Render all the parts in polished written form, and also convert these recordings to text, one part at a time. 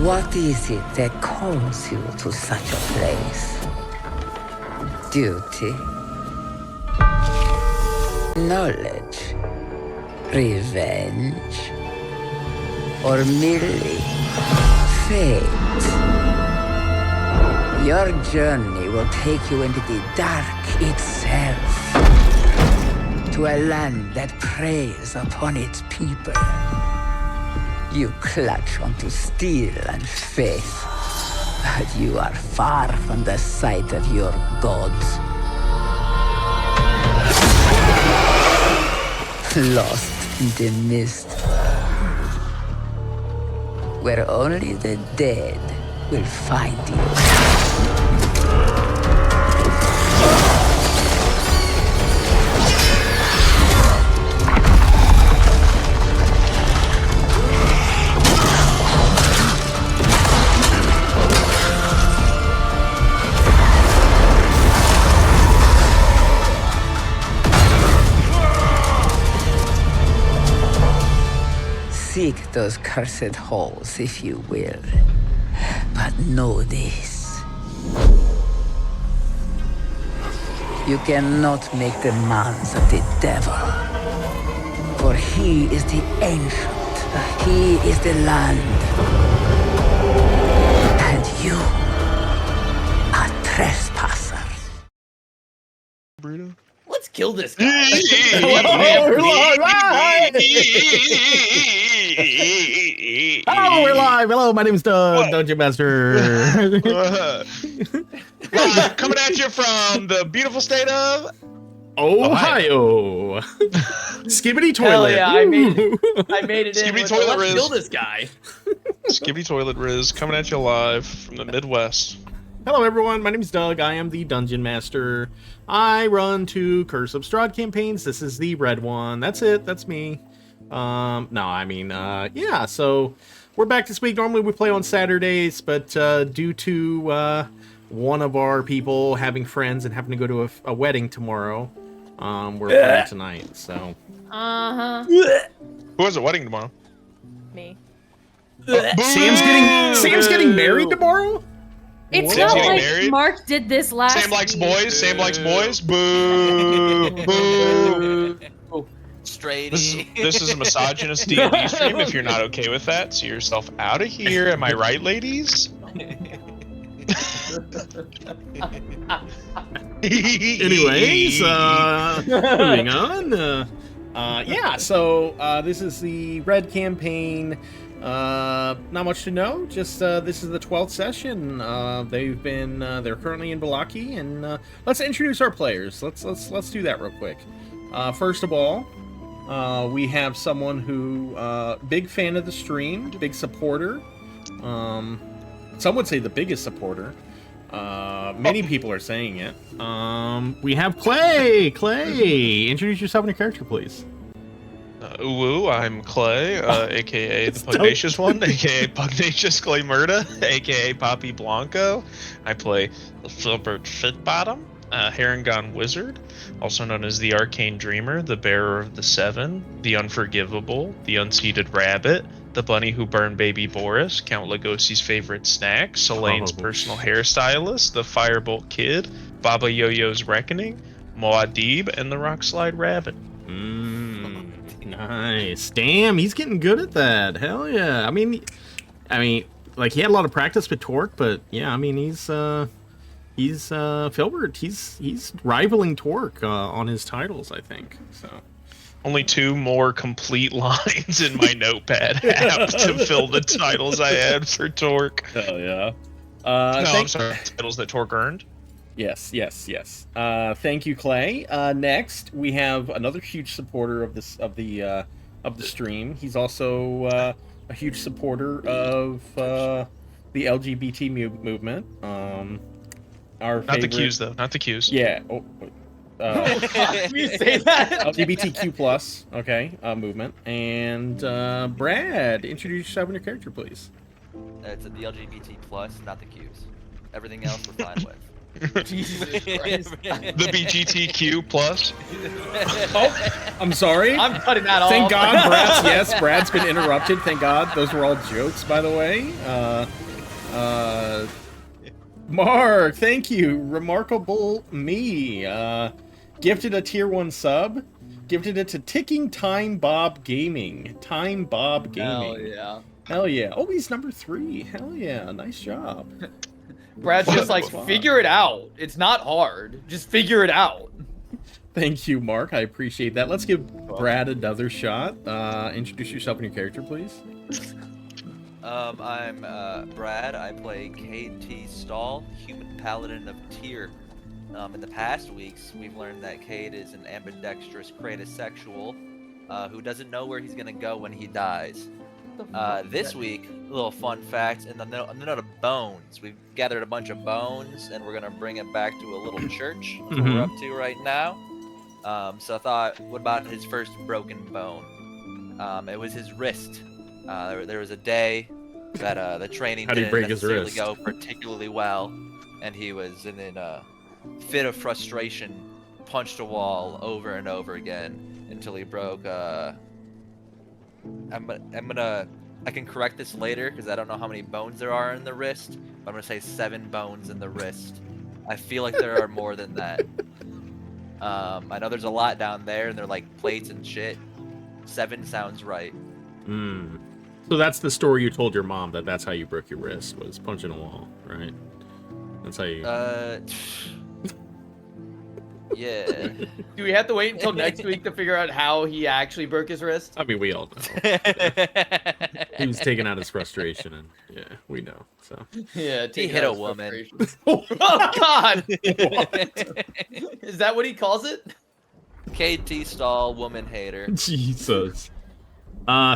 What is it that calls you to such a place? Duty? Knowledge? Revenge? Or merely fate? Your journey will take you into the dark itself, to a land that preys upon its people. You clutch onto steel and faith, but you are far from the sight of your gods. Lost in the mist, where only the dead will find you. Seek those cursed halls, if you will. But know this. You cannot make demands of the devil. For he is the ancient. He is the land. And you are trespassers. Bruno? Let's kill this guy. Hello, we're live! Hello, we're live! Hello, my name's Doug, Dungeon Master. Live, coming at you from the beautiful state of Ohio. Skibbity Hell toilet. yeah, I made it in. Skibbity with toilet Let's Riz. kill this guy. Skibbity Toilet Riz, coming at you live from the Midwest. Hello, everyone. My name's Doug. I am the Dungeon Master. I run 2 Curse of Strahd campaigns. This is the red one. That's it. That's me. Yeah, so we're back this week. Normally we play on Saturdays, but due to one of our people having friends and having to go to a wedding tomorrow, we're playing tonight, so. Who has a wedding tomorrow? Me. Sam's getting married tomorrow? It's Sam's not getting like married? Mark did this last Sam likes week. boys. Sam likes boys. Boo. Boo. Straighty. This is a misogynist D&D stream. If you're not okay with that, see yourself out of here. Am I right, ladies? Anyways, moving on. Yeah, so this is the red campaign. Not much to know. Just this is the 12th session. They're currently in Valaki, and let's introduce our players. Let's do that real quick. First of all, we have someone who big fan of the stream, big supporter. Some would say the biggest supporter. Many people are saying it. We have Clay. Clay, introduce yourself and your character, please. Woo, I'm Clay, aka the Pugnacious one, aka Pugnacious Clay Murda, aka Poppy Blanco. I play the Filbert Fitbottom, Harengon Wizard, also known as the Arcane Dreamer, the Bearer of the Seven, the Unforgivable, the Unseated Rabbit, the Bunny Who Burned Baby Boris, Count Lugosi's favorite snack, Solayne's personal hairstylist, the Firebolt Kid, Baba Yo-Yo's Reckoning, Moadib, and the Rockslide Rabbit. Nice. Damn, he's getting good at that. Hell yeah. I mean, like he had a lot of practice with Torque, but yeah, I mean, he's Filbert. He's rivaling Torque on his titles, I think. So. Only 2 more complete lines in my notepad app to fill the titles I had for Torque. Hell yeah. I'm sorry, titles that Torque earned. Yes. Thank you, Clay. Next, we have another huge supporter of the stream. He's also a huge supporter of the LGBT movement. Our Not the Qs though. Not the Qs. Yeah. You say that? LGBTQ plus, okay, movement. And Brad, introduce yourself and your character, please. It's the LGBT plus, not the Qs. Everything else we're fine with. Jesus Christ. The BGTQ plus. Oh, I'm sorry. I'm cutting that off. Thank God, Brad's been interrupted. Thank God. Those were all jokes, by the way. Mark, thank you. Remarkable me. Gifted a tier 1 sub. Gifted it to Ticking Time Bob Gaming. Time Bob Gaming. Hell yeah. Hell yeah. Oh, he's number 3. Hell yeah. Nice job. Brad's just like, Wow. figure it out. It's not hard. Just figure it out. Thank you, Mark. I appreciate that. Let's give Brad another shot. Introduce yourself and your character, please. I'm Brad. I play KT Stall, human paladin of Tyr. In the past weeks, we've learned that Cade is an ambidextrous kratos-sexual who doesn't know where he's gonna go when he dies. This week, a little fun fact, in the note of bones, we've gathered a bunch of bones, and we're gonna bring it back to a little church. That's what we're up to right now. So I thought, what about his first broken bone? It was his wrist. There was a day that the training How'd he didn't break his necessarily wrist? go particularly well, and he was in a fit of frustration, punched a wall over and over again until he broke. I can correct this later because I don't know how many bones there are in the wrist, but I'm gonna say 7 bones in the wrist. I feel like there are more than that. I know there's a lot down there, and they're like plates and shit. 7 sounds right. So that's the story you told your mom, that's how you broke your wrist, was punching a wall, right? That's how you... Yeah. Do we have to wait until next week to figure out how he actually broke his wrist? I mean, we all know. He was taking out his frustration, and yeah, we know, so... Yeah, He hit a woman. Oh, God! Is that what he calls it? KT Stall, woman hater. Jesus.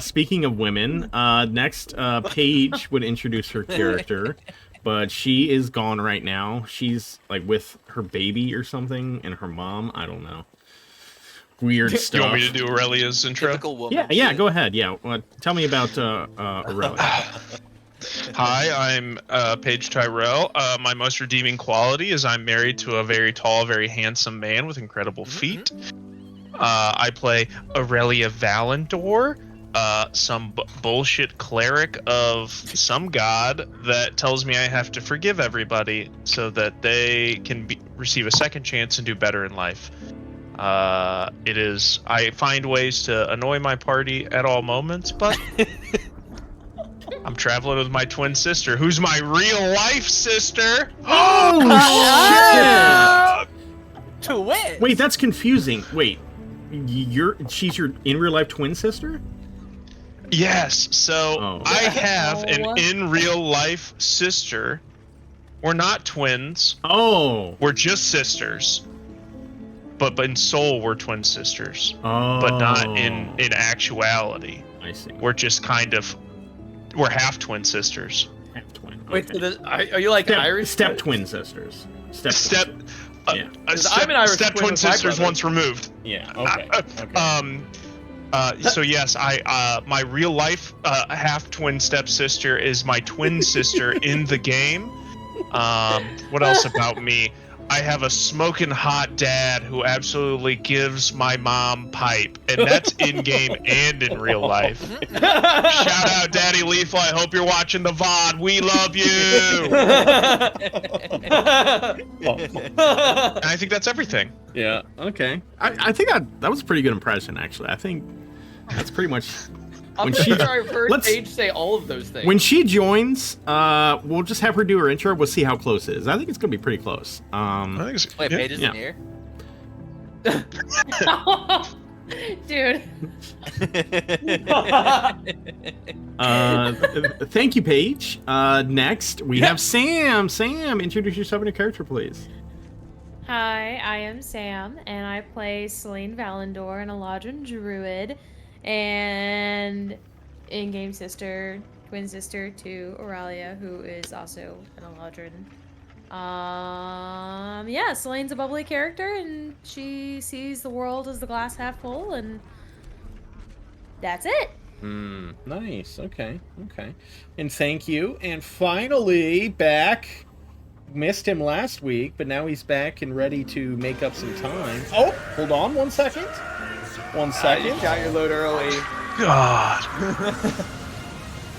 Speaking of women, next, Paige would introduce her character, but she is gone right now. She's, like, with her baby or something, and her mom, I don't know. Weird stuff. You want me to do Aurelia's intro? Typical woman. Yeah, shit. go ahead, yeah. Tell me about, Aurelia. Hi, I'm Paige Tyrell. My most redeeming quality is I'm married to a very tall, very handsome man with incredible feet. I play Aurelia Valendor, some bullshit cleric of some god that tells me I have to forgive everybody so that they can receive a second chance and do better in life. I find ways to annoy my party at all moments, but I'm traveling with my twin sister, who's my real life sister. Oh, shit! To win. Wait, that's confusing. Wait, she's your in real life twin sister? Yes, so Oh. I have an Oh. in real life sister. We're not twins. Oh. We're just sisters. But in soul, we're twin sisters. Oh. But not in actuality. I see. We're just we're half twin sisters. Half twin. Wait, Okay. so are you like Irish? Step twin sisters. Step. Yeah. I'm an Irish step twin twin with my sisters brother. once removed. Yeah. Okay. So yes, my real life half twin stepsister is my twin sister in the game. What else about me? I have a smoking hot dad who absolutely gives my mom pipe, and that's in game and in real life. Shout out Daddy Lethal, I hope you're watching the VOD. We love you. And I think that's everything. Yeah. Okay. I think that was a pretty good impression, actually. I think that's pretty much. I'm When pretty she- sure I've heard let's- Paige say all of those things. When she joins, we'll just have her do her intro. We'll see how close it is. I think it's gonna be pretty close. I think it's, Wait, yeah. Paige isn't Yeah. here? Dude. Thank you, Paige. Next, we have Sam. Sam, introduce yourself and your character, please. Hi, I am Sam, and I play Solayne Valendor, an Eladrin druid, and in-game sister, twin sister to Aurelia, who is also an Eladrin. Yeah, Solayne's a bubbly character, and she sees the world as the glass half full, and that's it. Nice. Okay. And thank you. And finally, back missed him last week, but now he's back and ready to make up some time. Oh, hold on 1 second. 1 second. You got your load early. God.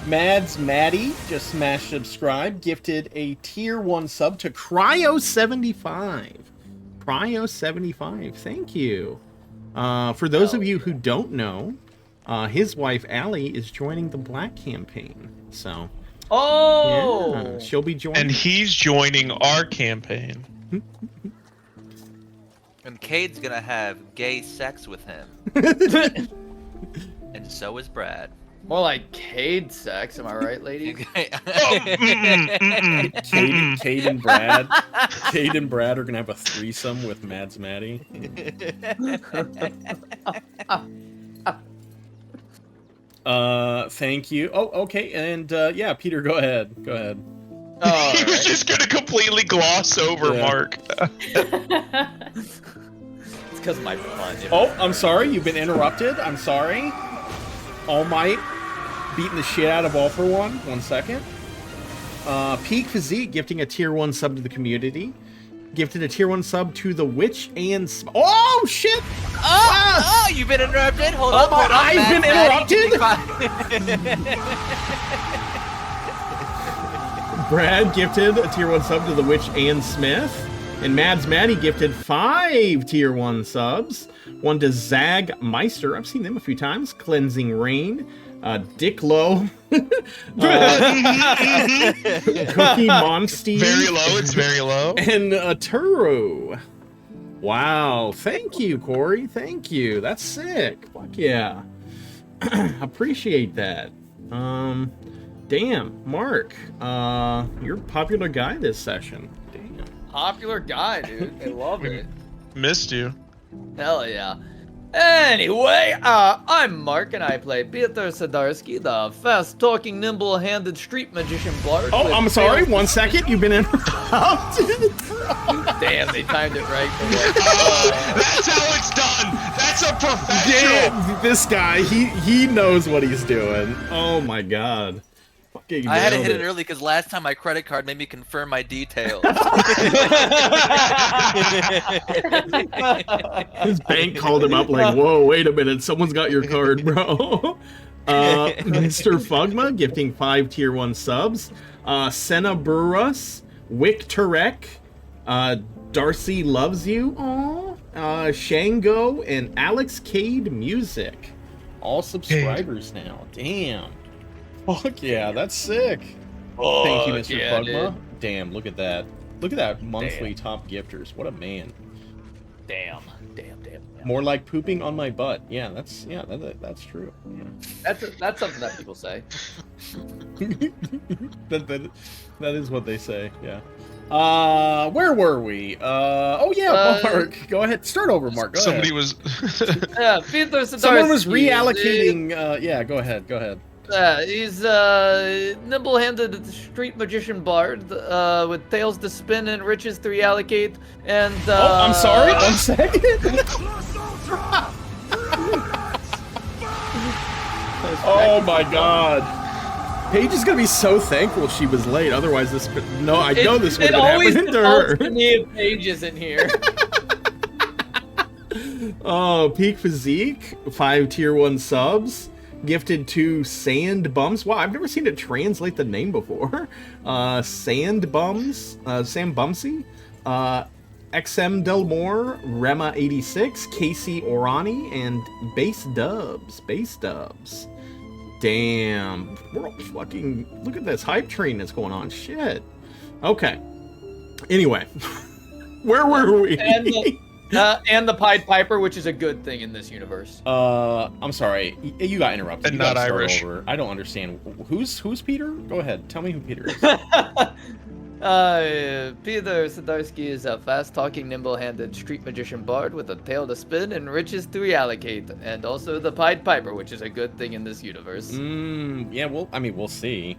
Mads Maddie just smashed subscribe, gifted a tier 1 sub to Cryo75. Cryo75, thank you. For those of you who don't know, his wife Allie is joining the Black campaign. So, yeah, she'll be joining. And he's joining our campaign. And Cade's gonna have gay sex with him. And so is Brad. More like Cade sex, am I right, lady? Cade and Brad are gonna have a threesome with Mads Maddie. Thank you. Oh, okay, and yeah, Peter, go ahead. Oh, He was just gonna completely gloss over Mark. It's because of my fun. Oh, I'm sorry, you've been interrupted. I'm sorry. All Might beating the shit out of All for One. 1 second. Peak Physique gifting a tier 1 sub to the community. Gifted a tier 1 sub to the Witch and... Oh, shit! Oh, you've been interrupted? Hold on. I've been interrupted? Brad gifted a tier 1 sub to the Witch and Smith. And Mads Maddie gifted 5 tier 1 subs. 1 to Zag Meister. I've seen them a few times. Cleansing Rain. Dick Low. Cookie Monsty. Very low, it's very low. And Turu. Wow. Thank you, Corey. Thank you. That's sick. Fuck yeah. Appreciate that. Damn, Mark. You're a popular guy this session. Damn. Popular guy, dude. I love it. Missed you. Hell yeah. Anyway, I'm Mark, and I play Peter Sadarski, the fast-talking, nimble-handed street magician bard. Oh, I'm sorry. 1 second. You've been interrupted. Damn, they timed it right. That's how it's done. That's a professional. Damn, this guy, he knows what he's doing. Oh my god. Fucking I had to nailed hit it early because last time my credit card made me confirm my details. His bank called him up like, whoa, wait a minute, someone's got your card, bro. Mr. Fugma gifting 5 tier 1 subs. Senna Burrus, Wick Turek, Darcy Loves You, Shango, and Alex Cade Music. All subscribers now. Damn. Fuck yeah, that's sick. Thank you, Mr. Fugma. Dude. Damn, look at that. Look at that monthly top gifters. What a man. Damn. More like pooping on my butt. Yeah, that's true. Yeah. That's something that people say. that is what they say. Yeah. Where were we? Oh yeah, Mark. Go ahead. Start over, Mark. Go Somebody ahead. was. Yeah, Peter Sadarski. Someone was reallocating. Yeah, go ahead. He's nimble-handed street magician bard with tails to spin and riches to reallocate. And oh, I'm sorry. 1 second. Oh my God. Paige is gonna be so thankful she was late. Otherwise, this could, no, I know this would have happened to her. To me if Paige isn't here. Oh, Peak Physique, 5 tier 1 subs. Gifted to Sand Bums. Wow, I've never seen it translate the name before. Sand Bums, Sam Bumsy, XM Delmore, Rema86, Casey Orani, and Base Dubs. Damn. We're all fucking... Look at this hype train that's going on. Shit. Okay. Anyway. Where were we? And the Pied Piper, which is a good thing in this universe. I'm sorry. You got interrupted. And you not Irish. Over. I don't understand. Who's Peter? Go ahead. Tell me who Peter is. Peter Sadarski is a fast-talking, nimble-handed street magician bard with a tail to spin and riches to reallocate, and also the Pied Piper, which is a good thing in this universe. Yeah, we'll see.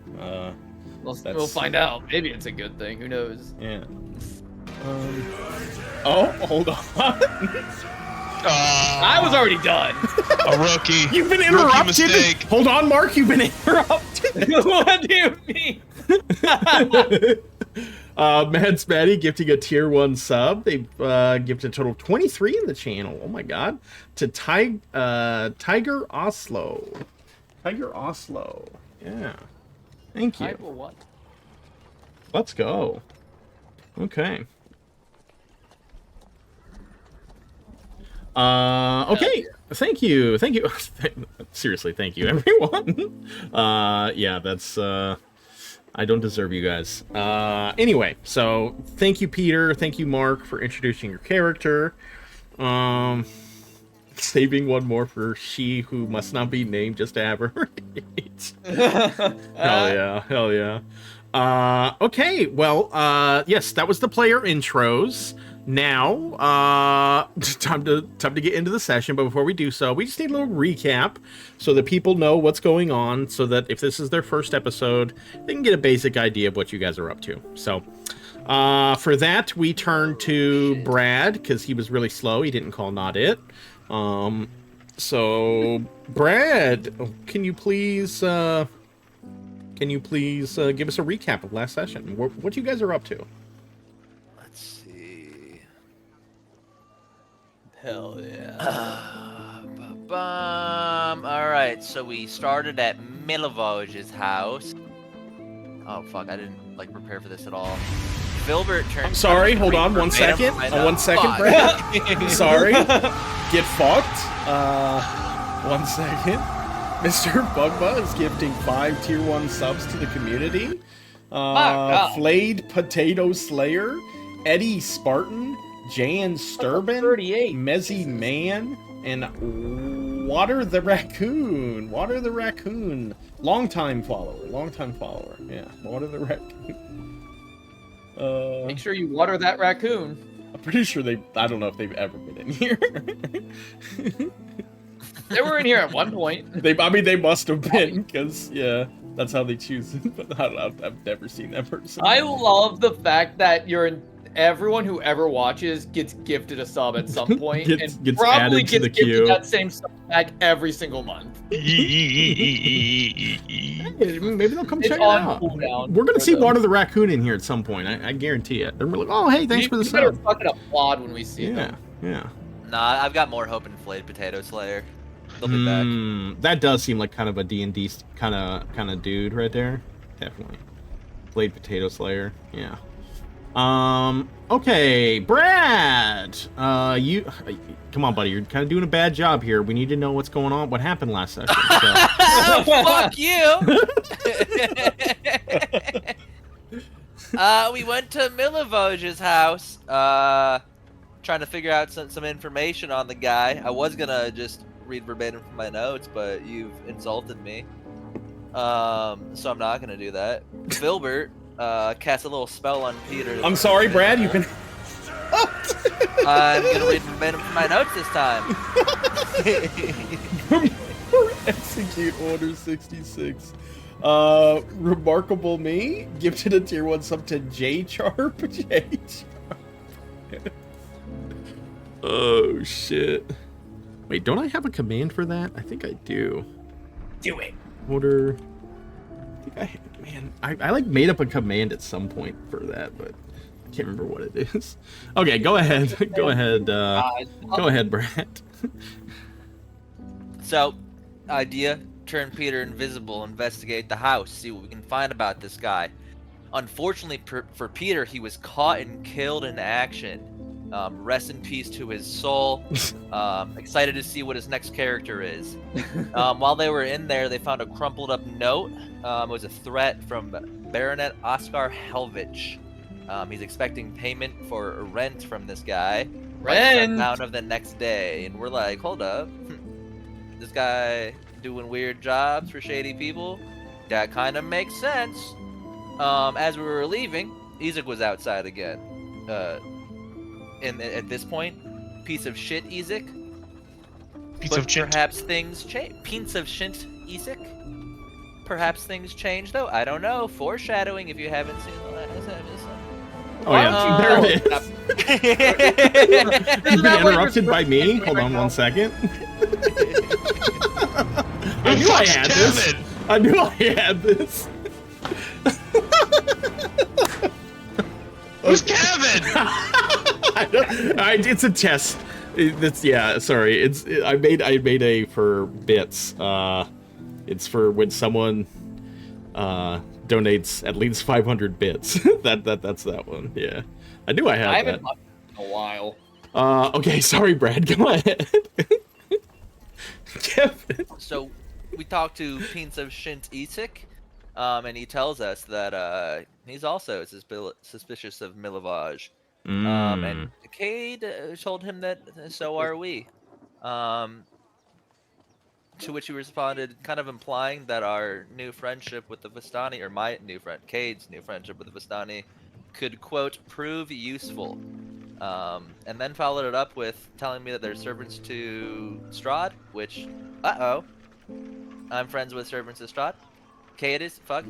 We'll find out. Maybe it's a good thing. Who knows? Yeah. Oh, hold on. I was already done. A rookie. You've been Rookie interrupted. mistake. Hold on, Mark. You've been interrupted. What do you mean? Mads Maddie gifting a tier 1 sub. They've gifted a total of 23 in the channel. Oh my god. To Tiger Oslo. Tiger Oslo. Yeah. Thank you. What? Let's go. Okay. Okay. Thank you. Seriously, thank you, everyone. Yeah, that's I don't deserve you guys. Anyway, so thank you, Peter. Thank you, Mark, for introducing your character. Saving one more for she who must not be named just to have her rate. Hell yeah. Okay, well, yes, that was the player intros. Now, time to get into the session, but before we do so, we just need a little recap so that people know what's going on, so that if this is their first episode, they can get a basic idea of what you guys are up to. So, for that, we turn to Brad, because he was really slow. He didn't call not it. So, Brad, can you please give us a recap of last session? What you guys are up to? Let's see. Hell yeah. All right, so we started at Milivoj's house. Oh fuck, I didn't prepare for this at all. Filbert turned. I'm sorry, hold on 1 second. 1 second, Brad. Sorry. Get fucked. 1 second. Mr. Bugba is gifting 5 tier 1 subs to the community. Flayed Potato Slayer, Eddie Spartan, Jan Sturbin, 38. Mezzy Man, and Water the Raccoon. Water the Raccoon. Longtime follower. Yeah, Water the Raccoon. Make sure you water that raccoon. I'm pretty sure I don't know if they've ever been in here. They were in here at one point. They must have been, because, yeah, that's how they choose it. But I've never seen that person. I love the fact that everyone who ever watches gets gifted a sub at some point Gets and probably added to gets the gifted queue. that same sub back every single month. Maybe they'll come It's check it on out. cooldown We're gonna for see them. Water the Raccoon in here at some point. I guarantee it. They're like, oh hey, thanks for the You better sub. fucking applaud when we see them. Yeah. Nah, I've got more hope in Flayed Potato Slayer. They'll be back. That does seem like kind of a D&D kind of dude right there. Definitely. Flayed Potato Slayer. Yeah. Okay, Brad. You come on, buddy. You're kind of doing a bad job here. We need to know what's going on. What happened last session? So. Oh, fuck you! We went to Milivoj's house, trying to figure out some information on the guy. I was gonna just read verbatim from my notes, but you've insulted me. So I'm not gonna do that. Filbert cast a little spell on Peter. I'm sorry, Brad. You can. I'm gonna read verbatim from my notes this time. Execute Order 66. Remarkable Me gifted a tier 1 sub to J Charp. Oh shit. Wait, don't I have a command for that? I think I do. Do it. Order. I made up a command at some point for that, but I can't remember what it is. Okay, go ahead. Go ahead, Brad. So, idea, turn Peter invisible, investigate the house, see what we can find about this guy. Unfortunately for Peter, he was caught and killed in action. Rest in peace to his soul. Excited to see what his next character is. While they were in there, they found a crumpled up note. It was a threat from Baronet Oscar Helvich. He's expecting payment for rent from this guy. Rent? Down of the next day. And we're like, hold up. This guy doing weird jobs for shady people? That kind of makes sense. As we were leaving, Isaac was outside again. At this point, piece of shit, Isaac. Piece of shit. Perhaps things change. Piece of shit, Isaac. Perhaps things change, though. I don't know. Foreshadowing. If you haven't seen the last episode. Oh yeah, there it is. You've been interrupted by me. Hold on 1 second. I knew I had this. I knew I had this. Who's Kevin? It's a test. Sorry. I made a for bits. It's for when someone donates at least 500 bits. That's that one. Yeah, I knew I had I that. haven't watched it in a while. Okay, sorry, Brad. Go ahead. Kevin. So we talked to Prince of Shint Isik, and he tells us that he's also suspicious of Milovaj. And Cade told him that so are we. To which he responded, kind of implying that our new friendship with the Vistani, or my new friend, Cade's new friendship with the Vistani, could, quote, prove useful. And then followed it up with telling me that they're servants to Strahd, which, I'm friends with servants to Strahd. Cade is, fuck.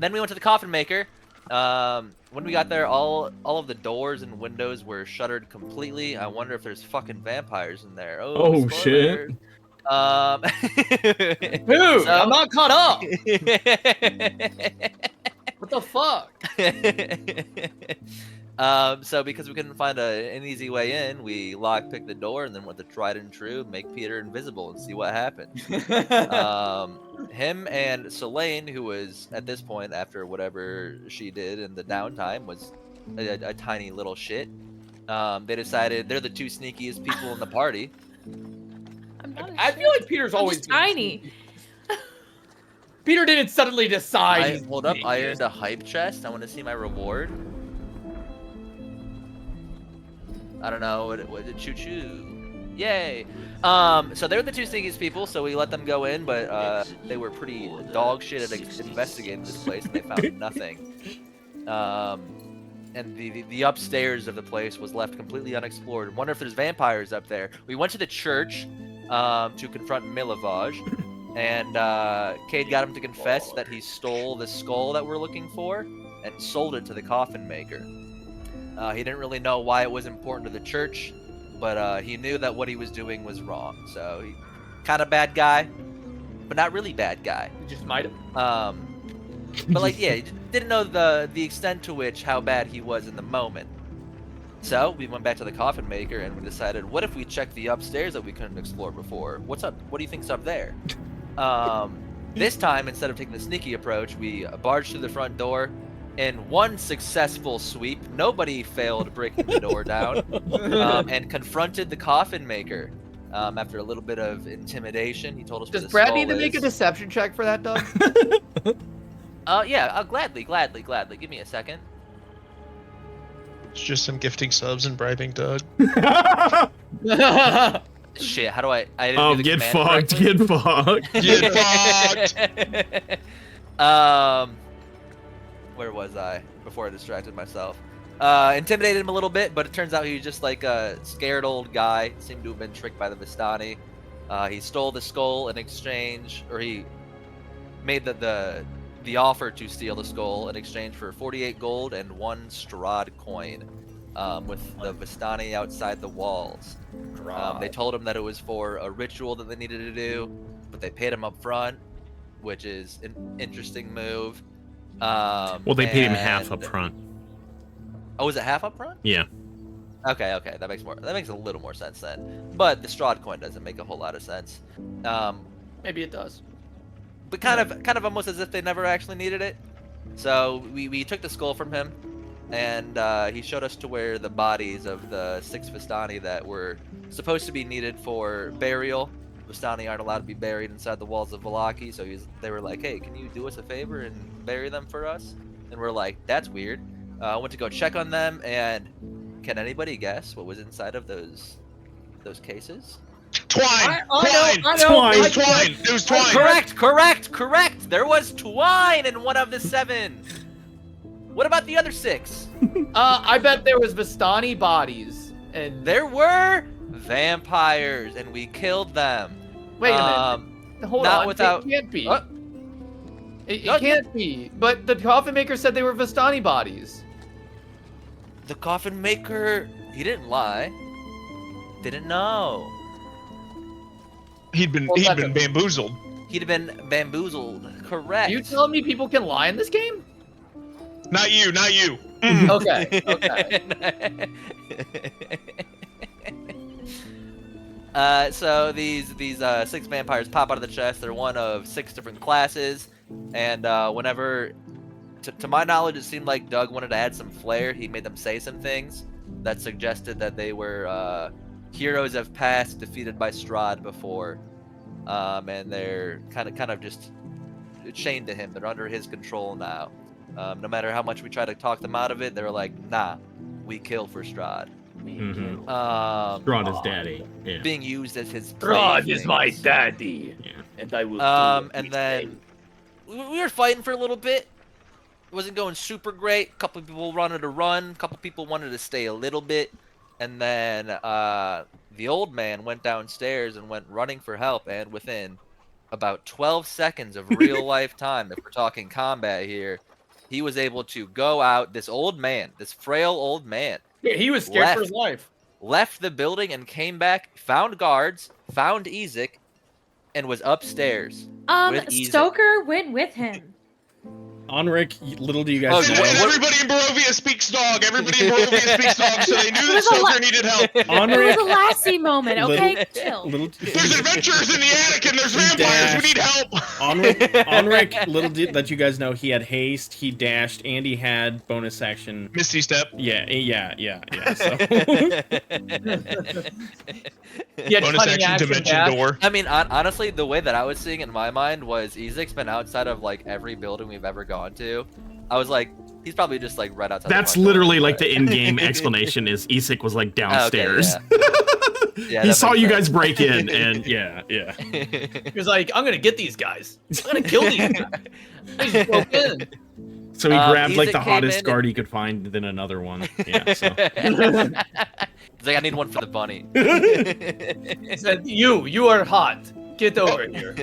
Then we went to the coffin maker. When we got there, all of the doors and windows were shuttered completely. I wonder if there's fucking vampires in there. Oh shit. Dude, I'm not caught up. What the fuck? So because we couldn't find an easy way in, we lockpicked the door and then went to tried and true, make Peter invisible and see what happened. Him and Solayne, who was at this point, after whatever she did in the downtime, was a tiny little shit. They decided they're the two sneakiest people in the party. I feel like Peter's always been tiny. Peter didn't suddenly decide. Hold up, I earned a hype chest. I want to see my reward. I don't know what choo choo. Yay. So they were the two sneakiest people, so we let them go in, but they were pretty dog shit at investigating this place, and they found nothing. And the upstairs of the place was left completely unexplored. Wonder if there's vampires up there. We went to the church to confront Milovaj, and Cade got him to confess that he stole the skull that we're looking for and sold it to the coffin maker. He didn't really know why it was important to the church, but he knew that what he was doing was wrong. So he kind of bad guy, but not really bad guy. You just might have. But like, yeah, he didn't know the extent to which how bad he was in the moment. So we went back to the coffin maker and we decided, what if we check the upstairs that we couldn't explore before? What's up? What do you think's up there? This time, instead of taking the sneaky approach, we barged through the front door. In one successful sweep, nobody failed breaking the door down, and confronted the coffin maker. After a little bit of intimidation, he told us. Does Brad need to make a deception check for that, Doug? Yeah, gladly. Give me a second. It's just him gifting subs and bribing Doug. Shit, how do I didn't do the get command fucked, correctly. get fucked. Get fucked! Where was I before I distracted myself? Intimidated him a little bit, but it turns out he was just like a scared old guy. Seemed to have been tricked by the Vistani. He stole the skull in exchange, or he made the offer to steal the skull in exchange for 48 gold and 1 Strahd coin, with the Vistani outside the walls. They told him that it was for a ritual that they needed to do, but they paid him up front, which is an interesting move. Well, they paid him half up front. Oh, was it half up front? Yeah. Okay, that makes a little more sense then. But the Strahd coin doesn't make a whole lot of sense. Maybe it does. But kind of almost as if they never actually needed it. So we took the skull from him, and he showed us to where the bodies of the 6 Vistani that were supposed to be needed for burial. Vistani aren't allowed to be buried inside the walls of Vallaki, so they were like, hey, can you do us a favor and bury them for us? And we're like, that's weird. I went to go check on them, and can anybody guess what was inside of those cases? Twine! I know. Twine! It was twine! Correct! There was twine in one of the 7! What about the other 6? I bet there was Vistani bodies, and There were vampires, and we killed them. wait a minute. Hold not on. without- It can't be. Uh, It no, can't be. But the coffin maker said they were Vistani bodies. The coffin maker, he didn't lie. Didn't know. He'd been bamboozled. He'd have been bamboozled. Correct. Are you telling me people can lie in this game? Not you. Okay. So these 6 vampires pop out of the chest. They're one of 6 different classes, and whenever, to my knowledge, it seemed like Doug wanted to add some flair. He made them say some things that suggested that they were heroes of past, defeated by Strahd before, and they're kind of just chained to him. They're under his control now. No matter how much we try to talk them out of it, they're like, nah, we kill for Strahd. Strahd is daddy. Yeah. Being used as his Strahd is my playthings. daddy, Yeah. and I will. And then we were fighting for a little bit. It wasn't going super great. A couple of people wanted to run. A couple of people wanted to stay a little bit. And then the old man went downstairs and went running for help. And within about 12 seconds of real life time, if we're talking combat here, he was able to go out. This old man, this frail old man, Yeah, he was scared for his life. left the building and came back, found guards, found Ezek, and was upstairs. with Ezek. Stoker went with him. Onric, little do you Oh, guys And what- know. everybody in Barovia speaks dog. Everybody in Barovia speaks dog, so they knew that was a lot- Stoker needed help. It was Onric, a lassie moment, okay? Little- Chill. There's adventurers in the attic and there's vampires. We need help. Onric, little did that you guys know, he had haste, he dashed, and he had bonus action. Misty step. Yeah. So. He had Bonus cutting action dimension dash. door. I mean, honestly, the way that I was seeing it in my mind was Ezek's been outside of like every building we've ever gone to. I was like, he's probably just like right outside. That's the front door, literally like but- the in-game explanation is Ezek was like Okay, downstairs. Yeah, He that saw makes you sense. guys break in, and yeah. He was like, I'm gonna get these guys. I'm gonna kill these guys. They just broke in. So he grabbed like Ezek the came hottest in guard he could find, then another one. Yeah. So. He's like, I need one for the bunny. He said, you are hot. Get over here.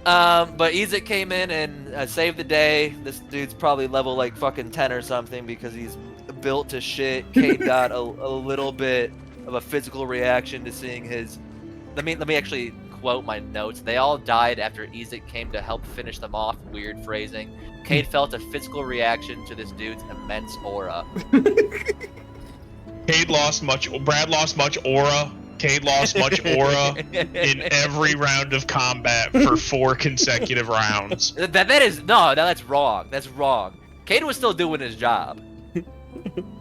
But Ezek came in and saved the day. This dude's probably level like fucking 10 or something because he's built to shit. Kate got a little bit of a physical reaction to seeing his. Let me actually quote my notes. They all died after Ezek came to help finish them off. Weird phrasing. Kate felt a physical reaction to this dude's immense aura. Cade lost much. Brad lost much aura. Cade lost much aura in every round of combat for 4 consecutive rounds. That's wrong. That's wrong. Cade was still doing his job.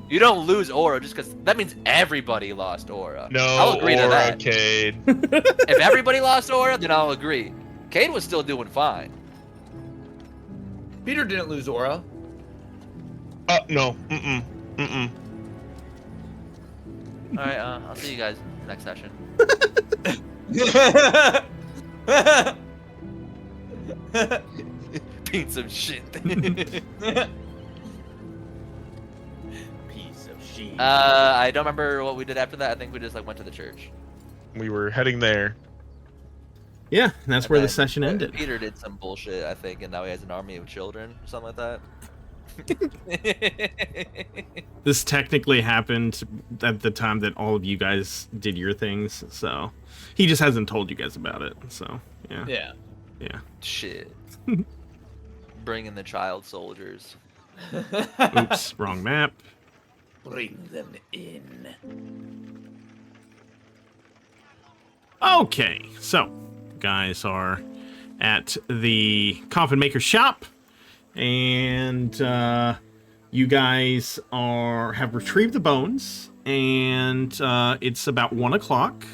You don't lose aura just because that means everybody lost aura. No I'll agree to aura, that. Cade. If everybody lost aura, then I'll agree. Cade was still doing fine. Peter didn't lose aura. No. Mm-mm. All right, I'll see you guys next session. Piece of shit. Piece of shit. I don't remember what we did after that. I think we just like went to the church. We were heading there. Yeah, and that's And where the then session ended. Peter did some bullshit, I think, and now he has an army of children or something like that. This technically happened at the time that all of you guys did your things, so he just hasn't told you guys about it. So yeah. Yeah. Shit. Bringing the child soldiers. Oops, wrong map. Bring them in. Okay, so guys are at the coffin maker shop, and you guys have retrieved the bones, and it's about 1 o'clock.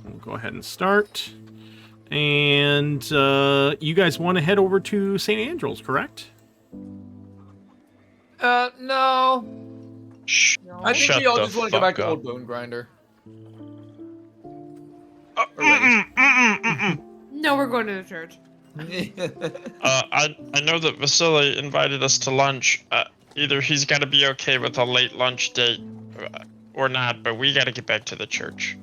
We'll go ahead and start, and you guys want to head over to St Andral's, correct? No. Shh. I think Shut we all the just want to go back to fuck Old up. Bone Grinder. No, we're going to the church. I know that Vasili invited us to lunch. Either he's got to be okay with a late lunch date or not, but we got to get back to the church.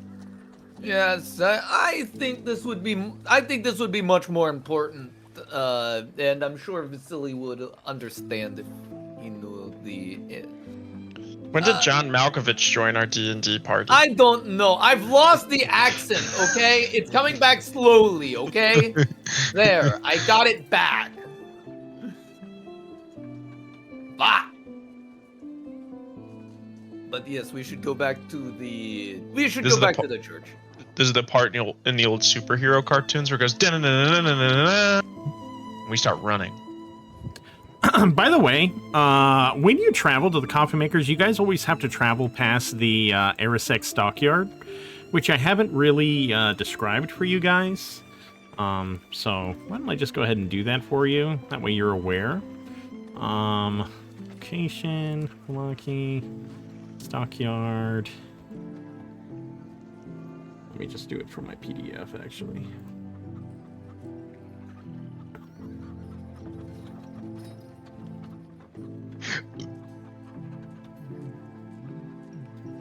Yes, I think this would be. I think this would be much more important, and I'm sure Vasili would understand if he knew the. When did John Malkovich join our D&D party? I don't know. I've lost the accent. Okay, it's coming back slowly. Okay, there, I got it back. Bah! But yes, we should go back to the. We should This go is the back po- to the church. This is the part in the old superhero cartoons where it goes "Da-na-na-na-na-na-na-na," and we start running. By the way, when you travel to the coffee makers, you guys always have to travel past the Arisek stockyard, which I haven't really described for you guys. So why don't I just go ahead and do that for you? That way you're aware. Location, Lucky, stockyard. Let me just do it from my PDF, actually.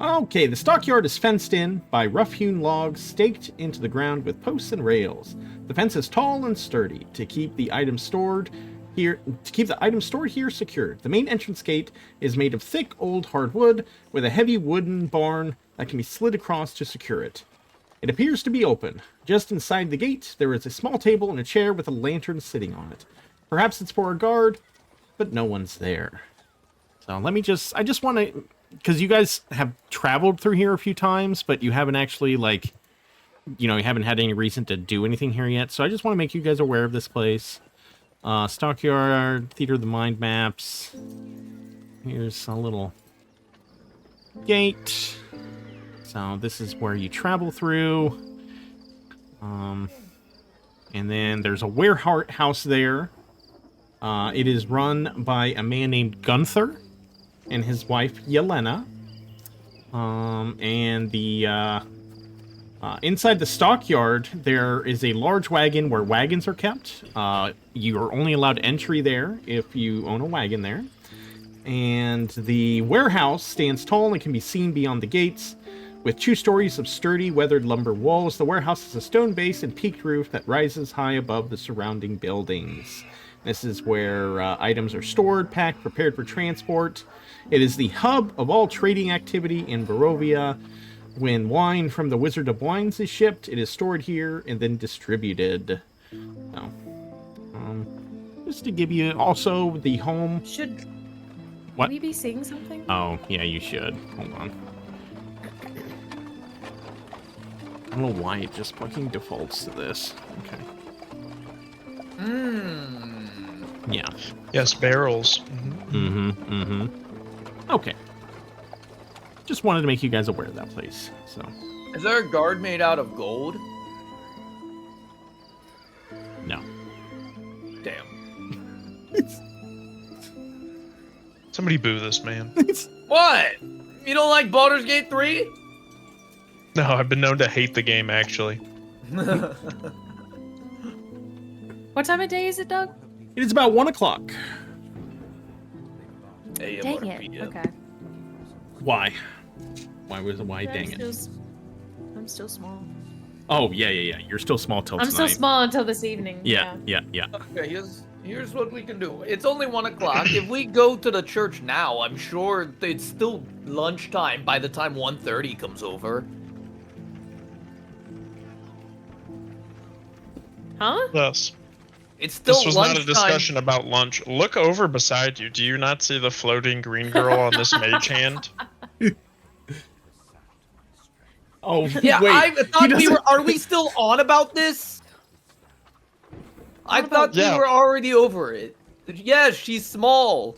Okay, the stockyard is fenced in by rough-hewn logs staked into the ground with posts and rails. The fence is tall and sturdy to keep the items stored here secured. The main entrance gate is made of thick old hardwood with a heavy wooden barn that can be slid across to secure it. It appears to be open. Just inside the gate, there is a small table and a chair with a lantern sitting on it. Perhaps it's for a guard, but no one's there. So I just want to, because you guys have traveled through here a few times, but you haven't actually, you haven't had any reason to do anything here yet. So I just want to make you guys aware of this place. Stockyard, Theater of the Mind maps. Here's a little gate. So this is where you travel through. And then there's a warehouse there. It is run by a man named Gunther and his wife Yelena. And the inside the stockyard, there is a large wagon where wagons are kept. You are only allowed entry there if you own a wagon there. And the warehouse stands tall and can be seen beyond the gates. With 2 stories of sturdy, weathered lumber walls, the warehouse has a stone base and peaked roof that rises high above the surrounding buildings. This is where items are stored, packed, prepared for transport. It is the hub of all trading activity in Barovia. When wine from the Wizard of Wines is shipped, it is stored here and then distributed. So, just to give you also the home. Should What? we be seeing something? Oh, yeah, you should. Hold on. I don't know why it just fucking defaults to this. Okay. Yeah. Yes, barrels. Okay. Just wanted to make you guys aware of that place. So, Is there a guard made out of gold? no. Damn. Somebody boo this man. What? You don't like Baldur's Gate 3? No, I've been known to hate the game, actually. What time of day is it, Doug? It is about 1 o'clock. Hey, Dang it. Okay. Why? Why dang it? I'm still small. Oh, yeah. You're still small till I'm tonight. still small until this evening. Yeah. Okay, here's what we can do. It's only 1 o'clock. If we go to the church now, I'm sure it's still lunchtime by the time 1:30 comes over. Huh? Yes. It's still This was lunchtime. not a discussion about lunch. Look over beside you. Do you not see the floating green girl on this mage hand? Oh, Yeah, wait. I thought we were. Are we still on about this? I thought Yeah. we were already over it. Yes, she's small.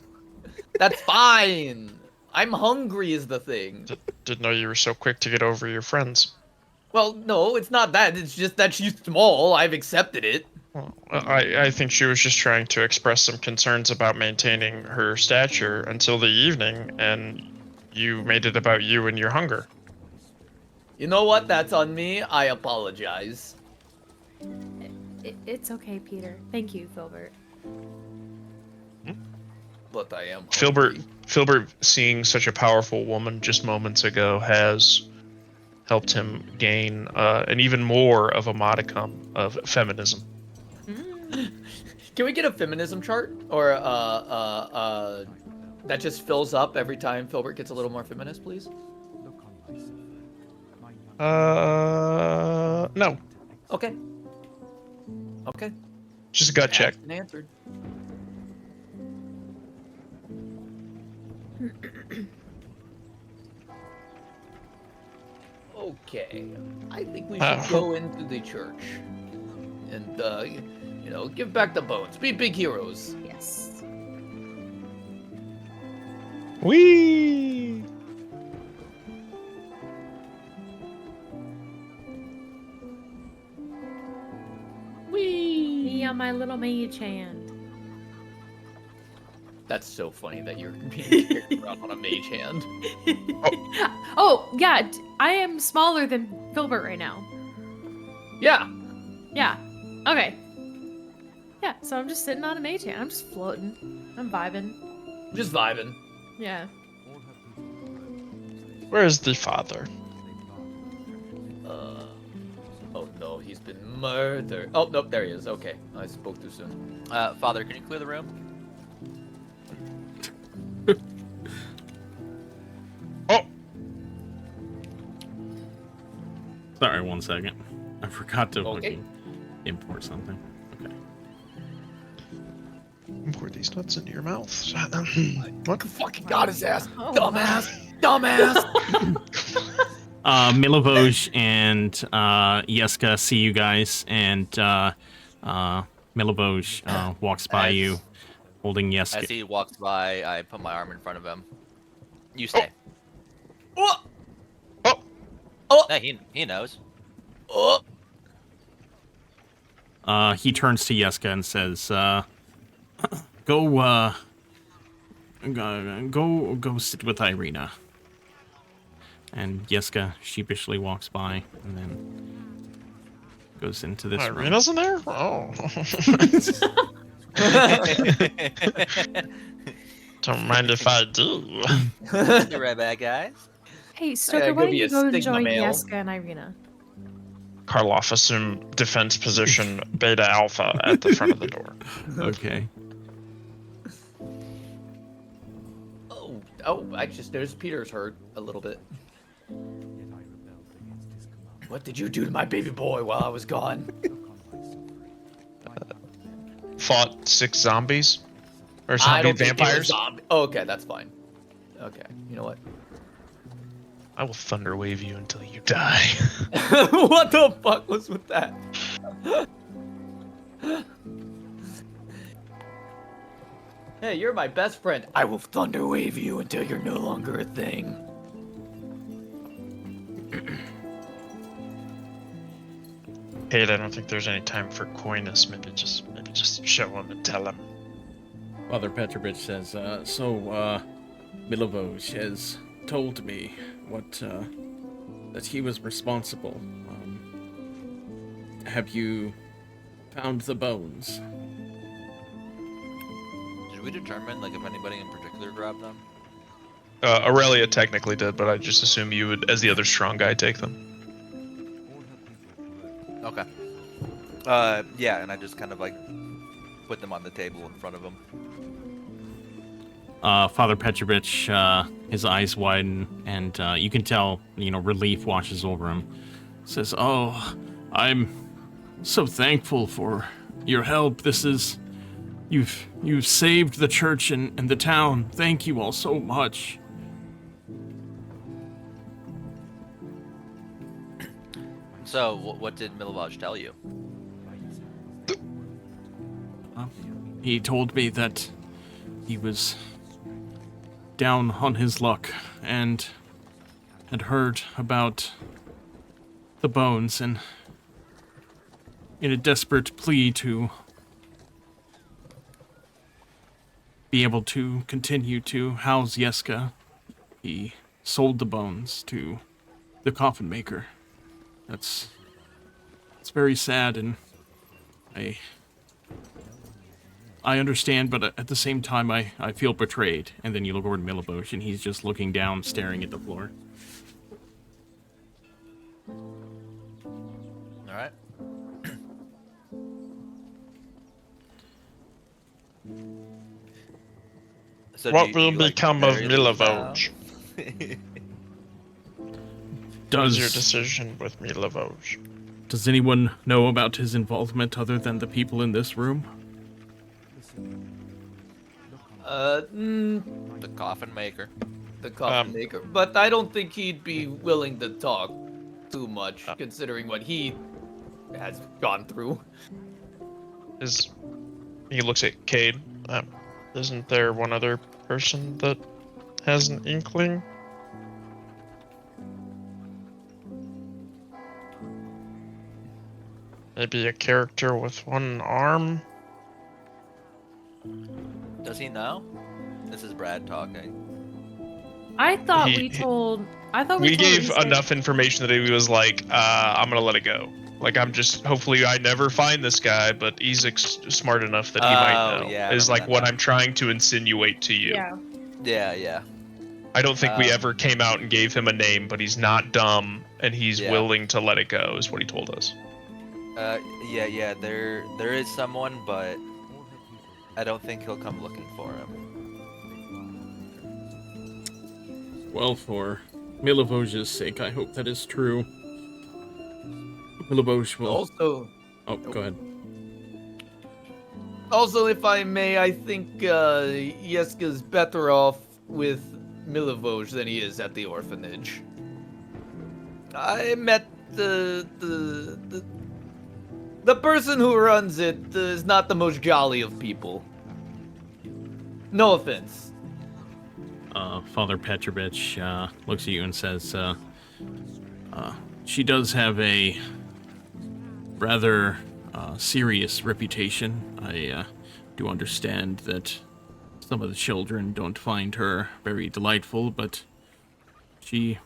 That's fine. I'm hungry is the thing. Didn't know you were so quick to get over your friends. Well, no, it's not that. It's just that she's small. I've accepted it. Well, I think she was just trying to express some concerns about maintaining her stature until the evening, and you made it about you and your hunger. You know what? That's on me. I apologize. It's okay, Peter. Thank you, Filbert. But I am Filbert, hungry. seeing such a powerful woman just moments ago has helped him gain an even more of a modicum of feminism. Can we get a feminism chart? Or, that just fills up every time Filbert gets a little more feminist, please? No. Okay. Okay. Just a gut check. Asked and answered. Okay, I think we should go into the church and, give back the bones. Be big heroes. Yes. Whee! Whee! Me on my little mage hand. That's so funny that you're being carried around on a mage hand. Oh, yeah, I am smaller than Filbert right now. Yeah. Yeah. Okay. Yeah, so I'm just sitting on a mage hand. I'm just floating. I'm vibing. Just vibing. Yeah. Where is the father? Oh no, he's been murdered. Oh, nope, there he is. Okay, I spoke too soon. Father, can you clear the room? Oh, Sorry, 1 second. I forgot to Okay. fucking import something. Okay. pour these nuts into your mouth. What? Fucking got his ass. Oh, Dumbass. Dumbass. Milovoj and Yeska see you guys, and Milovoj walks by As- you, holding Yeska. As he walks by, I put my arm in front of him. You stay. Oh. Oh, No, he knows. Oh. He turns to Yeska and says, "Go sit with Irina." And Yeska sheepishly walks by and then goes into this room. Irina's in there? Oh. Don't mind if I do. Be right back, guys. Hey, gotta Stoker, go why don't be you a go and stigma join male. Yeska and Irina? Karloff, assume defense position beta alpha at the front of the door. Okay. Oh, I just noticed Peter's hurt a little bit. What did you do to my baby boy while I was gone? Fought 6 zombies? Or I zombie don't think it was vampires? zombie. Oh, okay, that's fine. Okay, you know what? I will thunder wave you until you die. What the fuck was with that? Hey, you're my best friend. I will thunder wave you until you're no longer a thing. Kate, I don't think there's any time for coyness. Maybe just show him and tell him. Father Petrovich says, Milovoj has told me that he was responsible. Have you found the bones? Did we determine if anybody in particular grabbed them? Aurelia technically did, but I just assume you would, as the other strong guy, take them. Okay. Yeah, and I just kind of put them on the table in front of him. Father Petrovich, his eyes widen, and you can tell, relief washes over him. Says, "Oh, I'm so thankful for your help. You've saved the church and the town. Thank you all so much." So, what did Milovoj tell you? He told me that he was down on his luck and had heard about the bones, and in a desperate plea to be able to continue to house Yeska, he sold the bones to the coffin maker. It's very sad, and I understand, but at the same time, I feel betrayed. And then you look over to Milovoj, and he's just looking down, staring at the floor. All right. So What do you will become of bury these Milovoj? What is your Does decision with Milovoj? Does anyone know about his involvement other than the people in this room? The coffin maker. The coffin maker. But I don't think he'd be willing to talk too much, considering what he has gone through. He looks at Cade. Isn't there one other person that has an inkling? Maybe a character with one arm? Does he know? This is Brad talking. I thought we gave enough information that he was like, I'm gonna let it go. Like, hopefully I never find this guy, but he's smart enough that he might know. Yeah, is like what I'm trying to insinuate to you. Yeah. I don't think we ever came out and gave him a name, but he's not dumb, and he's willing to let it go, is what he told us. Yeah, there is someone, but I don't think he'll come looking for him. Well, for Milivoj's sake, I hope that is true. Milivoj will... Also... Oh, go ahead. Also, if I may, I think Yeska's better off with Milivoj than he is at the orphanage. I met the person who runs it is not the most jolly of people. No offense. Father Petrovich looks at you and says, she does have a rather serious reputation. I do understand that some of the children don't find her very delightful, but she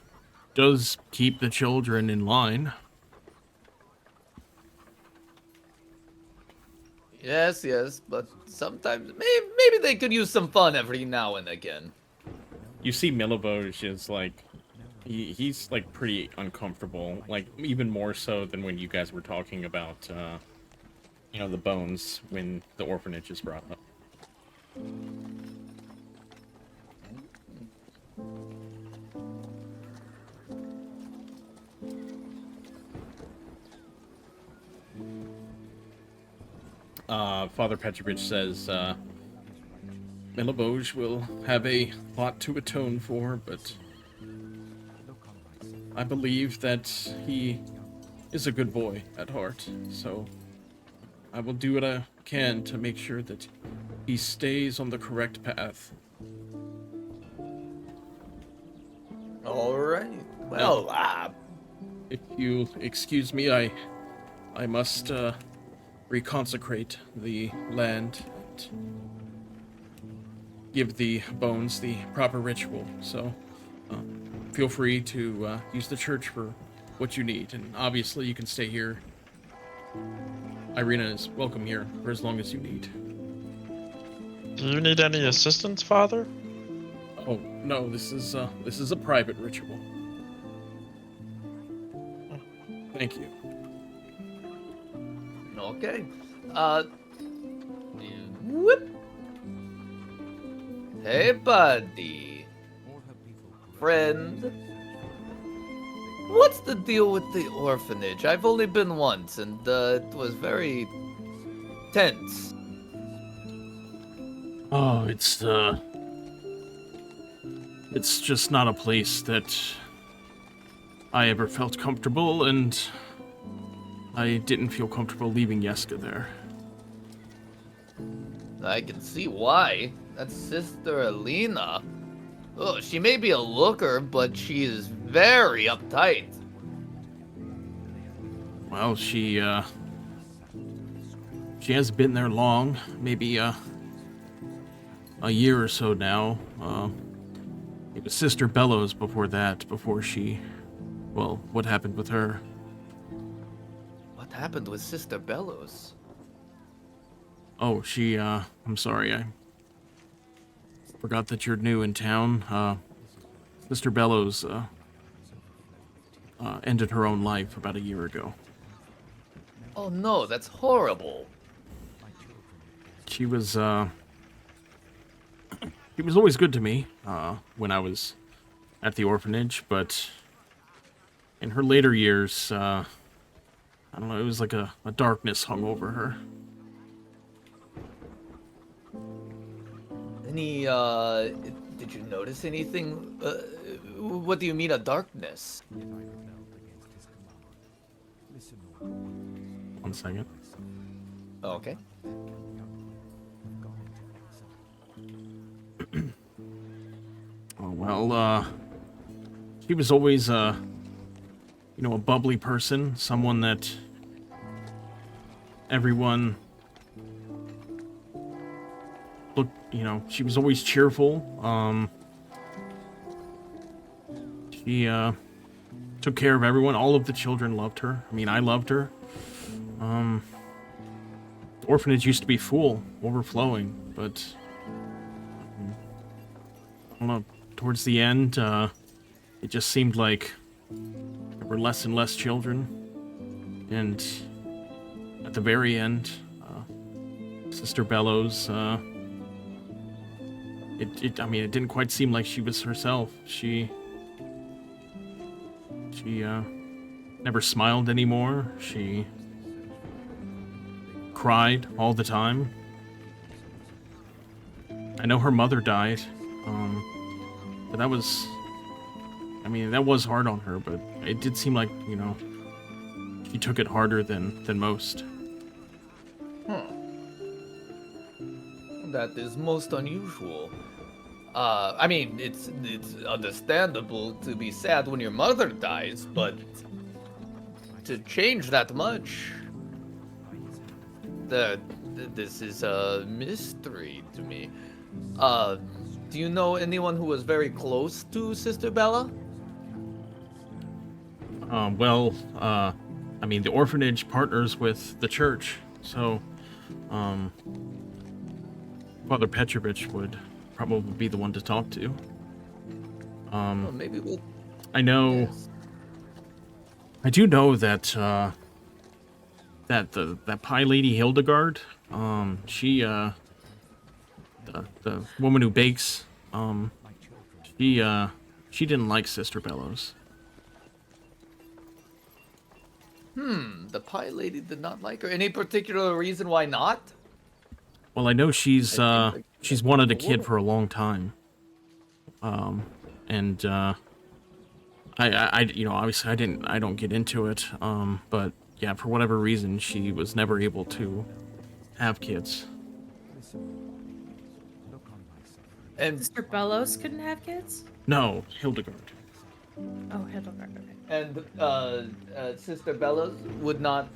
does keep the children in line. Yes, but sometimes maybe they could use some fun every now and again. You see Milivoj is like, he's like pretty uncomfortable, like even more so than when you guys were talking about, the bones when the orphanage is brought up. Father Petrovich says, Milivoj will have a lot to atone for, but I believe that he is a good boy at heart, so I will do what I can to make sure that he stays on the correct path. All right. Well, if you excuse me, I must reconsecrate the land and give the bones the proper ritual. So feel free to use the church for what you need, and obviously you can stay here. Irina is welcome here for as long as you need. Do you need any assistance, Father? Oh no, this is a private ritual. Thank you. Okay. Whoop. Hey, buddy. Friend. What's the deal with the orphanage? I've only been once, and it was very tense. Oh, it's just not a place that I ever felt comfortable, and I didn't feel comfortable leaving Yeska there. I can see why. That's Sister Alina. Oh, she may be a looker, but she is very uptight. Well, she hasn't been there long. Maybe a year or so now. It was Sister Bellows before that, what happened with her. What happened with Sister Bellows? Oh, I'm sorry, I forgot that you're new in town. Sister Bellows, ended her own life about a year ago. Oh no, that's horrible. She was always good to me, when I was at the orphanage, but in her later years, I don't know, it was like a darkness hung over her. Did you notice anything? What do you mean, a darkness? 1 second. Okay. Oh, well, she was always, a bubbly person, someone that everyone looked, she was always cheerful. She, took care of everyone. All of the children loved her. I mean, I loved her. The orphanage used to be full, overflowing, but I don't know, towards the end, it just seemed like there were less and less children, and at the very end, Sister Bellows, it didn't quite seem like she was herself. She never smiled anymore. She cried all the time. I know her mother died, but that was hard on her, but it did seem like, she took it harder than most. That is most unusual. I mean, it's understandable to be sad when your mother dies, but to change that much, this is a mystery to me. Do you know anyone who was very close to Sister Bella? The orphanage partners with the church, so, Father Petrovich would probably be the one to talk to. Well, maybe we'll... I know... Yes. I do know that, that Pie Lady Hildegard, she, the woman who bakes, she didn't like Sister Bellows. The Pie Lady did not like her. Any particular reason why not? Well, I know she's wanted a kid woman. for a long time. I obviously I don't get into it. But yeah, for whatever reason, she was never able to have kids. And Mr. Bellows couldn't have kids? No, Hildegard. Oh, Hildegard, okay. and Sister Bella would not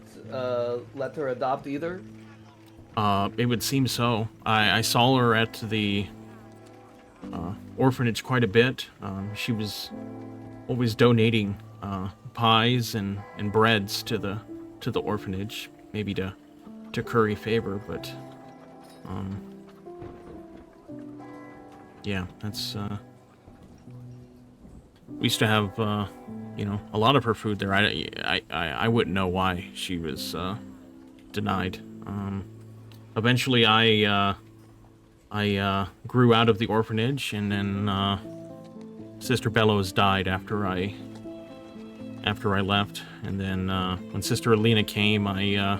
let her adopt either. It would seem so. I saw her at the orphanage quite a bit. She was always donating pies and breads to the orphanage, maybe to curry favor, but yeah, that's we used to have a lot of her food there. I wouldn't know why she was denied. Eventually I grew out of the orphanage, and then Sister Bellows died after I left, and then when Sister Alina came, I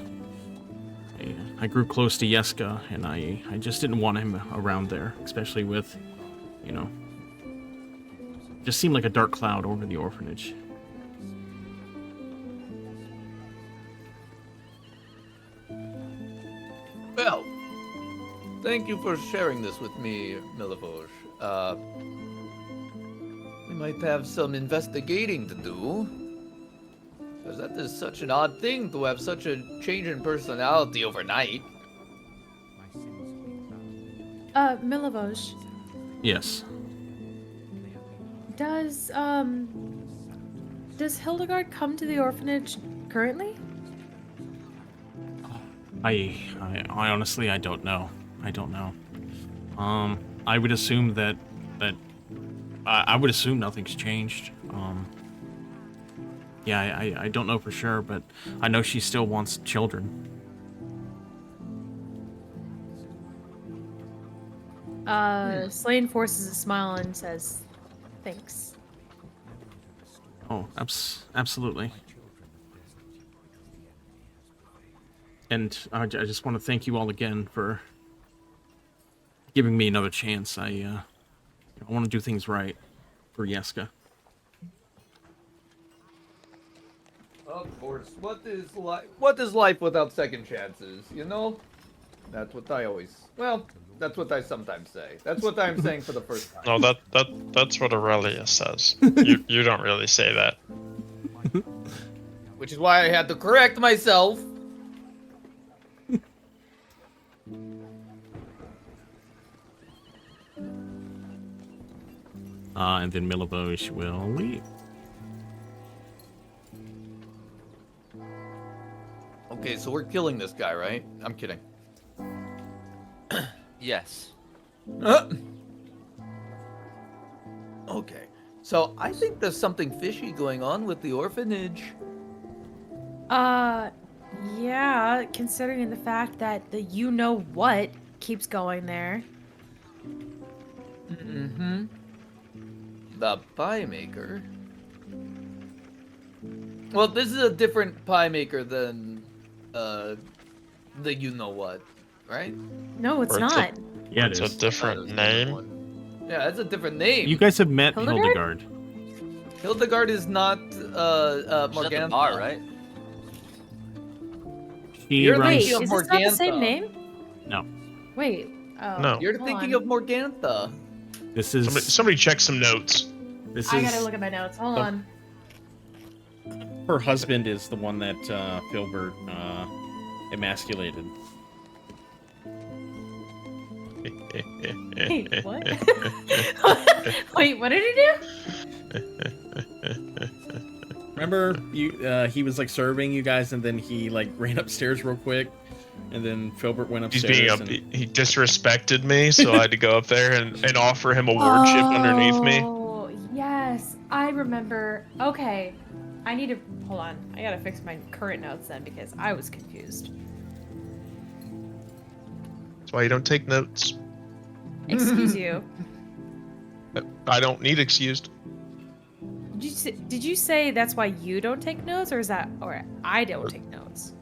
grew close to Yeska, and I just didn't want him around there, especially with, just seemed like a dark cloud over the orphanage. Well, thank you for sharing this with me, Milivoj. We might have some investigating to do. Because that is such an odd thing to have such a change in personality overnight. Milivoj, Yes. does Hildegard come to the orphanage currently? I honestly, I don't know. I would assume that I would assume nothing's changed. Yeah, I don't know for sure, but I know she still wants children. Solayne forces a smile and says, "Thanks." Oh, absolutely. And I just want to thank you all again for giving me another chance. I want to do things right for Yeska. Of course. What is life? What is life without second chances? You know? That's what I always. Well, that's what I sometimes say. That's what I'm saying for the first time. No, that's what Aurelia says. You don't really say that. Which is why I had to correct myself. And then Milivosh will leave. Okay, so we're killing this guy, right? I'm kidding. Yes. Okay. So I think there's something fishy going on with the orphanage. Yeah, considering the fact that the you-know-what keeps going there. Mm-hmm. The pie maker. Well, this is a different pie maker than the you-know-what, right? No, it's Or it's a- not. Yeah, It's it a is. different name. Yeah, that's a different name. You guys have met Hildegard? Hildegard. Hildegard is not She's at the Morgantha. bar, right? She You're runs. Wait, thinking is of this not the same Morgantha. name? No, Wait. Oh. No. You're hold thinking on. of Morgantha. this is. Somebody check some notes. This I is. gotta look at my notes. Hold the- on. Her husband is the one that Filbert emasculated. Wait, what? Wait, what did he do? Remember, you? He was like serving you guys, and then he like ran upstairs real quick, and then Filbert went He's upstairs. being up. and... He disrespected me, so I had to go up there and offer him a wardship underneath me. Oh, yes. I remember. Okay. I need to... Hold on. I gotta fix my current notes then, because I was confused. That's why you don't take notes. Excuse you. I don't need excused. Did you say that's why you don't take notes, or is that... Or I don't take notes?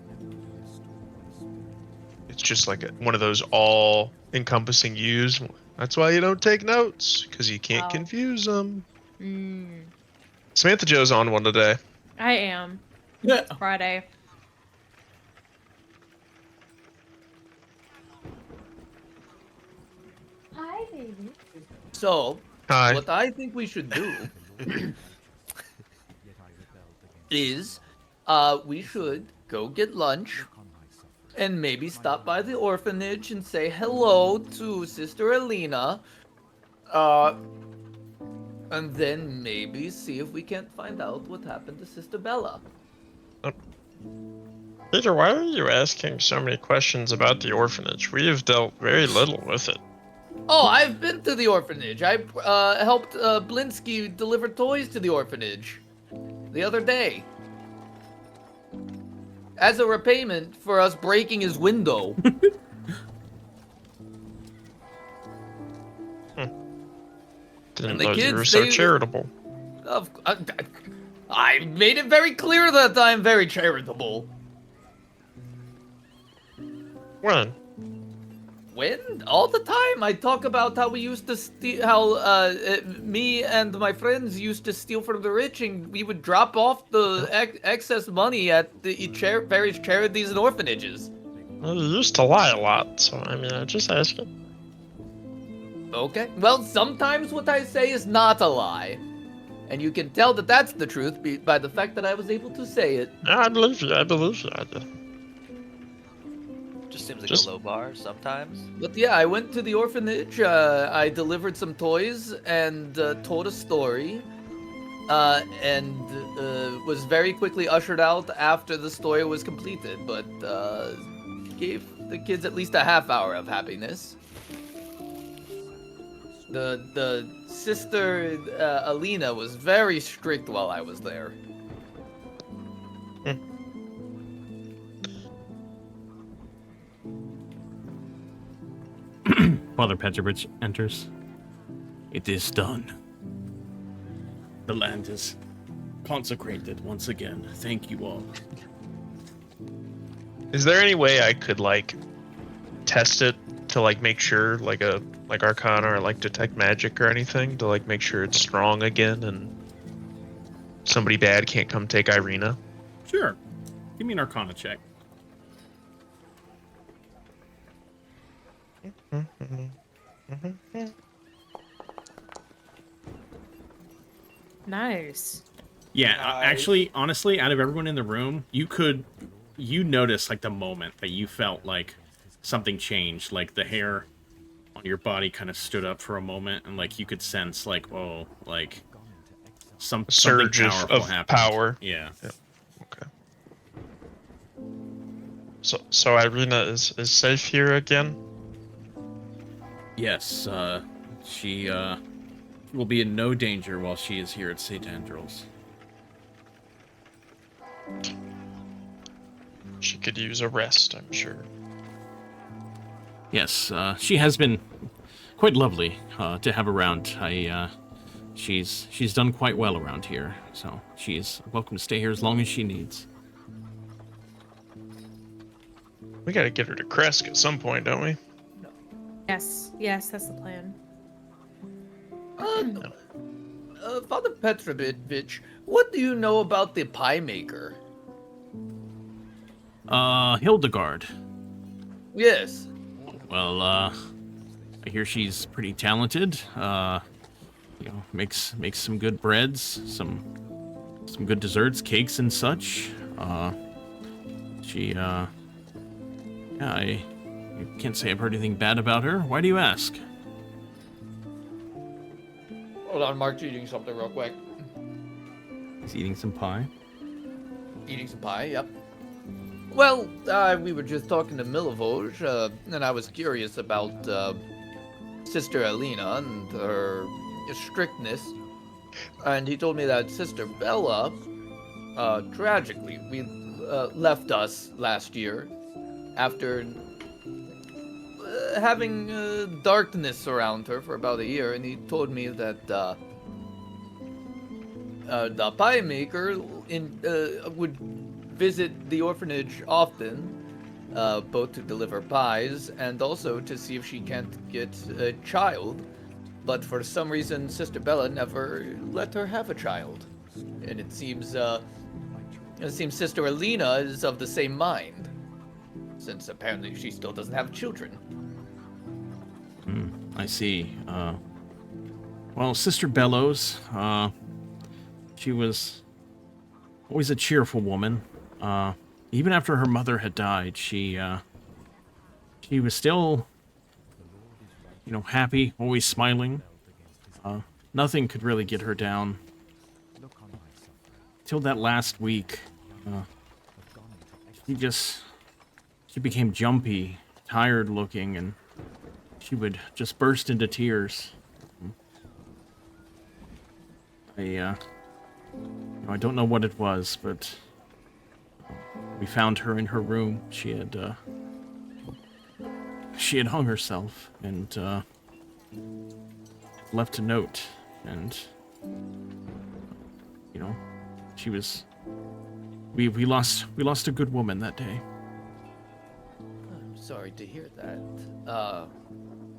It's just like one of those all-encompassing U's. That's why you don't take notes, because you can't Oh. confuse them. Mm, Samantha Joe's on one today. I am. Yeah. Friday. Hi, baby. So, Hi. what I think we should do is we should go get lunch and maybe stop by the orphanage and say hello to Sister Alina. And then maybe see if we can't find out what happened to Sister Bella. Peter, why are you asking so many questions about the orphanage? We have dealt very little with it. Oh, I've been to the orphanage. I helped Blinsky deliver toys to the orphanage the other day. As a repayment for us breaking his window. Didn't And the know you were kids, so they- charitable. I made it very clear that I'm very charitable. When? When? All the time. I talk about how we used to steal, how me and my friends used to steal from the rich, and we would drop off the excess money at the various charities and orphanages. Well, you used to lie a lot, so I mean, I'm just asking. Okay. Well, sometimes what I say is not a lie. And you can tell that that's the truth by the fact that I was able to say it. I believe you. I believe you. I do. Just seems like Just- a low bar sometimes. But yeah, I went to the orphanage, I delivered some toys and told a story. And was very quickly ushered out after the story was completed, but gave the kids at least a half hour of happiness. The sister Alina was very strict while I was there. Father Petrovich enters. It is done. The land is consecrated once again. Thank you all. Is there any way I could like test it to like make sure, like Arcana or like detect magic or anything, to like make sure it's strong again and somebody bad can't come take Irina? Sure. Give me an Arcana check. Nice. Yeah, Nice. actually, honestly, out of everyone in the room, you notice like the moment that you felt like something changed, like the hair on your body kind of stood up for a moment, and like you could sense like, oh, like something Surge powerful of happened. power. Yeah. Okay. So Irina is safe here again? Yes, she will be in no danger while she is here at St Andral's. She could use a rest, I'm sure. Yes, she has been quite lovely to have around. She's done quite well around here, so she's welcome to stay here as long as she needs. We gotta get her to Kresk at some point, don't we? Yes, that's the plan. Father Petrovich, what do you know about the pie maker? Hildegard. Yes. Well, I hear she's pretty talented. Makes some good breads, some good desserts, cakes and such. I can't say I've heard anything bad about her. Why do you ask? Hold on, Mark's eating something real quick. He's eating some pie. Eating some pie, yep. Well, we were just talking to Milivoj, and I was curious about Sister Alina and her strictness. And he told me that Sister Bella, tragically, left us last year after having darkness around her for about a year. And he told me that the pie maker would visit the orphanage often, both to deliver pies and also to see if she can't get a child. But for some reason, Sister Bella never let her have a child. And it seems Sister Alina is of the same mind, since apparently she still doesn't have children. I see. Well, Sister Bellows, she was always a cheerful woman. Even after her mother had died, she was still, happy, always smiling. Nothing could really get her down. Till that last week, she became jumpy, tired looking, and she would just burst into tears. I don't know what it was, but we found her in her room. She had hung herself and left a note, and she was. We lost a good woman that day. I'm sorry to hear that.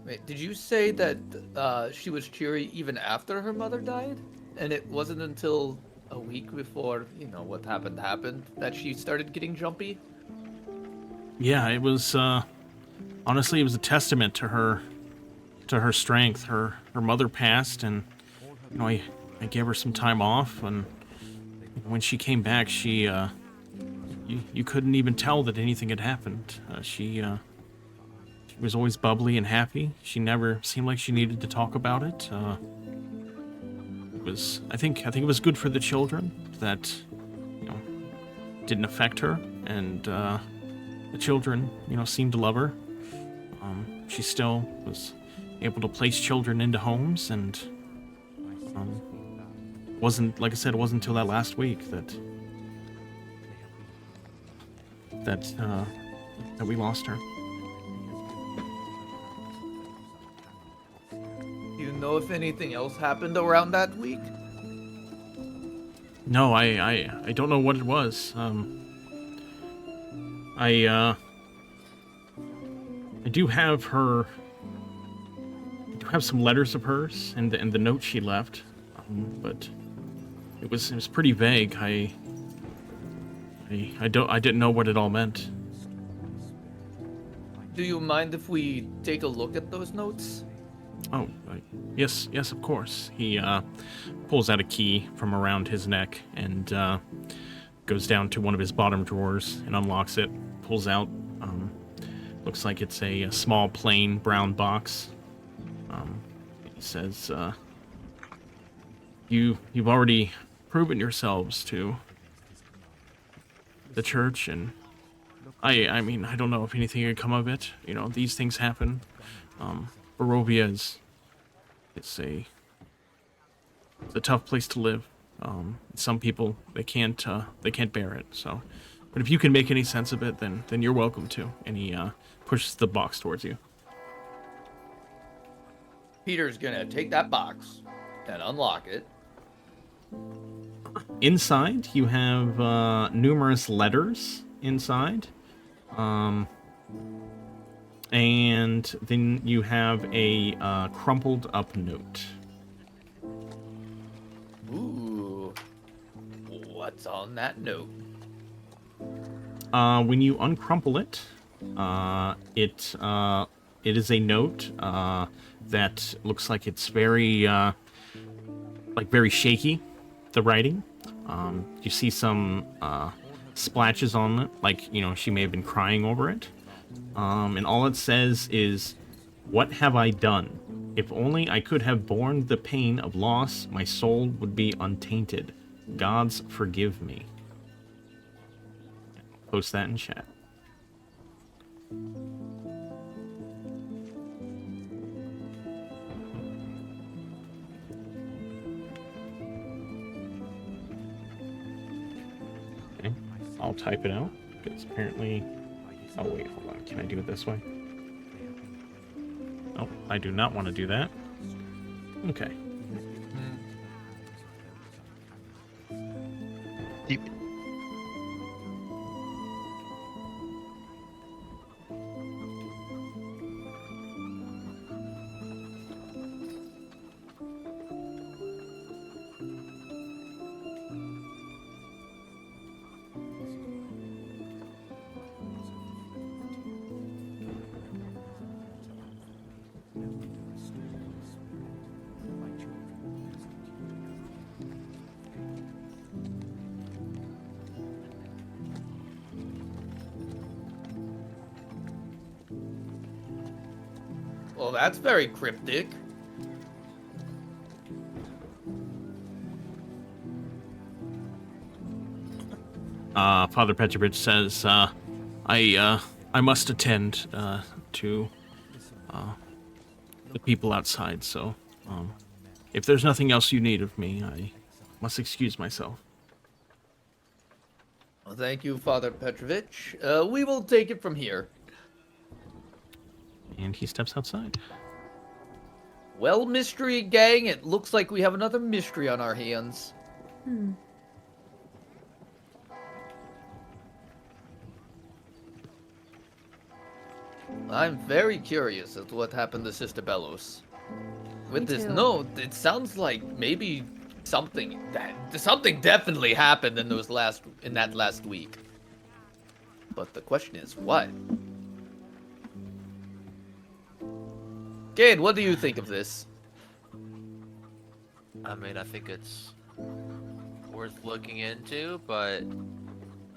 Wait, did you say that she was cheery even after her mother died? And it wasn't until a week before, what happened that she started getting jumpy? Yeah, it was, honestly, it was a testament to her strength. Her mother passed, and, I gave her some time off, and when she came back, she, you couldn't even tell that anything had happened. She was always bubbly and happy. She never seemed like she needed to talk about it. I think it was good for the children that, didn't affect her, and the children, seemed to love her. She still was able to place children into homes, and wasn't, like I said, it wasn't until that last week that we lost her. Do you know if anything else happened around that week? No, I don't know what it I do have her. I do have some letters of hers and the note she left, but it was pretty vague. I didn't know what it all meant. Do you mind if we take a look at those notes? Oh, yes, of course. He pulls out a key from around his neck and goes down to one of his bottom drawers and unlocks it. Pulls out, looks like it's a small, plain brown box. He says, "You've already proven yourselves to the church, and I mean, I don't know if anything can come of it. You know, these things happen. Barovia it's a tough place to live. Some people they can't bear it. So, but if you can make any sense of it, then you're welcome to." And he pushes the box towards you. Peter's gonna take that box and unlock it. Inside, you have numerous letters inside. And then you have a crumpled up note. Ooh. What's on that note? When you uncrumple it, it is a note that looks like it's very shaky. The writing. You see some splashes on it, like she may have been crying over it. And all it says is, "What have I done? If only I could have borne the pain of loss, my soul would be untainted. Gods forgive me." Post that in chat. Okay, I'll type it out, because apparently... Oh wait, hold on. Can I do it this way? Oh, I do not want to do that. Okay. Well, that's very cryptic. Father Petrovich says, I must attend to the people outside, so if there's nothing else you need of me, I must excuse myself. Well, thank you, Father Petrovich. We will take it from here. And he steps outside. Well, mystery gang, it looks like we have another mystery on our hands. I'm very curious as to what happened to Sister Bellows. With this note, it sounds like maybe something definitely happened in that last week. But the question is, what? Gade, what do you think of this? I mean, I think it's worth looking into, but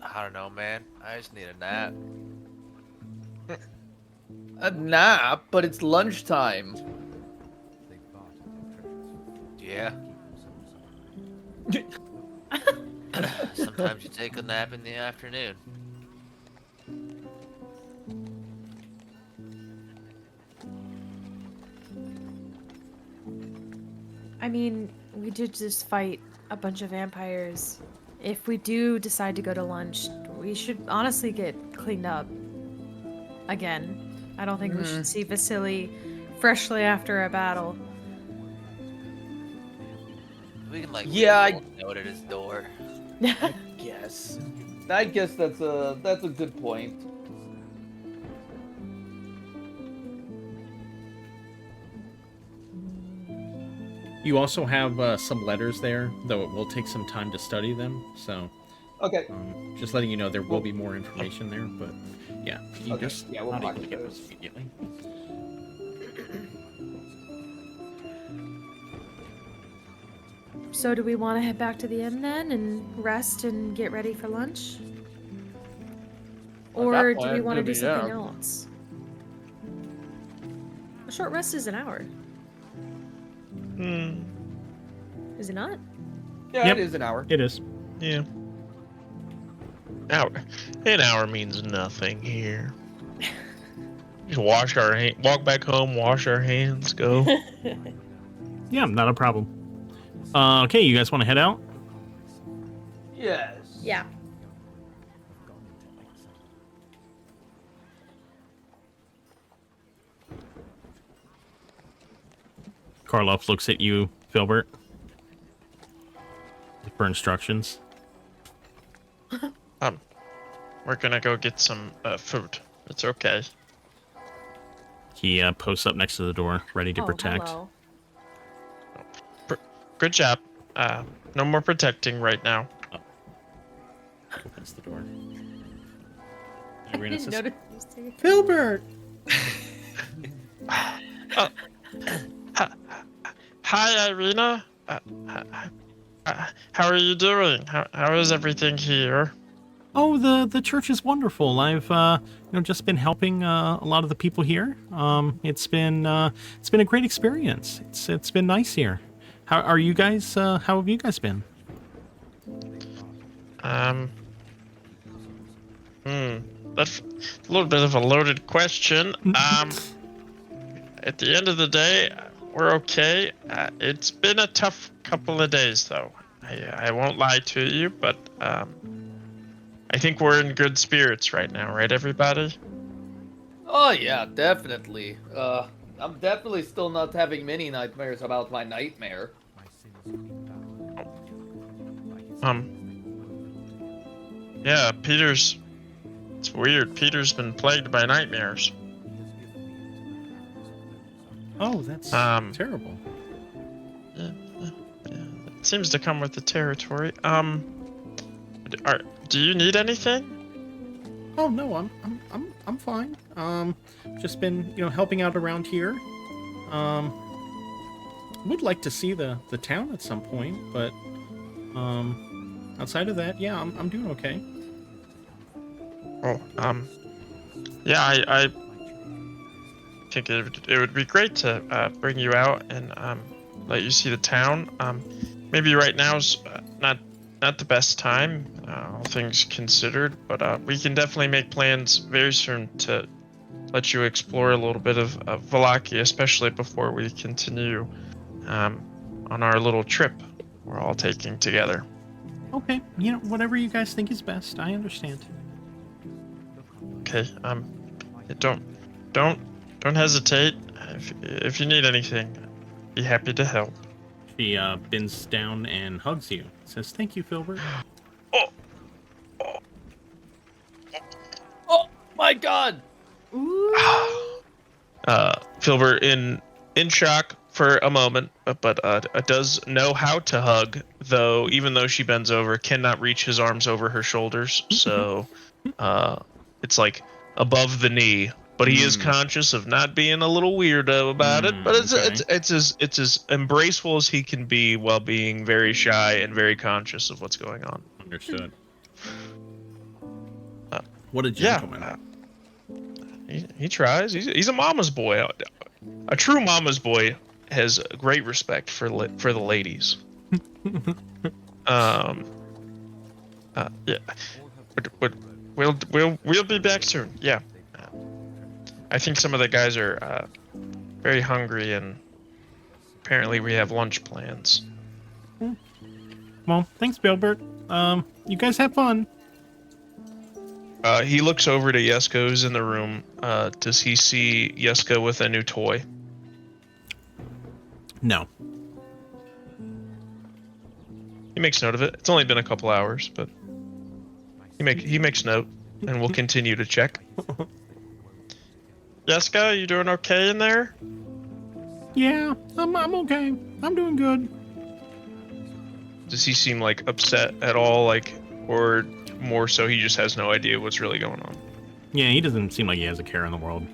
I don't know, man. I just need a nap. A nap, but it's lunchtime. Yeah. Sometimes you take a nap in the afternoon. I mean, we did just fight a bunch of vampires. If we do decide to go to lunch, we should honestly get cleaned up. Again. I don't think we should see Vasili freshly after a battle. We can leave a note at his door. Yes. I guess that's a good point. You also have some letters there, though it will take some time to study them. So, Okay. just letting you know, there will be more information there. But yeah, you Okay, just yeah, we'll not able pocket to get those. those immediately. So do we want to head back to the inn then and rest and get ready for lunch? Or do we want to do something else? A short rest is an hour. Hmm. Is it not? Yeah, Yep. it is an hour. It is. Yeah. An hour means nothing here. Just walk back home, wash our hands, go. Yeah, not a problem. Okay, you guys want to head out? Yes. Yeah. Karloff looks at you, Filbert, for instructions. We're gonna go get some food. It's okay. He posts up next to the door, ready to protect. Hello. Good job. No more protecting right now. Opens the door. I Irina didn't says, notice you was taking- Filbert! Hi, Irina. How are you doing? How is everything here? Oh, the church is wonderful. I've just been helping a lot of the people here. It's been a great experience. It's been nice here. How are you guys? How have you guys been? That's a little bit of a loaded question. At the end of the day, we're okay. It's been a tough couple of days, though. I won't lie to you, but I think we're in good spirits right now, right, everybody? Oh yeah, definitely. I'm definitely still not having many nightmares about my nightmare. Yeah, it's weird. Peter's been plagued by nightmares. Oh, that's terrible. Yeah, it seems to come with the territory. Do you need anything? Oh no, I'm fine. Just been helping out around here. Would like to see the town at some point, but outside of that, yeah, I'm doing okay. Oh, yeah, I think it would be great to bring you out and let you see the town. Maybe right now's not the best time, all things considered, but we can definitely make plans very soon to let you explore a little bit of Wallachia, especially before we continue on our little trip we're all taking together. Okay, whatever you guys think is best. I understand. Okay, don't hesitate. If you need anything, be happy to help. She bends down and hugs you. Says, "Thank you, Filbert." Oh my god! Filbert in shock for a moment, but does know how to hug, though even though she bends over, cannot reach his arms over her shoulders, so it's like above the knee. But he is conscious of not being a little weirdo about it. But it's as embraceful as he can be while being very shy and very conscious of what's going on. Understood. What a gentleman. He tries. He's a mama's boy. A true mama's boy has great respect for the ladies. Yeah. But we'll be back soon. Yeah. I think some of the guys are very hungry, and apparently we have lunch plans. Well, thanks, Filbert. You guys have fun. He looks over to Yesko, who's in the room. Does he see Yesko with a new toy? No. He makes note of it. It's only been a couple hours, but he makes note, and we'll continue to check. Yesko, you doing okay in there? Yeah, I'm okay. I'm doing good. Does he seem like upset at all, like, or more so he just has no idea what's really going on? Yeah, he doesn't seem like he has a care in the world.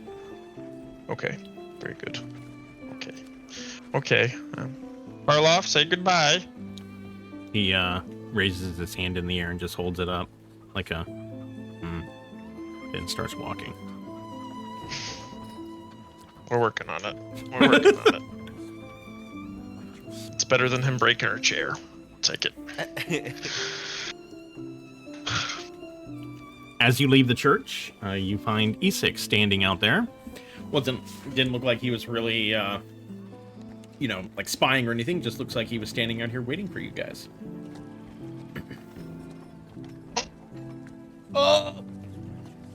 Okay, very good. Okay, okay. Karloff, say goodbye. He raises his hand in the air and just holds it up, like a, then starts walking. We're working on it. We're working on it. It's better than him breaking our chair. Take it. As you leave the church, you find Isik standing out there. Didn't look like he was really, like spying or anything. Just looks like he was standing out here waiting for you guys. Oh,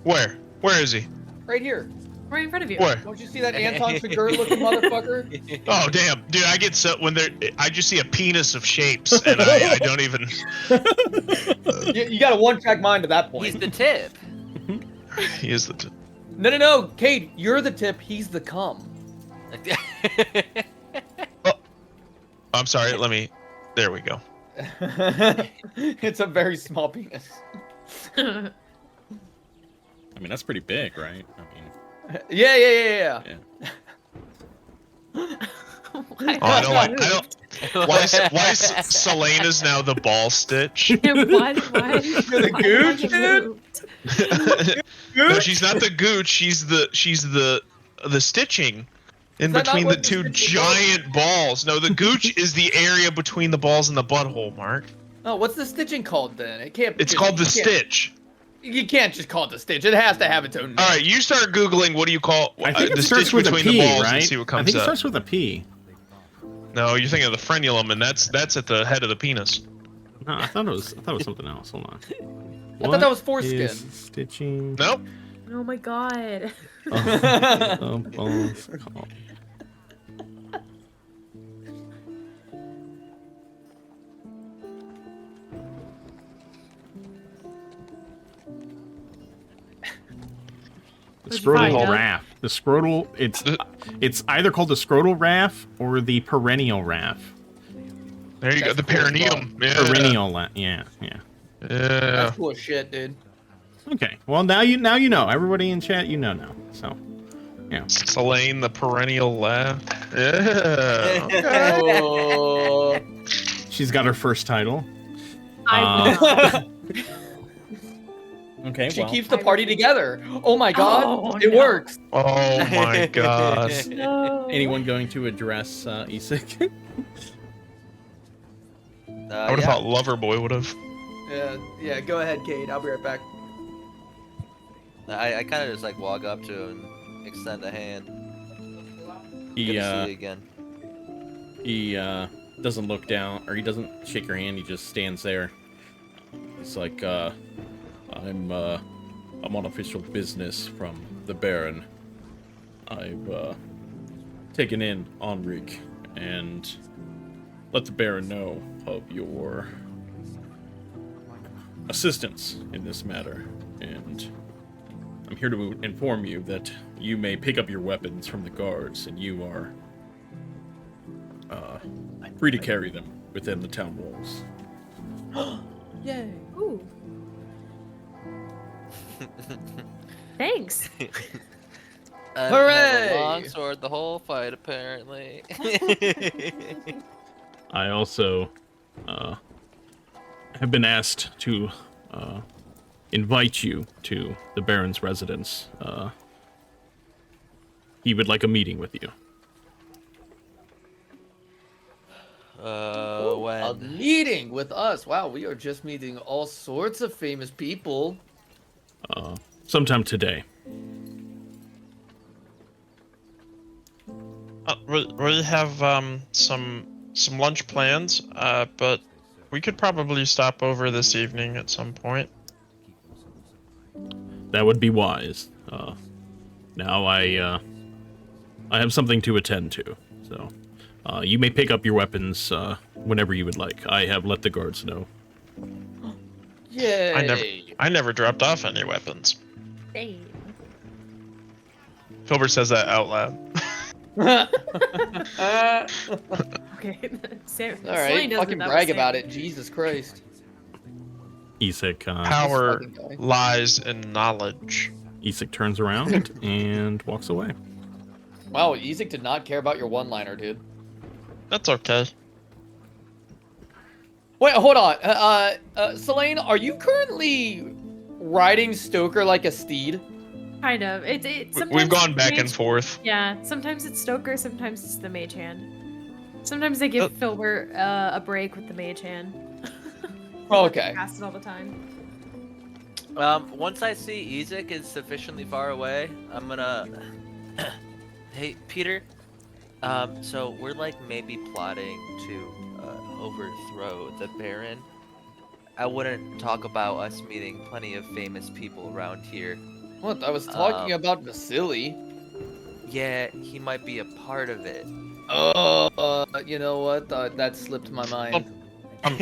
Where? Where is he? right here. Right in front of you. Where? Don't you see that Anton Chigurh looking motherfucker? Oh damn, dude! I get so when I just see a penis of shapes, and I don't even. You got a one-track mind at that point. He's the tip. He is the. No, Cade, you're the tip. He's the cum. Oh, I'm sorry. Let me. There we go. It's a very small penis. I mean, that's pretty big, right? I mean, Yeah. Why? Oh, I don't. Why is Solayne is now the ball stitch? Why? You're the gooch, dude? No, she's not the gooch. She's the stitching in Is that not between the what the two stitching giant balls. No, the gooch is the area between the balls and the butthole, Mark. Oh, what's the stitching called then? It can't. It's called the stitch. You can't just call it the stitch. It has to have its own name. All right, you start googling. What do you call I think the it starts stitch with a between P, the balls right? and see what I comes think it up? starts with a P. No, you're thinking of the frenulum, and that's at the head of the penis. No, I thought it was something else. Hold on. I thought that was foreskin. Is stitching. Nope. Oh my god. Balls called? The What'd you find, scrotal Doug? raph. The scrotal. It's either called the scrotal raph or the perennial raph. There you go. That's The cool as perineum. Yeah. Perennial. Yeah. Yeah. That's cool as shit, dude. Okay. Well, now you know. Everybody in chat, you know now. So, yeah. Solayne, the perennial laugh. Yeah. Oh. She's got her first title. I Okay. She well, keeps the party together. Oh my god, Oh, it no. works. Oh my god. No. anyone going to address Isik? I would have thought Loverboy would have. Yeah. Go ahead, Cade. I'll be right back. I kind of just like walk up to him and extend a hand. Good to see you again. He doesn't look down, or he doesn't shake your hand. He just stands there. He's like, I'm on official business from the Baron. I've taken in Enrique and let the Baron know of your assistance in this matter, and I'm here to inform you that you may pick up your weapons from the guards, and you are free to carry them within the town walls. Yay. Ooh. Thanks. Hooray! Long sword the whole fight, apparently. I also have been asked to invite you to the Baron's residence. He would like a meeting with you. A When? meeting with us. Wow, we are just meeting all sorts of famous people. Sometime today. We have some lunch plans, but we could probably stop over this evening at some point. That would be wise. Now I have something to attend to, so you may pick up your weapons whenever you would like. I have let the guards know. Yay! I never dropped off any weapons. Same. Filbert says that out loud. All Okay. right, fucking brag about it. Jesus Christ. Isik, Power fucking guy. lies in knowledge. Isik turns around and walks away. Wow, Ezek did not care about your one-liner, dude. That's okay. Wait, hold on. Solayne, are you currently riding Stoker like a steed? Kind of. Sometimes We've gone it's back and mage- forth. Yeah, sometimes it's Stoker, sometimes it's the mage hand. Sometimes they give Filbert a break with the mage hand. Okay. Pass it all the time. Once I see Ezek is sufficiently far away, I'm gonna. Hey, Peter. So we're like maybe plotting to overthrow the Baron. I wouldn't talk about us meeting plenty of famous people around here. What? I was talking about Vasili. Yeah, he might be a part of it. You know what? That slipped my mind.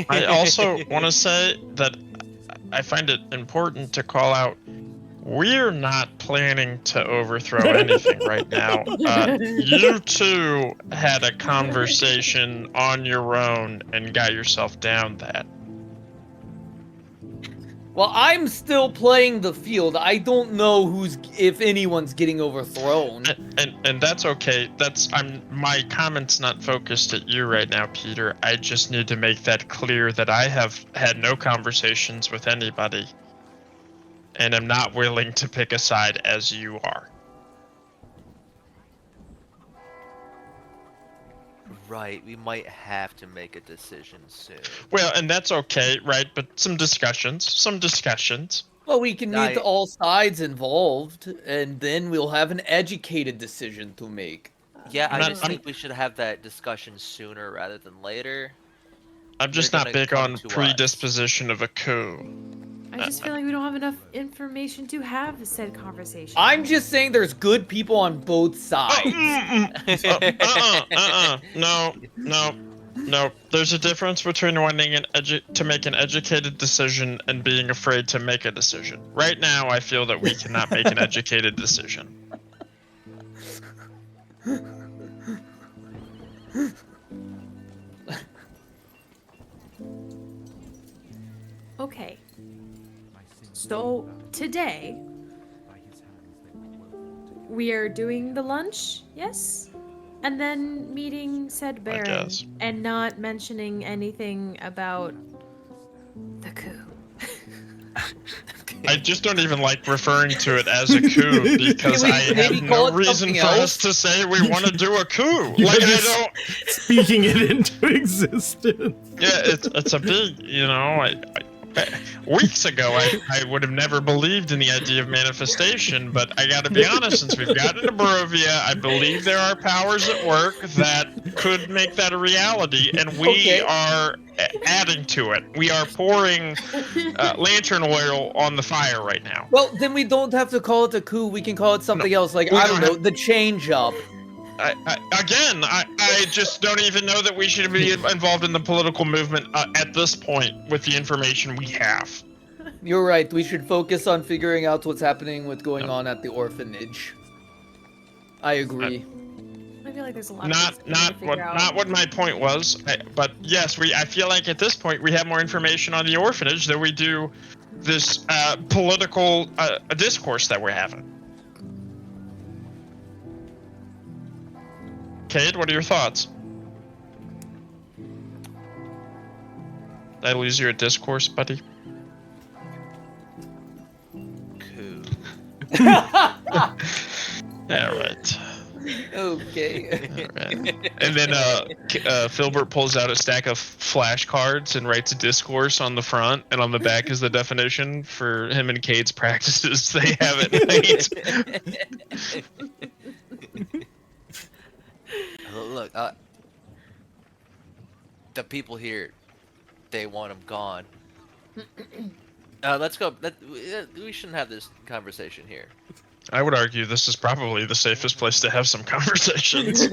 I also want to say that I find it important to call out, we're not planning to overthrow anything right now. You two had a conversation on your own and got yourself down that. Well, I'm still playing the field. I don't know if anyone's getting overthrown. And that's okay. My comment's not focused at you right now, Peter. I just need to make that clear that I have had no conversations with anybody. And I'm not willing to pick a side as you are. Right, we might have to make a decision soon. Well, and that's okay, right? But some discussions. Well, we can meet all sides involved, and then we'll have an educated decision to make. Yeah, I just think we should have that discussion sooner rather than later. I'm just not big on predisposition of a coup. I just feel like we don't have enough information to have said conversation. I'm just saying there's good people on both sides. No. There's a difference between wanting to make an educated decision and being afraid to make a decision. Right now, I feel that we cannot make an educated decision. Okay. So today we are doing the lunch, yes? And then meeting said Baron and not mentioning anything about the coup. I just don't even like referring to it as a coup because I have no reason for us to say we want to do a coup. You're like I just don't speaking it into existence. Yeah, it's a big, weeks ago, I would have never believed in the idea of manifestation, but I gotta be honest, since we've gotten to Barovia, I believe there are powers at work that could make that a reality, and we are adding to it. We are pouring lantern oil on the fire right now. Well, then we don't have to call it a coup. We can call it something else, like, I don't know, the change up. I just don't even know that we should be involved in the political movement at this point with the information we have. You're right. We should focus on figuring out what's happening with going on at the orphanage. I agree. I feel like there's a lot. Not what my point was, but yes, I feel like at this point we have more information on the orphanage than we do this political discourse that we're having. Cade, what are your thoughts? Did I lose you at discourse, buddy? Coup. Yeah, right. Okay. Right. And then Filbert pulls out a stack of flashcards and writes a discourse on the front, and on the back is the definition for him and Cade's practices they have at night. Look, the people here, they want him gone. Let's go. We shouldn't have this conversation here. I would argue this is probably the safest place to have some conversations.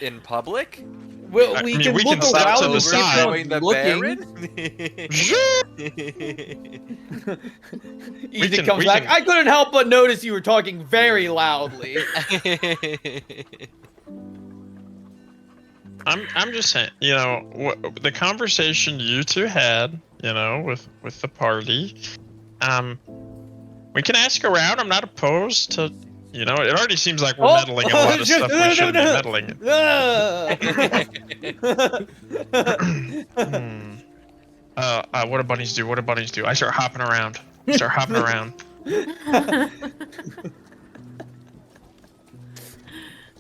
In public? Well, I we mean, can we look can step around to the and see if side. Overthrowing the anyone's Baron? looking. We Ethan can- comes we back. can- I couldn't help but notice you were talking very loudly. I'm just saying, you know, the conversation you two had, you know, with the party. We can ask around. I'm not opposed to. You know, it already seems like we're meddling in a lot of stuff we shouldn't be meddling in. What do bunnies do? What do bunnies do? I start hopping around. Start hopping around.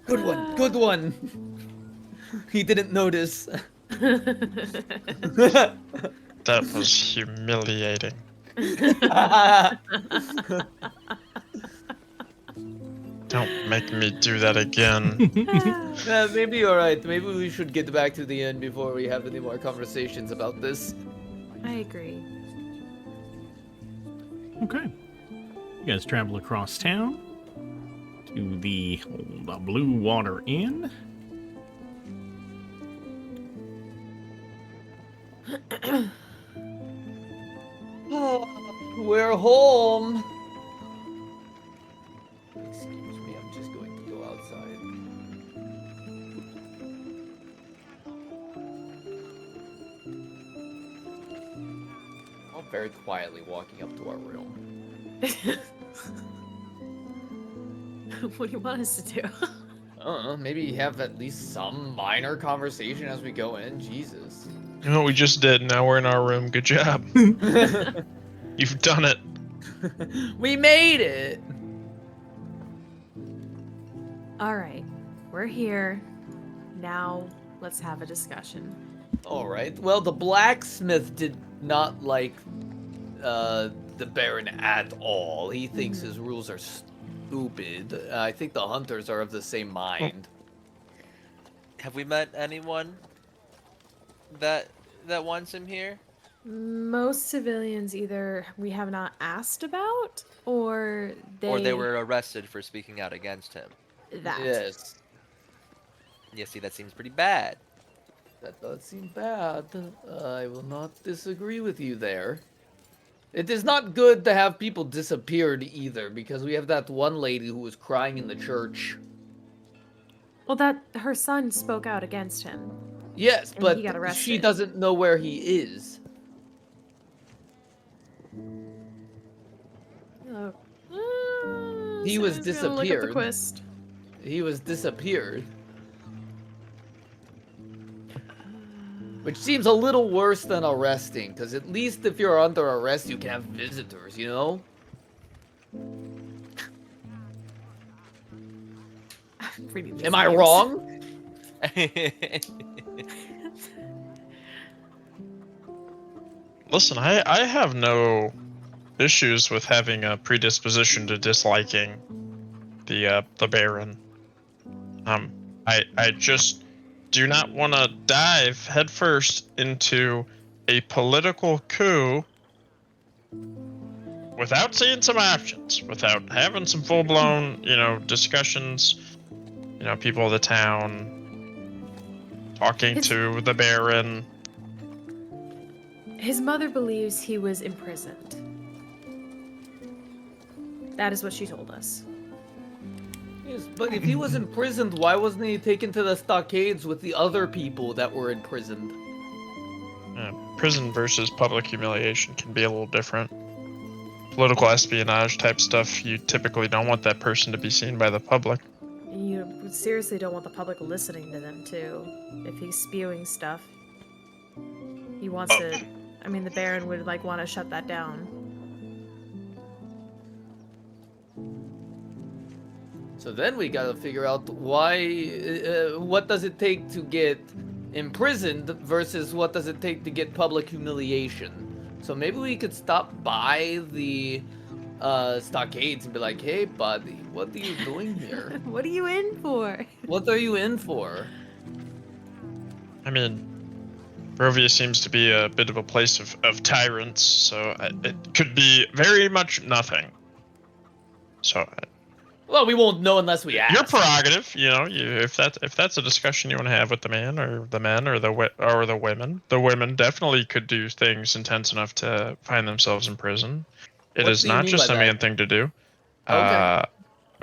Good one. Good one. He didn't notice. That was humiliating. Don't make me do that again. Maybe you're right. Maybe we should get back to the end before we have any more conversations about this. I agree. Okay. You guys travel across town to the Blue Water Inn. We're home. Excuse me, I'm just going to go outside. I'm very quietly walking up to our room. What do you want us to do? I don't know, maybe have at least some minor conversation as we go in. Jesus. You know what we just did? Now we're in our room. Good job. You've done it. We made it. All right, we're here. Now let's have a discussion. All right. Well, the blacksmith did not like the Baron at all. He thinks his rules are stupid. I think the hunters are of the same mind. Have we met anyone that wants him here? Most civilians either we have not asked about, or they were arrested for speaking out against him. that. Yes. Yeah, see, that seems pretty bad. That does seem bad. I will not disagree with you there. It is not good to have people disappeared either, because we have that one lady who was crying in the church. Well, that her son spoke out against him. Yes, And but he got she arrested. doesn't know where he is. Oh. He was Someone's gonna look up the disappeared. quest. He was disappeared. Which seems a little worse than arresting, because at least if you're under arrest, you can have visitors, you know? I'm reading these Am I names. wrong? Listen, I have no issues with having a predisposition to disliking the Baron. I just do not want to dive headfirst into a political coup without seeing some options, without having some full-blown, you know, discussions, you know, people of the town, talking to the Baron. His mother believes he was imprisoned. That is what she told us. Yes, but if he was imprisoned, why wasn't he taken to the stockades with the other people that were imprisoned? Prison versus public humiliation can be a little different. Political espionage type stuff, you typically don't want that person to be seen by the public. You seriously don't want the public listening to them, too. If he's spewing stuff, he wants to. I mean, the Baron would want to shut that down. So then we gotta figure out why, what does it take to get imprisoned versus what does it take to get public humiliation. So maybe we could stop by the stockades and be like, hey buddy, what are you doing here? What are you in for? What are you in for? I mean, Barovia seems to be a bit of a place of tyrants, so it could be very much nothing. So Well, we won't know unless we ask. Your prerogative, if that's a discussion you want to have with the man or the men or the women. The women definitely could do things intense enough to find themselves in prison. It What is do you not mean just by a that? man thing to do. Okay.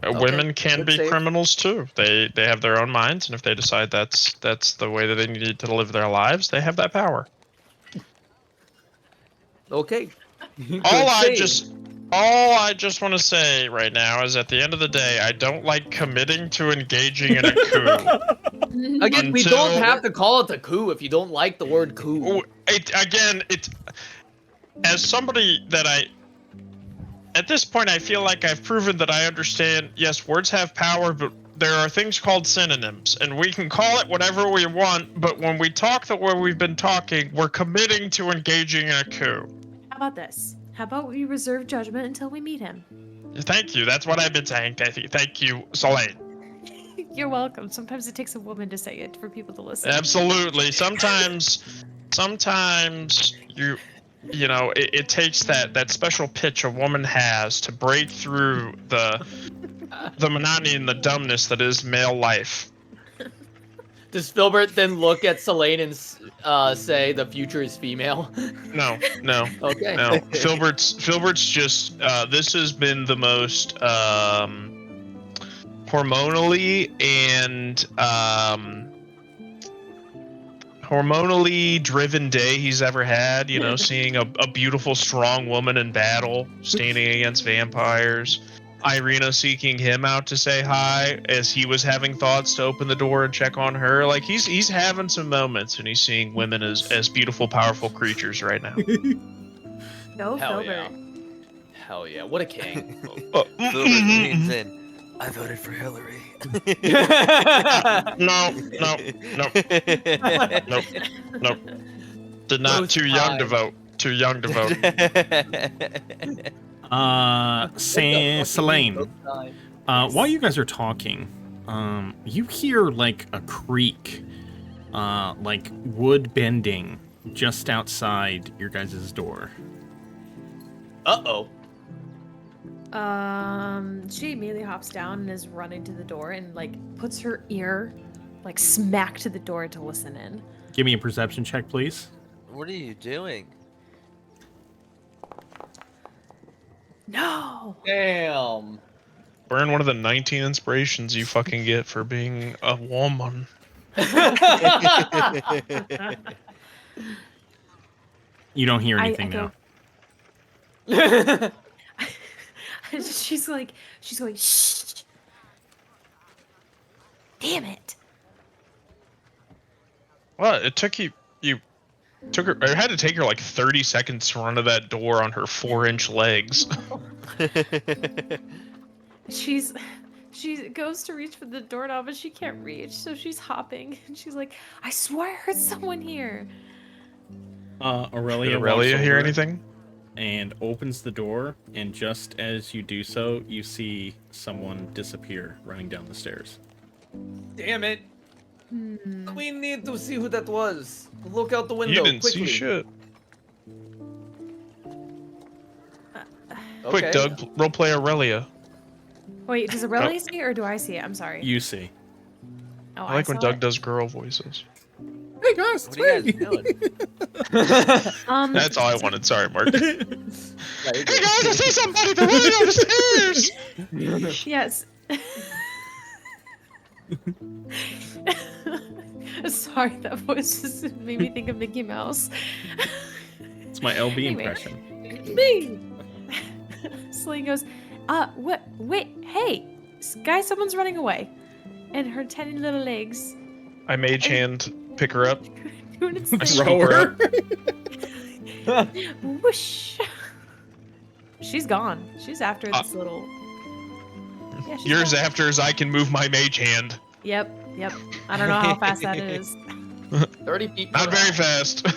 Women can Good be save. criminals too. They have their own minds, and if they decide that's the way that they need to live their lives, they have that power. Okay. Good All save. I just want to say right now is at the end of the day, I don't like committing to engaging in a coup. Again, we Until- don't have to call it a coup if you don't like the word coup. It's as somebody that at this point I feel like I've proven that I understand. Yes, words have power, but there are things called synonyms, and we can call it whatever we want. But when we talk the way we've been talking, we're committing to engaging in a coup. How about this? How about we reserve judgment until we meet him? Thank you. That's what I've been saying. Thank you, Solayne. You're welcome. Sometimes it takes a woman to say it for people to listen. Absolutely. Sometimes it takes that special pitch a woman has to break through the monotony and the dumbness that is male life. Does Filbert then look at Solayne and say the future is female? No. Okay. No. Filbert's just this has been the most hormonally driven day he's ever had, seeing a beautiful, strong woman in battle, standing against vampires. Irina seeking him out to say hi as he was having thoughts to open the door and check on her. Like he's having some moments and he's seeing women as beautiful, powerful creatures right now. Go, Hell Filbert. yeah. Hell yeah. What a king. Filbert leans in. I voted for Hillary. No. Did not. Both Too young to times. vote. Too young to vote. Solayne, while you guys are talking, you hear like a creak, like wood bending just outside your guys' door. Uh-oh. She immediately hops down and is running to the door and like puts her ear like smack to the door to listen in. Give me a perception check, please. What are you doing? No. Damn. Burn one of the 19 inspirations you fucking get for being a woman. You don't hear anything now. She's going, shh. Damn it. Well, it took you took her. It had to take her like 30 seconds to run to that door on her 4-inch legs. She goes to reach for the doorknob, but she can't reach, so she's hopping. And she's like, I swear I heard someone here. Aurelia Did Aurelia walks hear over anything? and opens the door, and just as you do so, you see someone disappear running down the stairs. Damn it. We need to see who that was. Look out the window You didn't quickly. see shit. Okay. Quick, Doug, roleplay Aurelia. Wait, does Aurelia see it or do I see it? I'm sorry. You see. Oh, I like when saw Doug it? does girl voices. Hey guys, What are you guys doing? That's all I wanted. Sorry, Mark. Hey Yeah, you're good. guys, I see somebody. They're running down the stairs. Yes. Sorry, that voice just made me think of Mickey Mouse. It's my LB Anyway. impression. Me. Solayne goes, what? Wait, hey, guys, someone's running away, and her tiny little legs I mage hand pick her up. doing its I thing. scoop her up. Whoosh. She's gone. She's after this little. Yeah, she's Yours gone. after as I can move my mage hand. Yep. I don't know how fast that is. 30 feet. Not per very hour. fast.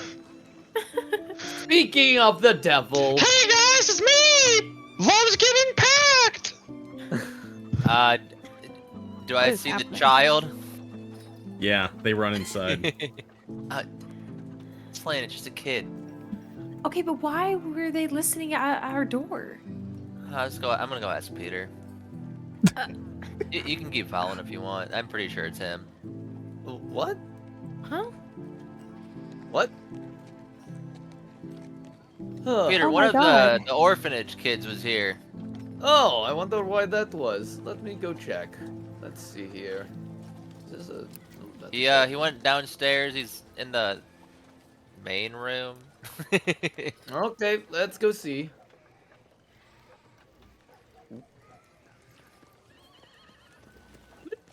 Speaking of the devil. Hey guys, it's me! Love's getting packed! Do What I is see happening? the child? Yeah, they run inside. It's fine, it's just a kid. Okay, but why were they listening at our door? I'm gonna go ask Peter. You can keep Fallon if you want. I'm pretty sure it's him. What? Huh? What? Huh. Peter, Oh one my of God. the orphanage kids was here. Oh, I wonder why that was. Let me go check. Let's see here. Is this a... oh, that's He went downstairs. He's in the main room. Okay, let's go see.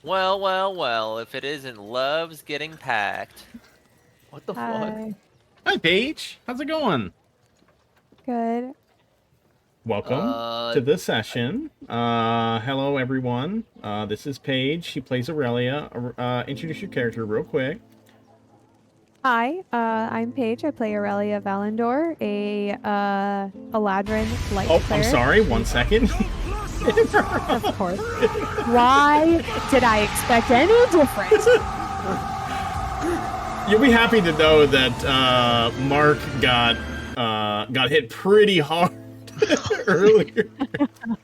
Well, if it isn't Love's getting packed. What the fuck? Hi. Hi, Paige. How's it going? Good. Welcome to the session. Hello, everyone. This is Paige. She plays Aurelia. Introduce your character real quick. Hi, I'm Paige. I play Aurelia Valendor, a Eladrin light Oh, I'm cleric. sorry. 1 second. Of course. Why did I expect any different? You'll be happy to know that Mark got hit pretty hard earlier.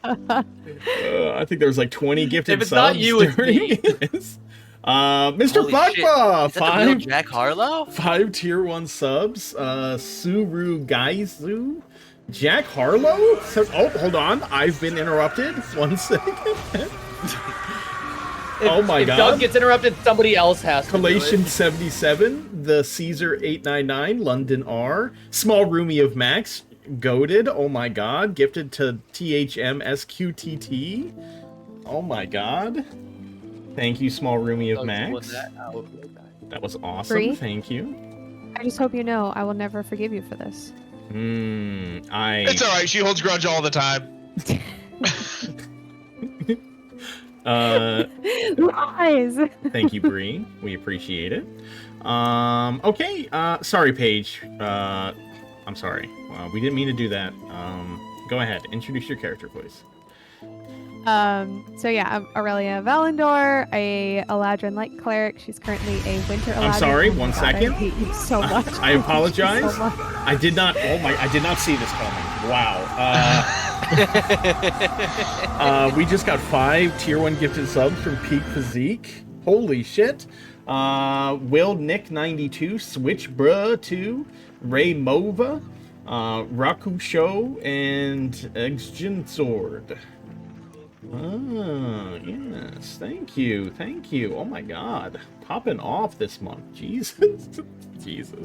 I think there was like 20 gifted If it's subs not you, it's during me. this. Mr. Holy shit. Bugba, Is that the real five Jack Harlow? 5 tier 1 subs. Suru Gaizu. Jack Harlow says, oh, hold on. I've been interrupted. 1 second. Oh my if God. Doug gets interrupted, somebody else has to do Collation it. 77, the Caesar 899, London R, Small Roomie of Max, goaded, oh my god, gifted to THMSQTT. Oh my god. Thank you, Small Roomie of Max. That was awesome, Bree? thank you. I just hope you know I will never forgive you for this. It's alright, she holds grudge all the time. Lies! Thank you, Bree. We appreciate it. Okay, sorry, Paige. I'm sorry. We didn't mean to do that. Go ahead, introduce your character, please. So yeah, I'm Aurelia Valendor, a Eladrin light cleric. She's currently a winter Eladrin. I'm sorry, Oh my 1 God, second. I hate you so much. I apologize. I hate you so much. I did not see this coming. Wow. We just got 5 tier 1 gifted subs from Peak Physique. Holy shit. Will Nick 92, Switch Bruh 2, Ray Mova, Raku Show, and Exjin Sword. Yes, thank you. Oh my god. Popping off this month. Jesus.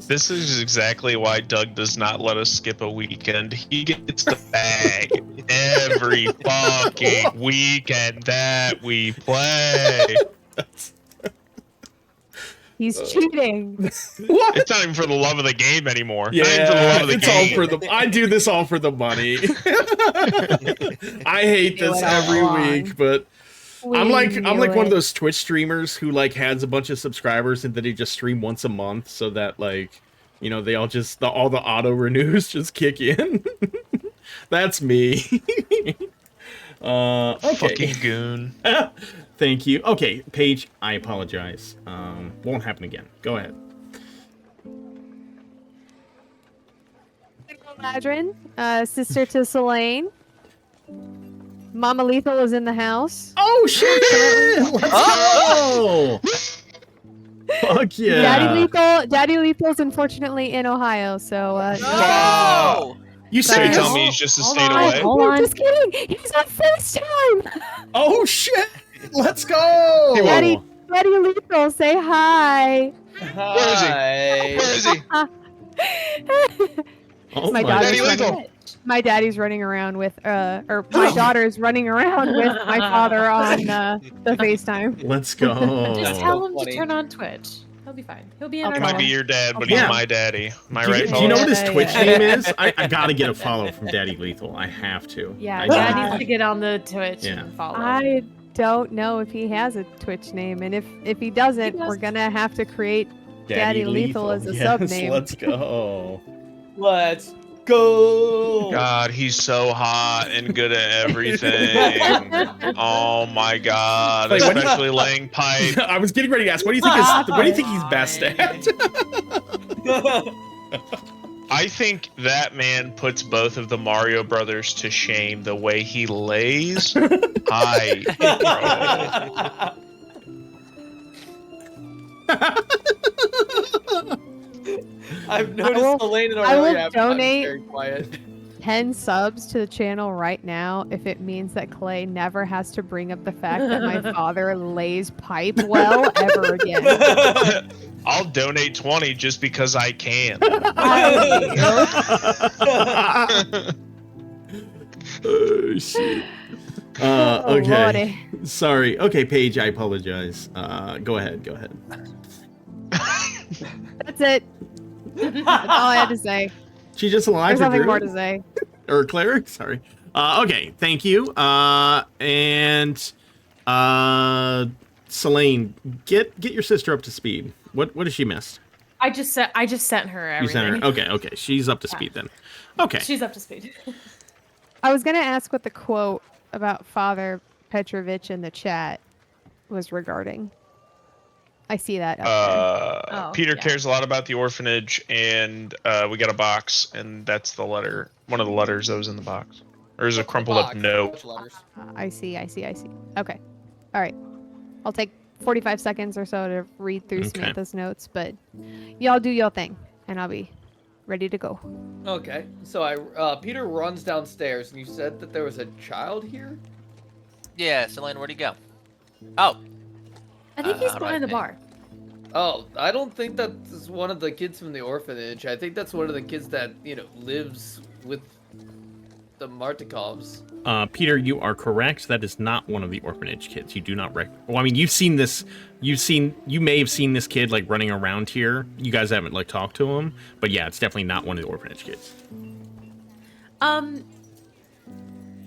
This is exactly why Doug does not let us skip a weekend. He gets the bag every fucking weekend that we play. He's cheating. What? It's not even for the love of the game anymore. Yeah, not even for the love of the it's game. all for the. I do this all for the money. I hate this every week, but I'm like one of those Twitch streamers who like has a bunch of subscribers and then they just stream once a month so that like, you know, they all the auto renews just kick in. That's me. Okay. Fucking goon. Thank you. Okay, Paige, I apologize. Won't happen again. Go ahead. Eladrin, sister to Solayne. Mama Lethal is in the house. Oh shit! Let's go! Fuck yeah! Daddy Lethal's unfortunately in Ohio, so No! You So you serious? tell me he's just a state on, away? hold on. Just kidding. He's on FaceTime. Oh shit! Let's go! Daddy Lethal, say hi. Where is he? Where is he? Oh my my daughter's Daddy Lethal. running. My daddy's running around with, or my daughter's running around with my father on the FaceTime. Let's go! Just Tell him funny. to turn on Twitch. He'll be fine. He'll be in Okay. our He might call. be your dad, but Okay. he's my daddy. Am I Do right, you know fellas? what his Yeah, Twitch yeah. name is? I gotta get a follow from Daddy Lethal. I have to. Yeah, I Dad need needs to get on the Twitch Yeah. and follow. I don't know if he has a Twitch name, and if he doesn't, He does. we're gonna have to create Daddy Lethal as a yes, sub name. Let's go. Let's go. God, he's so hot and good at everything. Oh my god, Wait, what do you- especially laying pipe. I was getting ready to ask, what do you think he's best at? I think that man puts both of the Mario brothers to shame. The way he lays, I. I've noticed Solayne and I will Aurelia have gotten donate- very quiet. 10 subs to the channel right now if it means that Clay never has to bring up the fact that my father lays pipe well ever again. I'll donate 20 just because I can. Oh shit. Oh, Okay. Lordy. Sorry. Okay, Paige, I apologize. Go ahead. That's it. That's all I had to say. She just alive There's for nothing Drew? more to say. Or cleric? Sorry. Okay, thank you. Solayne, get your sister up to speed. What has she missed? I just sent her everything. You sent her. Okay. She's up to speed then. Okay. She's up to speed. I was going to ask what the quote about Father Petrovich in the chat was regarding. I see that up there. Oh, Peter yeah. cares a lot about the orphanage, and we got a box, and that's the letter. One of the letters that was in the box. Or is a crumpled up note. I see. Okay. All right. I'll take 45 seconds or so to read through Okay. Samantha's notes, but y'all do your thing, and I'll be ready to go. Okay, so Peter runs downstairs, and you said that there was a child here? Yeah, Solayne, where'd he go? Oh, I think he's how do behind the I- bar. Oh, I don't think that's one of the kids from the orphanage. I think that's one of the kids that, lives with the Martikovs. Peter, you are correct. That is not one of the orphanage kids. You do not well, I mean, you've seen this. You may have seen this kid like running around here. You guys haven't like talked to him, but yeah, it's definitely not one of the orphanage kids.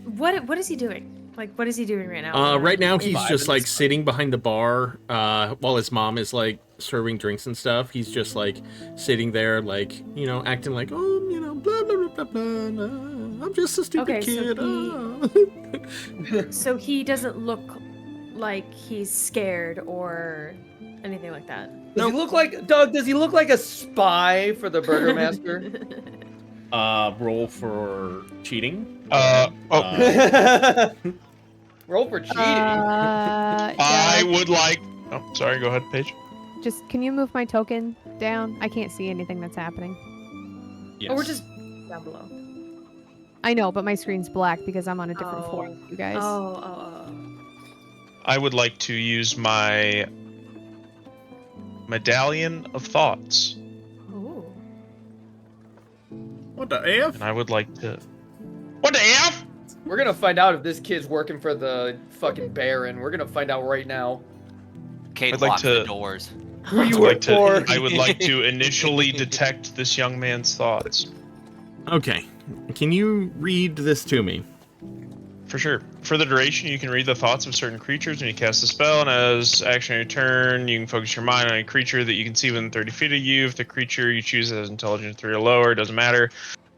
What is he doing? Like, what is he doing right now? Right now he's just Vibing. like sitting behind the bar, while his mom is like serving drinks and stuff. He's just like sitting there, like acting like, oh, blah blah blah blah blah. blah. I'm just a stupid Okay, so kid. So he doesn't look like he's scared or anything like that. Does he look like Doug? Does he look like a spy for the Burgermaster? Roll for cheating. Roll for cheating. I would like. Oh, sorry. Go ahead, Paige. Just can you move my token down? I can't see anything that's happening. Yes. Oh, we're just down below. I know, but my screen's black because I'm on a different floor, than you guys. Oh. I would like to use my medallion of thoughts, Ooh. What the F? and I would like to. What the F? We're gonna find out if this kid's working for the fucking Baron. We're gonna find out right now. Kate I'd like locks to- the doors. Who you I would work like to. for? I would like to initially detect this young man's thoughts. Okay. Can you read this to me? For sure. For the duration, you can read the thoughts of certain creatures when you cast a spell, and as action on your turn, you can focus your mind on a creature that you can see within 30 feet of you. If the creature you choose has intelligence 3 or lower, it doesn't matter.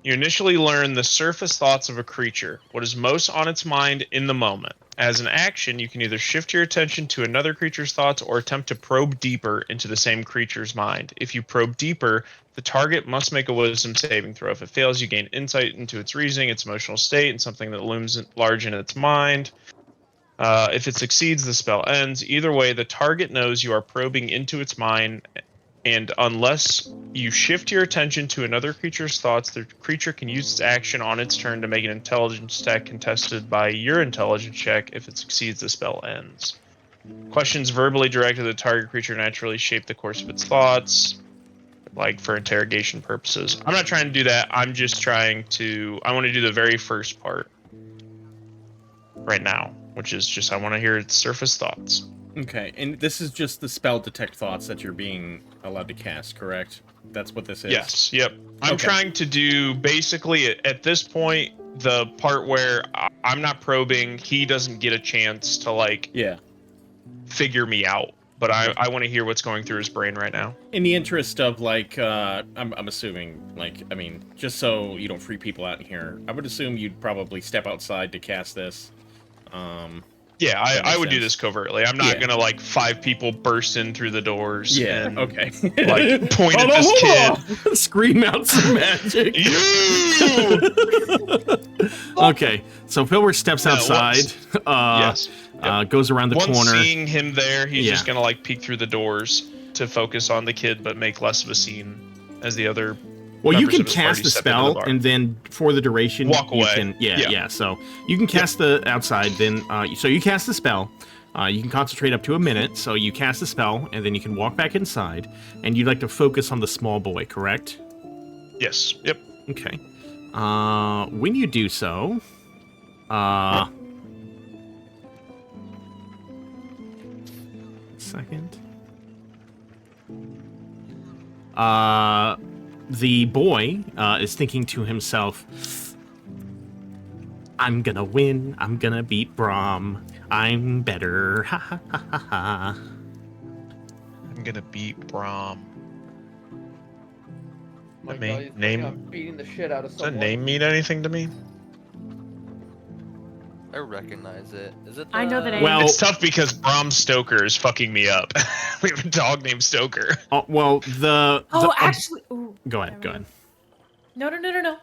You initially learn the surface thoughts of a creature, what is most on its mind in the moment. As an action, you can either shift your attention to another creature's thoughts or attempt to probe deeper into the same creature's mind. If you probe deeper, the target must make a wisdom saving throw. If it fails, you gain insight into its reasoning, its emotional state, and something that looms large in its mind. If it succeeds, the spell ends. Either way, the target knows you are probing into its mind, and unless you shift your attention to another creature's thoughts, the creature can use its action on its turn to make an intelligence check contested by your intelligence check. If it succeeds, the spell ends. Questions verbally directed at the target creature naturally shape the course of its thoughts, like for interrogation purposes. I'm not trying to do that. I'm just trying to. I want to do the very first part right now, which is just I want to hear its surface thoughts. Okay, and this is just the spell detect thoughts that you're being allowed to cast, correct? That's what this is? Yes. Yep. I'm Okay. trying to do basically at this point the part where I'm not probing. He doesn't get a chance to like Yeah. figure me out, but I want to hear what's going through his brain right now. In the interest of like, I'm assuming, like, I mean, just so you don't freak people out in here, I would assume you'd probably step outside to cast this. Yeah, That I makes would do sense. this covertly. I'm not Yeah. gonna like 5 people burst in through the doors Yeah. and Okay. like point Hold at this on, kid. hold on. Scream out some magic. You! Okay, so Filbert steps No, outside. Yes. Goes around the Once corner. seeing him there, he's Yeah. just gonna like peek through the doors to focus on the kid, but make less of a scene as the other. Well, you members can of his cast party the step into the spell, bar. and then for the duration, Walk you away. can. Yeah, Yeah. yeah. So you can cast the outside. Then, so you cast the spell. You can concentrate up to a minute. So you cast the spell, and then you can walk back inside. And you'd like to focus on the small boy, correct? Yes. Yep. Okay. When you do so, second. The boy is thinking to himself, I'm gonna win. I'm gonna beat Braum. I'm better. Ha ha ha ha ha. I'm gonna beat Braum. My Me? God, he's Name- thinking I'm beating the shit out of Does that someone. name mean anything to me? I recognize it. Is it? I know the name. Well- It's tough because Bram Stoker is fucking me up. We have a dog named Stoker. Well, the Oh, actually. Ooh, go ahead. never Go ahead. mind. No.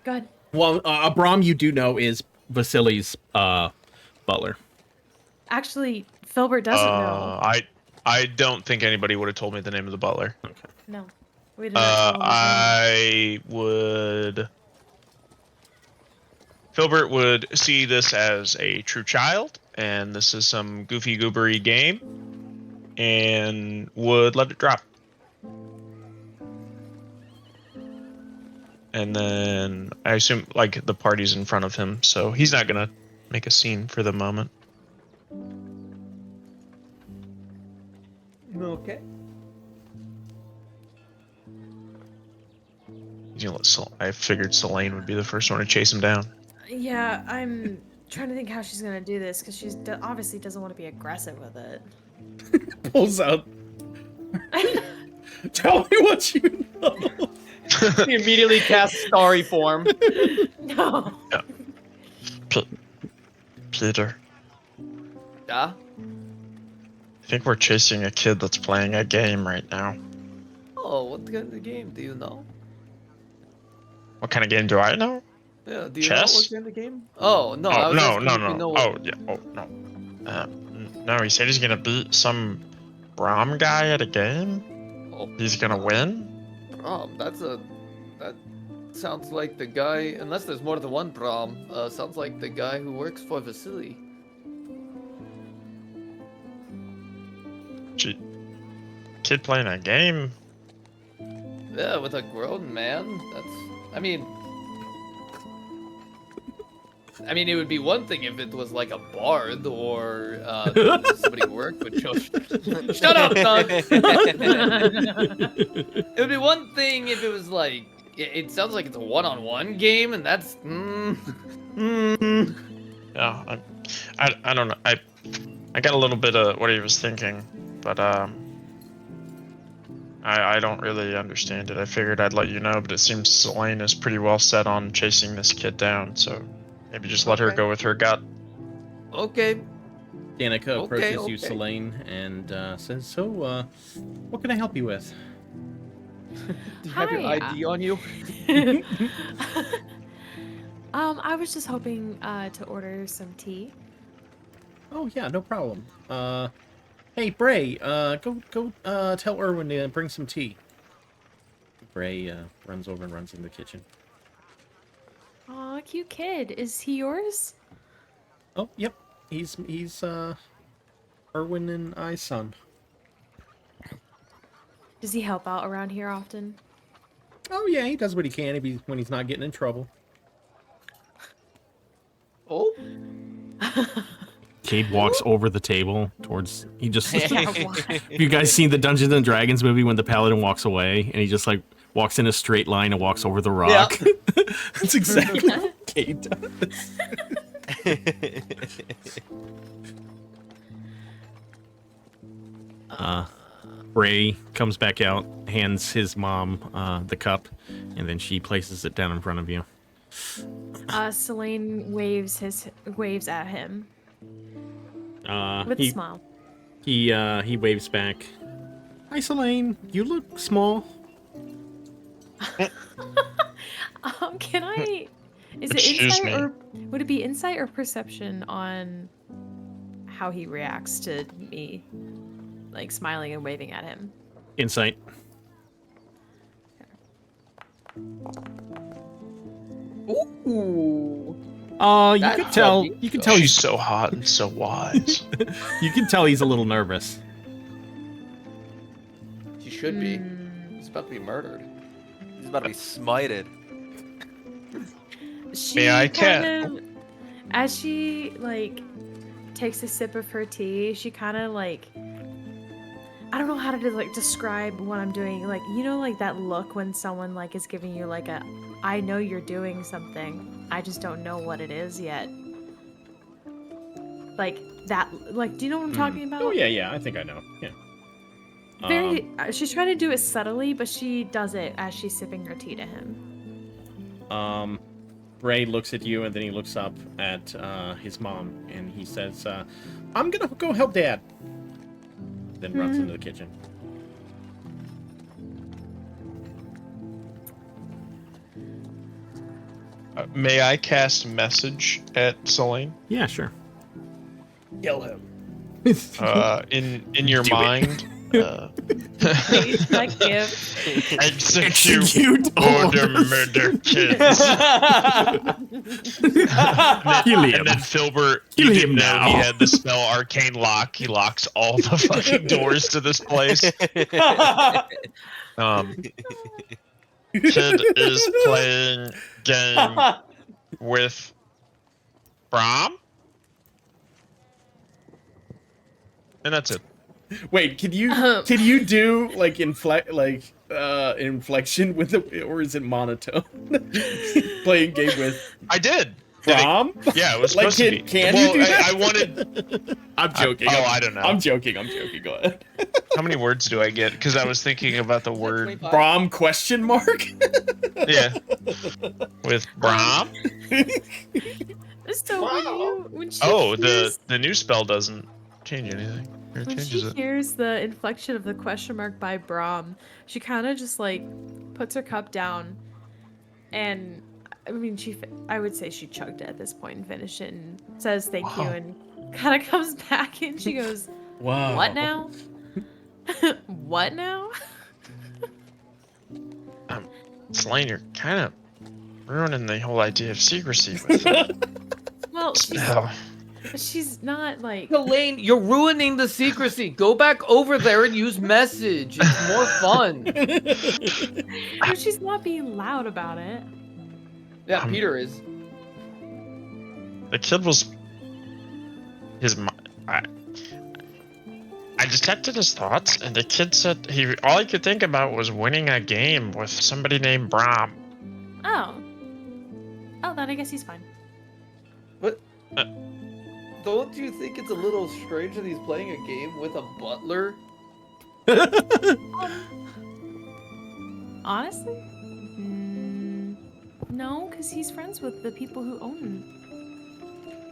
Go ahead. Well, Braum, you do know is Vasili's butler. Actually, Filbert doesn't know. I don't think anybody would have told me the name of the butler. No. We did not tell him his name. I would. Filbert would see this as a true child, and this is some goofy goobery game, and would let it drop. And then I assume like the party's in front of him, so he's not gonna make a scene for the moment. Okay. He's gonna let I figured Solayne would be the first one to chase him down. Yeah, I'm trying to think how she's gonna do this because she obviously doesn't want to be aggressive with it. Pulls out. Tell me what you know. He immediately casts Starry form. No. Peter, Yeah? I think we're chasing a kid that's playing a game right now. Oh, what kind of game do you know? What kind of game do I know? Yeah, do you Chess? know what kind of game? Oh, no, I Oh, was no, asking no, if you no. know what... Oh, yeah. Oh, no. No, he said he's gonna beat some Braum guy at a game. Oh, He's gonna win. that sounds like the guy, unless there's more than one Braum, sounds like the guy who works for Vasili. Kid playing a game. Yeah, with a grown man. I mean, it would be one thing if it was like a bard or somebody who worked with children. Shut up, Doug! It would be one thing if it was like, it sounds like it's a one-on-one game, and that's, Yeah, I don't know. I got a little bit of what he was thinking, but I don't really understand it. I figured I'd let you know, but it seems Solayne is pretty well set on chasing this kid down, so maybe just let her Okay. go with her gut. Okay. Danica approaches you, okay. Solayne, and says, "So, what can I help you with?" Do you have your Hi. ID on you? I was just hoping to order some tea. Oh yeah, no problem. Hey Bray, go tell Erwin to bring some tea. Bray runs over and runs in the kitchen. Aw, cute kid. Is he yours? Oh, yep, he's Erwin and I's son. Does he help out around here often? Oh yeah, he does what he can when he's not getting in trouble. Oh? Cade walks over the table towards. He just. Yeah, why? Have you guys seen the Dungeons and Dragons movie when the paladin walks away and he just like walks in a straight line and walks over the rock? Yeah. That's exactly what Cade does. Ray comes back out, hands his mom the cup, and then she places it down in front of you. Solayne waves at him. With a smile. He waves back. Hi, Solayne. You look small. Can I? Is it Excuse insight me. or would it be insight or perception on how he reacts to me, like smiling and waving at him? Insight. Ooh. You That's can tell. lovely. You can tell She's he's. so hot and so wise. You can tell he's a little nervous. She should be. He's about to be murdered. He's about to be smited. She May I kind of, as she like takes a sip of her tea, she kind of like, I don't know how to like describe what I'm doing. Like, you know, like that look when someone like is giving you like a, I know you're doing something, I just don't know what it is yet. Like that, like, do you know what I'm talking about? Oh yeah, I think I know. Yeah. Very. She's trying to do it subtly, but she does it as she's sipping her tea to him. Ray looks at you and then he looks up at his mom and he says, "I'm gonna go help Dad." Then runs into the kitchen. May I cast message at Solayne? Yeah, sure. Kill him. In your Do it. mind. Please, not give. Execute order murder kids. Kill him. And then Filbert, Kill you him didn't know now. he had the spell Arcane Lock. He locks all the fucking doors to this place. Kid is playing game with Brom. And that's it. Wait, can you do like inflection with the, or is it monotone? Playing game with I did. Brom? Yeah, it was Like, supposed to be. can Well, you do that? I wanted. I'm joking. I don't know. I'm joking. Go ahead. How many words do I get? Because I was thinking about the word. Brom question mark? Yeah. With Brom. So when she Oh, hears, the new spell doesn't change anything. It when she changes it. hears the inflection of the question mark by Brom, she kind of just like puts her cup down, and I mean I would say she chugged it at this point and finished it and says thank you and kind of comes back and she goes, Wow. "What now? What now?" Solayne, you're kind of ruining the whole idea of secrecy with that Well, spell. she's not like. Solayne, you're ruining the secrecy. Go back over there and use message. It's more fun. No, she's not being loud about it. Yeah, Peter is. The kid was. I detected his thoughts, and the kid said all he could think about was winning a game with somebody named Brom. Oh, then I guess he's fine. But don't you think it's a little strange that he's playing a game with a butler? Honestly, no, because he's friends with the people who own.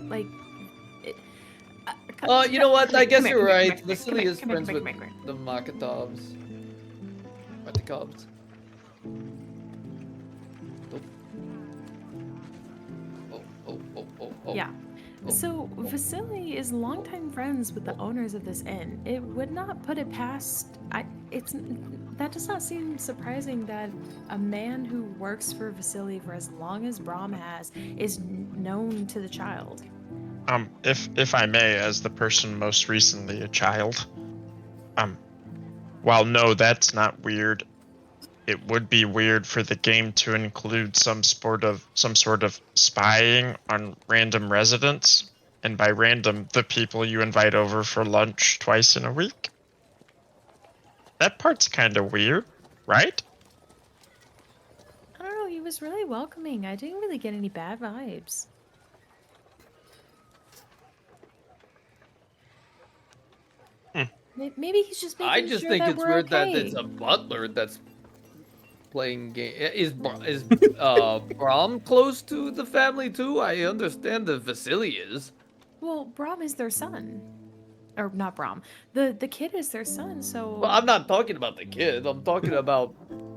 Like, You know what? I guess Come you're here, right. come here, Vasili is come here, friends come with here, come here. the Makatovs. Makatovs. Oh. Yeah. So Vasili is longtime friends with the owners of this inn. It would not put it past. That does not seem surprising that a man who works for Vasili for as long as Brom has is known to the child. If I may, as the person most recently a child, while no, that's not weird. It would be weird for the game to include some sort of spying on random residents, and by random, the people you invite over for lunch twice in a week. That part's kind of weird, right? I don't know. He was really welcoming. I didn't really get any bad vibes. Maybe he's just making I just sure think that it's we're weird okay. that it's a butler that's playing game. Is Brom close to the family too? I understand that Vasili is. Well, Brom is their son. or not Brom. The kid is their son, so. Well, I'm not talking about the kid. I'm talking about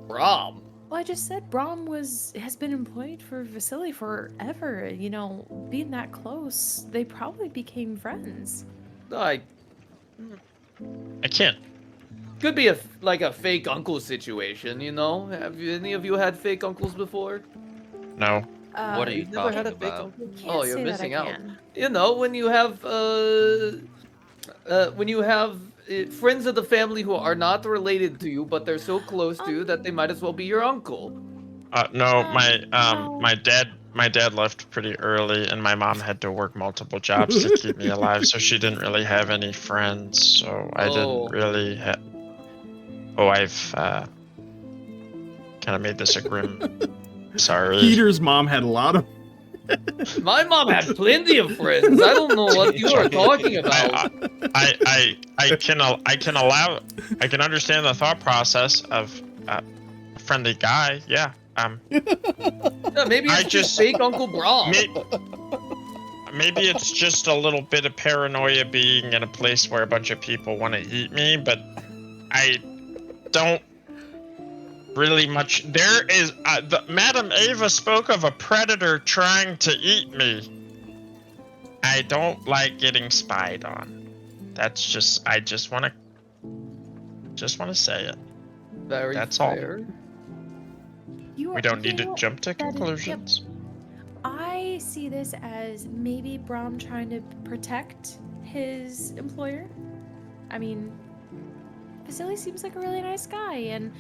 Brom. Well, I just said Brom has been employed for Vasili forever. You know, being that close, they probably became friends. I can't. could be like a fake uncle situation, you know? Have any of you had fake uncles before? No. What are you You've never had a talking fake about? uncle? Can't Oh, you're say that missing I out. can. You know, when you have friends of the family who are not related to you, but they're so close to you that they might as well be your uncle. No, No. my dad left pretty early, and my mom had to work multiple jobs to keep me alive, so she didn't really have any friends. So I didn't really have. Oh, I've kind of made this a grim. Sorry. Peter's mom had a lot of. My mom had plenty of friends. I don't know what you are talking about. I can understand the thought process of a friendly guy. Yeah. Yeah, maybe it's I just just- fake Uncle Brom. Maybe it's just a little bit of paranoia being in a place where a bunch of people want to eat me, but I don't really much. There is Madam Ava spoke of a predator trying to eat me. I don't like getting spied on. That's just I just want to say it. Very That's fair. We don't need to jump to conclusions. I see this as maybe Brom trying to protect his employer. I mean, Vasili seems like a really nice guy, and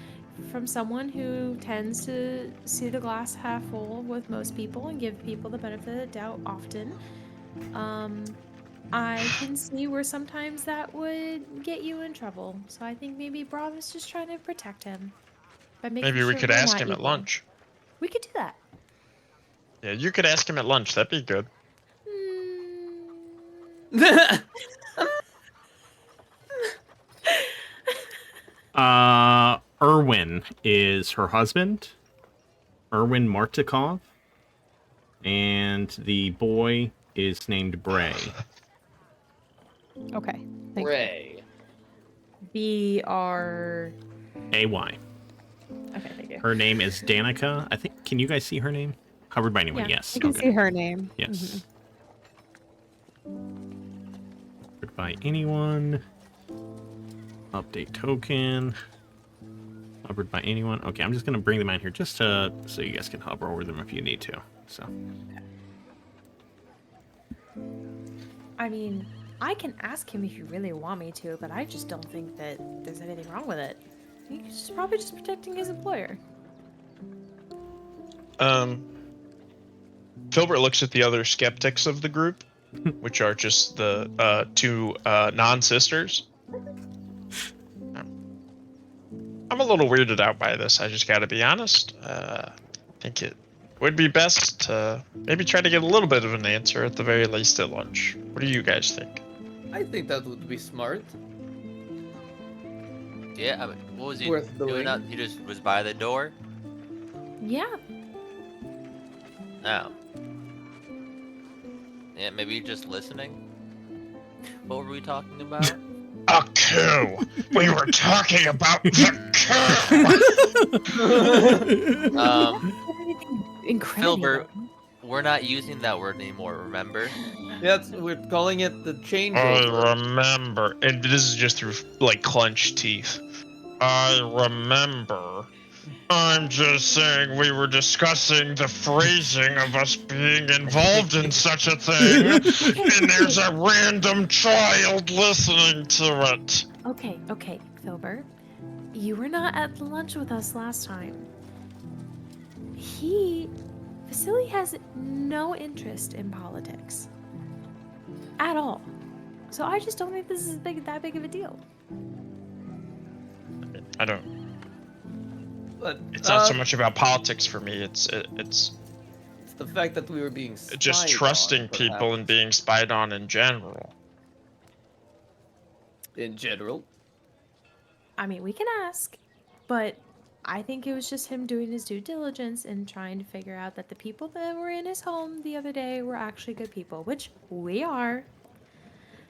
from someone who tends to see the glass half full with most people and give people the benefit of the doubt often, I can see where sometimes that would get you in trouble. So I think maybe Brom is just trying to protect him. By making Maybe we sure could we're ask not him at evil. lunch. We could do that. Yeah, you could ask him at lunch. That'd be good. Erwin is her husband. Erwin Martikov. And the boy is named Bray. Okay. Thank you. Ray. B-R... A-Y. Okay, thank you. Her name is Danica. I think. Can you guys see her name? Covered by anyone? Yeah, Yes. I can Okay. see her name. Yes. Covered by anyone. Update token. Covered by anyone. Okay, I'm just gonna bring them out here just so you guys can hover over them if you need to. So. I mean, I can ask him if you really want me to, but I just don't think that there's anything wrong with it. He's probably just protecting his employer. Filbert looks at the other skeptics of the group, which are just the two non-sisters. I'm a little weirded out by this. I just gotta be honest. I think it would be best to maybe try to get a little bit of an answer at the very least at lunch. What do you guys think? I think that would be smart. Yeah, I mean, what was he Worth doing? doing. Out? He just was by the door? Yeah. No. Yeah, maybe just listening? What were we talking about? A coup! We were talking about the Incredible. Filbert, we're not using that word anymore, remember? Yes, we're calling it the coup! changeover. I remember. And this is just through, like, clenched teeth. I remember. I'm just saying we were discussing the phrasing of us being involved in such a thing, and there's a random child listening to it. Okay, Filbert. You were not at the lunch with us last time. Vasili has no interest in politics. At all. So I just don't think this is that big of a deal. I don't. But, It's not so much about politics for me. It's It's the fact that we were being spied just trusting on, people perhaps. and being spied on in general. In general. I mean, we can ask, but I think it was just him doing his due diligence and trying to figure out that the people that were in his home the other day were actually good people, which we are.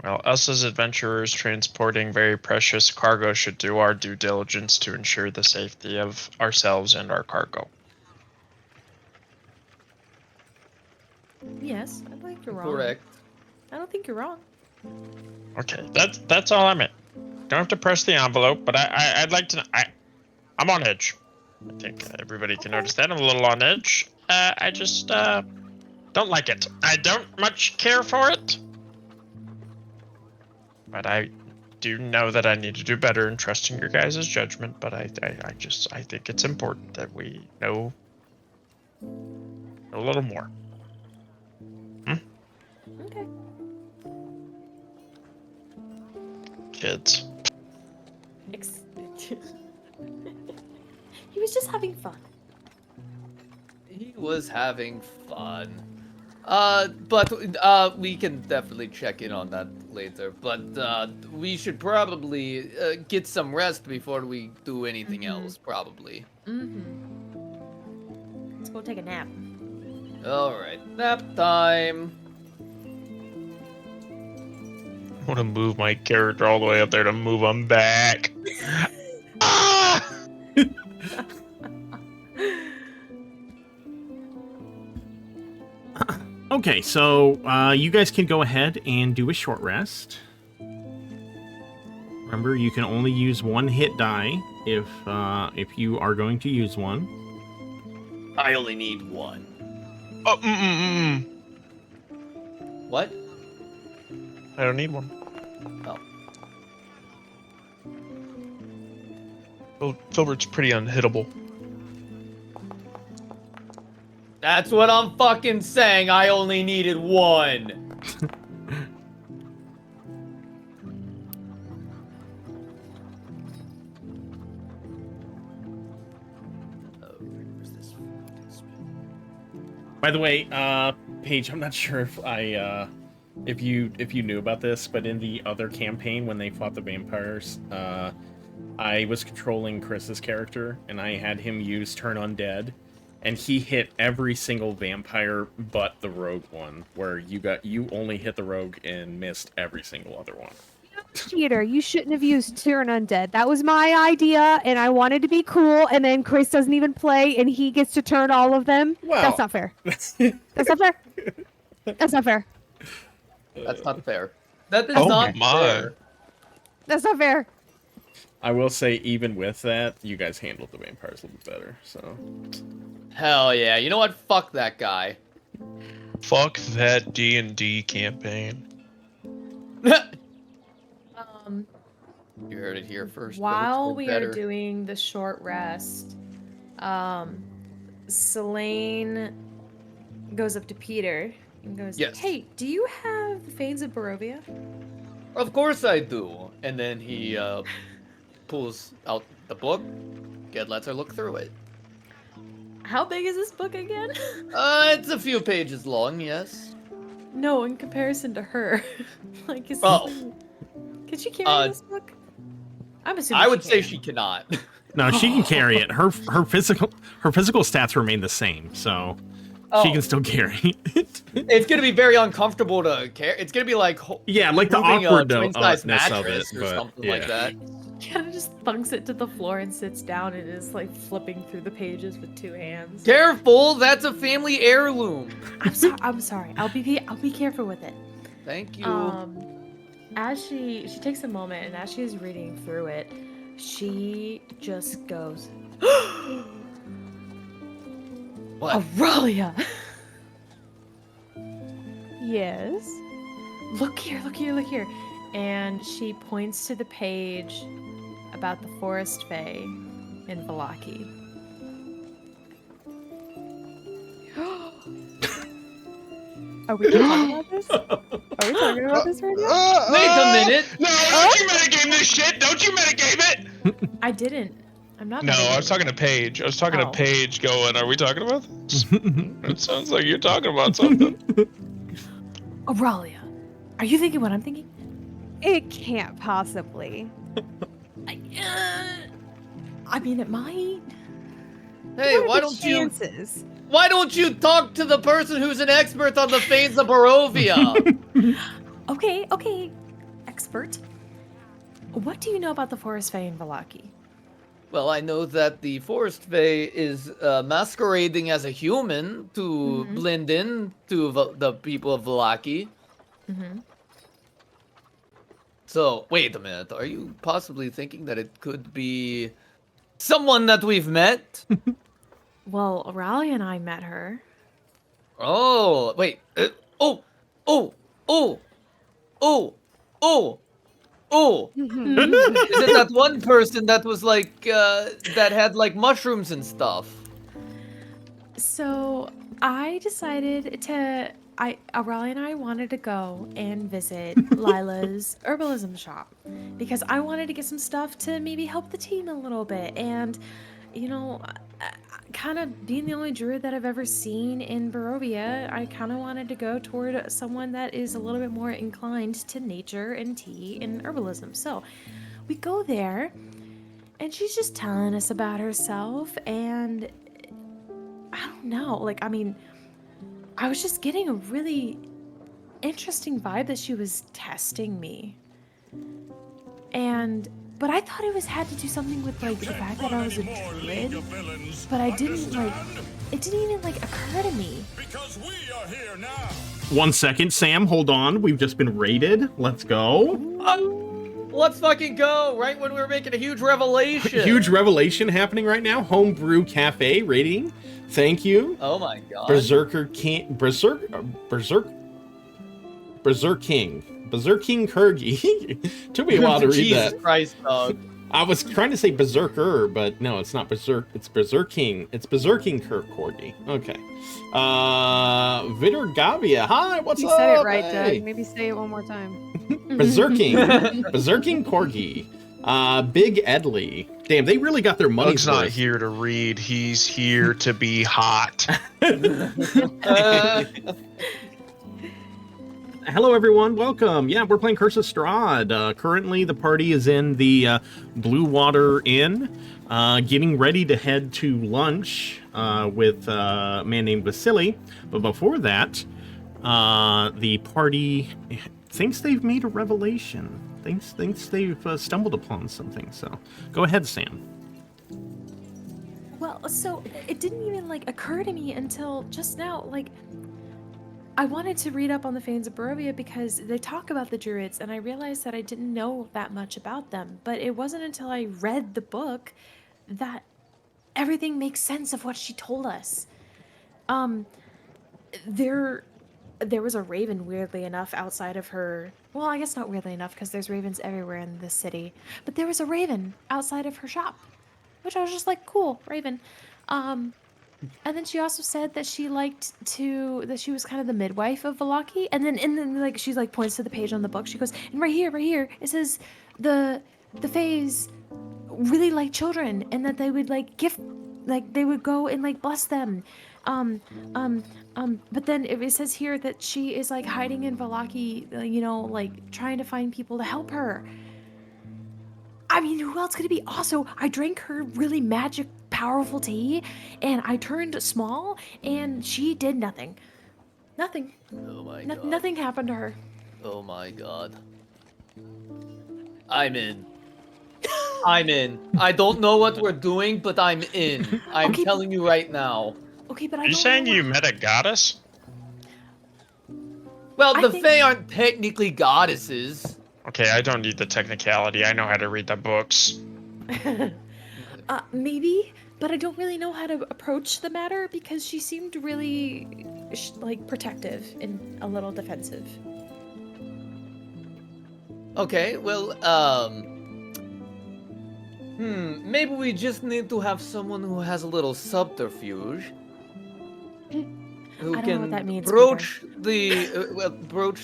Well, us as adventurers transporting very precious cargo should do our due diligence to ensure the safety of ourselves and our cargo. Yes, I think you're wrong. Correct. I don't think you're wrong. Okay, that's all I meant. Don't have to press the envelope, but I'd like to. I'm on edge. I think everybody can notice that I'm a little on edge. I just don't like it. I don't much care for it. But I do know that I need to do better in trusting your guys' judgment. But I think it's important that we know a little more. Okay. Kids. He was just having fun. He was having fun. But we can definitely check in on that later. But we should probably get some rest before we do anything else, probably. Let's go take a nap. Alright, nap time. I want to move my character all the way up there to move him back. Ah! Okay, so you guys can go ahead and do a short rest. Remember, you can only use one hit die if you are going to use one. I only need one. Oh, What? I don't need one. Oh. Well, Filbert's pretty unhittable. That's what I'm fucking saying. I only needed one. By the way, Paige, I'm not sure if you knew about this, but in the other campaign when they fought the vampires, I was controlling Chris's character, and I had him use Turn Undead, and he hit every single vampire but the rogue one, where you only hit the rogue and missed every single other one. Peter, you shouldn't have used Turn Undead. That was my idea, and I wanted to be cool, and then Chris doesn't even play, and he gets to turn all of them. Well, that's not fair. That's not fair. That's not fair. That's not fair. That is Oh not my. fair. That's not fair. I will say, even with that, you guys handled the vampires a little bit better, so... Hell yeah. You know what? Fuck that guy. Fuck that D&D campaign. You heard it here first. While we better. are doing the short rest, Solayne goes up to Peter and goes, Yes. "Hey, do you have the Fanes of Barovia?" Of course I do. And then he pulls out the book. Ged lets her look through it. How big is this book again? It's a few pages long, yes. No, in comparison to her. Like, is Oh. Can she carry this book? I'm assuming I would say can. she cannot. No, she can carry it. Her physical stats remain the same, so she can still carry it. It's gonna be very uncomfortable to carry. It's gonna be like Yeah, like the moving a awkwardness twin-size of it, mattress or but something yeah. like that. Kind of just thunks it to the floor and sits down and is like flipping through the pages with two hands. Careful, that's a family heirloom. I'm sorry. I'll be careful with it. Thank you. As she takes a moment and as she's reading through it, she just goes, What? Aurelia! Yes. Look here, look here, look here. And she points to the page about the Forest Fae in Valaki. Are we talking about this? Are we talking about this right now? Wait a minute. No, don't you metagame this shit! Don't you metagame it! I didn't. I'm not. No, metagaming. I was talking to Paige. I was talking to Oh. Paige going, are we talking about this? It sounds like you're talking about something. Aurelia, are you thinking what I'm thinking? It can't possibly. I mean, it might. Hey, What are the chances? why don't you talk to the person who's an expert on the Fanes of Barovia? Okay. expert. What do you know about the Forest Fae in Vallaki? Well, I know that the Forest Fae is masquerading as a human to blend in to the people of Vallaki. Mm-hmm. So, wait a minute. Are you possibly thinking that it could be someone that we've met? Well, Aurelia and I met her. Oh, wait. Oh, oh, oh, oh, oh, oh. Is it that one person that was like, that had like mushrooms and stuff? So I decided to. Aurelia and I wanted to go and visit Lila's herbalism shop because I wanted to get some stuff to maybe help the team a little bit. And, you know, kind of being the only druid that I've ever seen in Barovia, I kind of wanted to go toward someone that is a little bit more inclined to nature and tea and herbalism. So we go there, and she's just telling us about herself, and I don't know, like, I mean, I was just getting a really interesting vibe that she was testing me. But I thought it had to do something with, like, the fact that I was a druid, but I didn't, like, it didn't even, like, occur to me. Because we are here now. 1 second, Sam, hold on. We've just been raided. Let's go. Let's fucking go! Right when we were making a huge revelation. Huge revelation happening right now. Homebrew Cafe rating. Thank you. Oh my god. Berserker King. Berserk King Kurgi. Took me a while to read Jesus that. Christ, dog. I was trying to say Berserker, but no, it's not Berserk. It's Berserk King. It's Berserking Kurgi. Okay. Vitor Gavia. Hi, what's You up? said it right, Hey. Doug. Maybe say it one more time. Berserking. Berserking Corgi. Big Edley. Damn, they really got their money's Doug's not worth. here to read. He's here to be hot. Hello, everyone. Welcome. Yeah, we're playing Curse of Strahd. Currently, the party is in the Blue Water Inn, getting ready to head to lunch with a man named Vasili. But before that, the party thinks they've made a revelation. Thinks they've stumbled upon something. So, go ahead, Sam. Well, so it didn't even, like, occur to me until just now, like, I wanted to read up on the Fanes of Barovia because they talk about the Druids, and I realized that I didn't know that much about them. But it wasn't until I read the book that everything makes sense of what she told us. There was a raven, weirdly enough, outside of her. Well, I guess not weirdly enough, because there's ravens everywhere in this city. But there was a raven outside of her shop, which I was just like, cool, raven. And then she also said that she that she was kind of the midwife of Vallaki. And then like she's like points to the page on the book. She goes, and right here, it says the Faes really like children, and that they would like they would go and like bless them. But then it says here that she is like hiding in Vallaki, like trying to find people to help her. I mean, who else could it be? Also, I drank her really magic, powerful tea, and I turned small, and she did nothing. Nothing. Oh my god. Nothing happened to her. Oh my god. I'm in. I'm in. I don't know what we're doing, but I'm in. I'm Okay. telling you right now. Okay, but I Are you don't saying know you met a goddess? Well, I the think- Fae aren't technically goddesses. Okay, I don't need the technicality. I know how to read the books. Maybe, but I don't really know how to approach the matter because she seemed really, like, protective and a little defensive. Okay, well, maybe we just need to have someone who has a little subterfuge. Who I don't know can what that means, broach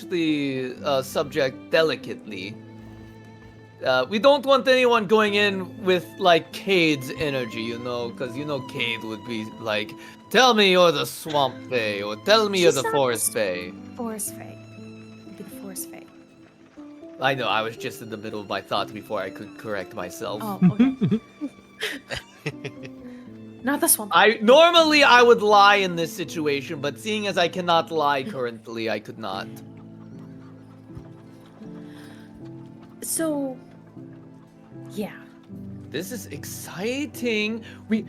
the subject delicately. We don't want anyone going in with like Cade's energy, because Cade would be like, "Tell me you're the Swamp Fae," or "Tell me you're She's the not Forest Fae." Forest Fae. Be the Forest Fae. I know, I was just in the middle of my thought before I could correct myself. Oh, okay. Not the Swamp. Normally I would lie in this situation, but seeing as I cannot lie currently, I could not. So, yeah. This is exciting. We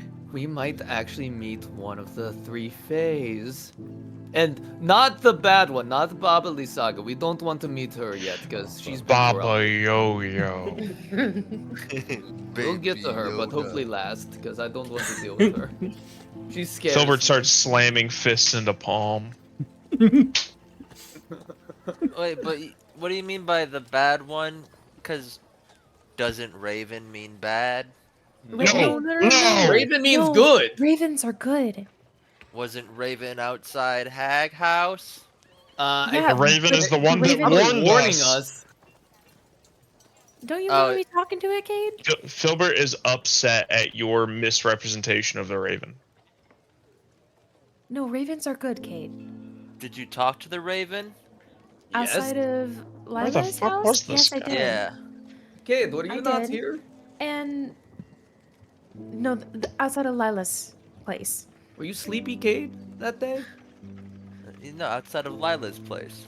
might actually meet one of the 3 Fays. And not the bad one, not Baba Lysaga. We don't want to meet her yet, because she's been Baba corrupted. Yo-Yo. We'll get to her, but hopefully last, because I don't want to deal with her. She's scary. Filbert starts slamming fists into palm. Wait, but what do you mean by the bad one? Because doesn't Raven mean bad? No. Raven means No, good. Ravens are good. Wasn't Raven outside Hag House? Yeah, The Raven is the one that Raven- warned warning us. us. Don't you Oh, want to be talking to it, Cade? Filbert is upset at your misrepresentation of the Raven. No, Ravens are good, Cade. Did you talk to the Raven? Yes. Outside of Where the Lila's fuck house? was this Yes, I guy? did. Yeah. Kid, were you I not did. here? And no, outside of Lila's place. Were you sleepy, Cade, that day? No, outside of Lila's place.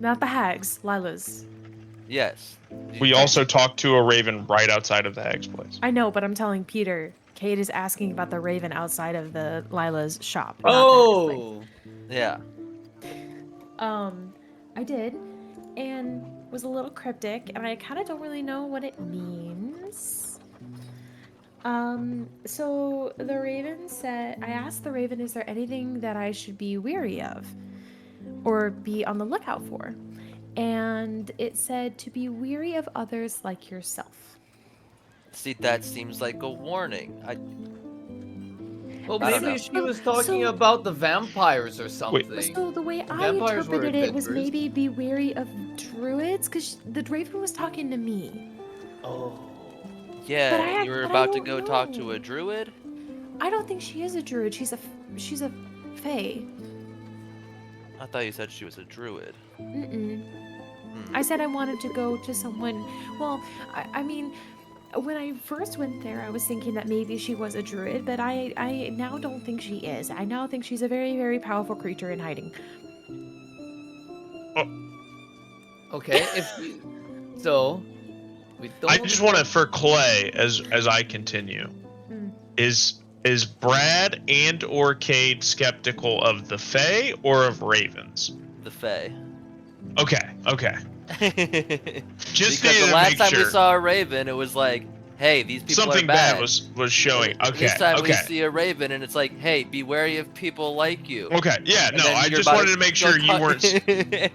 Not the hags, Lila's. Yes. We also talked to a Raven right outside of the Hag's place. I know, but I'm telling Peter. Cade is asking about the Raven outside of the Lila's shop. not the Hag's place. Yeah. I did, and was a little cryptic, and I kind of don't really know what it means. So the Raven said, I asked the Raven, is there anything that I should be weary of or be on the lookout for? And it said to be weary of others like yourself. See, that seems like a warning. Well, I don't maybe know. she was talking So- about the vampires or something. So the way I Vampires were interpreted it was adventurers. maybe be wary of druids, because the Raven was talking to me. Oh. Yeah, you were about to don't go talk to know. a druid? I don't think she is a druid. She's a fae. I thought you said she was a druid. Mm-mm. I said I wanted to go to someone. Well, I mean, when I first went there, I was thinking that maybe she was a druid, but I now don't think she is. I now think she's a very, very powerful creature in hiding. Okay, so we don't. I just want to, for Clay, as I continue, is Brad and or Cade skeptical of the Fae or of Ravens? The Fae. Okay. Just Because needed the to last make time we sure. saw a Raven, it was like, hey, these people Something are bad. bad was showing. Okay. This time we okay. see a Raven, and it's like, hey, be wary of people like you. Okay. Yeah. And No. then I you're just about wanted to make sure you weren't.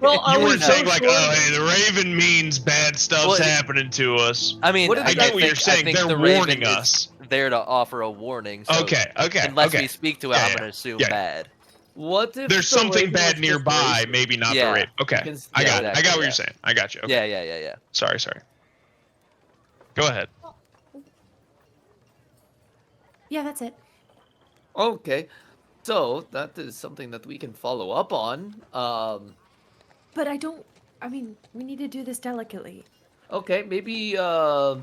Well, You are we weren't so saying like, sure oh, that- hey, the Raven means bad stuff's Well, happening to us. I mean, What did I get I what you're saying. think They're the Raven warning is us. there to offer a warning. So Okay. unless okay. we speak to it, Yeah, I'm yeah. gonna assume Yeah. bad. What if There's the something Raven bad was just nearby, racist? maybe not Yeah. the Raven. Okay. Because- I got yeah, what exactly, you're yeah. saying. I got you. Okay. Yeah. Sorry. Go ahead. Yeah, that's it. Okay, so that is something that we can follow up on. But I don't. I mean, we need to do this delicately. Okay, maybe. I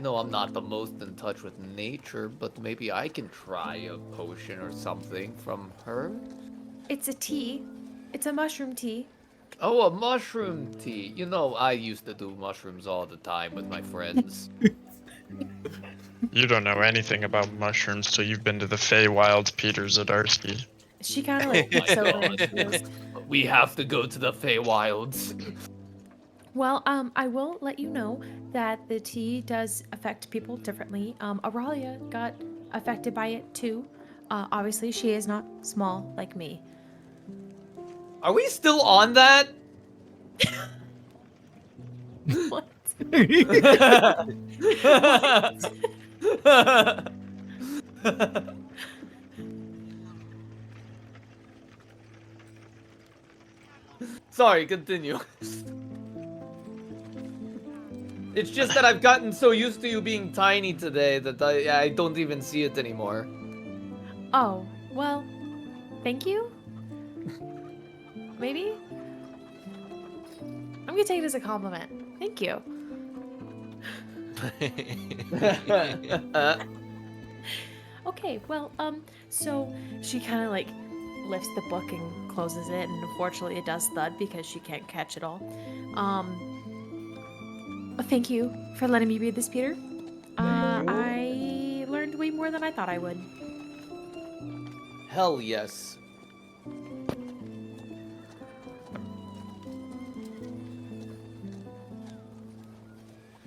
know I'm not the most in touch with nature, but maybe I can try a potion or something from her. It's a tea. It's a mushroom tea. Oh, a mushroom tea. You know, I used to do mushrooms all the time with my friends. You don't know anything about mushrooms till you've been to the Feywilds, Peter Zadarsky. She kind of like Oh my looks over God. and she goes, We have to go to the Feywilds. well, I will let you know that the tea does affect people differently. Aurelia got affected by it too. Obviously, she is not small like me. Are we still on that? What? Sorry, continue. It's just that I've gotten so used to you being tiny today that I don't even see it anymore. Oh, well, thank you? Maybe? I'm gonna take it as a compliment. Thank you. Okay, well, so she kind of like lifts the book and closes it, and unfortunately it does thud because she can't catch it all. Thank you for letting me read this, Peter. I learned way more than I thought I would. Hell yes.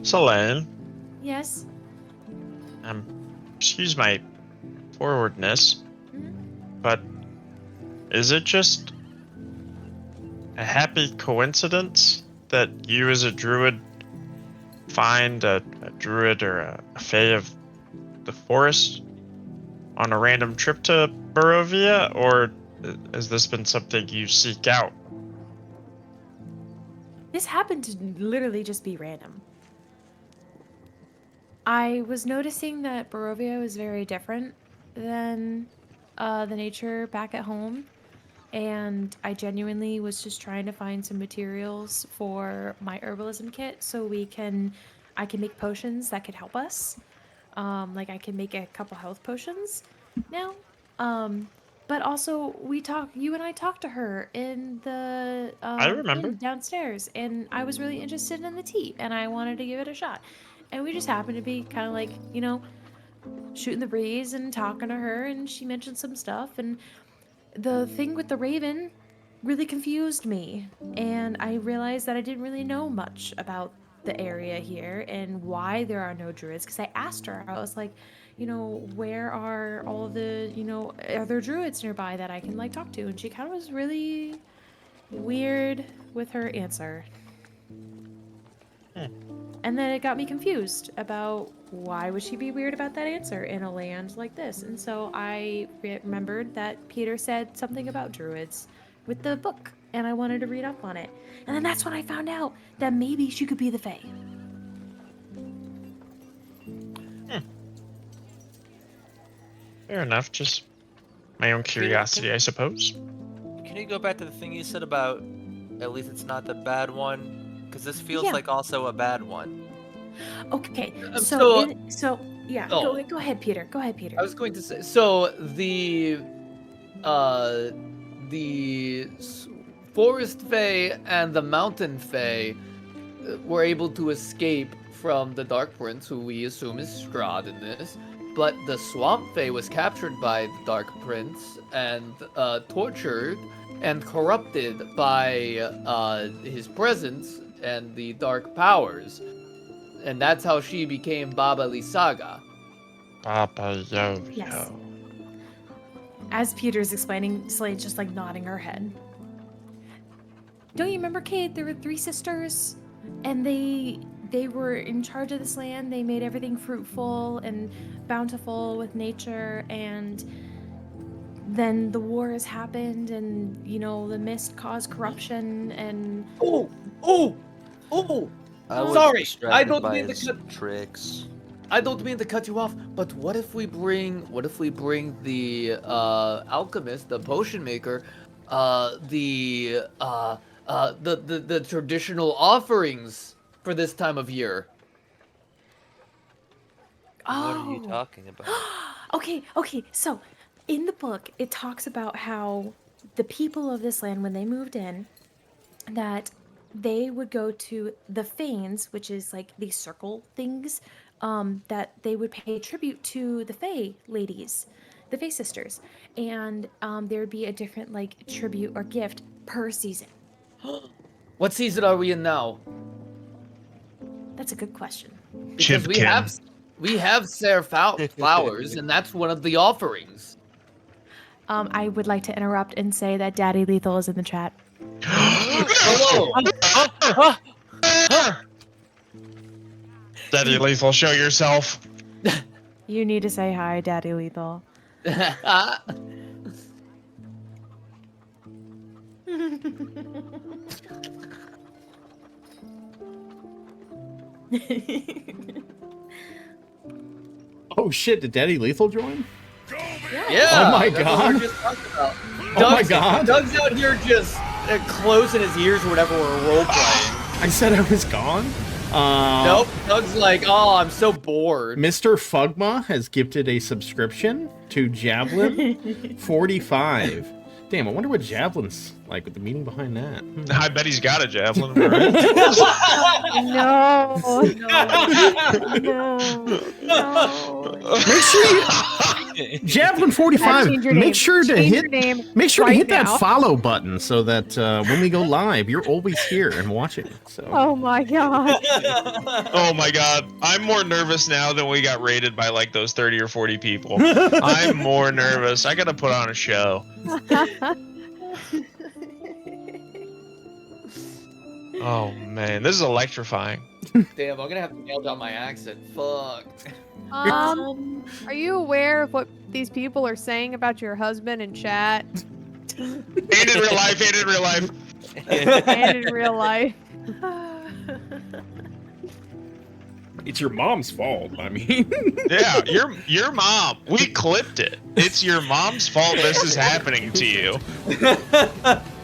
Solayne, Yes. excuse my forwardness, but is it just a happy coincidence that you as a druid find a druid or a fae of the forest on a random trip to Barovia, or has this been something you seek out? This happened to literally just be random. I was noticing that Barovia was very different than the nature back at home, and I genuinely was just trying to find some materials for my herbalism kit so I can make potions that could help us. Like I can make a couple health potions now. But also you and I talked to her in the I remember. inn downstairs, and I was really interested in the tea, and I wanted to give it a shot. And we just happened to be kind of like, shooting the breeze and talking to her, and she mentioned some stuff, and the thing with the raven really confused me, and I realized that I didn't really know much about the area here and why there are no druids, because I asked her, I was like, where are all of the, are there druids nearby that I can like talk to? And she kind of was really weird with her answer. And then it got me confused about why would she be weird about that answer in a land like this. And so I remembered that Peter said something about druids with the book, and I wanted to read up on it. And then that's when I found out that maybe she could be the Fae. Fair enough, just my own curiosity, I suppose. Can you go back to the thing you said about at least it's not the bad one? Because this feels Yeah. like also a bad one. Okay, so- yeah, Oh. go ahead, Peter. Go ahead, Peter. I was going to say, so the forest fae and the mountain fae were able to escape from the Dark Prince, who we assume is Strahd in this. But the swamp fae was captured by the Dark Prince and tortured and corrupted by his presence and the dark powers. And that's how she became Baba Lysaga. Baba Yo. Yes. As Peter's explaining, Slade's just like nodding her head. Don't you remember, Kate? There were 3 sisters, and they were in charge of this land. They made everything fruitful and bountiful with nature, and then the wars happened, and the mist caused corruption, and Oh! I was Sorry, distracted I don't by mean to his cut- tricks. I don't mean to cut you off, but what if we bring the alchemist, the potion maker, the traditional offerings for this time of year? What are you Oh. talking about? Okay, so in the book, it talks about how the people of this land, when they moved in, that they would go to the fanes, which is like these circle things, that they would pay tribute to the Fae ladies, the Fae sisters, and there would be a different like tribute or gift per season. What season are we in now? That's a good question. Because Chipkin. we have Ser flowers, and that's one of the offerings. I would like to interrupt and say that Daddy Lethal is in the chat. Hello. Daddy Lethal, show yourself. You need to say hi, Daddy Lethal. Oh shit, did Daddy Lethal join? Yeah. Oh my that's what God. we were just talking about. Oh my God. Doug's out here just closing his ears or whatever we're role playing. I said I was gone? Nope. Doug's like, oh, I'm so bored. Mr. Fugma has gifted a subscription to Javelin 45. Damn, I wonder what Javelin's like with the meaning behind that. I bet he's got a javelin. Right? No, no. Make sure you Javelin 45. Change your Make name. sure to Change hit. your name Make sure to right hit now. that follow button so that when we go live, you're always here and watching. So. Oh my god. Oh my god, I'm more nervous now than we got raided by like those 30 or 40 people. I'm more nervous. I gotta put on a show. Oh man, this is electrifying. Damn, I'm gonna have to nail down my accent. Fuck. Are you aware of what these people are saying about your husband in chat And in real life, and in real life. and in real life? It's your mom's fault. I mean. Yeah, your mom. We clipped it. It's your mom's fault this is happening to you.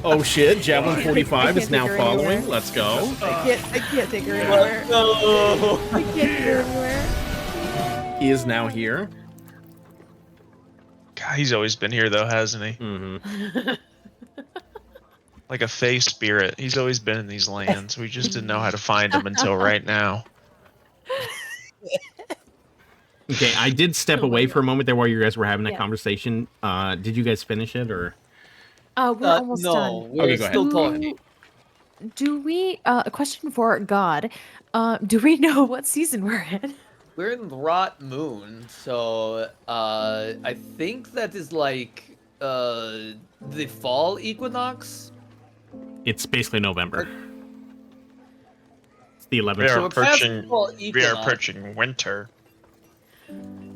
Oh shit, Javelin 45 is can't now take her following. anywhere. Let's go. I can't take her anywhere. No. I can't take her anywhere. He is now here. God, he's always been here though, hasn't he? Mm-hmm. Like a fey spirit. He's always been in these lands. We just didn't know how to find him until right now. Okay, I did step away for a moment there while you guys were having that Yeah. conversation. Did you guys finish it or? We're almost no, done. we're Okay, go ahead. still talking. Do we? A question for God. Do we know what season we're in? We're in Rot Moon, so I think that is like the fall equinox. It's basically November. It's the 11th. We So are we're past approaching. the fall We are equinox. approaching winter.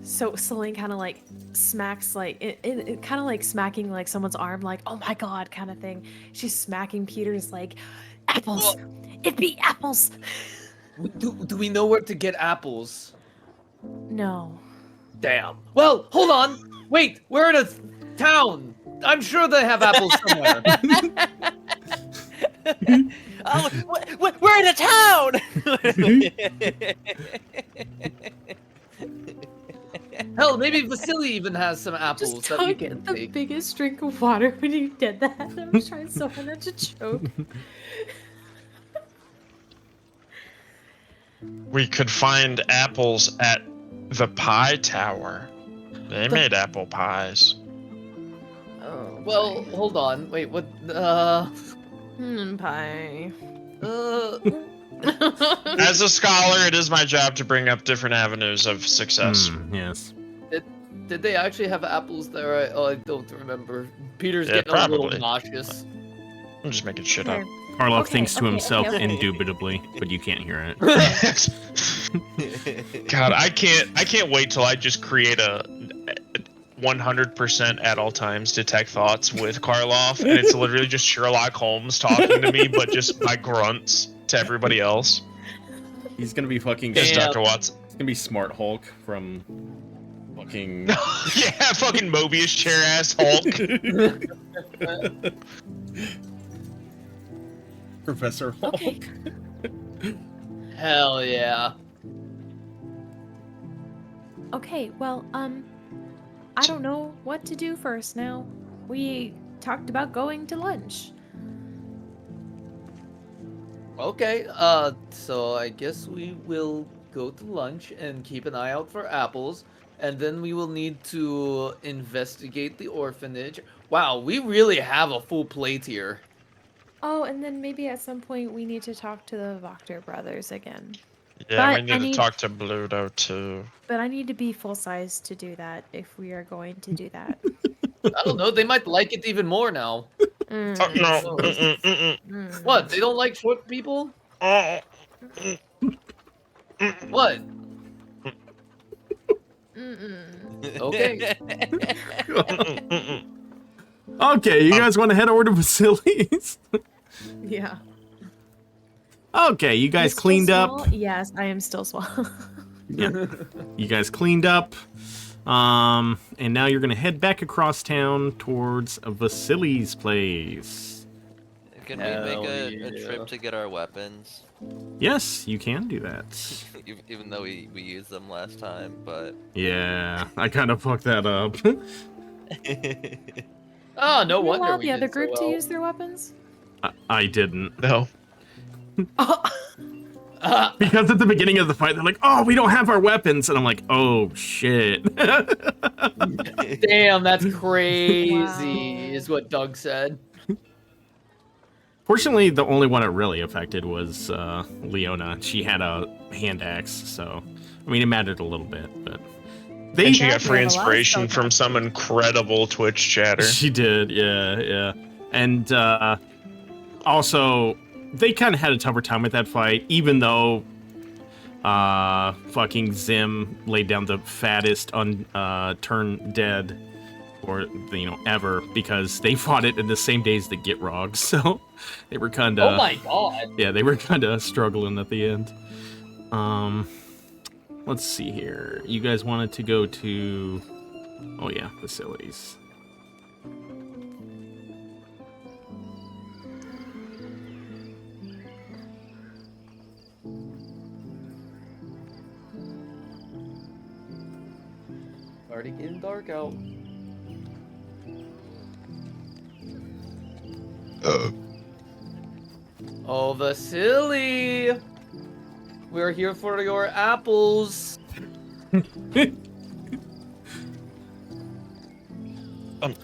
So Solayne kind of like smacks like it kind of like smacking like someone's arm, like oh my god kind of thing. She's smacking Peter's like apples. It'd be apples. Do we know where to get apples? No. Damn. Well, hold on. Wait, we're in a town. I'm sure they have apples somewhere. Oh, we're in a town. Hell, maybe Vasili even has some apples Just that we took can the take. biggest drink of water when you did that. I was trying so hard not to choke. We could find apples at the pie tower. They made apple pies. Oh. Well, hold on. Wait, what? Pie. As a scholar, it is my job to bring up different avenues of success. Yes. Did they actually have apples there? I don't remember. Peter's Yeah, getting a little probably. nauseous. I'm just making shit up. Karlov Okay, thinks to okay, himself okay. indubitably, but you can't hear it. God, I can't wait till I just create a 100% at all times detect thoughts with Karloff, and it's literally just Sherlock Holmes talking to me, but just by grunts to everybody else. He's gonna be fucking. Just Yeah. Dr. Watson. It's gonna be Smart Hulk from fucking. Yeah, fucking Mobius chair ass Hulk. Professor Hulk. Okay. Hell yeah. Okay, well, I don't know what to do first now. We talked about going to lunch. Okay, so I guess we will go to lunch and keep an eye out for apples, and then we will need to investigate the orphanage. Wow, we really have a full plate here. Oh, and then maybe at some point we need to talk to the Voctor brothers again. Yeah, But we I need to need- talk to Bluto too. But I need to be full size to do that if we are going to do that. I don't know, they might like it even more now. Mm, Oh, no. mm. What, they don't like short people? Oh. What? Mm-mm. Okay. Okay, you guys want to head over to Vasili's? Yeah. Okay, you guys You're still cleaned up. small? Yes, I am still small. Yeah. You guys cleaned up. And now you're gonna head back across town towards Vasili's place. Can we Hell make a yeah. trip to get our weapons? Yes, you can do that. Even though we used them last time, but Yeah, I kind of fucked that up. Oh, no Did you wonder allow we the other did so group to well. use their weapons? I didn't. No. Because at the beginning of the fight, they're like, "Oh, we don't have our weapons," and I'm like, "Oh shit!" Damn, that's crazy, Wow. is what Doug said. Fortunately, the only one it really affected was Leona. She had a hand axe, so I mean, it mattered a little bit, but And she got Exactly, free I have a lot of inspiration spell from some casting. incredible Twitch chatter. she did, yeah. And also, they kind of had a tougher time with that fight, even though fucking Zim laid down the fattest turn dead or ever, because they fought it in the same days that Gitrog, so they were kind of Oh my god. yeah, they were kind of struggling at the end. Let's see here. You guys wanted to go to facilities. Already getting dark out. Oh, Vasili! We're here for your apples.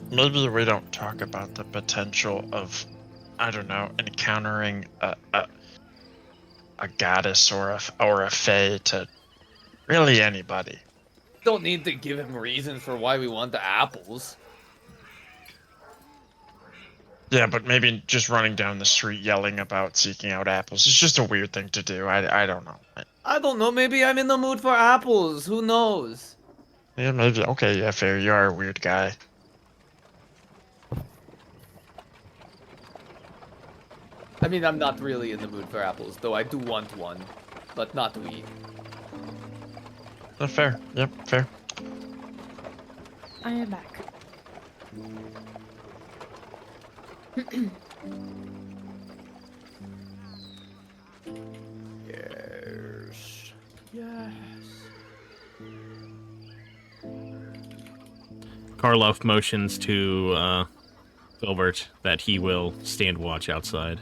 Maybe we don't talk about the potential of, I don't know, encountering a goddess or a fae to really anybody. Don't need to give him reasons for why we want the apples. Yeah, but maybe just running down the street yelling about seeking out apples is just a weird thing to do. I don't know. I don't know, maybe I'm in the mood for apples. Who knows? Yeah, maybe. Okay, yeah, fair. You are a weird guy. I mean, I'm not really in the mood for apples, though I do want one, but not to eat. Fair. Yep, fair. I am back. Yes. Yes. Karloff motions to Filbert that he will stand watch outside.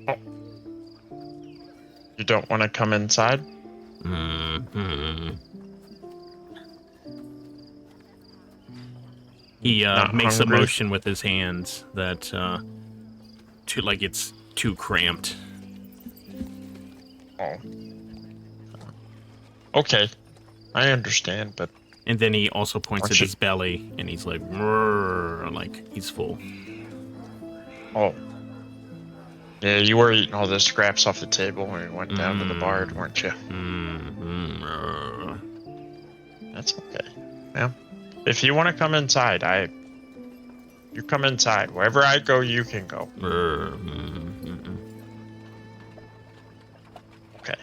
Oh. You don't want to come inside? He Not makes hungry? a motion with his hands that it's too cramped. Oh. Okay. I understand, but And then he also points Aren't at you- his belly, and he's like, "Rrrr," like he's full. oh. Yeah, you were eating all the scraps off the table when we went down to the bar, weren't you? Rrrr. That's okay. Yeah. If you want to come inside, you come inside. Wherever I go, you can go. Rrrr. Okay.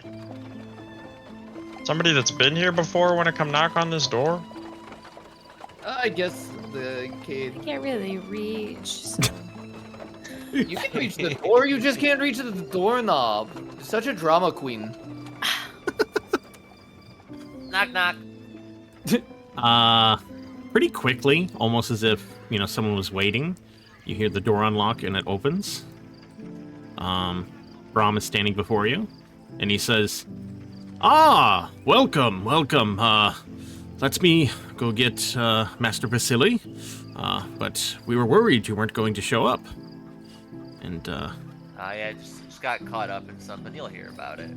Somebody that's been here before want to come knock on this door? I guess the kid. I can't really reach. So. You can reach the door, you just can't reach the doorknob. You're such a drama queen. Knock knock. Pretty quickly, almost as if someone was waiting. You hear the door unlock and it opens. Brahm is standing before you, and he says, "Ah, welcome. Let me go get Master Vasili. But we were worried you weren't going to show up." And I just got caught up in something. You'll hear about it.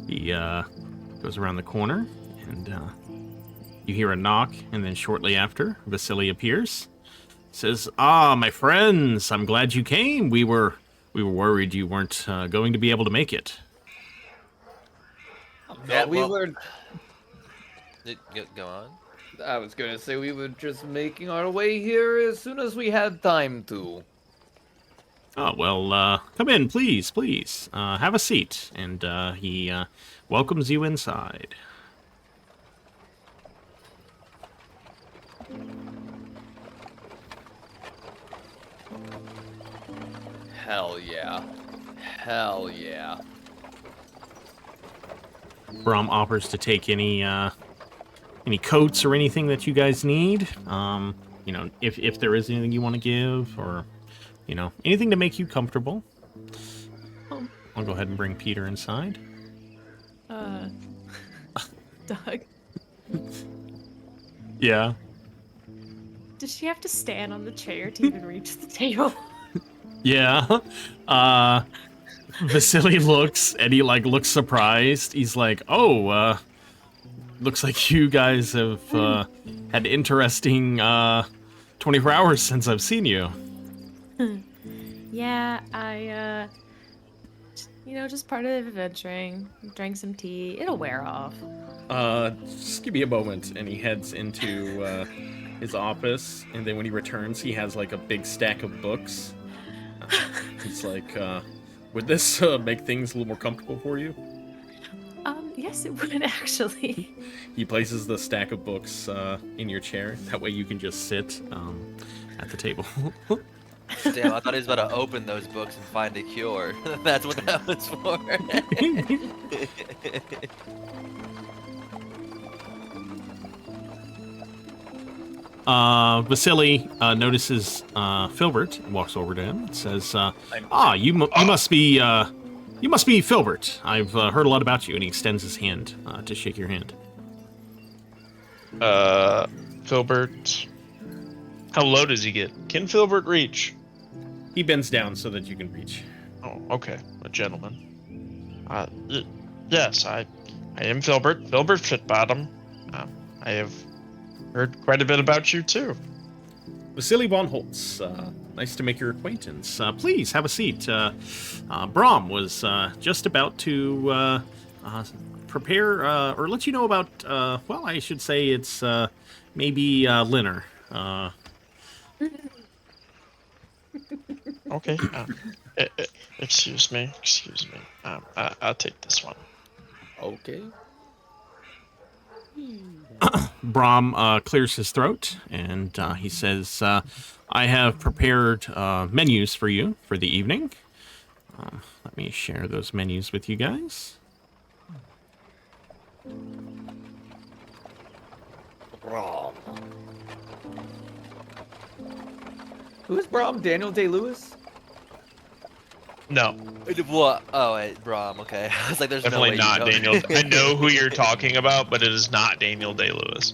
he goes around the corner, and you hear a knock, and then shortly after, Vasili appears. Says, "Ah, my friends, I'm glad you came. We were worried you weren't going to be able to make it." Yeah, we well- were. Go on. I was gonna say we were just making our way here as soon as we had time to. Oh, well, come in, please. Have a seat. And he welcomes you inside. Hell yeah. Hell yeah. Brahm offers to take any any coats or anything that you guys need. You know, if there is anything you want to give, or you know, anything to make you comfortable. I'll go ahead and bring Peter inside. Doug, Yeah. does she have to stand on the chair to even reach the table? Yeah. Vasili looks, and he like looks surprised. He's like, "Oh, looks like you guys have had interesting 24 hours since I've seen you." Yeah, I you know, just part of adventuring. Drank some tea. It'll wear off. Just give me a moment. And he heads into his office, and then when he returns, he has like a big stack of books. He's like, would this make things a little more comfortable for you? Yes, it would actually. He places the stack of books in your chair. That way you can just sit at the table. Damn, I thought he was about to open those books and find a cure. That's what that was for. Vasili notices Filbert and walks over to him and says, you must be Filbert. I've heard a lot about you." And he extends his hand to shake your hand. Filbert. How low does he get? Can Filbert reach? He bends down so that you can reach. Oh, okay. A gentleman. Yes, I am Filbert. Filbert Fitbottom. I have heard quite a bit about you, too. Vasili von Holtz. Nice to make your acquaintance. Please, have a seat. Brahm was just about to prepare, or let you know about, well, I should say it's maybe Linner. Okay. Excuse me. I'll take this one. Okay. Brahm clears his throat, and he says, I have prepared menus for you for the evening. Let me share those menus with you guys. Brom. Who is Brom? Daniel Day-Lewis? No, What? Oh, wait, Brom. Okay. I was like, there's definitely no way not you know. Daniel. I know who you're talking about, but it is not Daniel Day-Lewis.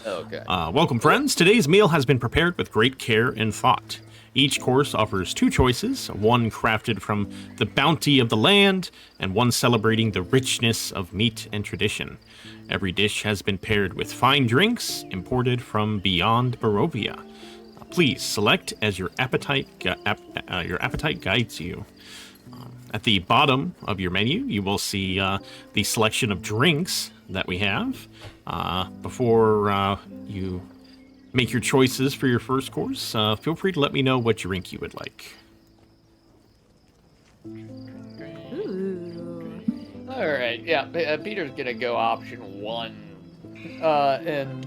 Okay. Welcome, friends. Today's meal has been prepared with great care and thought. Each course offers two choices, one crafted from the bounty of the land, and one celebrating the richness of meat and tradition. Every dish has been paired with fine drinks imported from beyond Barovia. Please select as your appetite guides you. At the bottom of your menu, you will see the selection of drinks that we have. Before you make your choices for your first course, feel free to let me know what drink you would like. Ooh. All right. Yeah. Peter's gonna go option one, and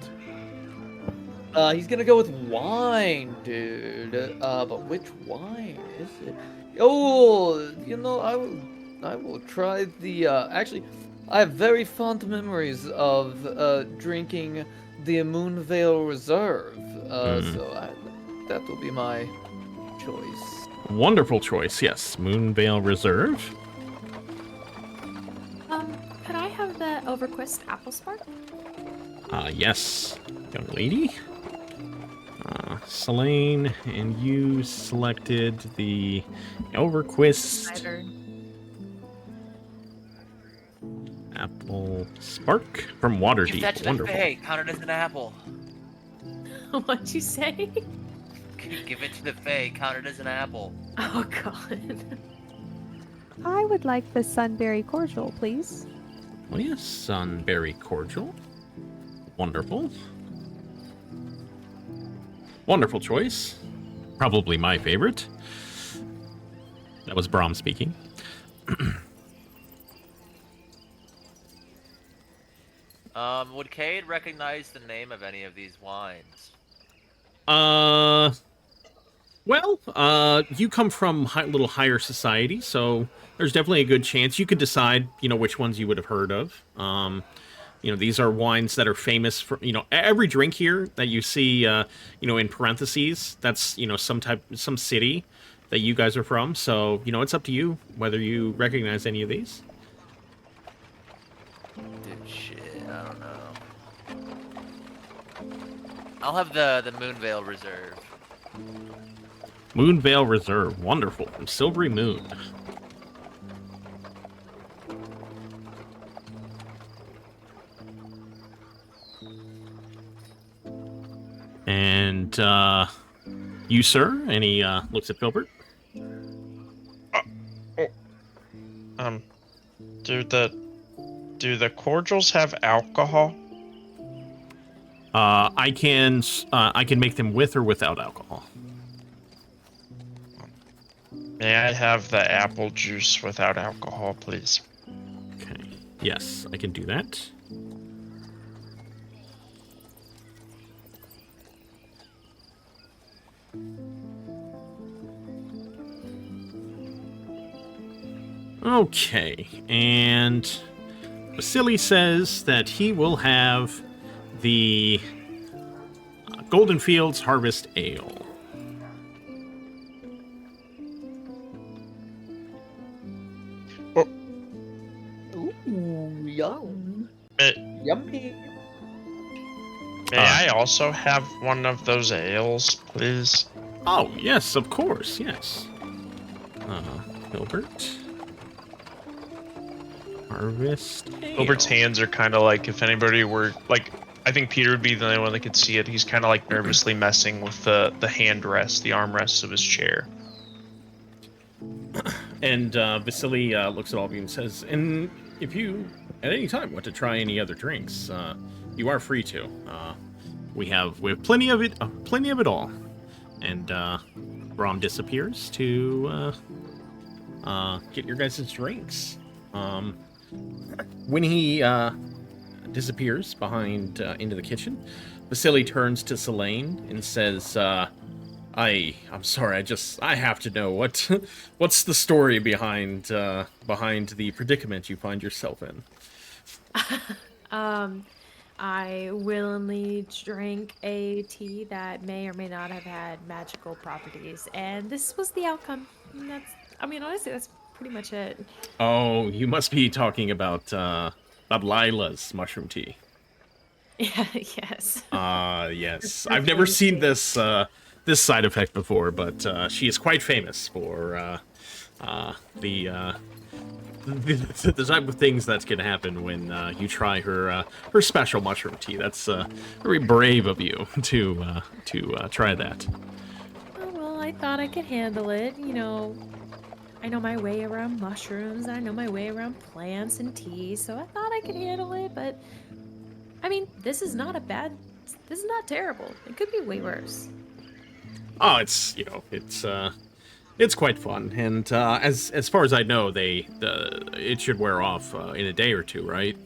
he's gonna go with wine, dude. But which wine is it? Oh, you know, I will try the. Actually, I have very fond memories of drinking the Moonvale Reserve. So that will be my choice. Wonderful choice, yes. Moonvale Reserve. Could I have the Overquist Apple Spark? Yes, young lady. Solayne, and you selected the Overquist Cider. Apple Spark from You Waterdeep. fetch the Wonderful. Fae, count it as an apple. What'd you say? Give it to the Fae, count it as an apple. Oh god. I would like the Sunberry Cordial, please. Oh yes, Sunberry Cordial. Wonderful. Wonderful choice. Probably my favorite. That was Brahm speaking. Would Cade recognize the name of any of these wines? Well, you come from a little higher society, so there's definitely a good chance you could decide, which ones you would have heard of. these are wines that are famous for, every drink here that you see, in parentheses, that's, some city that you guys are from. So, it's up to you whether you recognize any of these. Dude, shit, I don't know. I'll have the Moonvale Reserve. Moonvale Reserve, wonderful, from Silvery Moon. And, you, sir? And he, looks at Filbert. Do the cordials have alcohol? I can make them with or without alcohol. May I have the apple juice without alcohol, please? Okay. Yes, I can do that. Okay, and Vasili says that he will have the Golden Fields Harvest Ale. Ooh, yum. Yummy. May I also have one of those ales, please? Oh, yes, of course, yes. Filbert. Harvest Ale. Gilbert's hands are kind of like, if anybody were, like, I think Peter would be the only one that could see it. He's kind of like nervously messing with the handrest, the armrests of his chair. And Vasili looks at all of you and says, and if you at any time want to try any other drinks, you are free to. We have plenty of it all. And Brahm disappears to get your guys' drinks. When he disappears behind into the kitchen, Vasili turns to Solayne and says, I'm sorry, I have to know what's the story behind the predicament you find yourself in. I willingly drank a tea that may or may not have had magical properties, and this was the outcome. And honestly, that's pretty much it. Oh, you must be talking about Lila's mushroom tea. Yeah, yes. Yes. I've never seen this side effect before, but she is quite famous for the type of things that can happen when you try her special mushroom tea. That's very brave of you to try that. Oh, well, I thought I could handle it. I know my way around mushrooms. I know my way around plants and tea, so I thought I could handle it. But this is not terrible. It could be way worse. Oh, it's quite fun, and as far as I know, it should wear off in a day or two, right?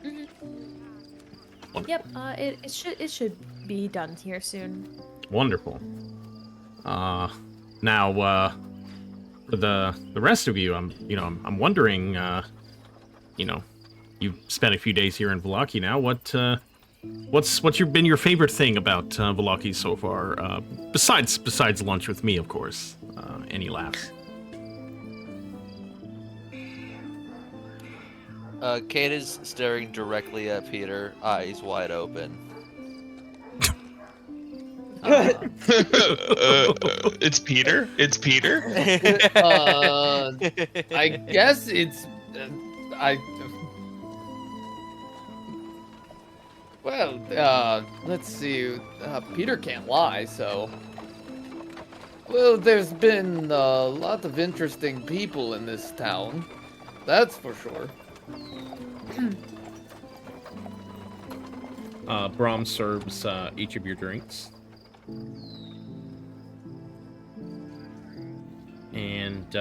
Mm-hmm. Yep. It should be done here soon. Wonderful. Now, for the rest of you, I'm wondering, you've spent a few days here in Vallaki now. What's been your favorite thing about Vallaki so far? Besides lunch with me, of course. Any laughs? Kate is staring directly at Peter, eyes wide open. It's Peter? It's Peter? I guess it's... Well, let's see. Peter can't lie, so... Well, there's been a lot of interesting people in this town. That's for sure. Brahm serves each of your drinks. And,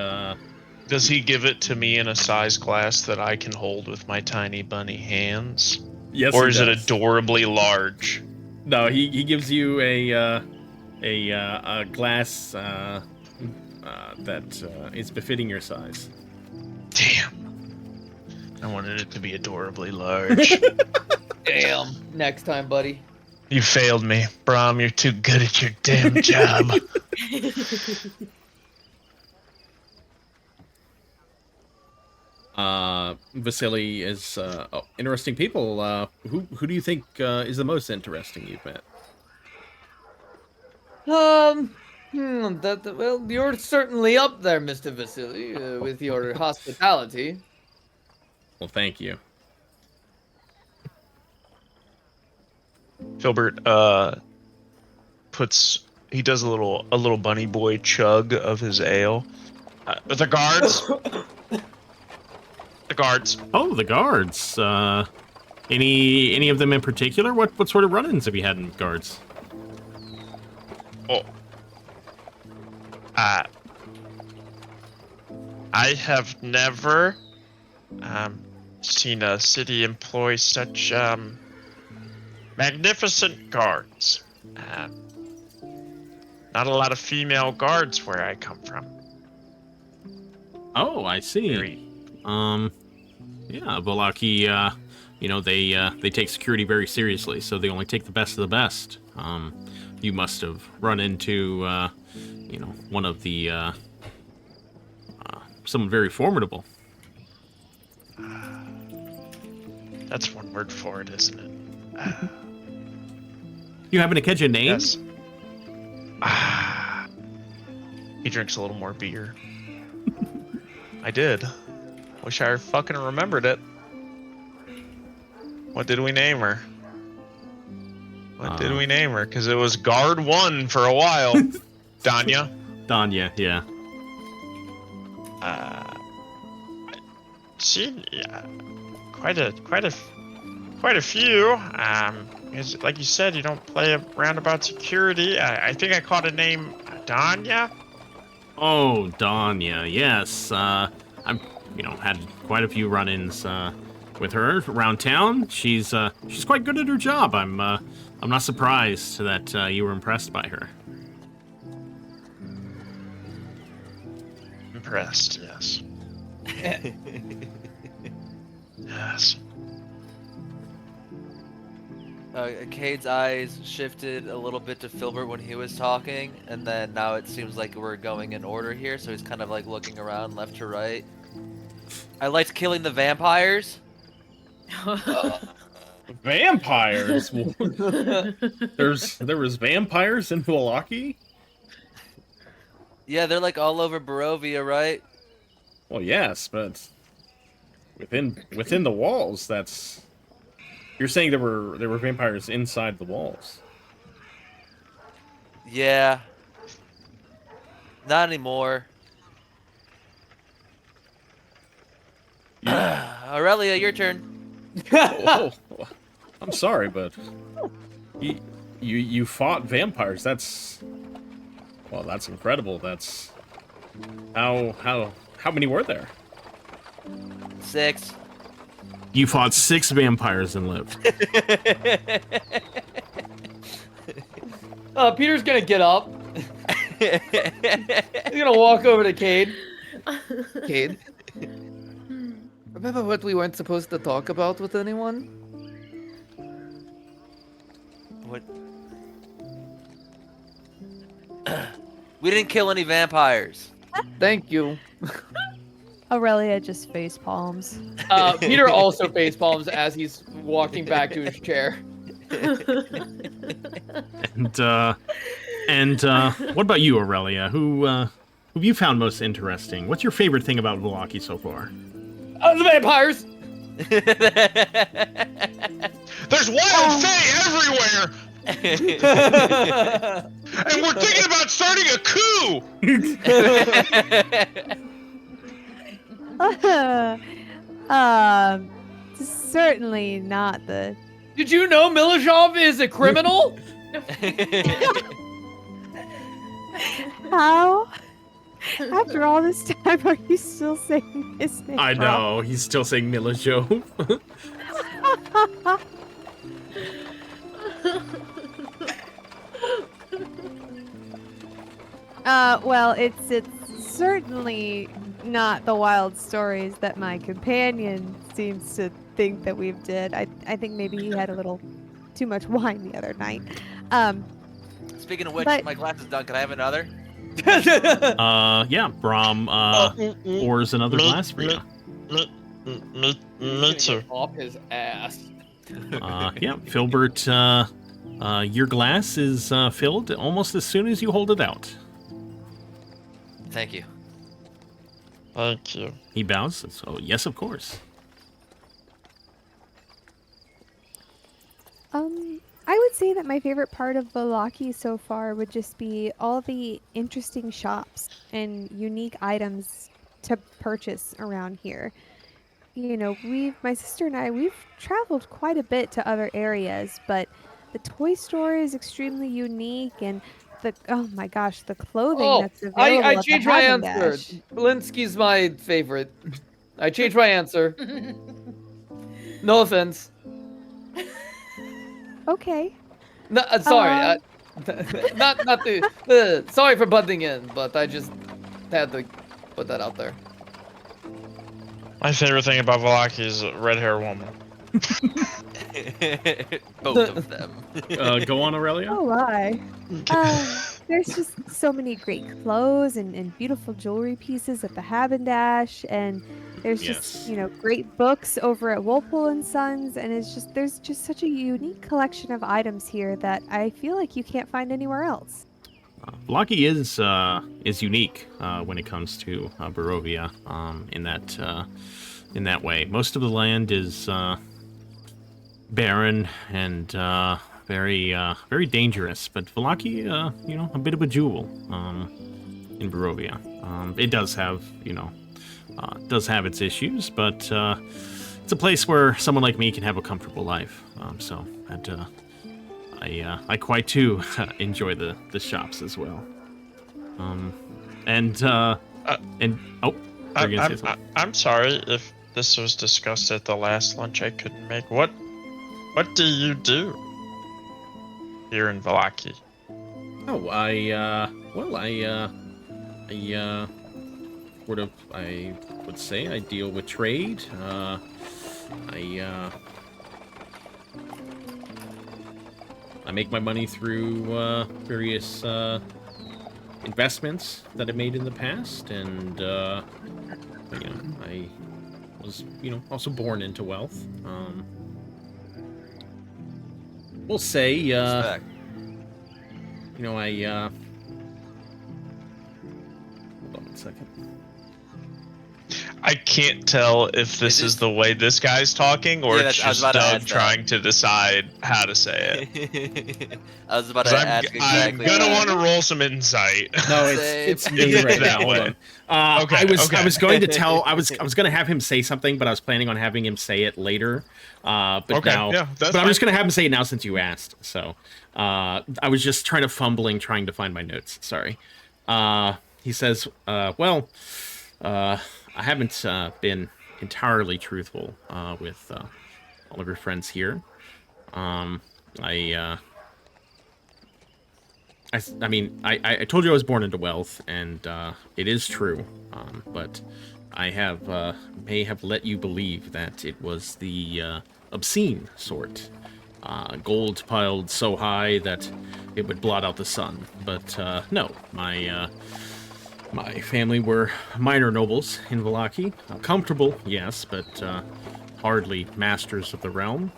Does he give it to me in a size glass that I can hold with my tiny bunny hands? Yes, or is it adorably large? No, he gives you a glass that is befitting your size. Damn. I wanted it to be adorably large. Damn. Next time, buddy. You failed me. Brom, you're too good at your damn job. Vasili is interesting people. Who do you think is the most interesting you've met? Well, you're certainly up there, Mr. Vasili, with your hospitality. Well, thank you. Filbert he does a little bunny boy chug of his ale. The guards. The guards. Oh, the guards. Any of them in particular? What sort of run-ins have you had in guards? Oh. I have never seen a city employ such magnificent guards. Not a lot of female guards where I come from. Oh, I see. Yeah, Volaki, they take security very seriously, so they only take the best of the best. You must have run into, one of the, someone very formidable. That's one word for it, isn't it? You happen to catch a name? Yes. He drinks a little more beer. I did. Wish I fucking remembered it. What did we name her? What did we name her? Because it was Guard 1 for a while. Danya. Danya, yeah. Quite a few. Like you said, you don't play around about security. I think I caught a name, Danya. Oh, Danya, yes. I've had quite a few run-ins with her around town. She's quite good at her job. I'm not surprised that you were impressed by her. Impressed, yes. Yes. Cade's eyes shifted a little bit to Filbert when he was talking, and then now it seems like we're going in order here, so he's kind of like looking around left to right. I liked killing the vampires. Vampires? There was vampires in Volaki? Yeah, they're like all over Barovia, right? Well, yes, but within the walls, that's... You're saying there were vampires inside the walls? Yeah. Not anymore. Aurelia, your turn. Oh, I'm sorry, but you fought vampires. That's incredible. That's how many were there? 6. You fought 6 vampires and lived. Peter's gonna get up. He's gonna walk over to Cade. Cade, remember what we weren't supposed to talk about with anyone? What? We didn't kill any vampires. Thank you. Aurelia just face palms. Peter also face palms as he's walking back to his chair. And what about you, Aurelia? Who have you found most interesting? What's your favorite thing about Volaki so far? The vampires! There's wild fae everywhere! And we're thinking about starting a coup! Certainly not the... Did you know Milishov is a criminal? How? After all this time, are you still saying his name? I know, he's still saying Milishov. Well, it's certainly not the wild stories that my companions seems to think that we've did. I think maybe he had a little too much wine the other night. Speaking of which, But- my glass is done. Can I have another? Yeah, Brom pours another glass for you. Me too. Off his ass. Yeah, Filbert, your glass is filled almost as soon as you hold it out. Thank you. Thank you. He bows. So, yes, of course. I would say that my favorite part of Valaki so far would just be all the interesting shops and unique items to purchase around here. You know, my sister and I, we've traveled quite a bit to other areas, but the toy store is extremely unique, and oh my gosh, the clothing that's available I at the changed my Haagen answer. Dash. Blinsky's my favorite. I changed my answer. No offense. Okay. No, sorry. Not the. Sorry for butting in, but I just had to put that out there. My favorite thing about Valaki is a red hair woman. Both of them. Go on, Aurelia. Oh my. There's just so many great clothes and beautiful jewelry pieces at the Haagen Dash, and there's just, Yes. great books over at Walpole and Sons, and there's just such a unique collection of items here that I feel like you can't find anywhere else. Valaki is unique when it comes to Barovia in that way. Most of the land is barren and very dangerous, but Valaki, a bit of a jewel in Barovia. It does have its issues, but it's a place where someone like me can have a comfortable life. I quite too enjoy the shops as well. I'm sorry if this was discussed at the last lunch I couldn't make. What do you do here in Valaki? Oh, I would say I deal with trade. I make my money through various investments that I made in the past, and I was also born into wealth. We'll say Respect. hold on one second. I can't tell if this is the way this guy's talking or Yeah, it's I was just about to Doug ask that. trying to decide how to say it. I was about to 'Cause ask I'm exactly. gonna that. want to roll some insight. No, Same. it's me right That now. Hold way. on. Okay, I was going to tell. I was going to have him say something, but I was planning on having him say it later. But Okay, now, yeah, that's I'm just fine. going to have him say it now since you asked. So, I was just trying to find my notes. Sorry. He says, "Well, I haven't been entirely truthful with all of your friends here. I told you I was born into wealth, and it is true. But I may have let you believe that it was the obscene sort. Gold piled so high that it would blot out the sun. But no, my family were minor nobles in Valaki. Comfortable, yes, but hardly masters of the realm.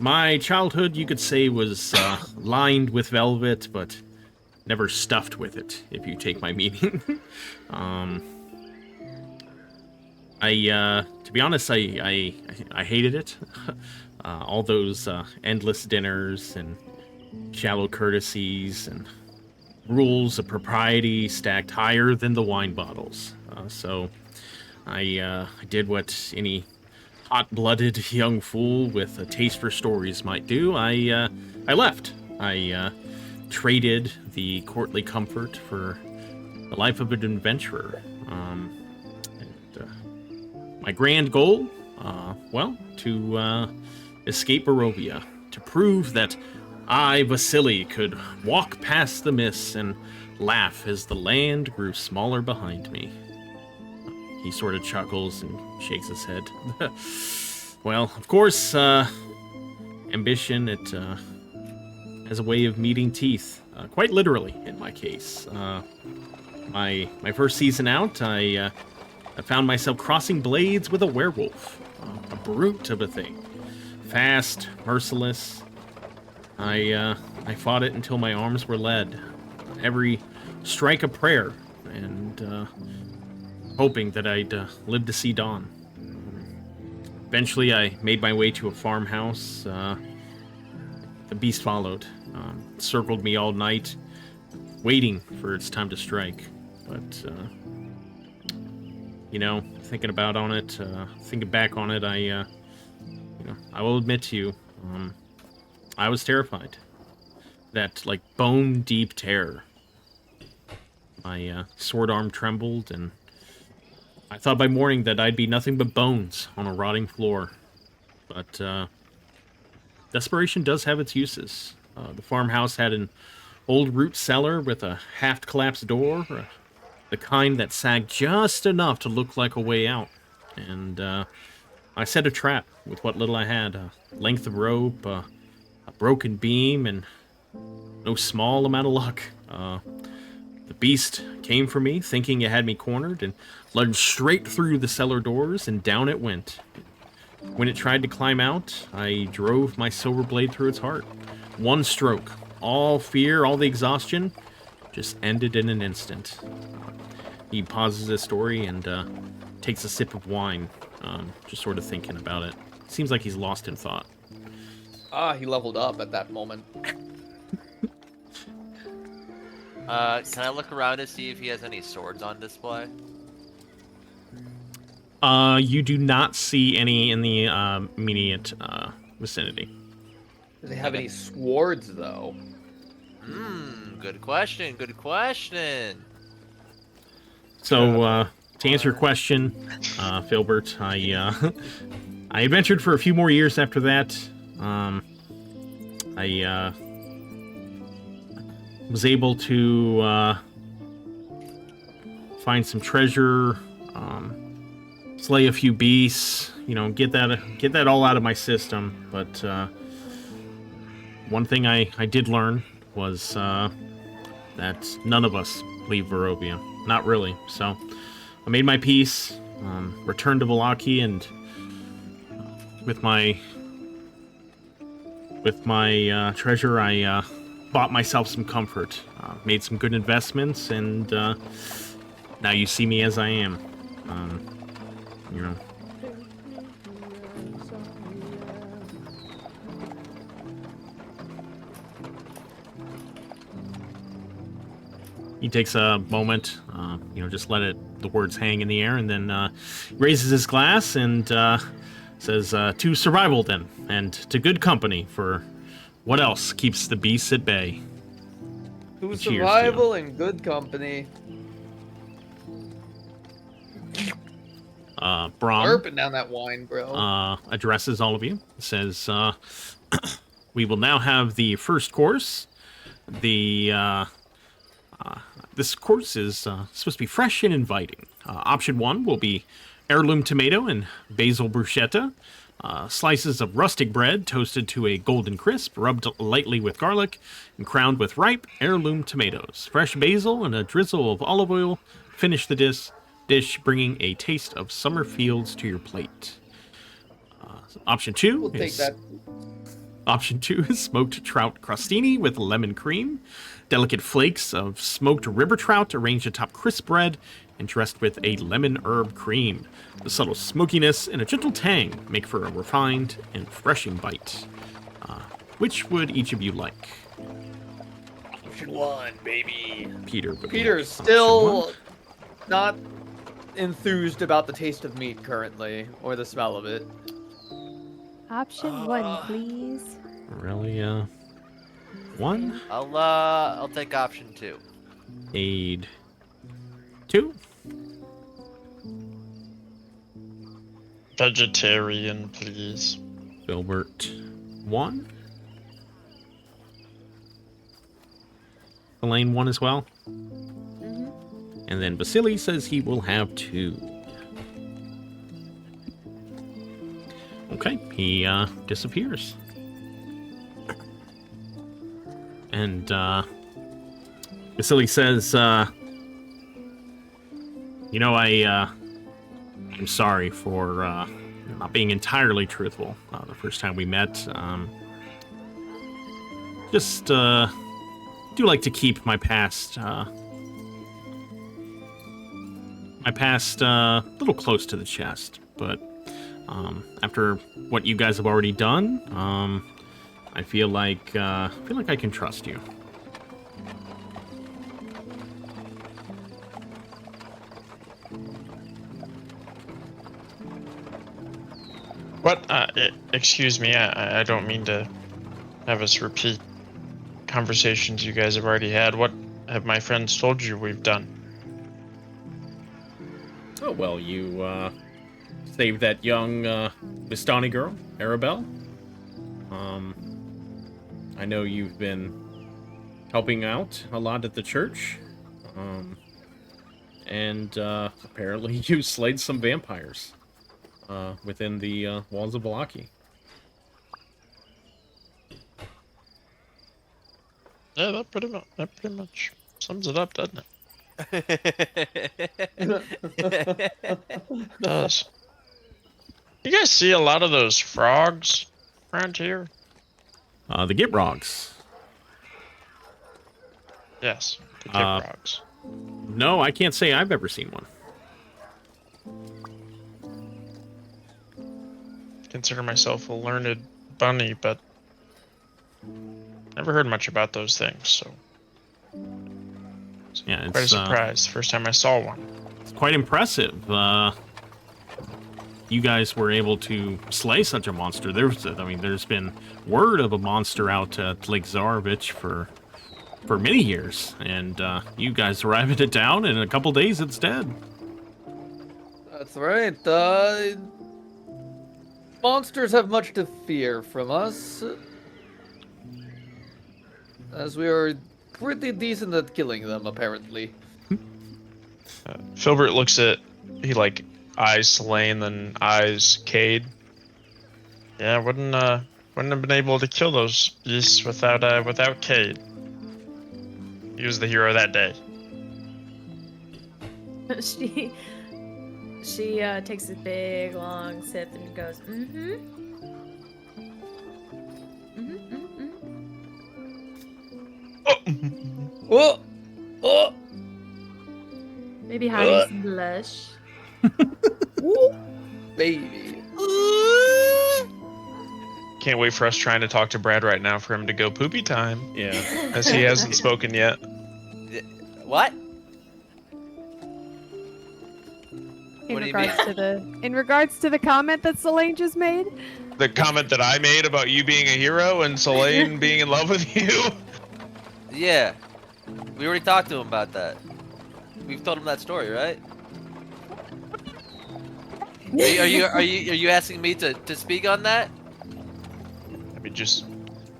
My childhood, you could say, was lined with velvet, but never stuffed with it, if you take my meaning. To be honest, I hated it. All those endless dinners and shallow courtesies and rules of propriety stacked higher than the wine bottles. So I did what any hot-blooded young fool with a taste for stories might do. I left. I traded the courtly comfort for the life of an adventurer. My grand goal, to escape Barovia, to prove that I, Vasili, could walk past the mists and laugh as the land grew smaller behind me. he sort of chuckles and shakes his head. Well, of course, ambition, it has a way of meeting teeth. Quite literally, in my case. My first season out, I found myself crossing blades with a werewolf. A brute of a thing. Fast, merciless. I fought it until my arms were lead. Every strike a prayer, and hoping that I'd live to see dawn. Eventually, I made my way to a farmhouse. The beast followed, circled me all night, waiting for its time to strike. But, thinking back on it, I will admit to you, I was terrified. That, bone-deep terror. My sword arm trembled, and I thought by morning that I'd be nothing but bones on a rotting floor. But, desperation does have its uses. The farmhouse had an old root cellar with a half-collapsed door, the kind that sagged just enough to look like a way out. And I set a trap with what little I had, a length of rope, a broken beam, and no small amount of luck. The beast came for me, thinking it had me cornered, and lunged straight through the cellar doors, and down it went. When it tried to climb out, I drove my silver blade through its heart. One stroke. All fear, all the exhaustion, just ended in an instant. He pauses his story and takes a sip of wine, just sort of thinking about it. Seems like he's lost in thought. He leveled up at that moment. Can I look around to see if he has any swords on display? You do not see any in the immediate vicinity. Do they have any swords, though? Good question, good question. So, to answer your question, Filbert, I adventured for a few more years after that. I was able to find some treasure, slay a few beasts, get that all out of my system. But one thing I did learn was that none of us leave Barovia. Not really. So I made my peace, returned to Vallaki, and with my treasure, I bought myself some comfort, made some good investments, and now you see me as I am. He takes a moment, just let the words hang in the air, and then raises his glass and says, to survival then, and to good company, for what else keeps the beasts at bay? To survival and good company. Brahm Slurping down that wine, bro. Addresses all of you. Says, we will now have the first course. This course is supposed to be fresh and inviting. Option 1 will be heirloom tomato and basil bruschetta. Slices of rustic bread toasted to a golden crisp, rubbed lightly with garlic, and crowned with ripe heirloom tomatoes. Fresh basil and a drizzle of olive oil finish the dish, bringing a taste of summer fields to your plate. Option 2 We'll take that. Option 2 is smoked trout crostini with lemon cream. Delicate flakes of smoked river trout arranged atop crisp bread and dressed with a lemon herb cream. The subtle smokiness and a gentle tang make for a refined and refreshing bite. Which would each of you like? Option 1, baby. Peter's still not enthused about the taste of meat currently, or the smell of it. Option 1, please. Aurelia, 1. I'll take option 2. Aid, 2. Vegetarian, please. Filbert, 1. Solayne, 1 as well. And then Vasili says he will have 2. Okay, he disappears. And Vasili says, I'm sorry for not being entirely truthful the first time we met. Just do like to keep my past a little close to the chest, but after what you guys have already done, I feel like I can trust you. What? Excuse me, I don't mean to have us repeat conversations you guys have already had. What have my friends told you we've done? Oh, well, you saved that young Vistani girl, Arabelle. I know you've been helping out a lot at the church. And apparently you slayed some vampires within the walls of Valaki. Yeah, that pretty much sums it up, doesn't it? It does. You guys see a lot of those frogs around here? The Gitrogs. Yes, the frogs. No, I can't say I've ever seen one. Consider myself a learned bunny, but never heard much about those things, so Yeah, it's quite a surprise. First time I saw one. It's quite impressive. You guys were able to slay such a monster. There's been word of a monster out at Lake Zarovich for many years, and you guys arrive at it down, and in a couple days it's dead. That's right. Monsters have much to fear from us, as we are pretty decent at killing them, apparently. Filbert looks at, he like eyes Solayne, then eyes Cade. Yeah, wouldn't have been able to kill those beasts without Cade. He was the hero that day. She takes a big long sip and goes, mm-hmm. Oh! Oh! Maybe hiding some blush. Ooh, baby. Can't wait for us trying to talk to Brad right now for him to go poopy time. Yeah. As he hasn't spoken yet. What? In regards to the comment that Solayne just made, The comment that I made about you being a hero and Solayne being in love with you. Yeah. We already talked to him about that. We've told him that story, right? Are you asking me to speak on that? I mean, just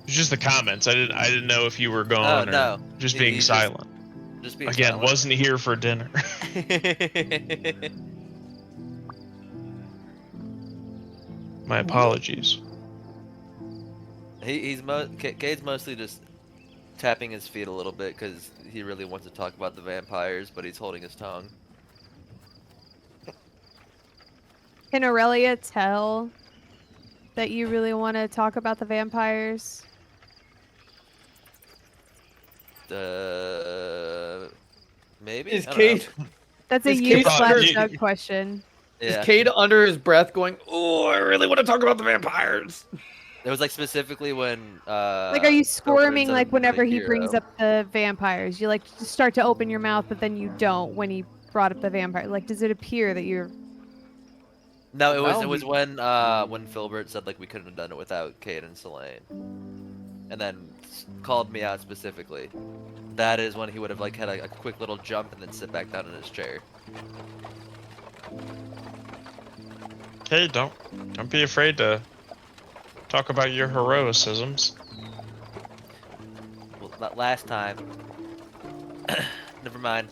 the comments. I didn't know if you were gone or no. just being silent. Just being Again, silent. wasn't here for dinner. My apologies. Cade's mostly just tapping his feet a little bit because he really wants to talk about the vampires, but he's holding his tongue. can Aurelia tell that you really want to talk about the vampires? Maybe. Is I don't Cade? know. That's a Is you Cade slash under- Doug question. Is Yeah. Cade under his breath going, "Oh, I really want to talk about the vampires"? It was like specifically when. Like, are you squirming Filbert like said whenever the he brings hero. up the vampires? You like start to open your mouth, but then you don't when he brought up the vampire. Like, does it appear that you're? No, it Well, was when Filbert said like we couldn't have done it without Cade and Solayne, and then called me out specifically. That is when he would have like had a quick little jump and then sit back down in his chair. Okay, don't be afraid to talk about your heroicisms. Well, that last time. Never mind.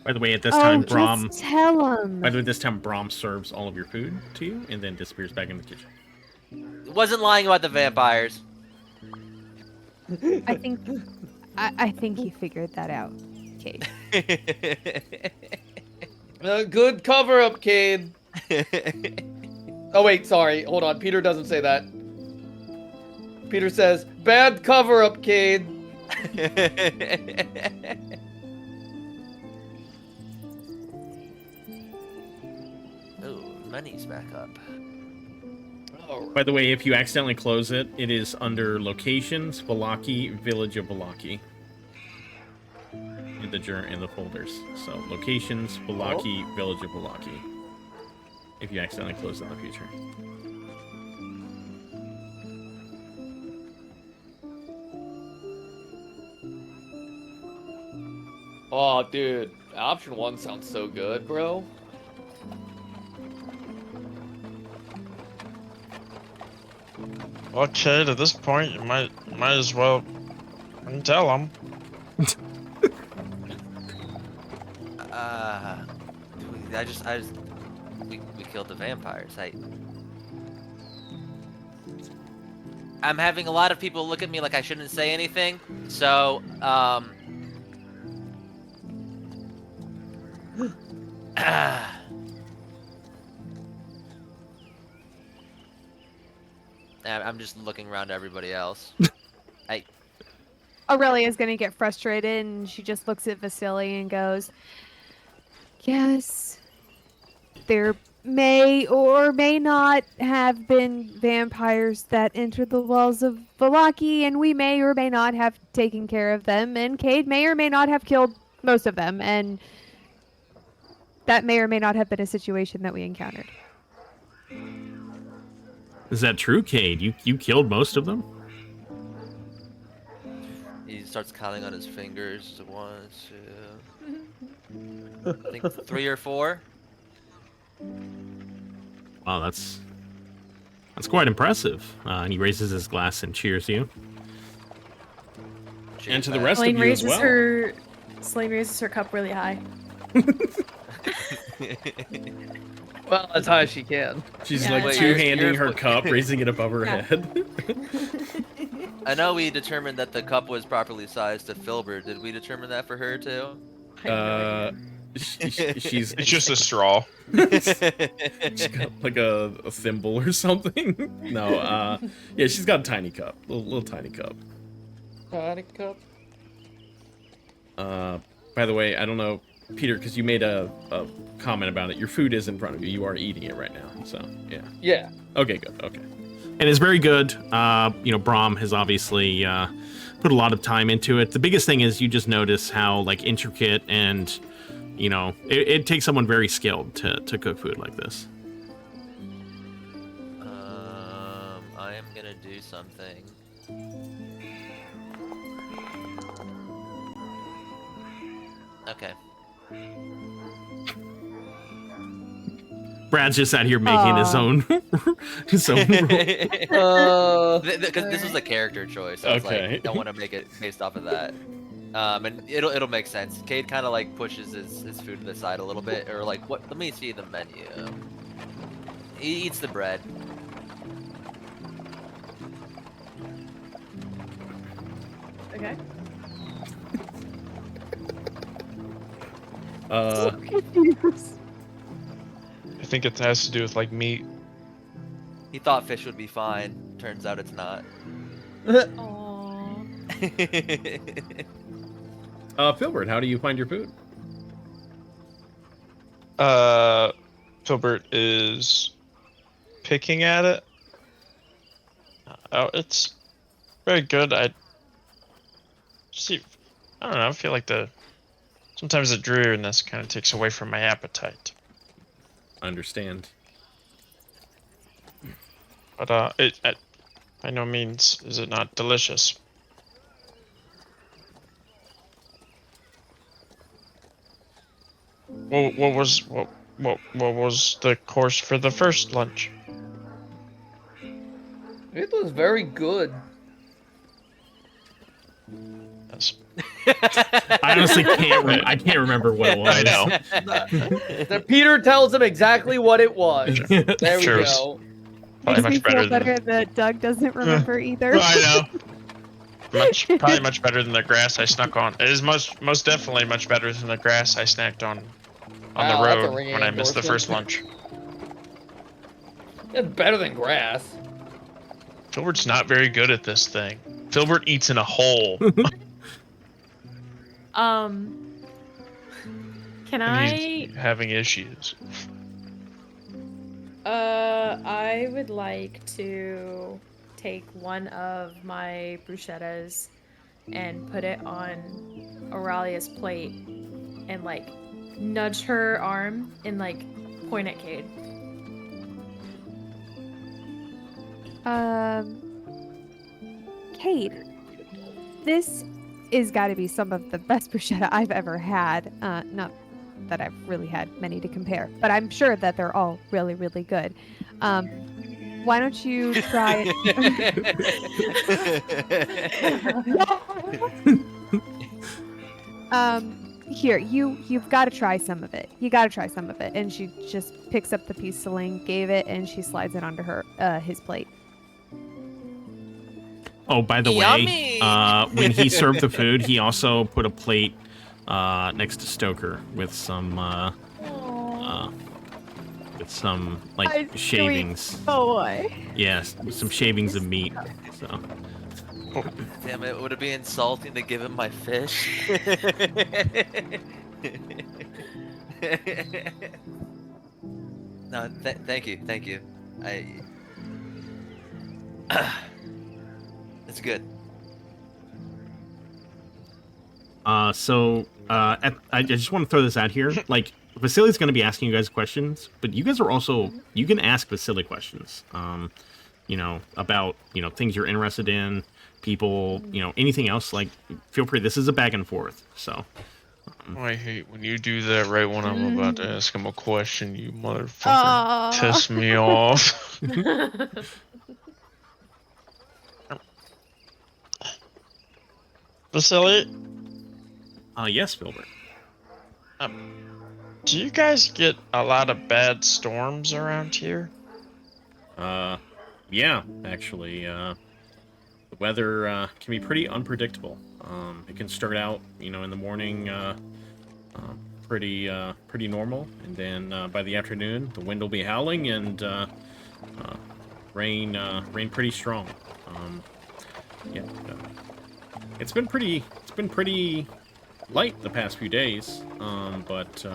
By the way, at this time, just Brom. tell him. By the way, this time Brom serves all of your food to you and then disappears back in the kitchen. Wasn't lying about the vampires. I think he figured that out, Cade. Good cover up, Cade. Oh wait, sorry. Hold on. Peter doesn't say that. Peter says, "Bad cover up, Cade." Oh, money's back up. Oh, By the way, if you accidentally close it, it is under locations, Valaki, Village of Valaki. In the folders. So locations, Valaki, Village of Valaki. If you accidentally close it in the future. oh, dude. Option 1 sounds so good, bro. Okay, at this point, you might as well tell them. We killed the vampires. I'm having a lot of people look at me like I shouldn't say anything. So, I'm just looking around to everybody else. Aurelia's gonna get frustrated, and she just looks at Vasili and goes, "Yes, there may or may not have been vampires that entered the walls of Valaki, and we may or may not have taken care of them, and Cade may or may not have killed most of them, and that may or may not have been a situation that we encountered." Is that true, Cade? You killed most of them? He starts counting on his fingers. 1, 2. I think 3 or 4. Wow, that's quite impressive. And he raises his glass and cheers you. Cheers, And to the man. rest of Solayne you as raises well. Solayne raises her cup really high. Well, as high as she can. She's Yeah, like it's two-handing yours- her cup, raising it above her Yeah. head. I know we determined that the cup was properly sized to Filbert. Did we determine that for her too? I have no idea. She's It's just a straw. she's got like a thimble or something. No, yeah, she's got a tiny cup, little tiny cup. Tiny cup. By the way, I don't know, Peter, because you made a comment about it. Your food is in front of you. You are eating it right now. So yeah. Yeah. Okay, good. Okay. And it's very good. Brom has obviously put a lot of time into it. The biggest thing is you just notice how like intricate and it takes someone very skilled to cook food like this. I am gonna do something. Okay. Brad's just out here making his own his own rule. Because this was a character choice. So I was Okay. like, don't want to make it based off of that. And it'll make sense. Cade kind of like pushes his food to the side a little bit, or like, what? Let me see the menu. He eats the bread. Okay. I think it has to do with like meat. He thought fish would be fine. Turns out it's not. Aww. Filbert, how do you find your food? Filbert is picking at it. Oh, it's very good. I don't know. I feel like sometimes the dreariness kind of takes away from my appetite. Understand. But it by no means is it not delicious. What was the course for the first lunch? It was very good. Yes. I honestly can't. I can't remember what it was. I know. Peter tells him exactly what it was. There we Sure. go. Probably Makes me much better feel better than. that Doug doesn't remember either. I know. Probably much better than the grass I snuck on. It is most definitely much better than the grass I snacked on Wow, the that's a road ringing when I missed the first endorsement. lunch. It's better than grass. Filbert's not very good at this thing. Filbert eats in a hole. Can and I? he's having issues. I would like to take one of my bruschettas and put it on Aurelia's plate and like nudge her arm and like point at Cade. Cade, this is got to be some of the best bruschetta I've ever had. Not that I've really had many to compare, but I'm sure that they're all really, really good. Why don't you try here, you've got to try some of it. You got to try some of it. And she just picks up the piece Solayne gave it, and she slides it onto his plate. Oh, by the Yummy! way, when he served the food, he also put a plate next to Stoker with some like shavings. Boy. Yes, some shavings of meat. So. Damn it, would it be insulting to give him my fish? No, thank you. It's good. I just want to throw this out here. Like, Vasili's going to be asking you guys questions, but you guys are also, you can ask Vasili questions. About, things you're interested in, people, anything else. Like, feel free. This is a back and forth. So. I hate when you do that right when I'm about to ask him a question, you motherfucker. Piss me off. Vasili? Yes, Filbert. Do you guys get a lot of bad storms around here? Yeah, actually, the weather can be pretty unpredictable. It can start out, in the morning, pretty normal, and then by the afternoon, the wind will be howling and rain pretty strong. It's been pretty light the past few days, but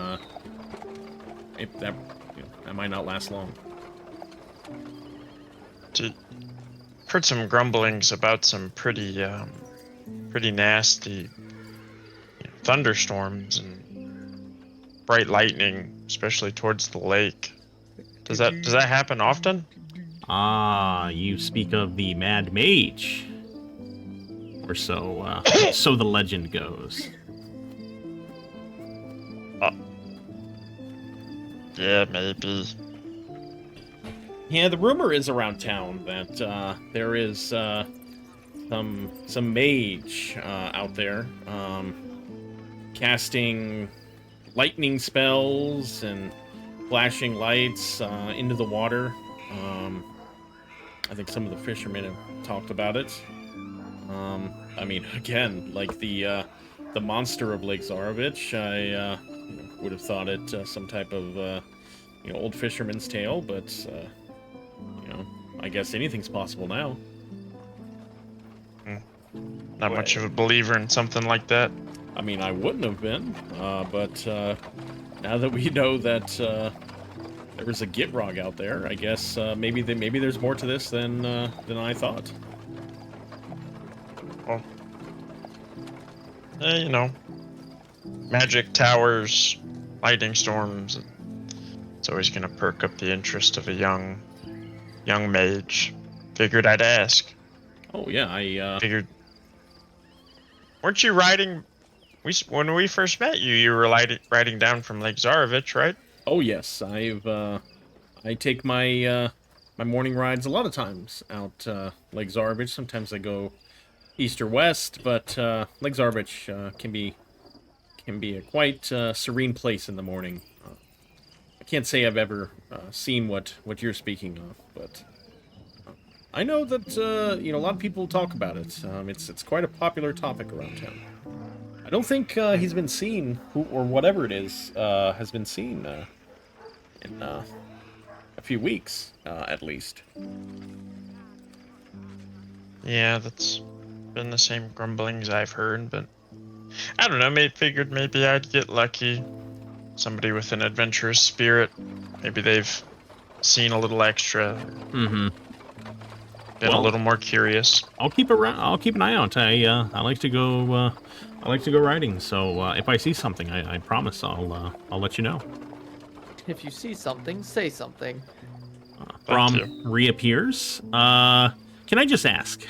that might not last long. Heard some grumblings about some pretty nasty thunderstorms and bright lightning, especially towards the lake. Does that happen often? Ah, you speak of the Mad Mage, or so so the legend goes. Yeah, maybe. Yeah, the rumor is around town that there is some mage out there casting lightning spells and flashing lights into the water. I think some of the fishermen have talked about it. I mean, again, like the monster of Lake Zarovich, I would have thought it some type of old fisherman's tale, but I guess anything's possible now. Not much of a believer in something like that. I mean, I wouldn't have been, but now that we know that there was a Gitrog out there, I guess maybe there's more to this than I thought. Well, magic towers, lightning storms. It's always gonna perk up the interest of a young mage. Figured I'd ask. Oh yeah, I figured. Weren't you riding? When we first met you, you were riding down from Lake Zarovich, right? Oh yes, I take my my morning rides a lot of times out Lake Zarovich. Sometimes I go east or west, but Legzarbich can be a quite serene place in the morning. I can't say I've ever seen what you're speaking of, but I know that a lot of people talk about it. It's quite a popular topic around town. I don't think he's been seen, or whatever it is, has been seen in a few weeks, at least. Yeah, that's been the same grumblings I've heard, but I don't know. Figured maybe I'd get lucky. Somebody with an adventurous spirit. Maybe they've seen a little extra. Mm-hmm. Been a little more curious. I'll keep an eye out. I like to go. I like to go riding. So if I see something, I promise I'll let you know. If you see something, say something. Brom reappears. Can I just ask,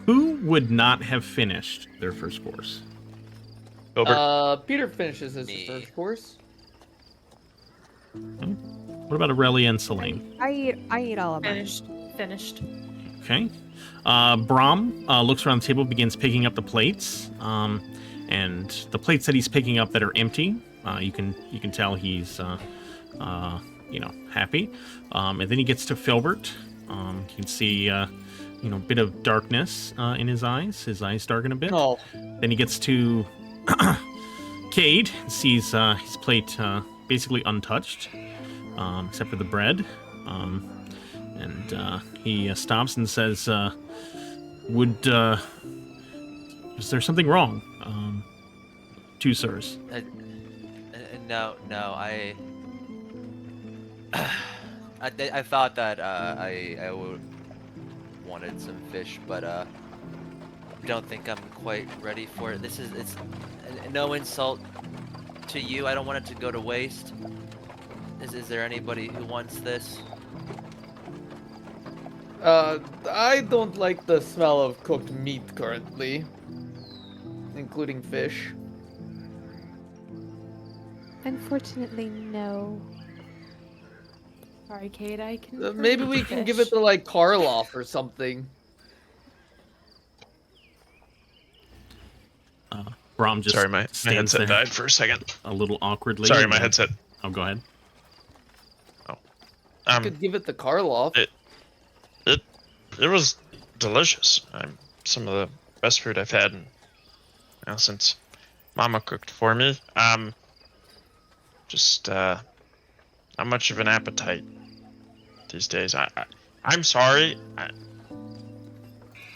who would not have finished their first course? Gilbert. Peter finishes his first course. What about Aurelia and Solayne? I eat all of mine. Finished. Okay. Brom looks around the table, begins picking up the plates, and the plates that he's picking up that are empty, you can tell he's happy. And then he gets to Filbert. You can see a bit of darkness in his eyes. His eyes darken a bit. Oh. Then he gets to Cade. Sees his plate basically untouched, except for the bread. And he stops and says, is there something wrong? Two sirs. No, I thought that I would wanted some fish, but don't think I'm quite ready for it. It's no insult to you. I don't want it to go to waste. Is there anybody who wants this? I don't like the smell of cooked meat currently, including fish. Unfortunately, no. Sorry, Kate, I can. Maybe we can give it to like Karloff or something. Brom just Sorry, my stands headset there died for a second. a little awkwardly. Sorry, my headset. Oh, go ahead. You could give it to Karloff. It was delicious. Some of the best food I've had since Mama cooked for me. Just not much of an appetite these days. I'm sorry.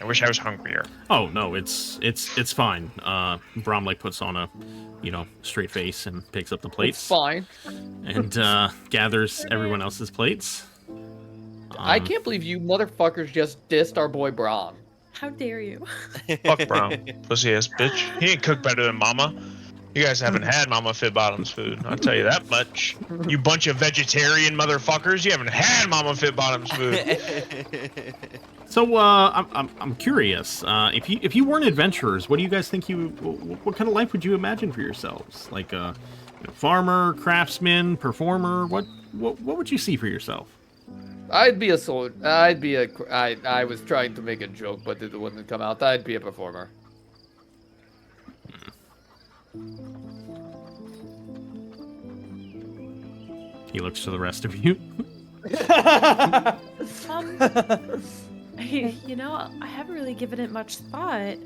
I wish I was hungrier. Oh no, it's fine. Brom puts on a straight face and picks up the plates. It's fine. And gathers everyone else's plates. I can't believe you motherfuckers just dissed our boy Brom. How dare you? Fuck Brown, pussy ass bitch. He ain't cooked better than Mama. You guys haven't had Mama Fitbottom's food. I'll tell you that much. You bunch of vegetarian motherfuckers. You haven't had Mama Fitbottom's food. So I'm curious. If you weren't adventurers, what do you guys think what kind of life would you imagine for yourselves? Like a farmer, craftsman, performer. What would you see for yourself? I'd be a sword. I was trying to make a joke, but it wouldn't come out. I'd be a performer. He looks to the rest of you. I haven't really given it much thought.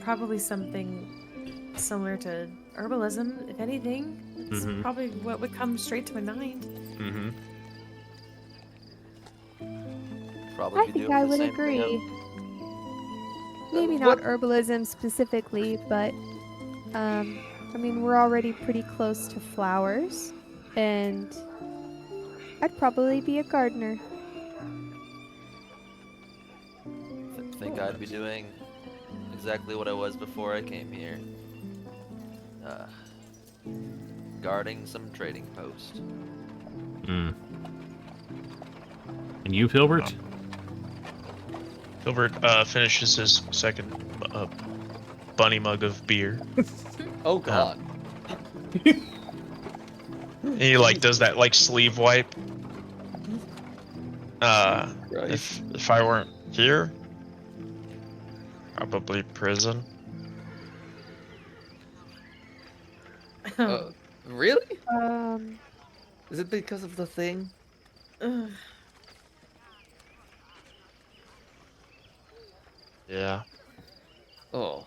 Probably something similar to herbalism, if anything. It's probably what would come straight to my mind. Mm-hmm. Probably I think I would agree. Maybe not herbalism specifically, but we're already pretty close to flowers, and I'd probably be a gardener. I think I'd be doing exactly what I was before I came here. Guarding some trading post. And you, Filbert? Filbert finishes his second bunny mug of beer. Oh God. He does that sleeve wipe. Right. If I weren't Here? Probably prison. Really? Um, Is it because of the thing? Yeah. Oh.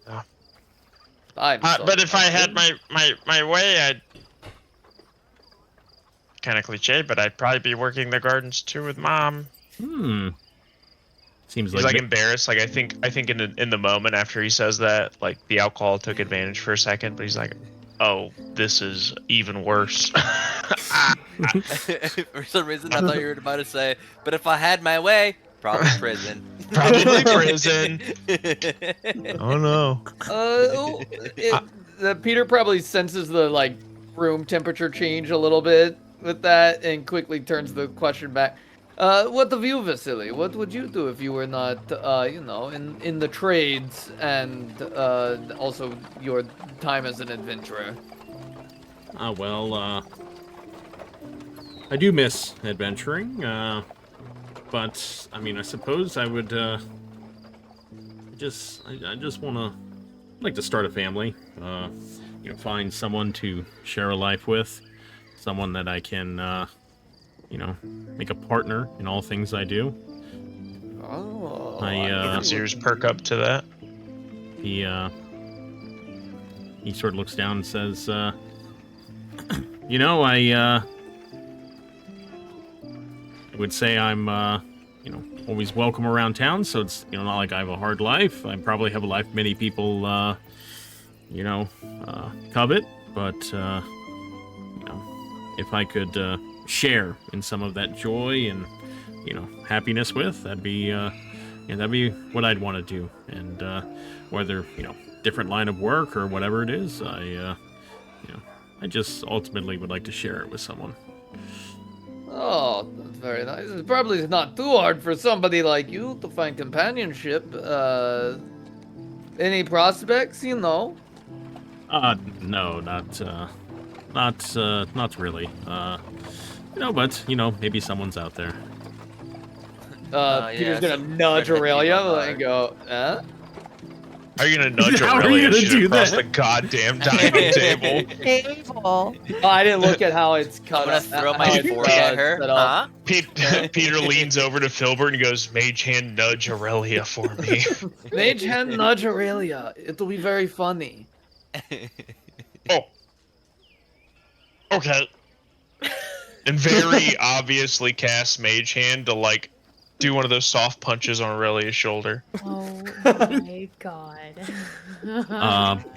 Yeah. I'm sorry. But if I had Captain. my way, I'd kind of cliche, but I'd probably be working the gardens too with Mom. Seems He's like like embarrassed. Like I think in the moment after he says that, like the alcohol took advantage for a second, but he's like, "Oh, this is even worse." For some reason, I thought you were about to say, "But if I had my way, probably prison." Probably prison. Oh no. Peter probably senses the like room temperature change a little bit with that, and quickly turns the question back. What of you, Vasili? What would you do if you were not, in the trades and also your time as an adventurer? well, I do miss adventuring, but I mean, I suppose I would. I just want to start a family. Find someone to share a life with, someone that I can, make a partner in all things I do. Oh, His ears perk up to that. He sort of looks down and says, I would say I'm, always welcome around town, so it's, not like I have a hard life. I probably have a life many people, covet, but, if I could, share in some of that joy and, happiness with, that'd be what I'd want to do. And, whether, different line of work or whatever it is, I just ultimately would like to share it with someone. Oh, that's very nice. It's probably not too hard for somebody like you to find companionship. Any prospects, No, not really. But, maybe someone's out there. Peter's gonna some nudge redneck Aurelia people are. and go, huh? Are you gonna nudge How are you Aurelia gonna shit do across that? the goddamn dining table? table. Oh, I didn't look at how it's cut. I'm gonna up- throw how my it's, fork at her, set up. huh? Peter leans over to Filbert and goes, "Mage hand nudge Aurelia for me." Mage hand nudge Aurelia. It'll be very funny. Oh. Okay. And very obviously casts Mage Hand to like do one of those soft punches on Aurelia's shoulder. Oh my god.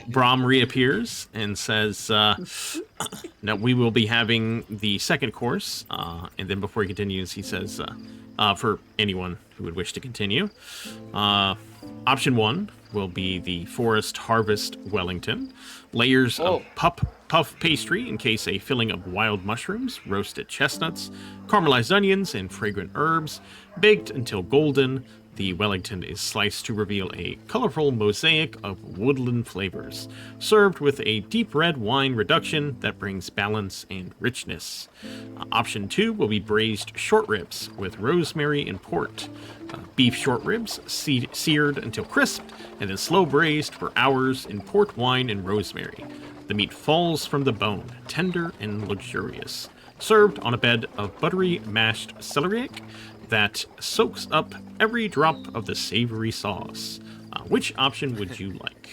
Brahm reappears and says, "Now we will be having the second course." And then before he continues, he says, "For anyone who would wish to continue, option 1 will be the Forest Harvest Wellington. Layers of puff pastry encase a filling of wild mushrooms, roasted chestnuts, caramelized onions, and fragrant herbs. Baked until golden, the Wellington is sliced to reveal a colorful mosaic of woodland flavors, served with a deep red wine reduction that brings balance and richness. Option 2 will be braised short ribs with rosemary and port. Beef short ribs seared until crisp and then slow braised for hours in port wine and rosemary. The meat falls from the bone, tender and luxurious, served on a bed of buttery mashed celeriac that soaks up every drop of the savory sauce. Which option would you like?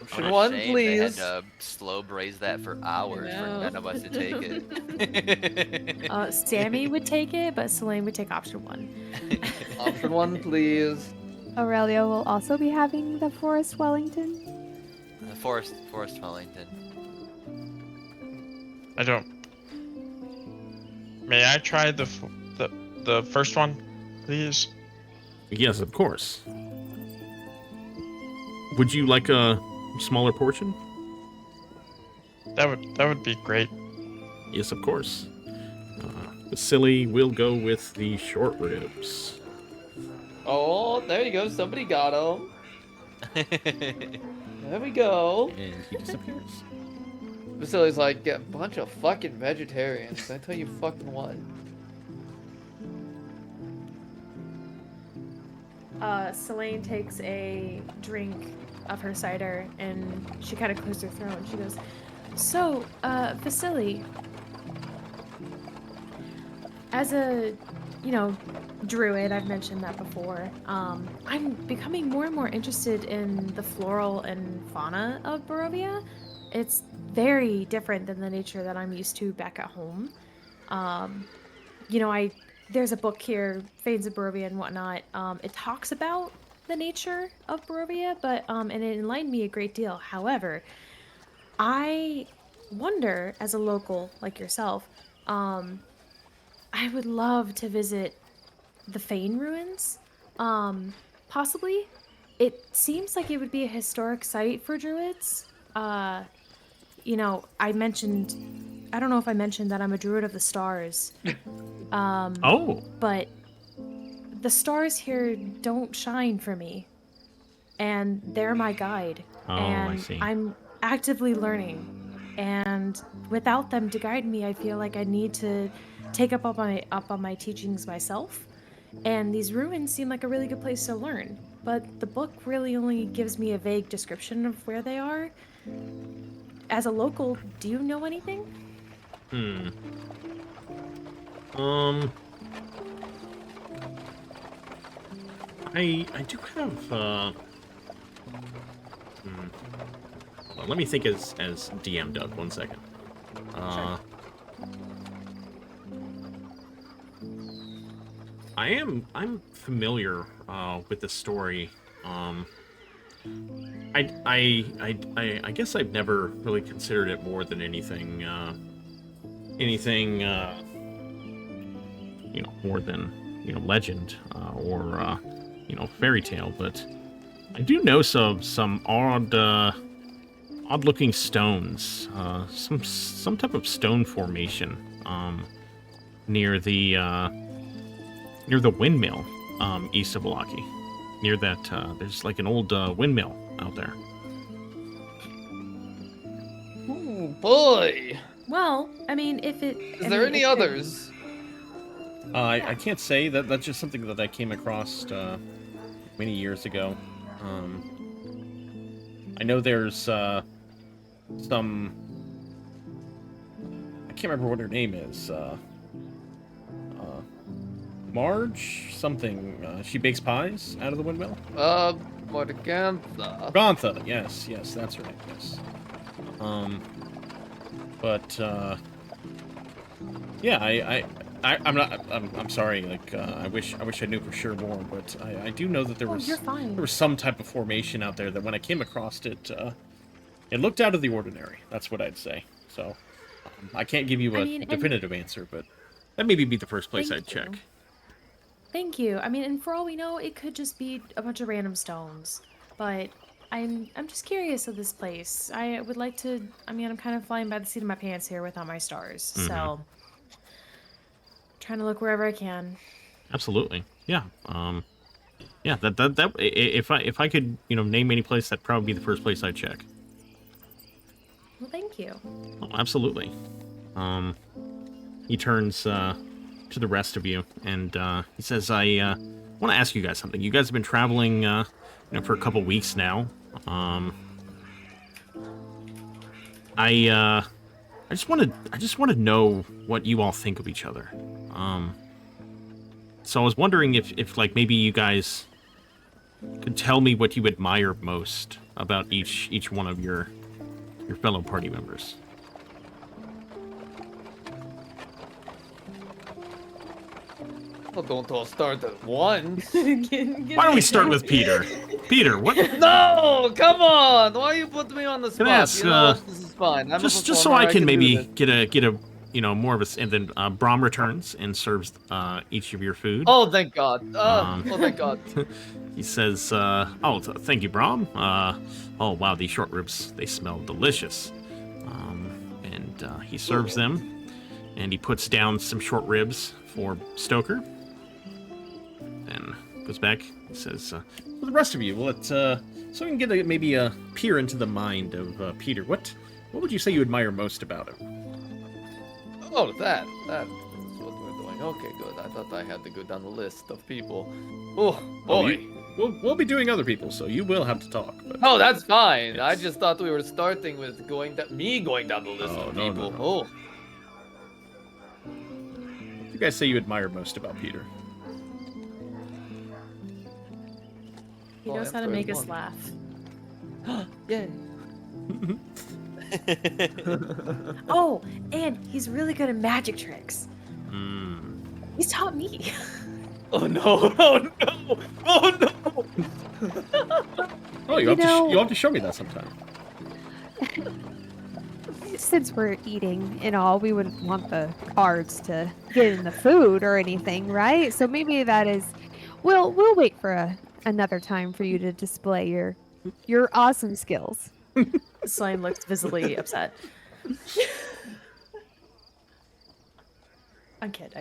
Option 1, Shame please. They had to slow braise that for hours for know. none of us to take it. Sammy would take it, but Solayne would take option 1. Option 1, please. Aurelia will also be having the Forest Wellington. Forest Wellington. I don't. May I try the first one, please? Yes, of course. Would you like a smaller portion? That would be great. Yes, of course. Vasili will go with the short ribs. Oh, there you go. Somebody got him. There we go. And he disappears. Vasili's like, a bunch of fucking vegetarians. I tell you fucking what. Solayne takes a drink of her cider and she kind of clears her throat and she goes, "So, Vasili, as a, druid, I've mentioned that before, I'm becoming more and more interested in the floral and fauna of Barovia. It's very different than the nature that I'm used to back at home. Um, there's a book here, Fanes of Barovia and whatnot. It talks about the nature of Barovia, and it enlightened me a great deal. However, I wonder, as a local like yourself, I would love to visit the Fane ruins. Possibly. It seems like it would be a historic site for druids. I don't know if I mentioned that I'm a druid of the stars. Oh. But the stars here don't shine for me. And they're my guide. Oh, and I see. I'm actively learning. And without them to guide me, I feel like I need to take up on my teachings myself. And these ruins seem like a really good place to learn. But the book really only gives me a vague description of where they are. As a local, do you know anything? I do have, well, let me think as DM Doug, 1 second. Sure. I'm familiar, with the story. I guess I've never really considered it more than anything, more than, legend, or, fairy tale, but I do know some odd-looking stones, some type of stone formation, near the windmill, east of Valaki. Near that, there's like an old windmill out there. Oh boy. Well, I mean, if it... Is there any others? I can't say that. That's just something that I came across many years ago. I know there's some. I can't remember what her name is. Marge something. She bakes pies out of the windmill. Morgantha. Morgantha. Yes, that's right. Yes. But yeah, I'm sorry. Like, I wish I knew for sure more. But I do know that there was some type of formation out there that when I came across it, it looked out of the ordinary. That's what I'd say. So I can't give you a definitive answer, but that maybe be the first place I'd check. Thank you. I mean, and for all we know, it could just be a bunch of random stones. But I'm just curious of this place. I would like to. I mean, I'm kind of flying by the seat of my pants here without my stars. Mm-hmm. So trying to look wherever I can. Absolutely. Yeah. Yeah. That if I could name any place, that'd probably be the first place I'd check. Well, thank you. Oh, absolutely. He turns to the rest of you and he says, "I want to ask you guys something. You guys have been traveling, for a couple weeks now. I just want to know what you all think of each other. So I was wondering if like maybe you guys could tell me what you admire most about each one of your fellow party members." Well, don't all start at once. Why don't we start with Peter? Peter, what? No, come on! Why you put me on the spot? Ask, This is fine. I'm just a so I can do maybe this. get a more of a, and then Brom returns and serves each of your food. Oh, thank God. Oh, thank God. He says, thank you, Brom. Oh, wow, these short ribs, they smell delicious. And he serves them, and he puts down some short ribs for Stoker. Then goes back, he says, for the rest of you, so we can get maybe a peer into the mind of Peter. What would you say you admire most about him? Oh, that's what we're doing. Okay, good. I thought I had to go down the list of people. Oh, boy. we'll be doing other people, so you will have to talk. But Oh, that's fine. I It's- just thought we were starting with going down the list Oh, of no, people. no. Oh, what do you guys say you admire most about Peter? He Well, knows how to answer make is us one. laugh. yay. Oh, and he's really good at magic tricks. Hmm. He's taught me. Oh no! Oh no! Oh no! Oh, You you'll know- have to show me that sometime. Since we're eating and all, we wouldn't want the cards to get in the food or anything, right? So maybe that is. We'll wait for another time for you to display your awesome skills. Slime looks visibly upset. I'm kid.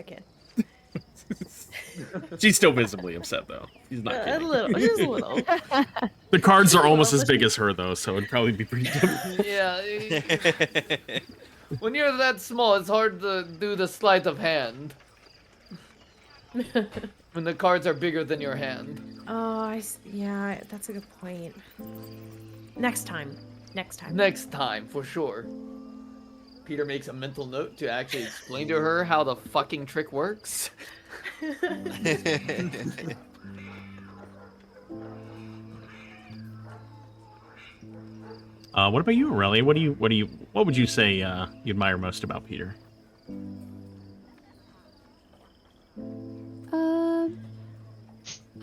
She's still visibly upset though. She's not A kidding. little, just a little. The cards are almost as big as her though, so it'd probably be pretty difficult. Yeah. When you're that small, it's hard to do the sleight of hand. When the cards are bigger than your hand. Oh, yeah, that's a good point. Next time. Next time, for sure. Peter makes a mental note to actually explain to her how the fucking trick works. What about you, Aurelia? What would you say you admire most about Peter?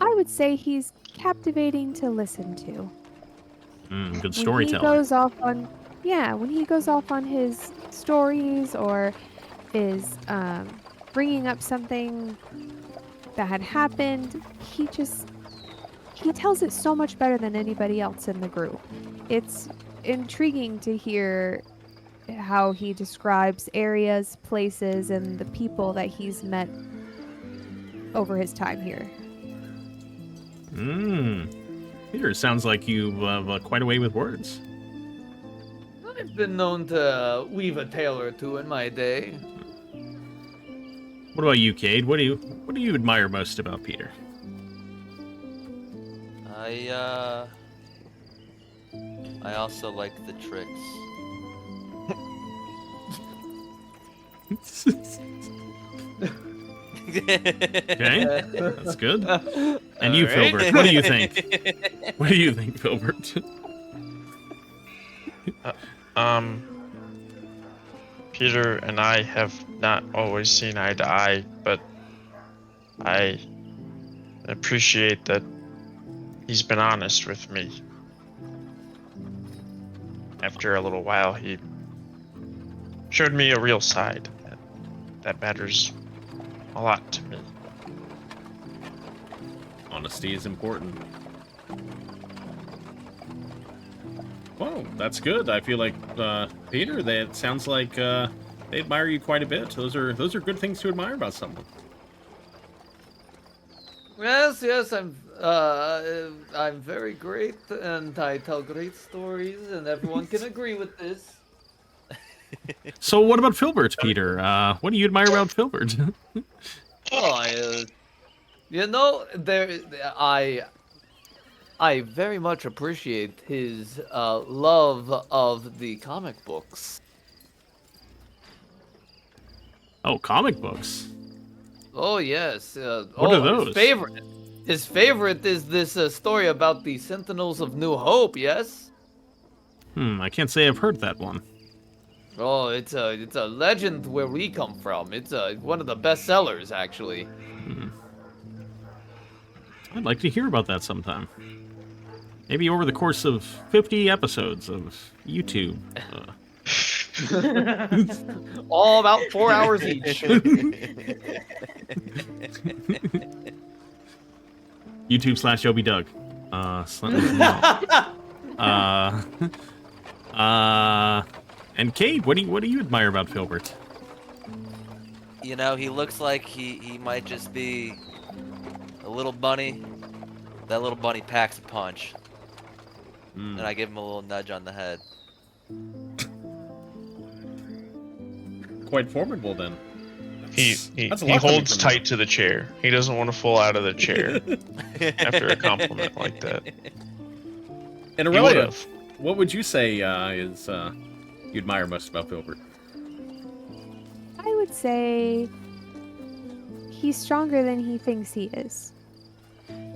I would say he's captivating to listen to. Good When he storytelling. goes off on, when he goes off on his stories or is bringing up something that had happened, he tells it so much better than anybody else in the group. It's intriguing to hear how he describes areas, places, and the people that he's met over his time here. Peter, it sounds like you have quite a way with words. I've been known to weave a tale or two in my day. What about you, Cade? What do you admire most about Peter? I also like the tricks. Okay, that's good. And you, All right. Filbert, what do you think? What do you think, Filbert? Peter and I have not always seen eye to eye, but I appreciate that he's been honest with me. After a little while, he showed me a real side that matters a lot to me. Honesty is important. Well, that's good. I feel like Peter, that sounds like they admire you quite a bit. Those are good things to admire about someone. Yes, I'm very great, and I tell great stories, and everyone can agree with this. So, what about Filbert, Peter? What do you admire about Filbert? Oh, I very much appreciate his love of the comic books. Oh, comic books. Oh yes. What are those? His favorite is this story about the Sentinels of New Hope. Yes. I can't say I've heard that one. Oh, it's a legend where we come from. It's one of the best sellers, actually. I'd like to hear about that sometime. Maybe over the course of 50 episodes of YouTube. All about 4 hours each. YouTube/OBDoug. And Cade, what do you admire about Filbert? You know, he looks like he might just be a little bunny. That little bunny packs a punch. And I give him a little nudge on the head. Quite formidable then. That's a he lot coming holds from tight to the chair. He doesn't want to fall out of the chair after a compliment like that. And He Aurelia, would've. what would you say is you admire most about Filbert? I would say he's stronger than he thinks he is.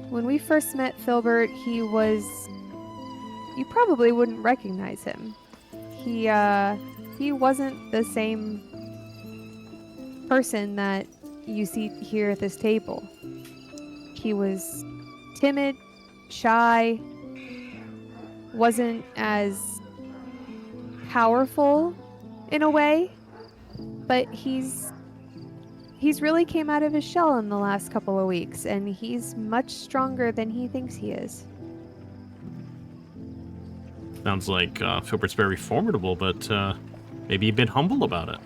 When we first met Filbert, he was... You probably wouldn't recognize him. He wasn't the same person that you see here at this table. He was timid, shy, wasn't as powerful in a way, but he's really came out of his shell in the last couple of weeks, and he's much stronger than he thinks he is. Sounds like Filbert's very formidable, but maybe a bit humble about it.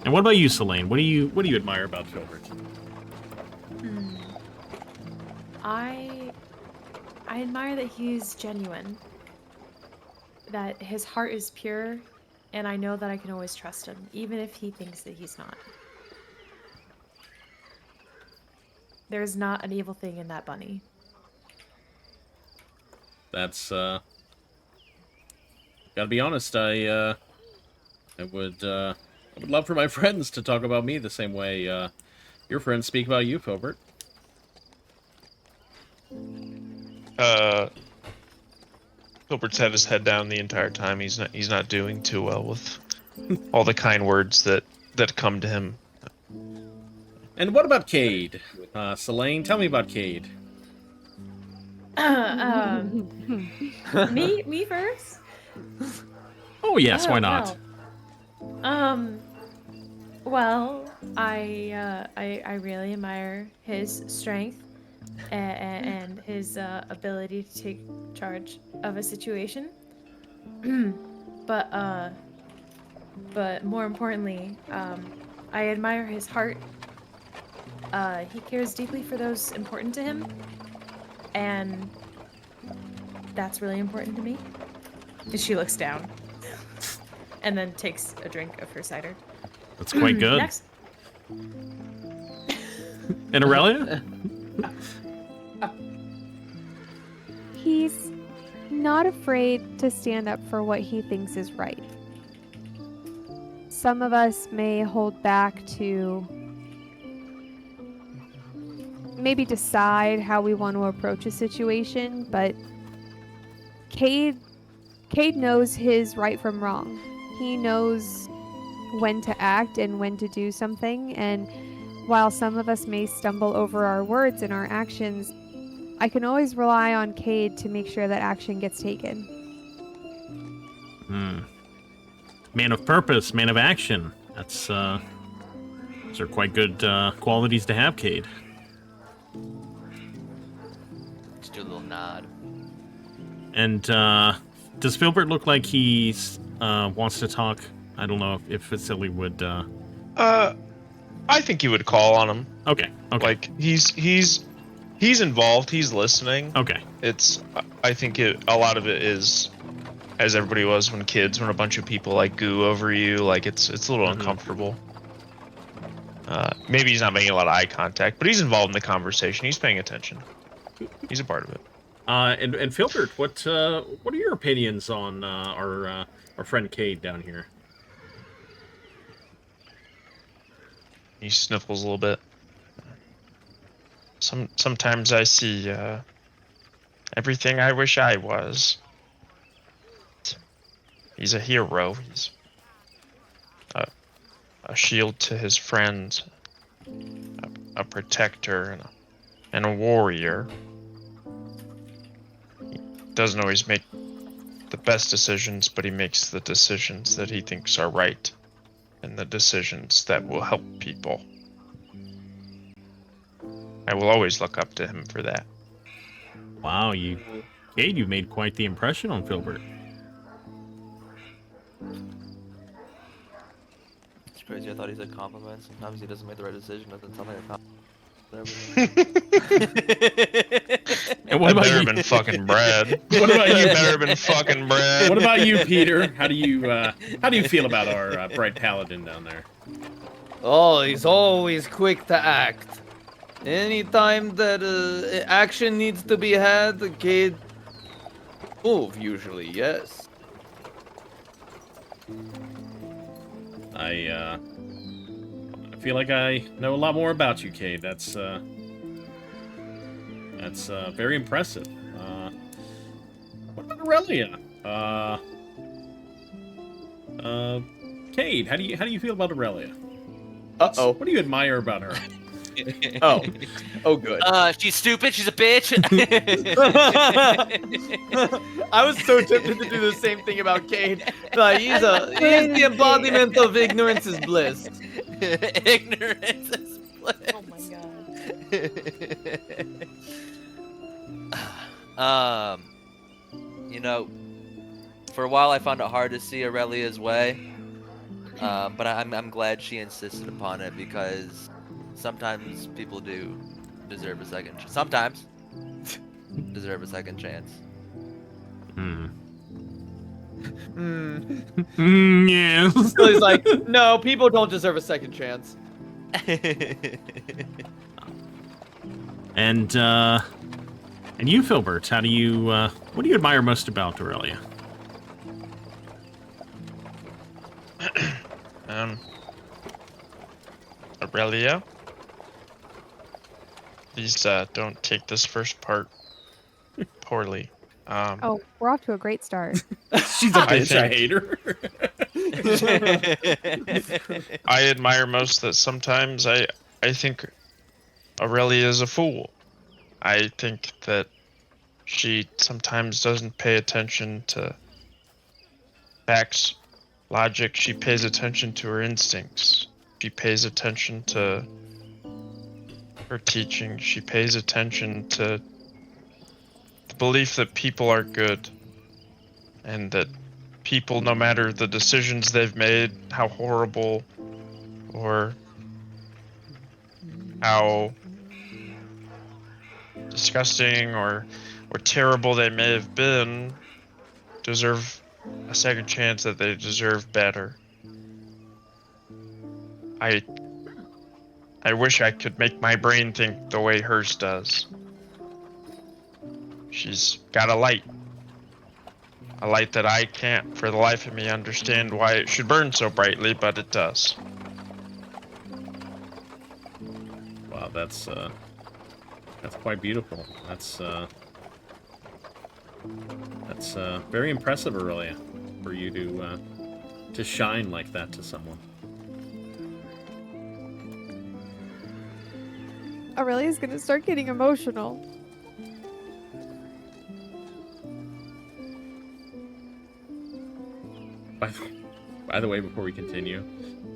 And what about you, Solayne? What do you admire about Filbert? I admire that he's genuine, that his heart is pure, and I know that I can always trust him, even if he thinks that he's not. There's not an evil thing in that bunny. That's gotta be honest. I would love for my friends to talk about me the same way your friends speak about you, Filbert. Gilbert's had his head down the entire time. He's not doing too well with all the kind words that come to him. And what about Cade? Solayne, tell me about Cade. Me first? Oh yes, why not? Well, I really admire his strength and his ability to take charge of a situation. but more importantly, I admire his heart. He cares deeply for those important to him, and that's really important to me. And she looks down and then takes a drink of her cider. That's quite good. Next. And Aurelia? He's not afraid to stand up for what he thinks is right. Some of us may hold back to maybe decide how we want to approach a situation, but Cade knows his right from wrong. He knows when to act and when to do something, and while some of us may stumble over our words and our actions, I can always rely on Cade to make sure that action gets taken. Man of purpose, man of action. Those are quite good qualities to have, Cade. Just do a little nod. And does Filbert look like he wants to talk? I don't know if Vasili would. I think you would call on him. Okay. Like he's involved. He's listening. Okay. I think a lot of it is, as everybody was when a bunch of people like goo over you. Like it's a little uncomfortable. Maybe he's not making a lot of eye contact, but he's involved in the conversation. He's paying attention. He's a part of it. And Filbert, what are your opinions on our friend Cade down here? He sniffles a little bit. Sometimes I see everything I wish I was. He's a hero. He's a shield to his friends, a protector, and a warrior. He doesn't always make the best decisions, but he makes the decisions that he thinks are right, and the decisions that will help people. I will always look up to him for that. Wow, Cade, you made quite the impression on Filbert. It's crazy. I thought he said compliments. Sometimes he doesn't make the right decision. Doesn't sound like a compliment. And what It about better you? have been fucking bread. What about It you? better have been fucking bread. What about you, Peter? How do you feel about our bright paladin down there? Oh, he's always quick to act. Anytime that action needs to be had, the kid move usually, yes. I feel like I know a lot more about you, Cade. That's very impressive. What about Aurelia? Cade, how do you feel about Aurelia? Uh-oh. What do you admire about her? Oh, good. She's stupid. She's a bitch. I was so tempted to do the same thing about Cade. But he's the embodiment of ignorance is bliss. Ignorance is bliss. Oh my god. You know, for a while I found it hard to see Aurelia's way, but I'm glad she insisted upon it because sometimes people do deserve a second. Sometimes deserve a second chance. Yes. So he's like, no, people don't deserve a second chance. And you, Filbert, how do you what do you admire most about Aurelia? Aurelia? Please don't take this first part poorly. Oh, we're off to a great start. She's a bitch. I think- hate her. I admire most that sometimes I think Aurelia is a fool. I think that she sometimes doesn't pay attention to facts, logic. She pays attention to her instincts. She pays attention to her teaching. She pays attention to the belief that people are good and that people, no matter the decisions they've made, how horrible or how disgusting or terrible they may have been, deserve a second chance, that they deserve better. I wish I could make my brain think the way hers does. She's got a light that I can't for the life of me understand why it should burn so brightly, but it does. Wow, that's quite beautiful. That's very impressive, Aurelia, for you to shine like that to someone. Aurelia's gonna start getting emotional. By the way, before we continue,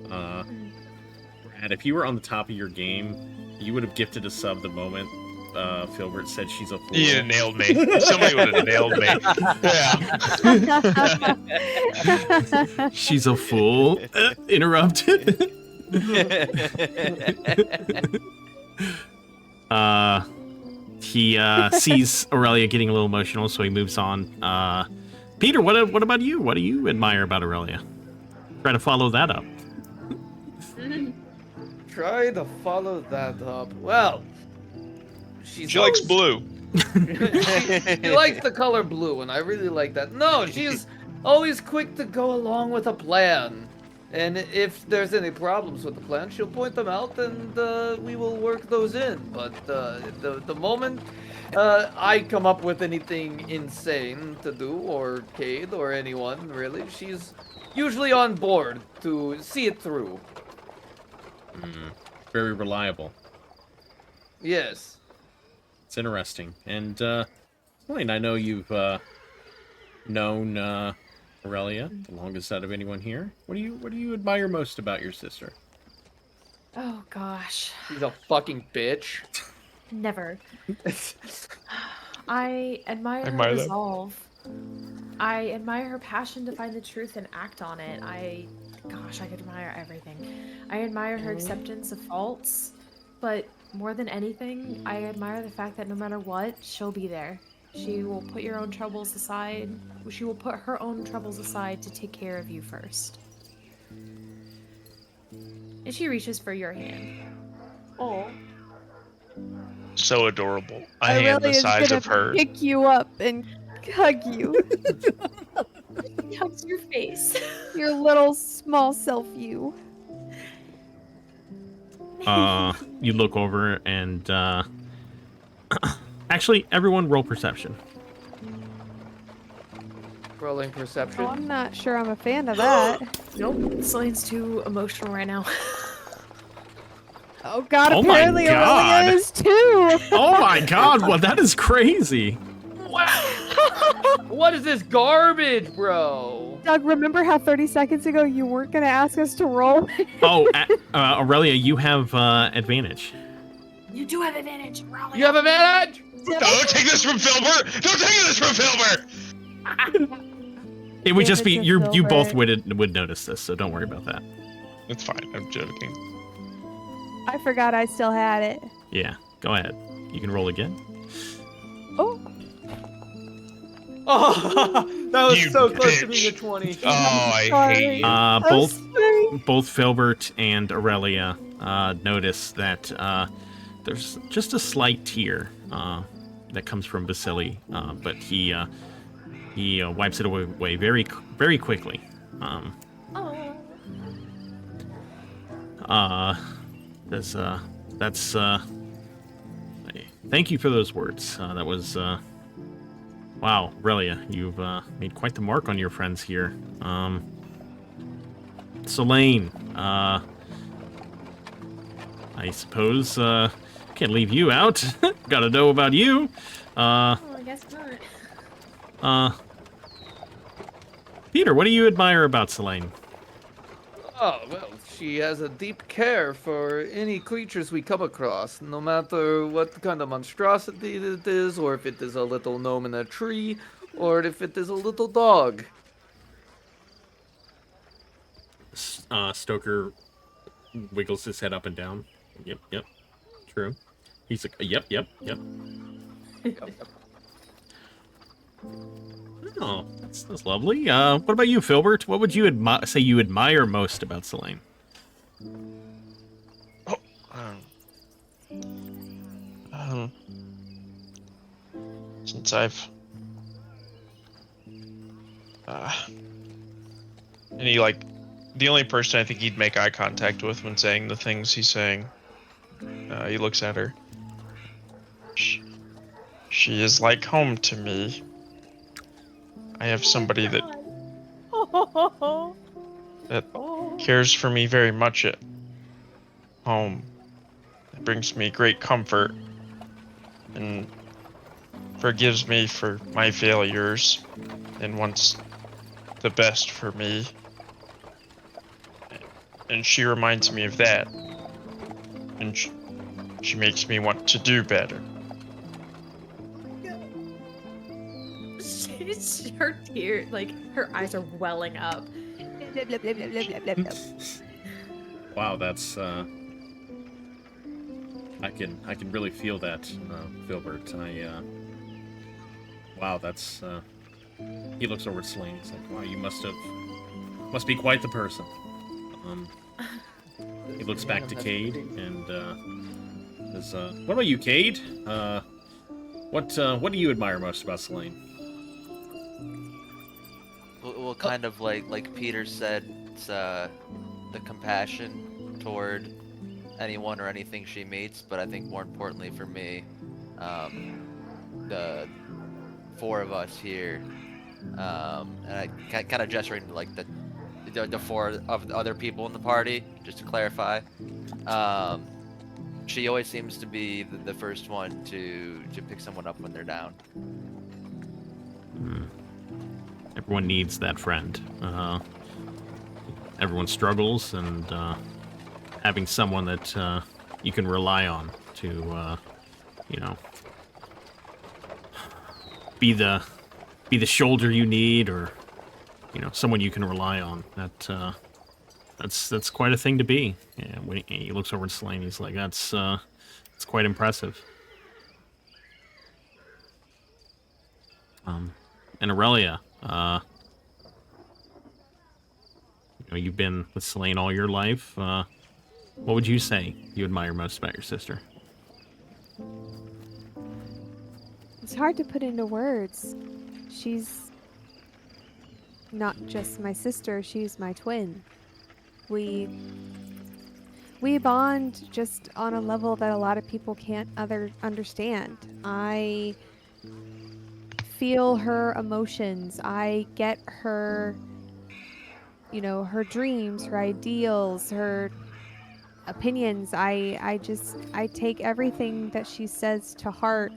Brad, if you were on the top of your game, you would have gifted a sub the moment Filbert said she's a fool. You nailed me. Somebody would have nailed me. Yeah. She's a fool. Interrupted. He sees Aurelia getting a little emotional, so he moves on. Peter, what about you? What do you admire about Aurelia? Try to follow that up. Try to follow that up. Well, She likes blue. she likes the color blue, and I really like that. No, she's always quick to go along with a plan. And if there's any problems with the plan, she'll point them out, and we will work those in. But the moment I come up with anything insane to do, or Cade, or anyone, really, she's usually on board to see it through. Very reliable. Yes. It's interesting. And Solayne, I know you've known Aurelia the longest out of anyone here. What do you admire most about your sister? Oh gosh. She's a fucking bitch. Never. I admire her admire that. resolve. I admire her passion to find the truth and act on it. Gosh, I could admire everything. I admire her acceptance of faults, but more than anything, I admire the fact that no matter what, she'll be there. She will put your own troubles aside. She will put her own troubles aside to take care of you first. And she reaches for your hand. Oh. So adorable. A hand the Aurelia's size gonna of her. pick you up and hug you. She hugs your face. Your little small self you. You look over and actually, everyone roll perception. Rolling perception. Oh, I'm not sure I'm a fan of that. Nope. Solayne's too emotional right now. Oh god, Oh my apparently God. Aurelia is too! Oh my god, well that is crazy. What is this garbage, bro? Doug, remember how 30 seconds ago you weren't gonna ask us to roll? Oh, Aurelia, you have advantage. You do have advantage. Roll it. You have advantage? Don't take this from Filbert! Don't take this from Filbert! It would Give just it be to you both Filbert. would notice this, so don't worry about that. It's fine. I'm joking. I forgot I still had it. Yeah, go ahead. You can roll again. Oh, Oh, that was You so close to bitch. being a 20. Oh, I Sorry. hate you. I'm Both sorry. both Filbert and Aurelia notice that there's just a slight tear that comes from Vasili, but he wipes it away very quickly. That's thank you for those words. That was wow, Aurelia, you've made quite the mark on your friends here. Solayne, I suppose can't leave you out. Gotta know about you. Oh, I guess not. Peter, what do you admire about Solayne? Oh, well, she has a deep care for any creatures we come across, no matter what kind of monstrosity it is, or if it is a little gnome in a tree, or if it is a little dog. Stoker wiggles his head up and down. Yep, true. He's like, yep. Oh, that's lovely. What about you, Filbert? What would you say you admire most about Solayne? Since I've and he like the only person I think he'd make eye contact with when saying the things he's saying. He looks at her. She is like home to me. I have somebody that cares for me very much at home. It brings me great comfort and forgives me for my failures and wants the best for me. And she reminds me of that. And she makes me want to do better. Her tear, like her eyes are welling up. Blah, blah, blah, blah, blah, blah, blah. Wow, that's I can really feel that, Filbert. Wow, that's he looks over at Solayne. He's like, wow, you must be quite the person. He looks back to Cade and says, what about you, Cade? What do you admire most about Solayne? Well, kind of like Peter said, it's the compassion toward anyone or anything she meets, but I think more importantly for me, the four of us here, and I kind of gesturing to like the four of the other people in the party, just to clarify. She always seems to be the first one to pick someone up when they're down. Everyone needs that friend. Everyone struggles, and having someone that you can rely on to, be the shoulder you need, or someone you can rely on. That's quite a thing to be. Yeah, when he looks over at Solayne, he's like, that's It's quite impressive. And Aurelia, you've been with Solayne all your life. What would you say you admire most about your sister? It's hard to put into words. She's not just my sister, she's my twin. We bond just on a level that a lot of people can't understand. I feel her emotions. I get her, her dreams, her ideals, her opinions. I take everything that she says to heart.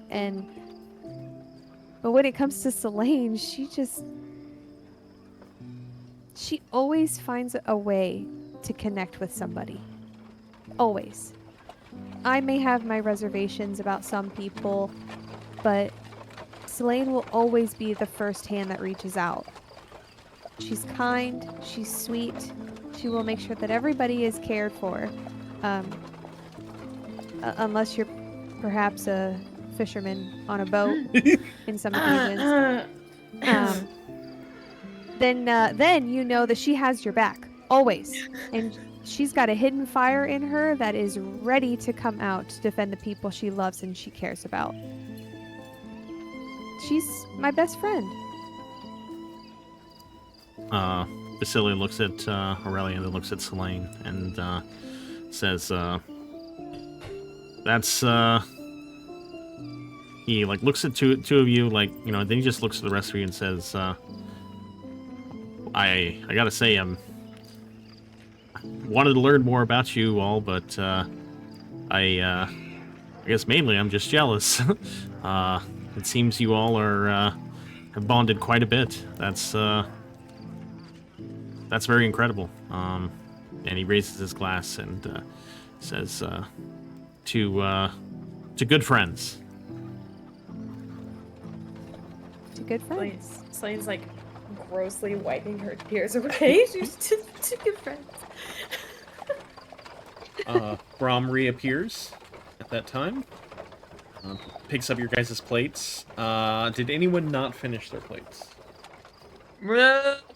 But when it comes to Solayne, she always finds a way to connect with somebody. Always. I may have my reservations about some people, but Solayne will always be the first hand that reaches out. She's kind, she's sweet, she will make sure that everybody is cared for. Unless you're perhaps a fisherman on a boat in some occasions. Then you know that she has your back, always. And she's got a hidden fire in her that is ready to come out to defend the people she loves and she cares about. She's my best friend. Vasili looks at Aurelia, then looks at Solayne, and says, "That's." He looks at two of you, then he just looks at the rest of you and says, "I gotta say, wanted to learn more about you all, but I guess mainly I'm just jealous. It seems you all have bonded quite a bit. That's very incredible." And he raises his glass and says, "To good friends." To good friends. Solayne's like grossly wiping her tears away. She's to good friends. Brahm reappears at that time. Picks up your guys' plates. Did anyone not finish their plates?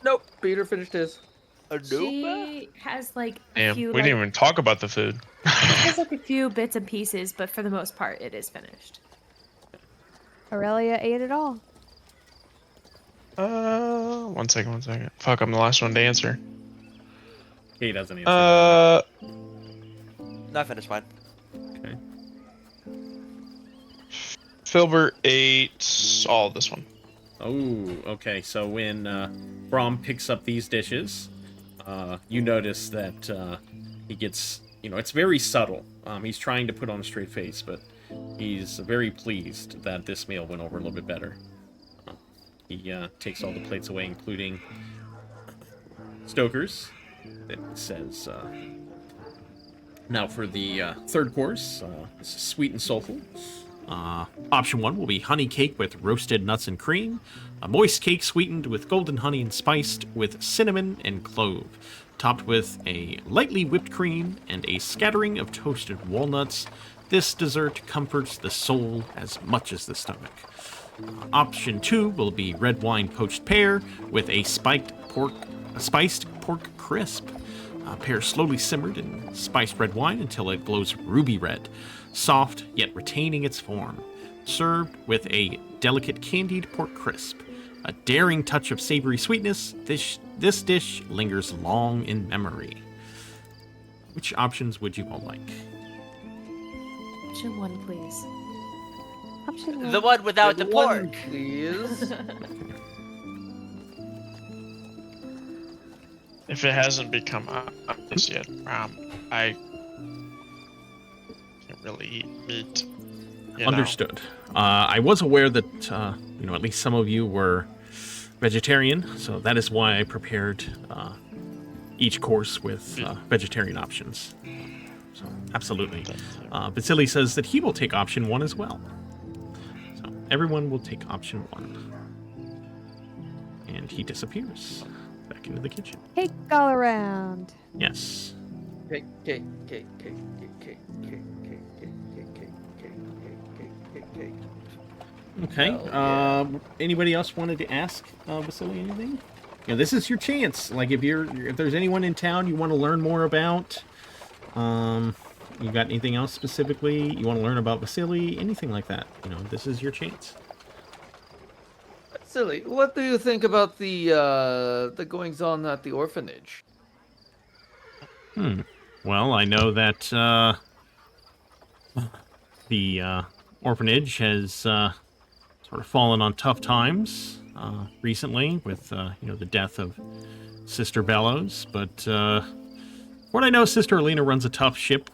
Nope. Peter finished his. She has like a Damn, few. we didn't even talk about the food. There's like a few bits and pieces, but for the most part, it is finished. Aurelia ate it all. One second. Fuck, I'm the last one to answer. He doesn't answer. Not finished, fine. Okay. Filbert ate all of this one. Oh, okay. So when Brahm picks up these dishes, you notice that he gets, it's very subtle. He's trying to put on a straight face, but he's very pleased that this meal went over a little bit better. He takes all the plates away, including Stoker's. It says, now for the third course, this is sweet and soulful. Option 1 will be honey cake with roasted nuts and cream, a moist cake sweetened with golden honey and spiced with cinnamon and clove, topped with a lightly whipped cream and a scattering of toasted walnuts. This dessert comforts the soul as much as the stomach. Option 2 will be red wine poached pear with a spiced pork crisp. Pear slowly simmered in spiced red wine until it glows ruby red, soft yet retaining its form. Served with a delicate candied pork crisp. A daring touch of savory sweetness, this dish lingers long in memory. Which options would you all like? Option 1, please. Option 1. The one without the One, pork. please. If it hasn't become obvious yet, I can't really eat meat. Understood. I was aware that, at least some of you were vegetarian, so that is why I prepared each course with vegetarian options. So, absolutely. Vasili says that he will take option 1 as well. So, everyone will take option 1. And he disappears back into the kitchen. Cake all around. Yes. Cake. cake. Okay. Hell yeah. Anybody else wanted to ask Vasili anything? This is your chance. Like, if there's anyone in town you want to learn more about, you got anything else specifically you want to learn about Vasili, anything like that, this is your chance. Silly. What do you think about the goings on at the orphanage? Well, I know that the orphanage has sort of fallen on tough times recently with the death of Sister Bellows, but what I know, Sister Alina runs a tight ship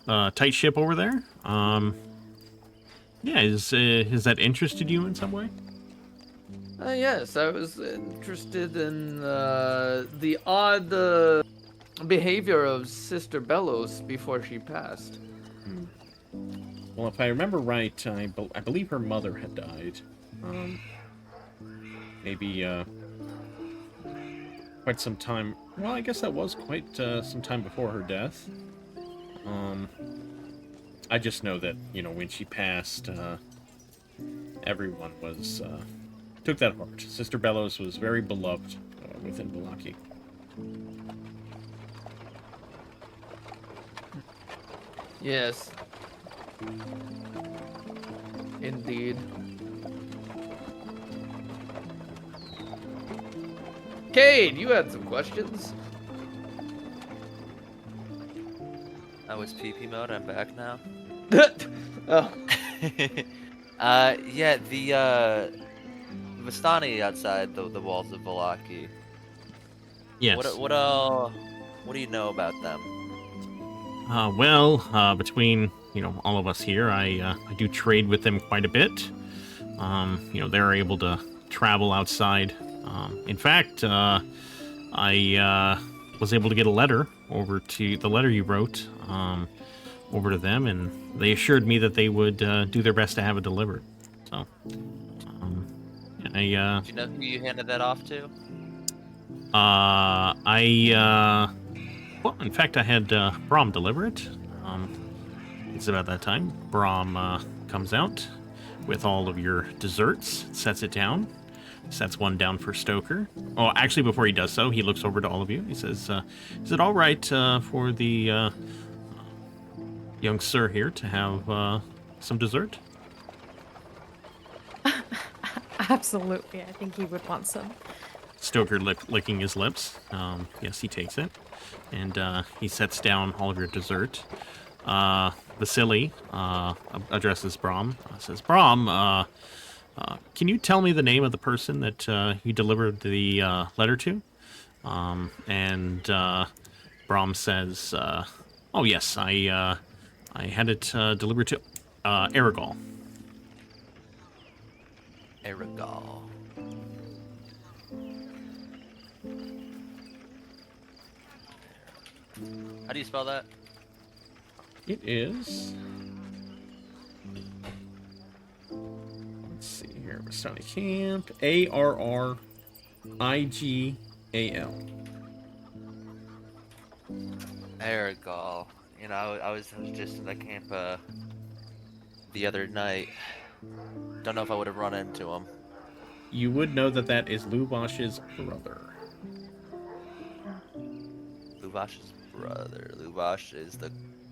over there. Yeah, has that interested you in some way? Yes, I was interested in the odd behavior of Sister Bellows before she passed. Well, if I remember right, I believe her mother had died. Maybe quite some time. Well, I guess that was quite some time before her death. I just know that when she passed, everyone took that hard. Sister Bellows was very beloved within Vallaki. Yes. Indeed. Cade, you had some questions? I was PP mode. I'm back now. Oh. Yeah, the Vistani outside the walls of Vallaki. Yes. What do you know about them? Well, between all of us here, I do trade with them quite a bit. They're able to travel outside. In fact, I was able to get a letter the letter you wrote over to them, and they assured me that they would do their best to have it delivered. So, Do you know who you handed that off to? Well, in fact, I had Brahm deliver it. It's about that time. Brahm comes out with all of your desserts, sets it down, sets one down for Stoker. Oh, actually, before he does so, he looks over to all of you. He says, is it all right for the young sir here to have some dessert? Absolutely, I think he would want some. Stoker licking his lips. Yes, he takes it. And he sets down all of your dessert. Vasili addresses Brahm. Says, Brahm, can you tell me the name of the person that you delivered the letter to? And Brahm says, oh yes, I had it delivered to Aragal. Aragal. How do you spell that? It is. Let's see here. Vistani Camp. Arrigal. Aragal. I was just in the camp the other night. Don't know if I would have run into him. You would know that is Lubash's brother. Lubash's brother. Lubash is the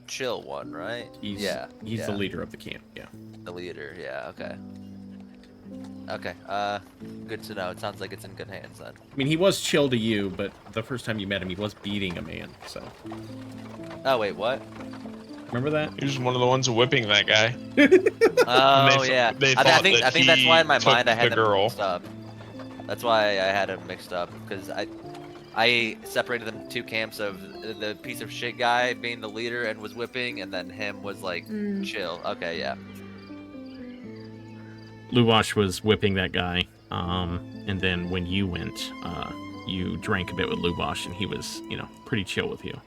chill one, right? He's yeah. the leader of the camp, yeah. The leader, yeah, okay. Okay, good to know. It sounds like it's in good hands then. I mean, he was chill to you, but the first time you met him, he was beating a man, so. Oh, wait, what? Remember that? He was one of the ones whipping that guy. Oh, yeah. I think that's why in my mind I had the them girl. mixed up. That's why I had them mixed up, because I separated them two camps of the piece of shit guy being the leader and was whipping, and then him was like chill. Okay, yeah. Luwash was whipping that guy, and then when you went, you drank a bit with Luwash, and he was, pretty chill with you.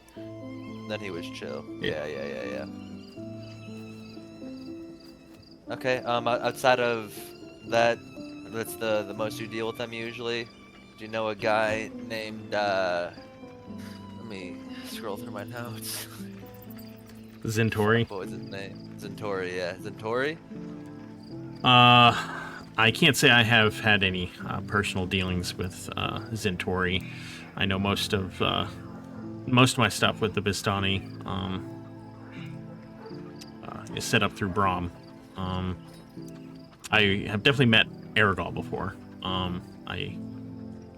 Then he was chill. Yeah. Okay, outside of that, that's the most you deal with them usually. Do you know a guy named, let me scroll through my notes. Zentori? What was his name? Zentori, yeah. Zentori? I can't say I have had any personal dealings with Zentori. I know most of my stuff with the Bistani is set up through Brahm. I have definitely met Aragol before. I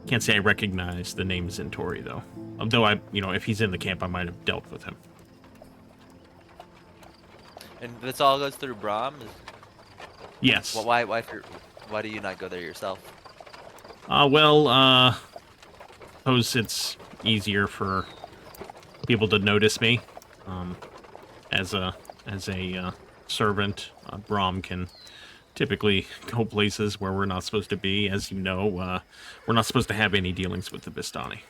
can't say I recognize the name Zentori though. Although if he's in the camp, I might have dealt with him. And this all goes through Brahm? Yes. Well, why do you not go there yourself? Suppose it's easier for people to notice me. As a servant, Brahm can typically go places where we're not supposed to be. As you know, we're not supposed to have any dealings with the Bistani.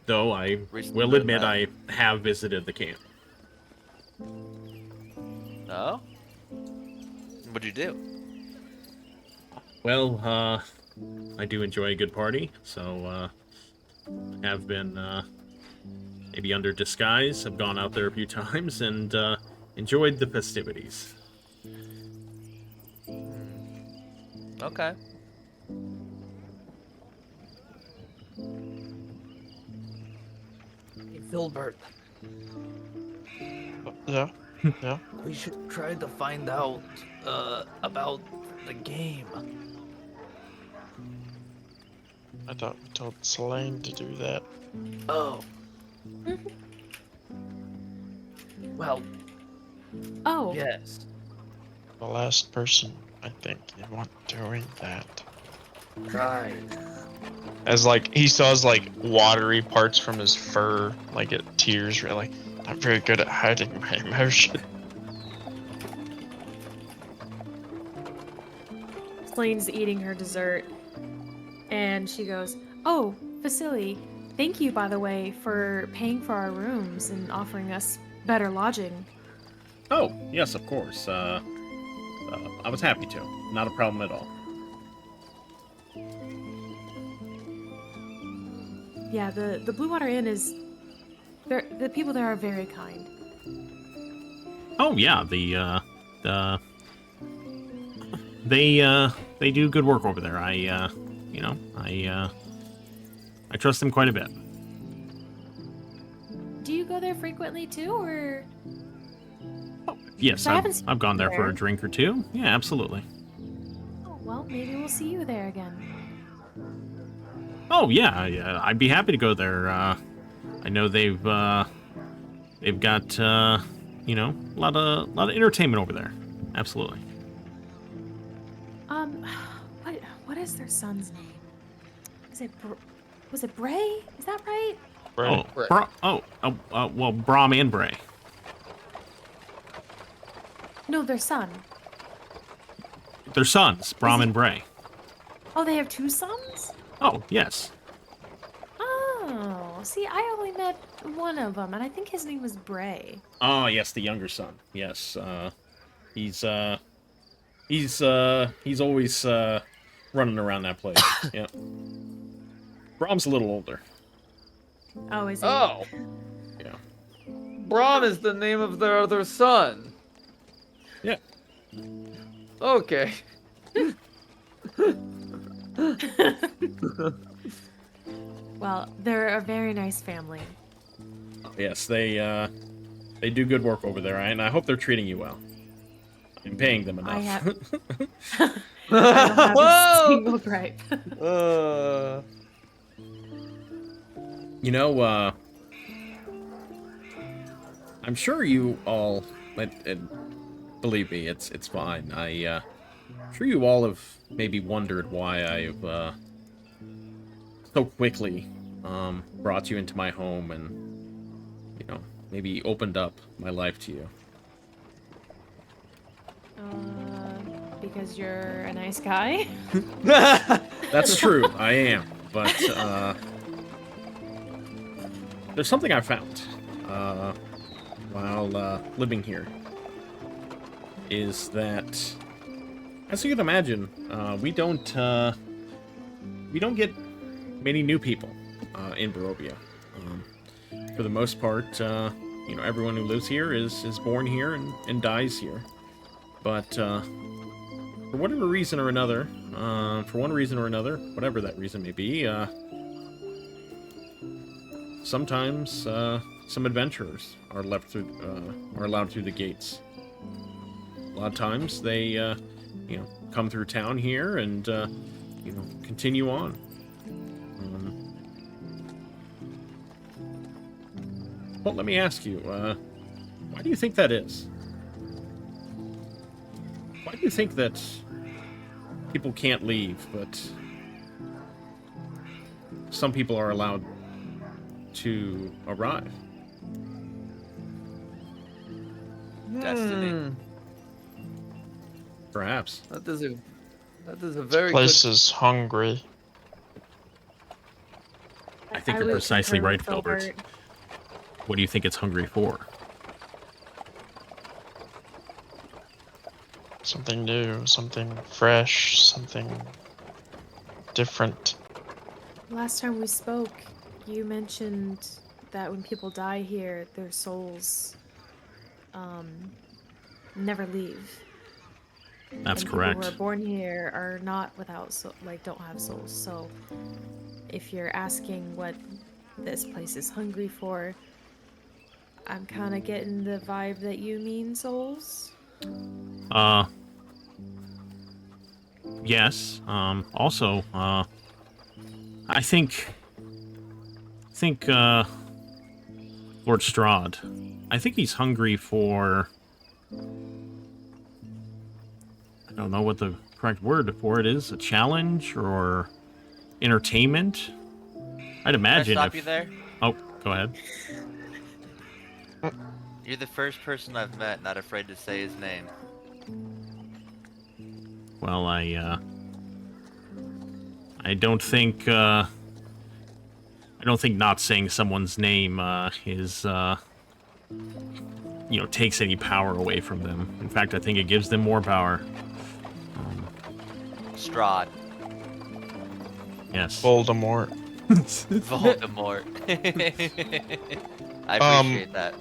Though I will admit I have visited the camp. Oh? What'd you do? Well, I do enjoy a good party, so I have been maybe under disguise. I've gone out there a few times and enjoyed the festivities. Okay. Hey, Filbert, Yeah. Yeah. we should try to find out about the game. I thought we told Solayne to do that. Oh. Well, Oh, yes. The last person I think you want doing that. Right. As like he saws like watery parts from his fur, like it tears really. Not very good at hiding my emotion. Slane's eating her dessert, and she goes, "Oh, Vasili, thank you, by the way, for paying for our rooms and offering us better lodging." Oh, yes, of course. I was happy to. Not a problem at all. Yeah, the Blue Water Inn is... the people there are very kind. Oh yeah, they do good work over there. I trust them quite a bit. Do you go there frequently too, or...? Yes, I haven't seen I've gone there for there. a drink or two. Yeah, absolutely. Oh, well, maybe we'll see you there again. Oh yeah, I'd be happy to go there. I know they've got a lot of entertainment over there. Absolutely. What is their son's name? Was it Bray? Is that right? Right. Well, Brahm and Bray. No, their son. Their sons, Brahm and Bray. Oh, they have two sons? Oh, yes. Oh, see, I only met one of them, and I think his name was Bray. Oh, yes, the younger son. Yes, he's always running around that place. Yeah. Brahm's a little older. Oh, is he? Oh, Yeah. Brahm is the name of their other son. Yeah. Okay. Well, they're a very nice family. Yes, they do good work over there, and I hope they're treating you well. I'm paying them enough. I don't have a single gripe. You know, I'm sure you all, believe me, it's fine. I'm sure you all have maybe wondered why I've so quickly brought you into my home and, maybe opened up my life to you. Because you're a nice guy? That's true, I am, but there's something I found while living here. Is that, as you can imagine, we don't get many new people in Barovia. For the most part, everyone who lives here is born here and dies here. But for whatever reason or another, whatever that reason may be, sometimes some adventurers are allowed through the gates. A lot of times they, come through town here and, continue on. But let me ask you, why do you think that is? Why do you think that people can't leave, but some people are allowed to arrive? Destiny. Perhaps. That is a very Place good... is hungry. I think I you're would precisely concur right, with Filbert. What do you think it's hungry for? Something new, something fresh, something different. Last time we spoke, you mentioned that when people die here, their souls never leave. That's and correct. People who are born here are not without don't have souls. So if you're asking what this place is hungry for, I'm kind of getting the vibe that you mean souls. Yes. Also, I think Lord Strahd, I think he's hungry for, I don't know what the correct word for it is, a challenge or entertainment. I'd imagine Can I stop you if... there? Oh, go ahead. You're the first person I've met not afraid to say his name. Well, I don't think not saying someone's name takes any power away from them. In fact, I think it gives them more power. Strahd. Yes. Voldemort. Voldemort. I appreciate that.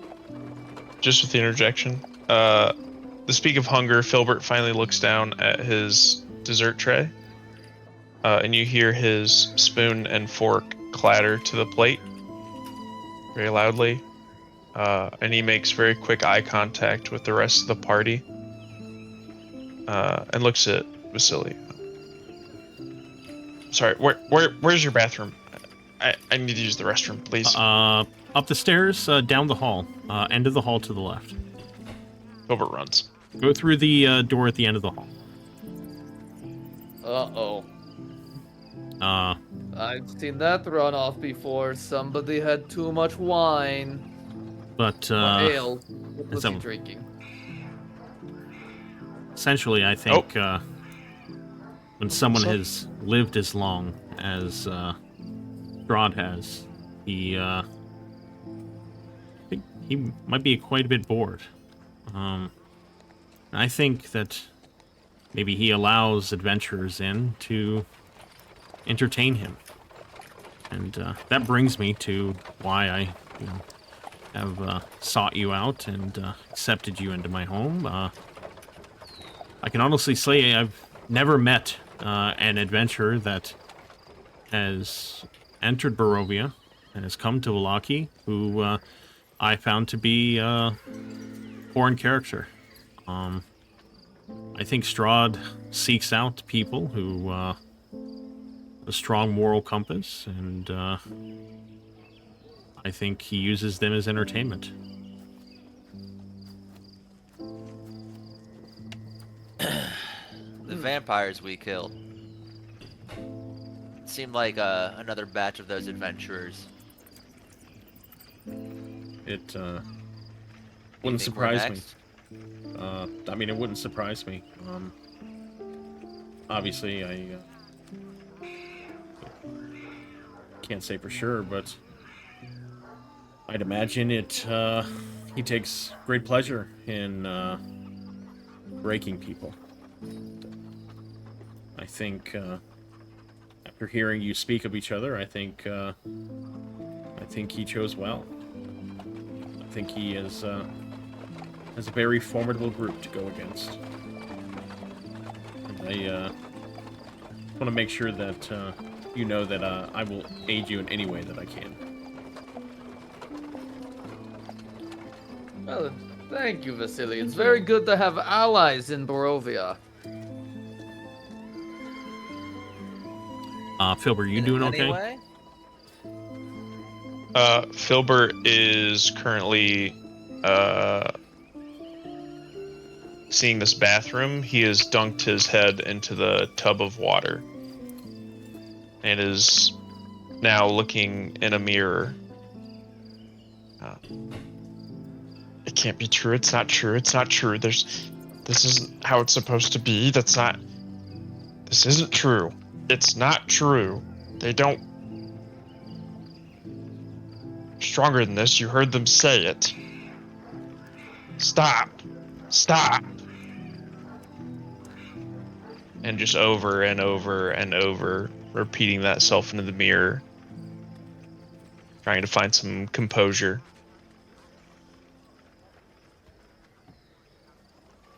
Just with the interjection. The speak of hunger, Filbert finally looks down at his dessert tray. And you hear his spoon and fork clatter to the plate very loudly. And he makes very quick eye contact with the rest of the party. And looks at Vasili. Sorry, where's your bathroom? I need to use the restroom, please. Up the stairs, down the hall. End of the hall to the left. Filbert runs. Go through the door at the end of the hall. Uh-oh. I've seen that run off before. Somebody had too much wine. But, Or ale. What was he so- drinking? Essentially, I think when someone has lived as long as Strahd has, he might be quite a bit bored. I think that maybe he allows adventurers in to entertain him. And that brings me to why I have sought you out and accepted you into my home. I can honestly say I've never met an adventurer that has entered Barovia and has come to Vallaki who I found to be foreign character. I think Strahd seeks out people who a strong moral compass, and I think he uses them as entertainment. The vampires we killed seemed like another batch of those adventurers. It You wouldn't think we're surprise me. next? I mean, it wouldn't surprise me. Obviously, I can't say for sure, but I'd imagine he takes great pleasure in breaking people. I think after hearing you speak of each other, I think he chose well. I think he has a very formidable group to go against. I want to make sure that you know that I will aid you in any way that I can. Well, thank you, Vasili. It's very good to have allies in Barovia. Filbert, you In doing any okay? way? Filbert is currently seeing this bathroom. He has dunked his head into the tub of water and is now looking in a mirror. It can't be true. It's not true. It's not true. This isn't how it's supposed to be. This isn't true. It's not true. They don't. Stronger than this. You heard them say it. Stop. Stop. And just over and over and over, repeating that self into the mirror, trying to find some composure.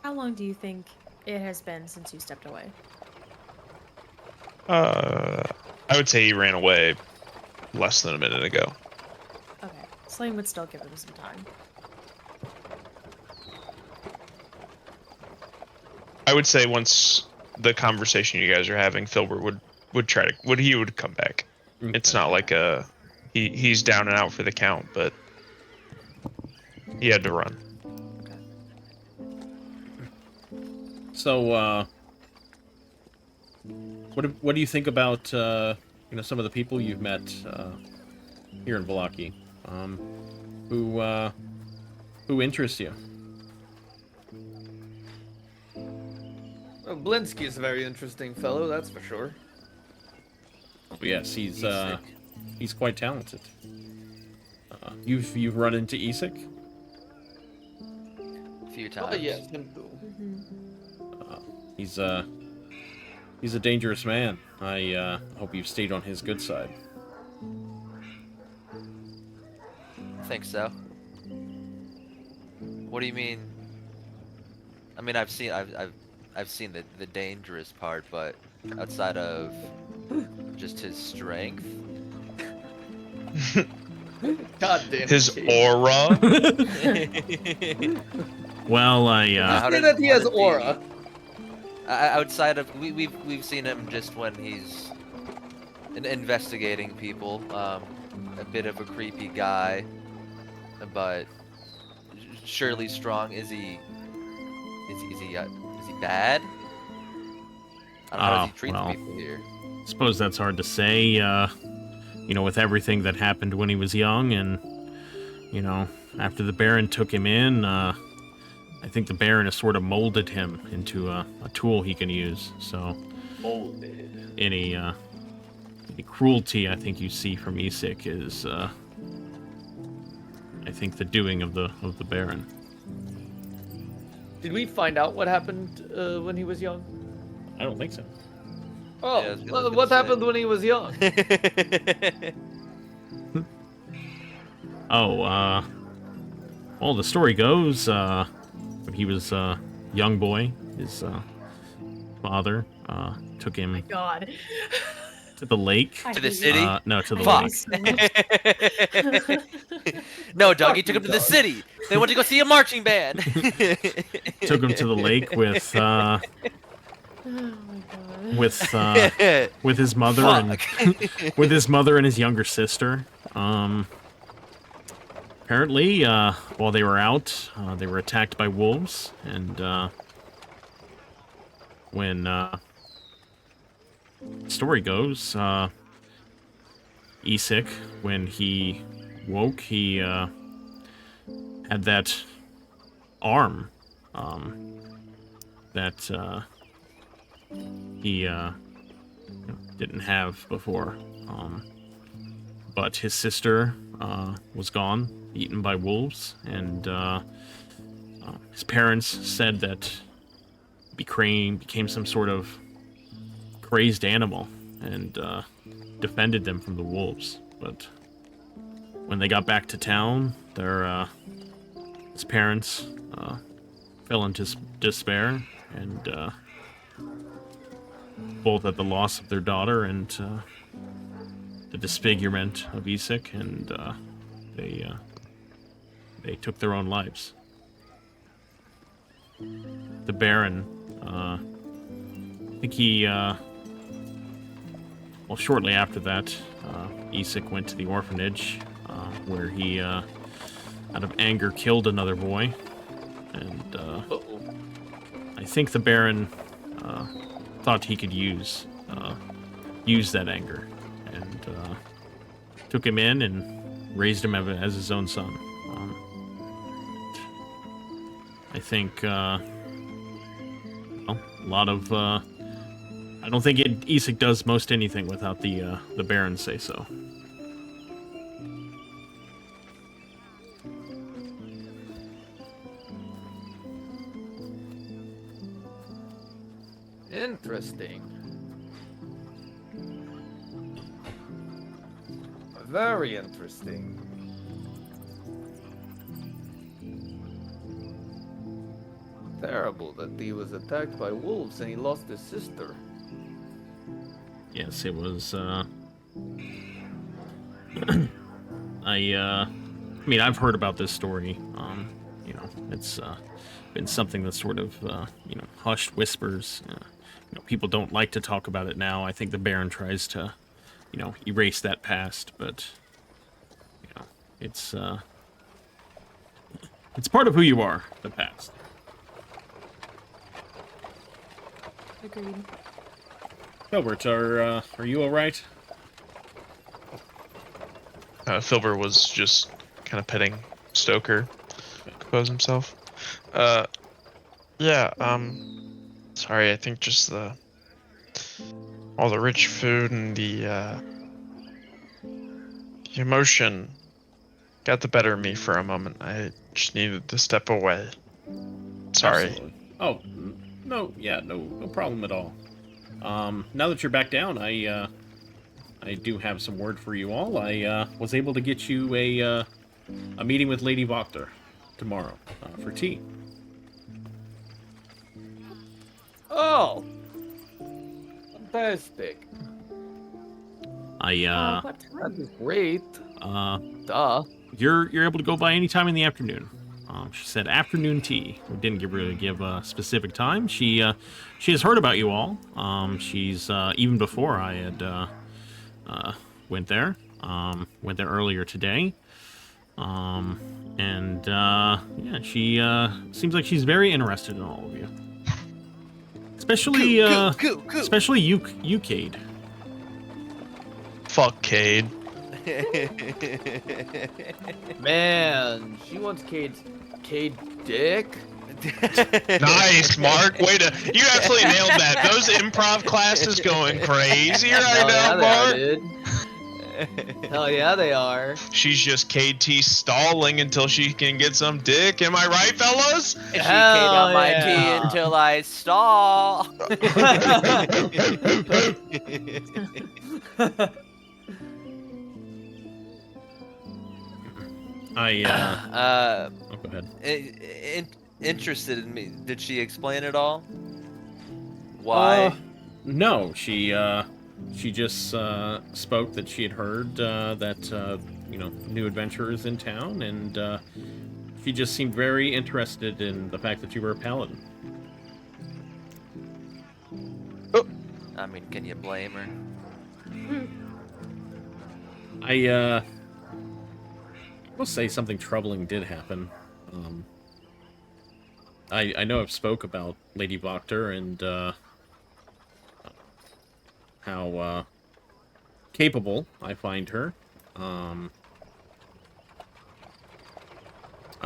How long do you think it has been since you stepped away? I would say he ran away less than a minute ago. Okay. Solayne would still give him some time. I would say once the conversation you guys are having, Filbert would come back. It's not like he's down and out for the count, but he had to run. So, what do you think about some of the people you've met here in Vallaki, who interest you? Well, Blinsky is a very interesting fellow, that's for sure. Oh, yes, he's quite talented. You've run into Isak? A few times. Oh, yes, him too. He's a dangerous man. I hope you've stayed on his good side. I think so. What do you mean? I mean, I've seen the dangerous part, but outside of just his strength. God damn it. His Kate. aura. Well, How say that he has aura. Outside of we've seen him just when he's investigating people. A bit of a creepy guy, but surely strong. Is he bad? I don't know, how does he treat the people here? suppose that's hard to say, with everything that happened when he was young, and, after the Baron took him in, I think the Baron has sort of molded him into a tool he can use, so... Molded. Any cruelty I think you see from Isak is, I think, the doing of the Baron. Did we find out what happened when he was young? I don't think so. Oh, Yeah, I was gonna what say. happened when he was young? Well, the story goes, when he was a young boy, his father took him God. to the lake. To the city? No, to the Fuck. lake. No, Doug, he took him to the city. They went to go see a marching band. Took him to the lake with Oh my god. with his mother and with his mother and his younger sister. Apparently, while they were out, they were attacked by wolves, and when the story goes, Isak, when he woke, he had that arm that he didn't have before. But his sister was gone, eaten by wolves, and his parents said that became some sort of crazed animal and defended them from the wolves. But when they got back to town, his parents fell into despair, and both at the loss of their daughter and the disfigurement of Isik, and they took their own lives. The Baron, I think he, well, shortly after that, Isik went to the orphanage, where he, out of anger, killed another boy, and I think the Baron thought he could use that anger, and took him in and raised him as his own son. I think, well, a lot of, I don't think Isik does most anything without the Baron say so. Interesting. Very interesting. Terrible that he was attacked by wolves and he lost his sister. Yes, it was, I mean, I've heard about this story. You know, it's been something that's sort of, you know, hushed whispers. You know, people don't like to talk about it now. I think the Baron tries to, you know, erase that past, but, you know, it's part of who you are, the past. Agreed. Filbert, are you all right? Filbert was just kind of petting Stoker, compose himself. Yeah, sorry, I think just all the rich food and the emotion got the better of me for a moment. I just needed to step away. Sorry. Absolutely. Oh, no, yeah, no problem at all. Now that you're back down, I do have some word for you all. I was able to get you a meeting with Lady Voctor tomorrow for tea. Oh! Fantastic. What time? That is great. Duh. You're able to go by any time in the afternoon. She said afternoon tea. We didn't really give a specific time. She has heard about you all. She's even before I had went there earlier today. And yeah, she seems like she's very interested in all of you. Especially especially you, Cade. Fuck Cade. Man, she wants Cade dick. Nice, Mark. Way to... You absolutely nailed that. Those improv classes going crazy right Hell yeah, now, Mark. they are, dude. Hell yeah, they are. She's just KT stalling until she can get some dick. Am I right, fellas? She came Hell on my yeah. tea until I stall. Oh, go ahead. Interested in me. Did she explain it all? Why? No, she just spoke that she had heard that you know, new adventurers in town, and she just seemed very interested in the fact that you were a paladin. I mean, can you blame her? I will say something troubling did happen. I know I've spoke about Lady Voctor and how capable I find her. I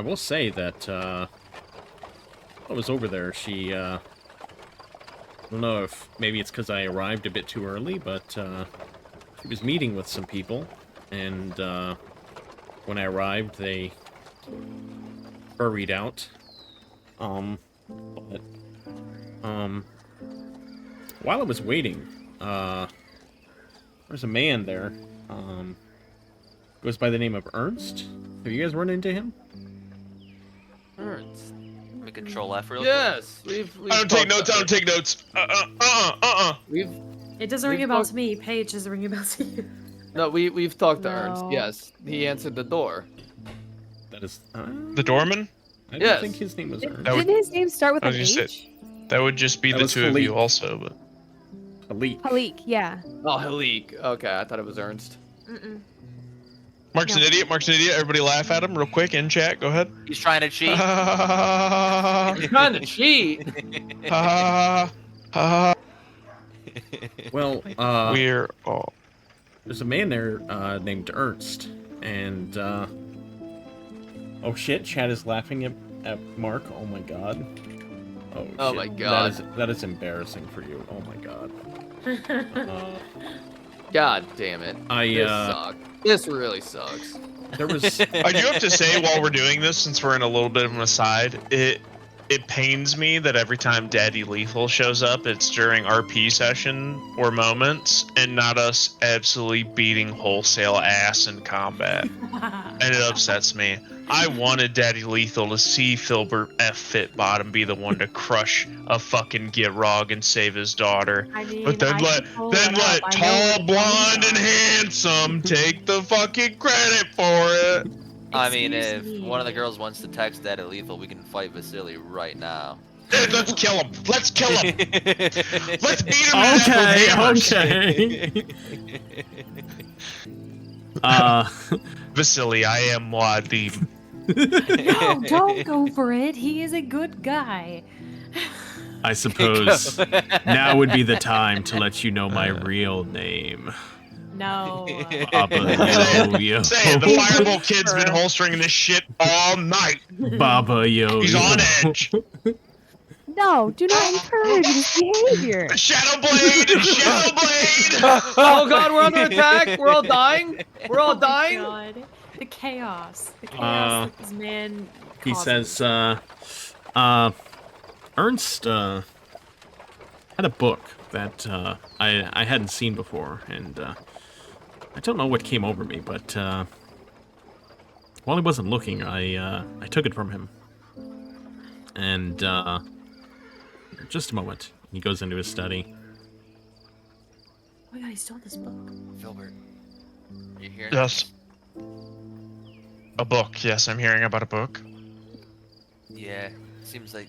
will say that I was over there. She, I don't know if maybe it's because I arrived a bit too early, but she was meeting with some people, and when I arrived, they hurried out. But while I was waiting, there's a man there. Goes by the name of Ernst. Have you guys run into him? Ernst. Control F real Yes, we've I don't take talked notes. I about don't take notes. We've It doesn't ring a We've bell talked- to me. Paige doesn't ring a bell to you. no, we've talked to Ernst. No. Yes, he answered the door. That is. The doorman? I Yes. don't think his name was Ernst. That would- Didn't his name start with I an was gonna H? That would just be That the was two of you Philippe. also, but Elite. Halik, yeah. Oh, Halik. Okay, I thought it was Ernst. Mm-mm. Mark's an No. idiot. Mark's an idiot. Everybody laugh at him real quick in chat. Go ahead. He's trying to cheat. He's trying to cheat. Well, We're all. there's a man there named Ernst, and oh shit, Chad is laughing at Mark. Oh my god. Oh shit. my God. That is embarrassing for you. Oh my god. God damn it. This sucks. This really sucks. There was I do have to say, while we're doing this, since we're in a little bit of an aside, it pains me that every time Daddy Lethal shows up, it's during RP session or moments, and not us absolutely beating wholesale ass in combat. And it upsets me. I wanted Daddy Lethal to see Filbert F. Fitbottom be the one to crush a fucking Gitrog and save his daughter. I mean, But then I let could pull it up. I know tall, what blonde, and it is. handsome take the fucking credit for it. I mean, Excuse if me. one of the girls wants to text Daddy Lethal, we can fight Vasili right now. Dude, let's kill him. Let's kill him. Let's beat him. to death with hammers. Okay. Vasili, I am Wadim. No, don't go for it. He is a good guy. I suppose now would be the time to let you know my real name. No. Baba Yo Say it, the Yo. Fireball Kid's been holstering this shit all night. Baba Yo He's Yo. on edge. No, do not encourage this behavior. Shadowblade! Shadowblade! Oh God, we're under attack. We're all dying. We're all Oh my dying. God. The chaos. The chaos that this man He causes. says, Ernst had a book that I hadn't seen before, and I don't know what came over me, but while he wasn't looking, I took it from him. And just a moment, he goes into his study. Oh my God, he stole this book. Filbert, are you hearing? Yes. A book. Yes, I'm hearing about a book. Yeah, seems like.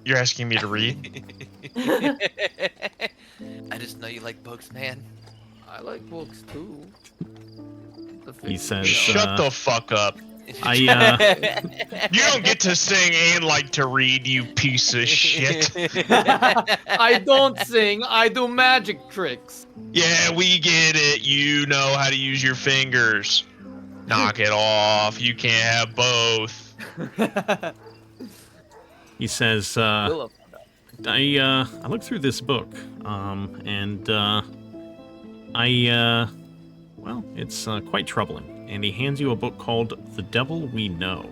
You're asking me to read? I just know you like books, man. I like books too. He says, Shut the fuck up. I You don't get to sing and like to read, you piece of shit. I don't sing. I do magic tricks. Yeah, we get it. You know how to use your fingers. Knock it off. You can't have both. he says, Philip. I looked through this book, and well, it's quite troubling. And he hands you a book called The Devil We Know.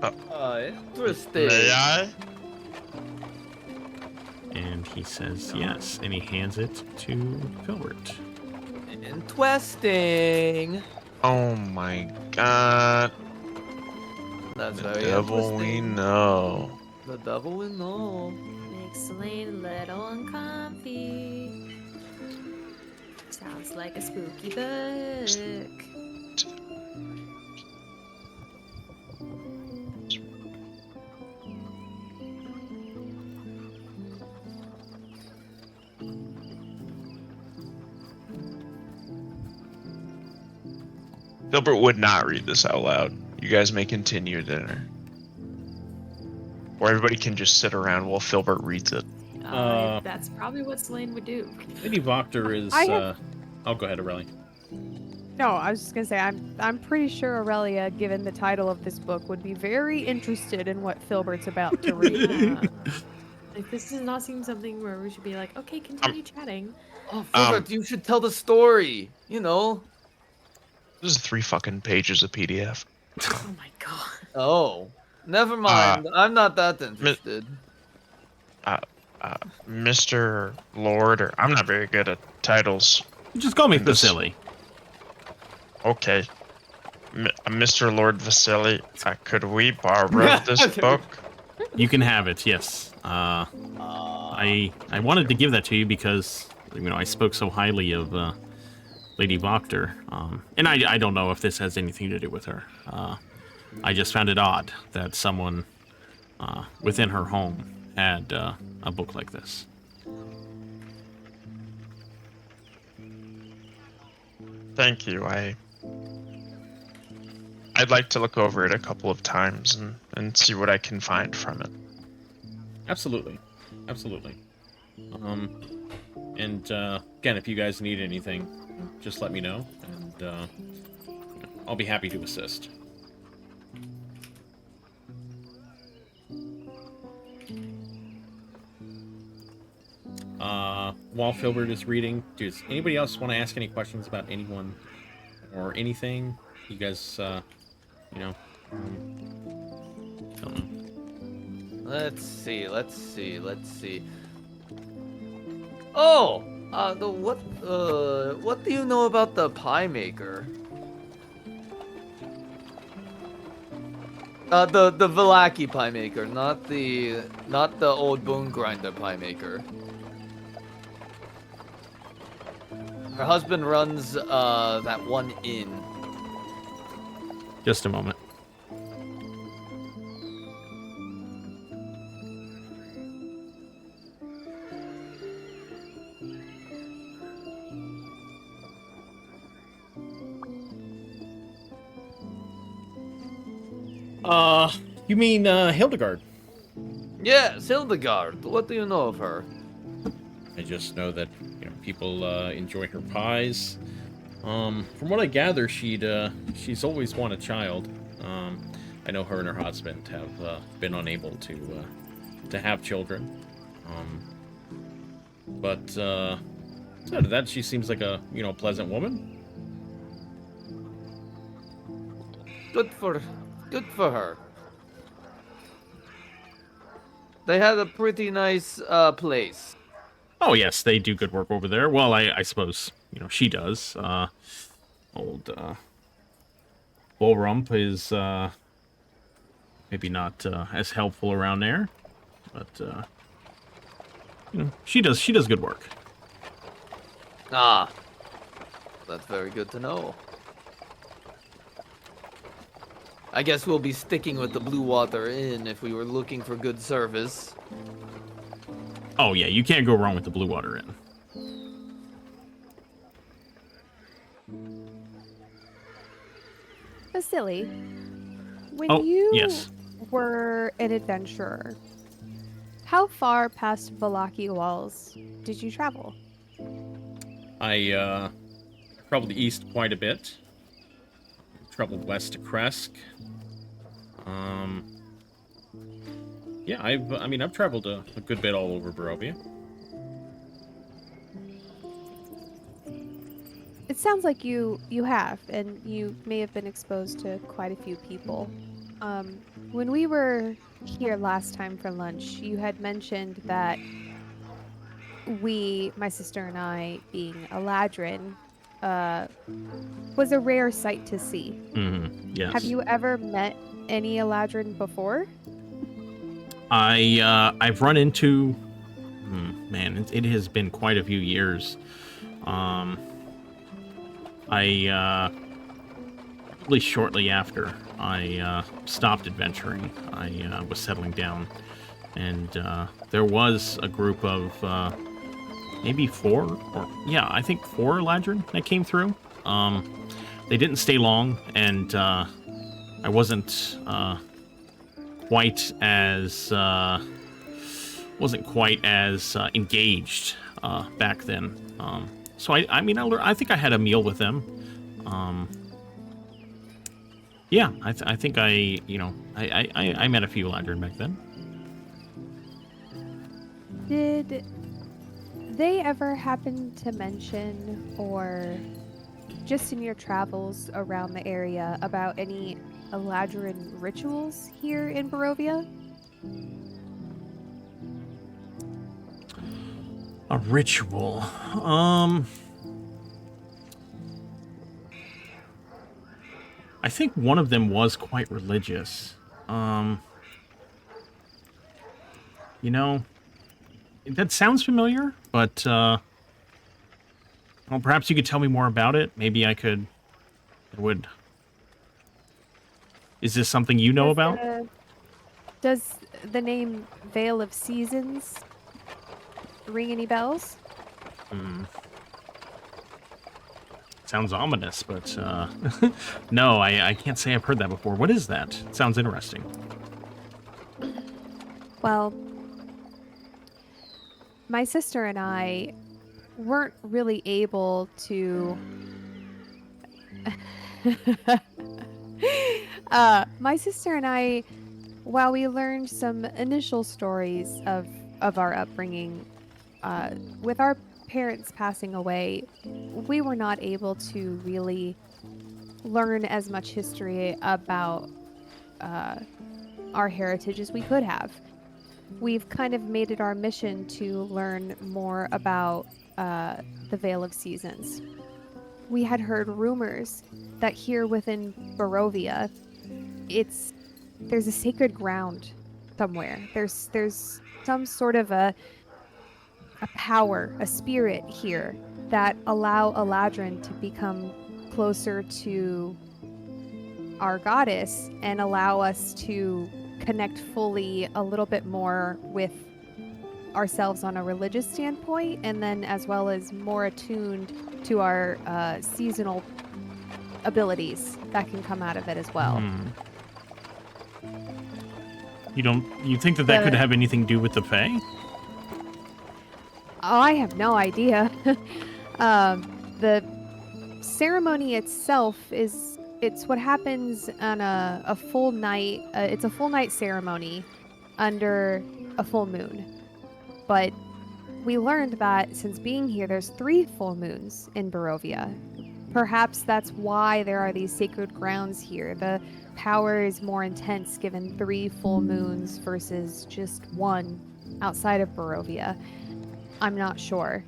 Interesting. May I? And he says yes, and he hands it to Filbert. Interesting. Oh my god. That's The very devil we interesting. know. The devil we know. Makes Solayne a little uncomfy. Sounds like a spooky book. Filbert would not read this out loud. You guys may continue dinner. Or everybody can just sit around while Filbert reads it. That's probably what Solayne would do. Lady Voctor is. I have- Oh, go ahead, Aurelia. No, I was just gonna say I'm pretty sure Aurelia, given the title of this book, would be very interested in what Filbert's about to read. Yeah. Like, this does not seem something where we should be like, okay, continue chatting. Oh, Filbert, you should tell the story. You know. This is 3 fucking pages of PDF. Oh my God. Oh, never mind. I'm not that interested. Mr. Lord, or I'm not very good at titles. Just call me This- Vasili. Okay. Mr. Lord Vasili, could we borrow this book? You can have it. Yes. I wanted to give that to you because I spoke so highly of Lady Voctor, and I don't know if this has anything to do with her. I just found it odd that someone within her home had a book like this. Thank you. I'd like to look over it a couple of times and see what I can find from it. Absolutely. Absolutely. And again, if you guys need anything, just let me know, and I'll be happy to assist. While Filbert is reading, does anybody else want to ask any questions about anyone or anything? You guys, don't know. Let's see. Oh, what do you know about the pie maker? The Vallaki pie maker, not the old bone grinder pie maker. Her husband runs that one inn. Just a moment. You mean Hildegard? Yes, Hildegard. What do you know of her? I just know that people enjoy her pies. From what I gather, she's always wanted a child. I know her and her husband have been unable to have children. But outside of that, she seems like a pleasant woman. Good for her. They had a pretty nice place. Oh yes, they do good work over there. Well, I suppose she does. Old Bullrump is maybe not as helpful around there, but she does good work. Ah, that's very good to know. I guess we'll be sticking with the Blue Water Inn if we were looking for good service. Oh yeah, you can't go wrong with the Blue Water Inn. Vasili, when Oh, you yes. were an adventurer, how far past Vallaki walls did you travel? I traveled east quite a bit. Traveled west to Kresk. Yeah, I've traveled a good bit all over Barovia. It sounds like you have, and you may have been exposed to quite a few people. When we were here last time for lunch, you had mentioned that my sister and I, being Eladrin, was a rare sight to see. Mm-hmm. Yes. Have you ever met any Eladrin before? I've run into. Man, it has been quite a few years. Probably shortly after I stopped adventuring, I was settling down, and there was a group of maybe four, I think four Eladrin that came through. They didn't stay long, and I wasn't quite as engaged back then. So I think I had a meal with them. I think I met a few Eladrin back then. Did they ever happen to mention, or just in your travels around the area, about any Eladrin rituals here in Barovia? A ritual. I think one of them was quite religious. You know, that sounds familiar, but well, perhaps you could tell me more about it. Maybe I would. Is this something you know about? Does the name Veil of Seasons ring any bells? Sounds ominous, but no, I can't say I've heard that before. What is that? It sounds interesting. Well, my sister and I weren't really able to. My sister and I, while we learned some initial stories of our upbringing, with our parents passing away, we were not able to really learn as much history about our heritage as we could have. We've kind of made it our mission to learn more about the Veil of Seasons. We had heard rumors that here within Barovia, there's a sacred ground somewhere. There's some sort of a power, a spirit here that allow Eladrin to become closer to our goddess and allow us to connect fully a little bit more with ourselves on a religious standpoint, and then as well as more attuned to our seasonal abilities that can come out of it as well. You think that could have anything to do with the Fae? Oh, I have no idea. The ceremony itself it's what happens on a full night. It's a full night ceremony under a full moon. But we learned that since being here, there's 3 full moons in Barovia. Perhaps that's why there are these sacred grounds here. The power is more intense given 3 full moons versus just 1 outside of Barovia. I'm not sure.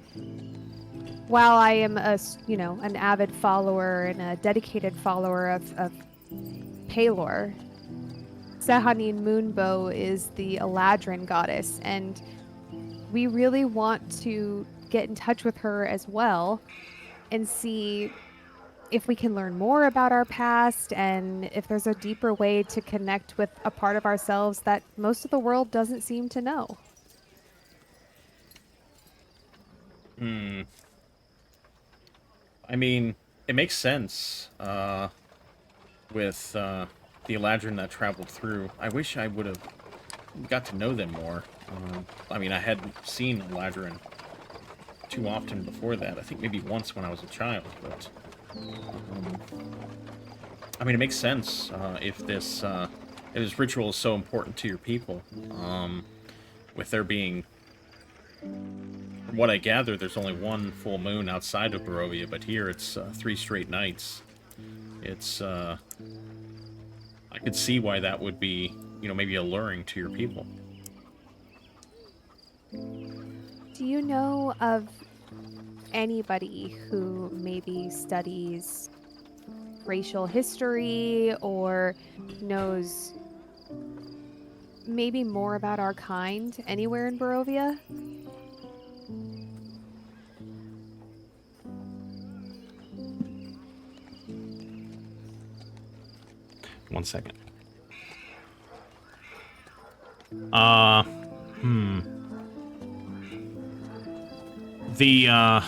While I am an avid follower and a dedicated follower of Palor, Sehanine Moonbow is the Eladrin goddess, and we really want to get in touch with her as well and see if we can learn more about our past and if there's a deeper way to connect with a part of ourselves that most of the world doesn't seem to know. I mean, it makes sense with the Eladrin that traveled through. I wish I would have got to know them more. I mean, I hadn't seen Eladrin too often before that. I think maybe once when I was a child, but I mean, it makes sense if this ritual is so important to your people. With there being, from what I gather, there's only 1 full moon outside of Barovia, but here it's 3 straight nights. It's I could see why that would be, maybe alluring to your people. Do you know of anybody who maybe studies racial history or knows maybe more about our kind anywhere in Barovia? One second. The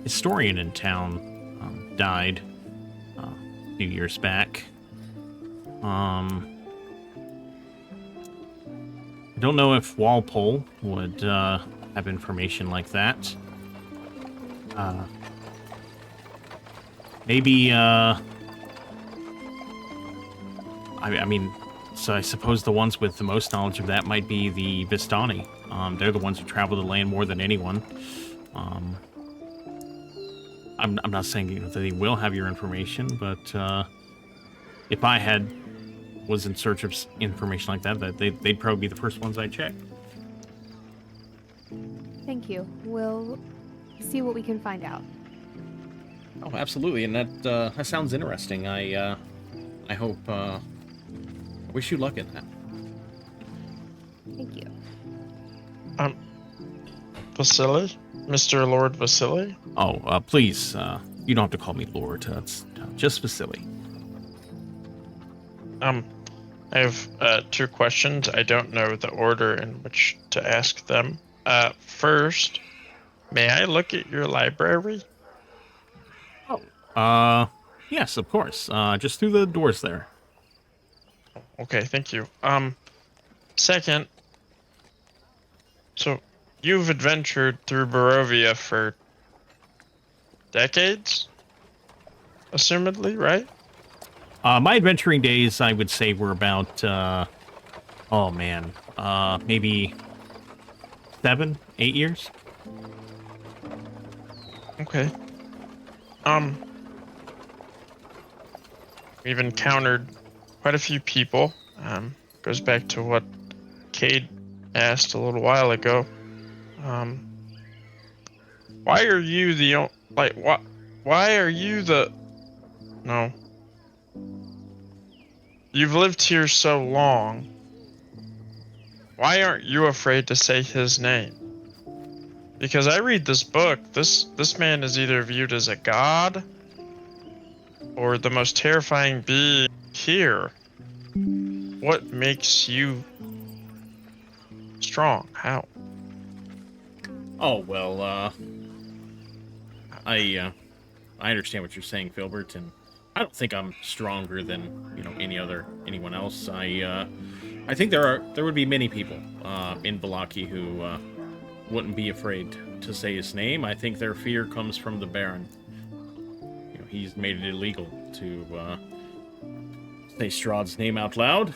historian in town died a few years back. I don't know if Walpole would have information like that. Maybe I mean, so I suppose the ones with the most knowledge of that might be the Vistani. They're the ones who travel the land more than anyone. I'm not saying that they will have your information, but if I was in search of information like that, they'd probably be the first ones I'd check. Thank you. We'll see what we can find out. Oh, absolutely, and that sounds interesting. I I hope. I wish you luck in that. Thank you. Vasili? Mr. Lord Vasili? Oh, please, you don't have to call me Lord. It's just Vasili. I have 2 questions. I don't know the order in which to ask them. First, may I look at your library? Yes, of course. Just through the doors there. Okay, thank you. Second, so you've adventured through Barovia for decades? Assumedly, right? My adventuring days, I would say, were about, maybe 7, 8 years. Okay. We've encountered quite a few people. Goes back to what Cade asked a little while ago. Why are you the why are you the no? You've lived here so long. Why aren't you afraid to say his name? Because I read this book, this man is either viewed as a god or the most terrifying being here. What makes you strong? How? Oh well, I understand what you're saying, Filbert, and I don't think I'm stronger than anyone else. I think there would be many people in Valaki who wouldn't be afraid to say his name. I think their fear comes from the Baron. He's made it illegal to say Strahd's name out loud.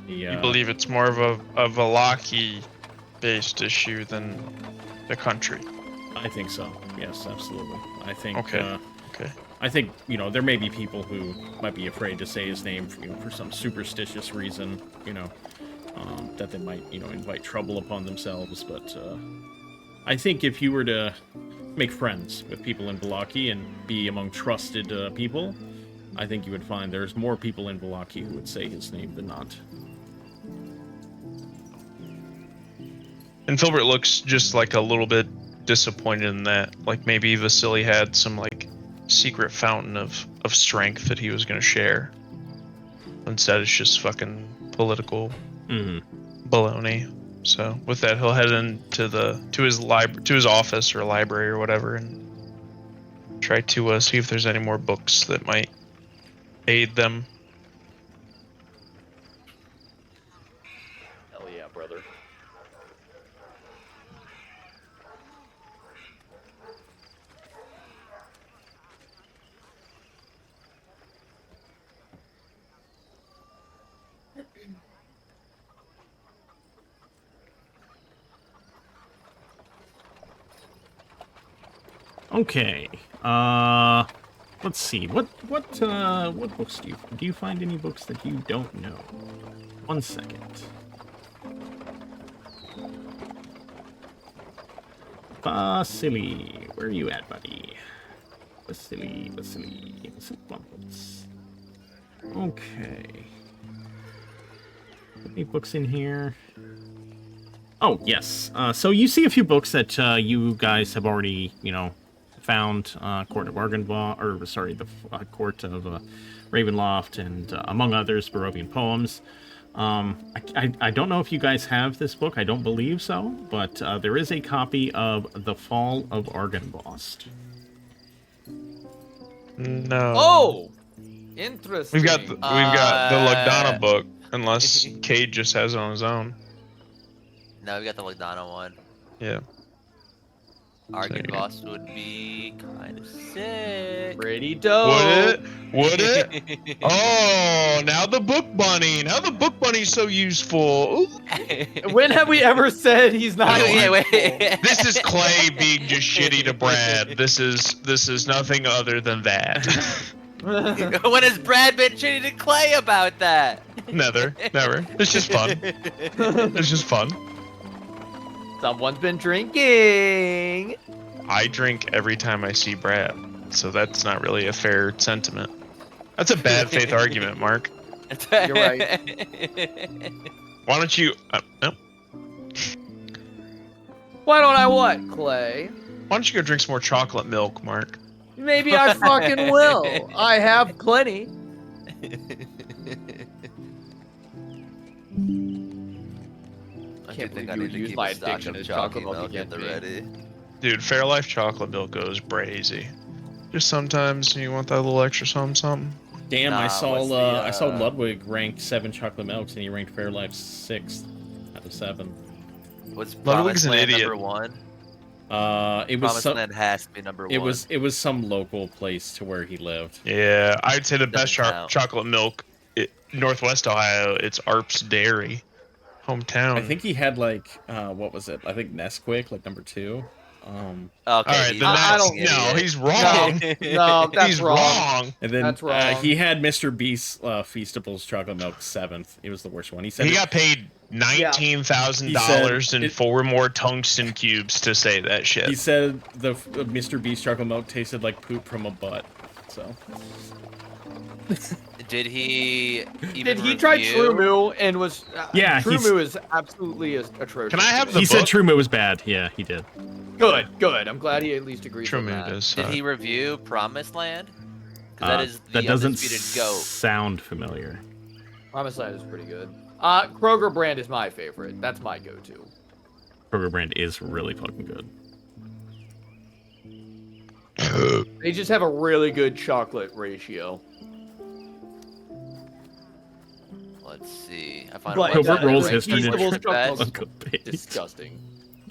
You believe it's more of a Valaki-based issue than the country? I think so. Yes, absolutely. I think. Okay. I think there may be people who might be afraid to say his name for some superstitious reason. That they might invite trouble upon themselves. But I think if you were to make friends with people in Valaki and be among trusted people, I think you would find there's more people in Valaki who would say his name than not. And Filbert looks just like a little bit disappointed in that. Like maybe Vasili had some like secret fountain of strength that he was going to share. Instead, it's just fucking political baloney. So with that, he'll head into to his office or library or whatever, and try to see if there's any more books that might aid them. Hell yeah, brother. Okay. Let's see. What books do you find any books that you don't know? 1 second. Vasili, where are you at, buddy? Vasili. Okay. Any books in here? Oh, yes. So you see a few books that you guys have already, found. Court of the Court of Ravenloft, and among others, Barovian poems. I don't know if you guys have this book. I don't believe so, but there is a copy of The Fall of Argynvost. No. Oh, interesting. We've got the Lugdana book, unless Cade just has it on his own. No, we got the Lugdana one. Yeah. Argynvost would be kind of sick. Pretty dope. Would it? Oh, now the book bunny. Now the book bunny's so useful. When have we ever said he's not? Wait. This is Clay being just shitty to Brad. This is nothing other than that. When has Brad been shitty to Clay about that? Never. It's just fun. Someone's been drinking. I drink every time I see Brad. so that's not really a fair sentiment. That's a bad faith argument, Mark. You're right. Why don't you? No. Why don't I what, Clay? Why don't you go drink some more chocolate milk, Mark? Maybe I fucking will. I have plenty. I Can't think believe I you need would to use keep my a stock addiction of to chocolate milk milk at the against me. ready. Dude, Fairlife chocolate milk goes brazy. Just sometimes you want that little extra something. Damn, I Nah, saw what's the, I saw Ludwig ranked 7 chocolate milks, and he ranked Fairlife 6th out of 7. What's Ludwig's Promised an Land idiot. number 1? It was Promised Land has to be number 1. it was some local place to where he lived. Yeah, I'd say the best Doesn't count. chocolate milk, Northwest Ohio. It's Arp's Dairy, hometown. I think he had like what was it? I think Nesquik, like number 2. Okay, All right, he's then a that's fucking no, idiot. he's wrong. No, that's He's wrong. wrong. And then That's wrong. he had Mr. Beast's Feastables chocolate milk 7th. It was the worst one. He said He it- got paid $19,000 and it- 4 more tungsten cubes to say that shit. he said the Mr. Beast chocolate milk tasted like poop from a butt. So Did he even Did he try review- True Moo and was? Yeah, True he's- Moo is absolutely atrocious. Can I have to the me. He said book? True Moo was bad. Yeah, he did. Good. I'm glad he at least agrees True with Moon that. does. Did he review Promised Land? 'Cause that is the that doesn't undisputed goat. sound familiar. Promised Land is pretty good. Kroger brand is my favorite. That's my go-to. Kroger brand is really fucking good. They just have a really good chocolate ratio. Let's see. I find But, a website Covert Rolls that history. ranks Feastables the best. chocolate milk. Disgusting.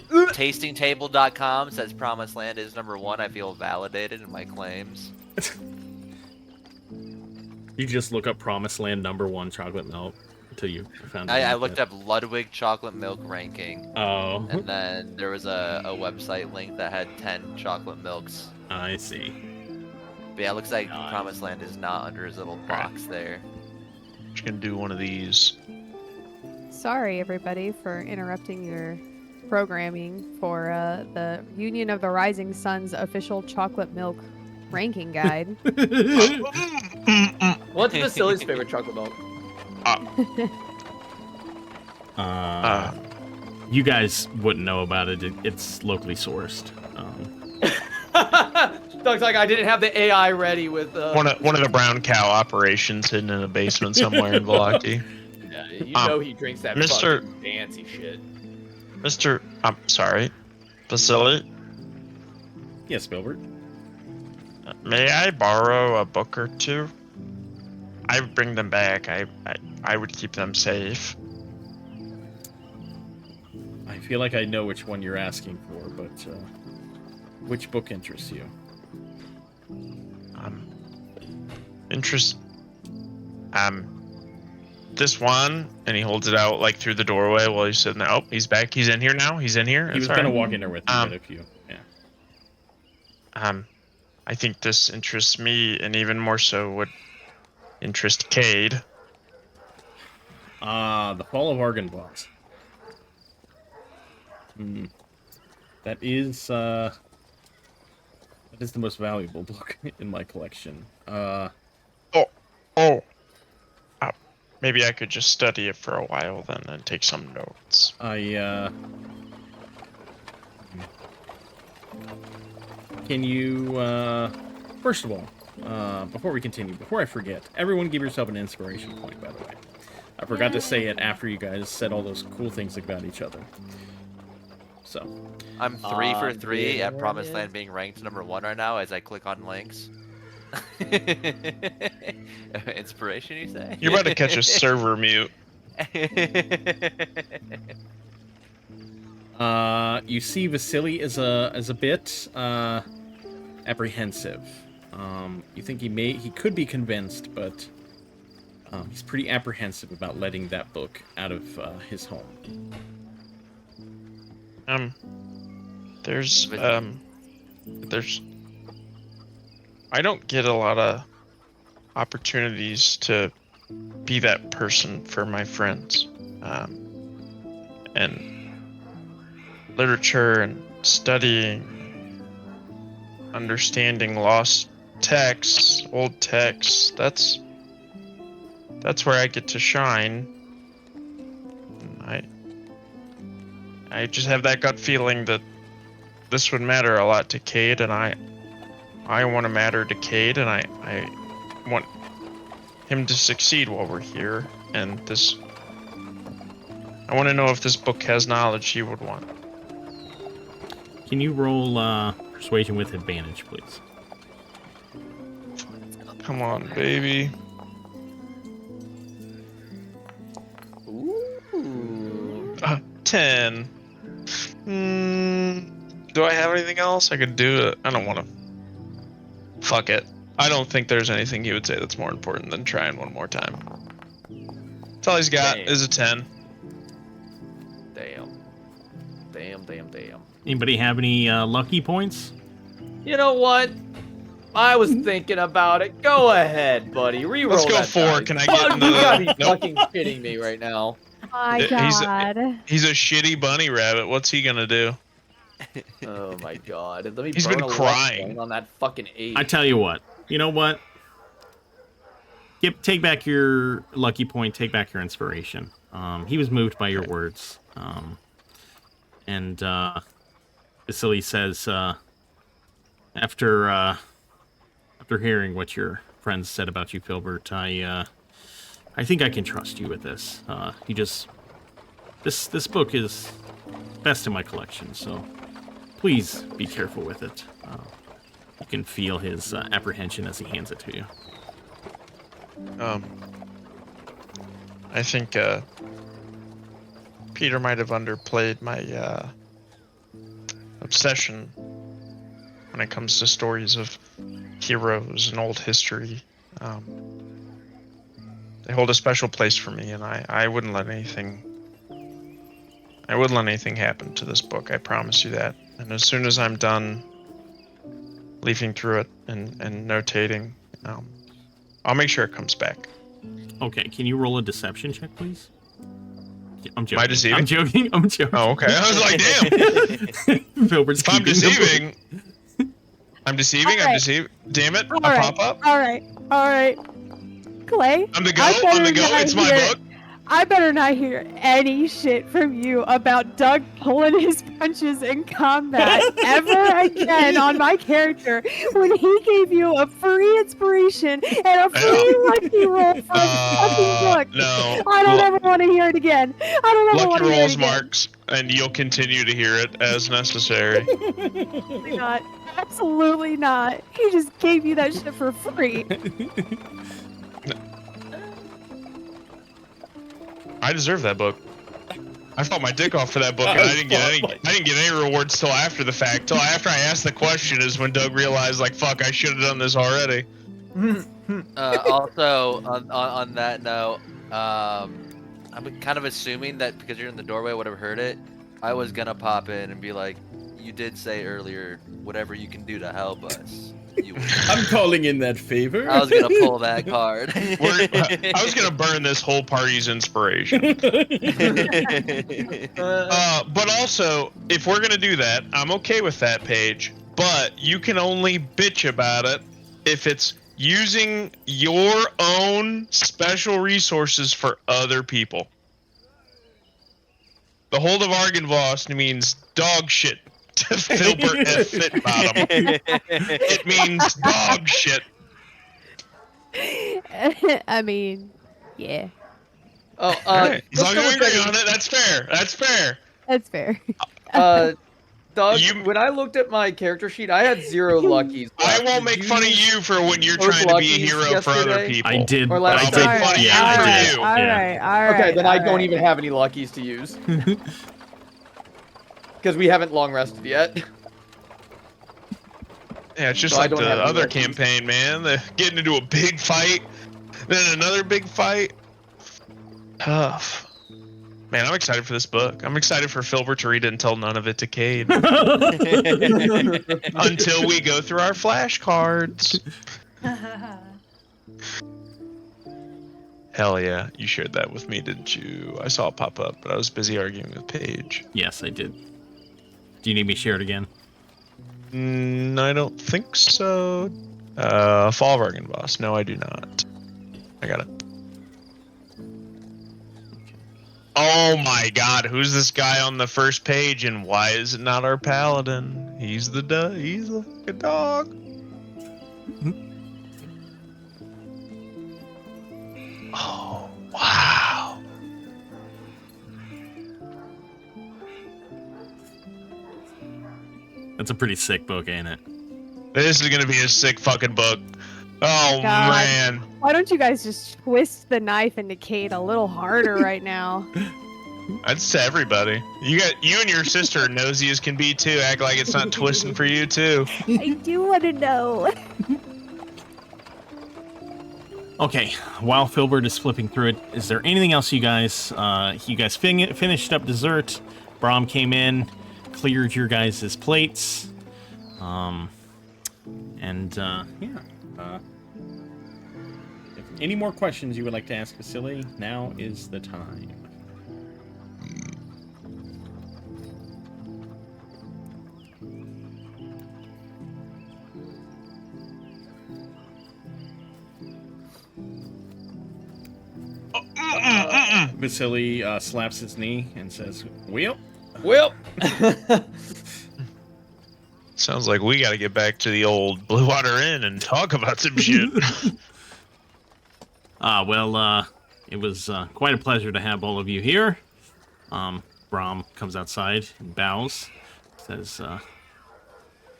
Tastingtable.com says Promised Land is number 1. I feel validated in my claims. you just look up Promised Land number 1 chocolate milk until you found. I looked up Ludwig chocolate milk ranking, Oh, and then there was a website link that had 10 chocolate milks. I see. But yeah, it looks like Promised Land is not under his little box there. Just gonna do one of these. Sorry, everybody, for interrupting your programming for the Union of the Rising Sun's official chocolate milk ranking guide. What's Vasili's favorite chocolate milk? You guys wouldn't know about it. It's locally sourced. Doug's like, I didn't have the AI ready with. One of the brown cow operations hidden in a basement somewhere in Velocity. Yeah, you know he drinks that Mr. fucking fancy shit. I'm sorry, Vasili. Yes, Gilbert. May I borrow a book or two? I would bring them back. I would keep them safe. I feel like I know which one you're asking for, but which book interests you? This one, and he holds it out like through the doorway while he's sitting there. Oh, he's back. He's in here now. He's in here. He was Sorry. gonna walk in there with you, but if you, yeah. I think this interests me, and even more so would interest Cade. The Fall of Argynvost. That is the most valuable book in my collection. Maybe I could just study it for a while then and take some notes. Can you, first of all, before we continue, before I forget, everyone give yourself an inspiration point, by the way. I forgot to say it after you guys said all those cool things about each other. So. I'm 3 for 3 at Promised Land being ranked number 1 right now as I click on links. Inspiration, you say? You're about to catch a server mute. You see Vasili is a bit apprehensive. You think he could be convinced, but he's pretty apprehensive about letting that book out of his home. There's I don't get a lot of opportunities to be that person for my friends. And literature and studying, understanding lost texts, old texts. That's where I get to shine. I just have that gut feeling that this would matter a lot to Cade, and I want to matter to Cade, and I want him to succeed while we're here. And I want to know if this book has knowledge he would want. Can you roll persuasion with advantage, please? Come on, baby. Ooh. 10. Do I have anything else? I could do it. I don't want to. Fuck it. I don't think there's anything he would say that's more important than trying one more time. That's all he's got is a 10. Damn. Anybody have any lucky points? You know what? I was thinking about it. Go ahead, buddy. Reroll. Let's go that 4. die. Can I get in the... You gotta be Nope. fucking kidding me right now. My God. He's a shitty bunny rabbit. What's he gonna do? Oh my God. Let me He's burn been a luck crying. point on that fucking 8. I tell you what. You know what? Take back your lucky point. Take back your inspiration. He was moved by your words. And Vasili says, after hearing what your friends said about you, Filbert, I think I can trust you with this. This book is best in my collection, so please be careful with it. You can feel his apprehension as he hands it to you. I think Peter might have underplayed my obsession when it comes to stories of heroes and old history. They hold a special place for me, and I wouldn't let anything happen to this book. I promise you that. And as soon as I'm done leafing through it and notating, I'll make sure it comes back. Okay, can you roll a deception check, please? I'm joking. Am I deceiving? I'm joking. Oh, okay. I was like, damn. Filbert's If I'm keeping the book. deceiving, I'm deceiving. I'm deceiving. Damn it! All I right. pop up. All right. Clay. I'm the go. I better I'm the go. not It's my hear- book. I better not hear any shit from you about Doug pulling his punches in combat ever again on my character when he gave you a free inspiration and a free lucky roll for a fucking book. No. I don't ever want to hear it again. I don't ever want Lucky to hear it rolls, again. marks, and you'll continue to hear it as necessary. Absolutely not. Absolutely not. He just gave you that shit for free. I deserve that book. I fought my dick off for that book, and I didn't get any rewards till after the fact. Till after I asked the question is when Doug realized, like, fuck, I should have done this already. Also, on that note, I'm kind of assuming that because you're in the doorway, whatever heard it, I was gonna pop in and be like, you did say earlier, whatever you can do to help us. I'm calling in that favor. I was gonna pull that card. I was gonna burn this whole party's inspiration. But also, if we're gonna do that, I'm okay with that, Paige. But you can only bitch about it if it's using your own special resources for other people. The Hold of Argynvost means dog shit to Filbert F. Fitbottom. It means dog shit. I mean, yeah. Oh, As long as go we with agree that. on it, that's fair. That's fair. That's fair. Doug, You- when I looked at my character sheet, I had 0 luckies. I left. won't make Did fun of you for when you're those trying to be a luckies hero for other yesterday? people. I did. Or last I I did did. time. funny Yeah, for I did. you. All Yeah. right. Okay, then I don't right. even have any luckies to use. Because we haven't long rested yet. Yeah, it's just So I like don't the have any other luckies. campaign, man. They're getting into a big fight, then another big fight. Tough. Man, I'm excited for this book. I'm excited for Filbert to read it and tell none of it to Cade. Until we go through our flashcards. Hell yeah, you shared that with me, didn't you? I saw it pop up, but I was busy arguing with Paige. Yes, I did. Do you need me to share it again? No, I don't think so. Fall bargain boss. No, I do not. I got it. Oh my god, who's this guy on the first page and why is it not our paladin? He's the fucking dog. Oh, wow. That's a pretty sick book, ain't it? This is gonna be a sick fucking book. Oh God. man. Why don't you guys just twist the knife into Kate a little harder right now? That's to everybody. You and your sister are nosy as can be too. Act like it's not twisting for you too. I do want to know. Okay, while Filbert is flipping through it, is there anything else you guys finished up dessert? Brahm came in, cleared your guys' plates. If any more questions you would like to ask Vasili, now is the time. Vasili slaps his knee and says, "Well." Sounds like we gotta get back to the old Blue Water Inn and talk about some shit. It was quite a pleasure to have all of you here. Brahm comes outside and bows, says,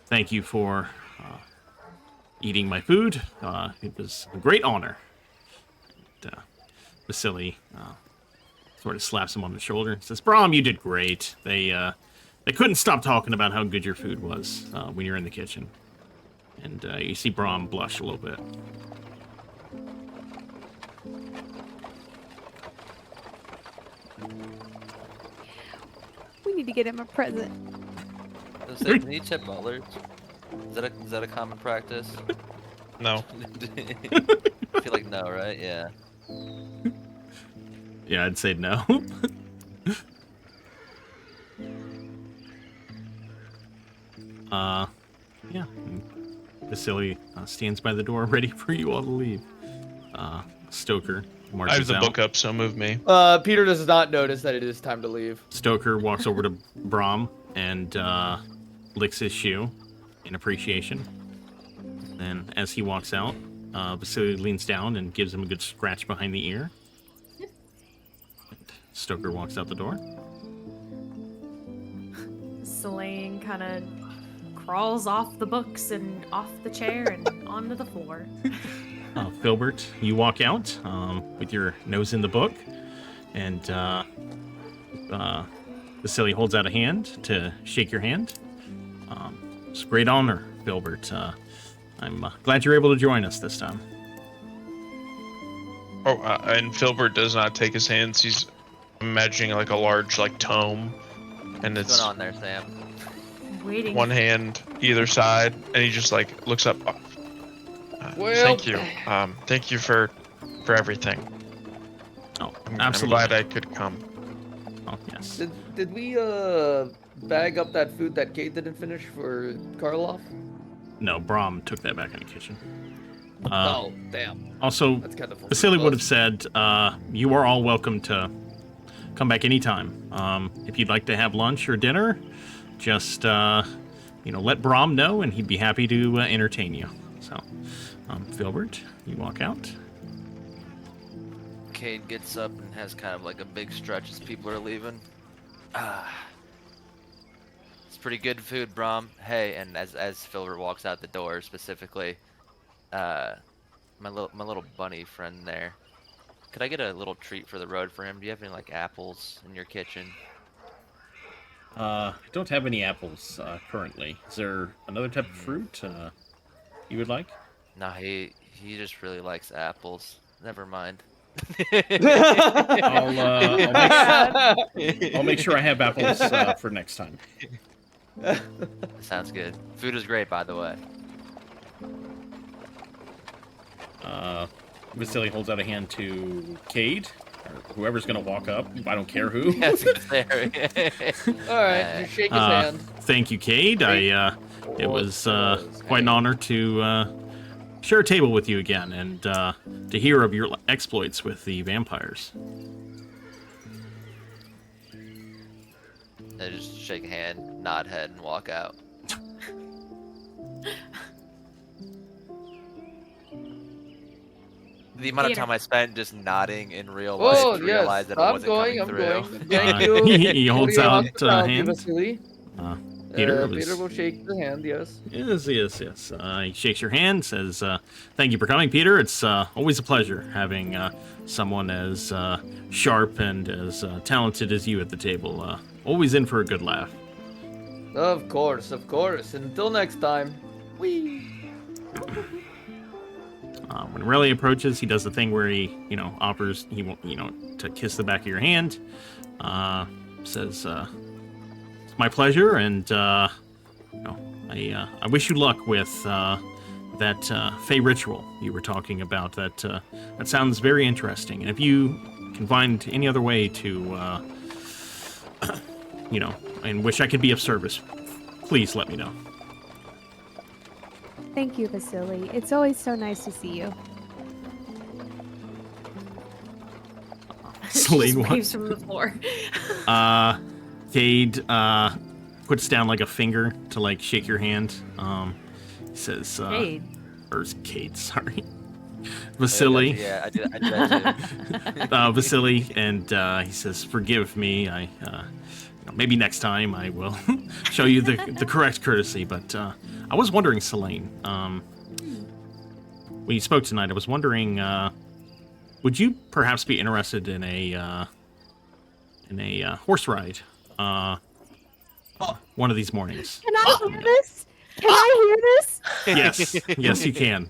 "Thank you for eating my food. It was a great honor." And, Vasili sort of slaps him on the shoulder and says, "Brahm, you did great. They couldn't stop talking about how good your food was when you're in the kitchen." And you see Brahm blush a little bit. We need to get him a present. Can you tip butlers? Is that a common practice? No. I feel like no, right? Yeah. Yeah, I'd say no. Yeah. Vasili stands by the door, ready for you all to leave. Stoker marches I have the out. book up, so move me. Peter does not notice that it is time to leave. Stoker walks over to Brahm and licks his shoe in appreciation. Then, as he walks out, Vasili leans down and gives him a good scratch behind the ear. Stoker walks out the door. Solayne kind of crawls off the books and off the chair and onto the floor. Filbert, you walk out with your nose in the book, and Vasili holds out a hand to shake your hand. It's a great honor, Filbert. I'm glad you're able to join us this time. Oh, and Filbert does not take his hands. He's imagining like a large tome, and What's it's going on there, Sam? Waiting. one hand either side, and he just looks up. Thank you. Thank you for everything. Oh, I'm absolutely. glad I could come. Oh, yes. Did we bag up that food that Kate didn't finish for Karloff? No, Brahm took that back in the kitchen. Oh, damn. Also, That's kind of Vasili would have said, you are all welcome to come back anytime. If you'd like to have lunch or dinner, just, let Brahm know, and he'd be happy to entertain you. So, Filbert, you walk out. Cade gets up and has kind of like a big stretch as people are leaving. It's pretty good food, Brahm. Hey, and as Filbert walks out the door, specifically, my little bunny friend there. Could I get a little treat for the road for him? Do you have any apples in your kitchen? I don't have any apples currently. Is there another type of fruit you would like? No, he just really likes apples. Never mind. I'll make sure I have apples for next time. Sounds good. Food is great, by the way. Vasili holds out a hand to Cade, or whoever's gonna walk up. I don't care who. Yes, it's there. All right, just shake his hand. Thank you, Cade. It was quite an honor to share a table with you again and to hear of your exploits with the vampires. I just shake a hand, nod head, and walk out. The amount of Peter. time I spent just nodding in real life to realize that it I'm wasn't going. coming through. Thank you. He holds for your out hospitality, hand. Vasili. Peter, Peter will shake the hand. Yes. Yes. He shakes your hand, says, "Thank you for coming, Peter. It's always a pleasure having someone as sharp and as talented as you at the table. Always in for a good laugh." Of course. Until next time. Whee! When Aurelia approaches, he does the thing where he, offers to kiss the back of your hand. Says, "It's my pleasure, and I wish you luck with that Fey ritual you were talking about. That sounds very interesting. And if you can find any other way to, in which I could be of service, please let me know." Thank you, Vasili. It's always so nice to see you. Solayne Just waves from the floor. Cade puts down like a finger to shake your hand. He says, Cade. Or Cade, sorry. Vasili. Yeah, I did that too. Vasili, and he says, "Forgive me. Maybe next time I will show you the correct courtesy." But I was wondering, Solayne, when you spoke tonight, I was wondering, would you perhaps be interested in a horse ride one of these mornings? Can I hear this? Can I hear this? Yes, you can.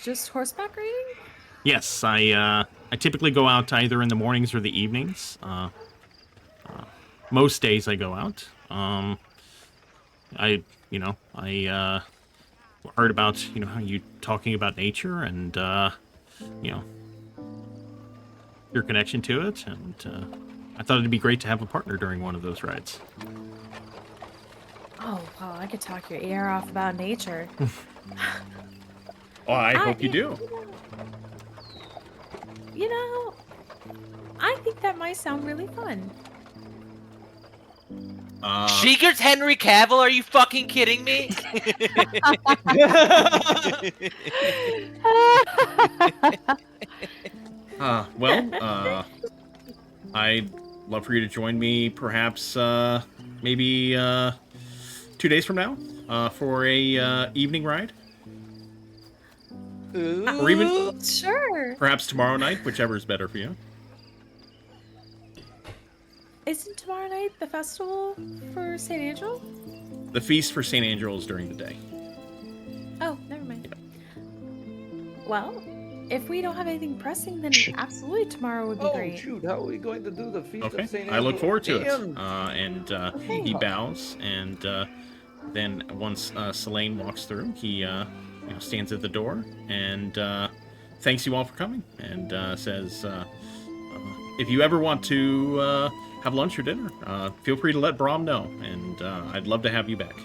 Just horseback riding? Yes, I typically go out either in the mornings or the evenings. Most days I go out. I heard about how you talking about nature and your connection to it, and I thought it'd be great to have a partner during one of those rides. Oh, well, I could talk your ear off about nature. Well, I hope you do. I think that might sound really fun. Sheeker's Henry Cavill? Are you fucking kidding me? I'd love for you to join me perhaps maybe 2 days from now for a evening ride. Or even Sure. perhaps tomorrow night, whichever is better for you. Isn't tomorrow night the festival for St Andral? The feast for St Andral is during the day. Oh, never mind. Well, if we don't have anything pressing, then absolutely tomorrow would be great. Shoot! How are we going to do the feast of Okay, St. I look Andrew? forward to it. Damn. And he bows, and then once Solayne walks through, he stands at the door and thanks you all for coming, and says, if you ever want to have lunch or dinner, feel free to let Brahm know, and I'd love to have you back.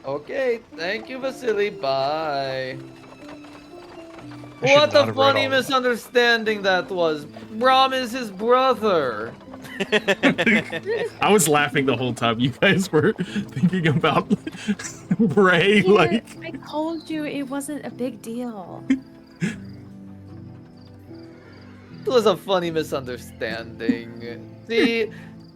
Okay, thank you, Vasili. Bye. I should What not a have read funny all that. misunderstanding that was. Brahm is his brother. I was laughing the whole time. You guys were thinking about Bray, Peter, I told you it wasn't a big deal. It was a funny misunderstanding.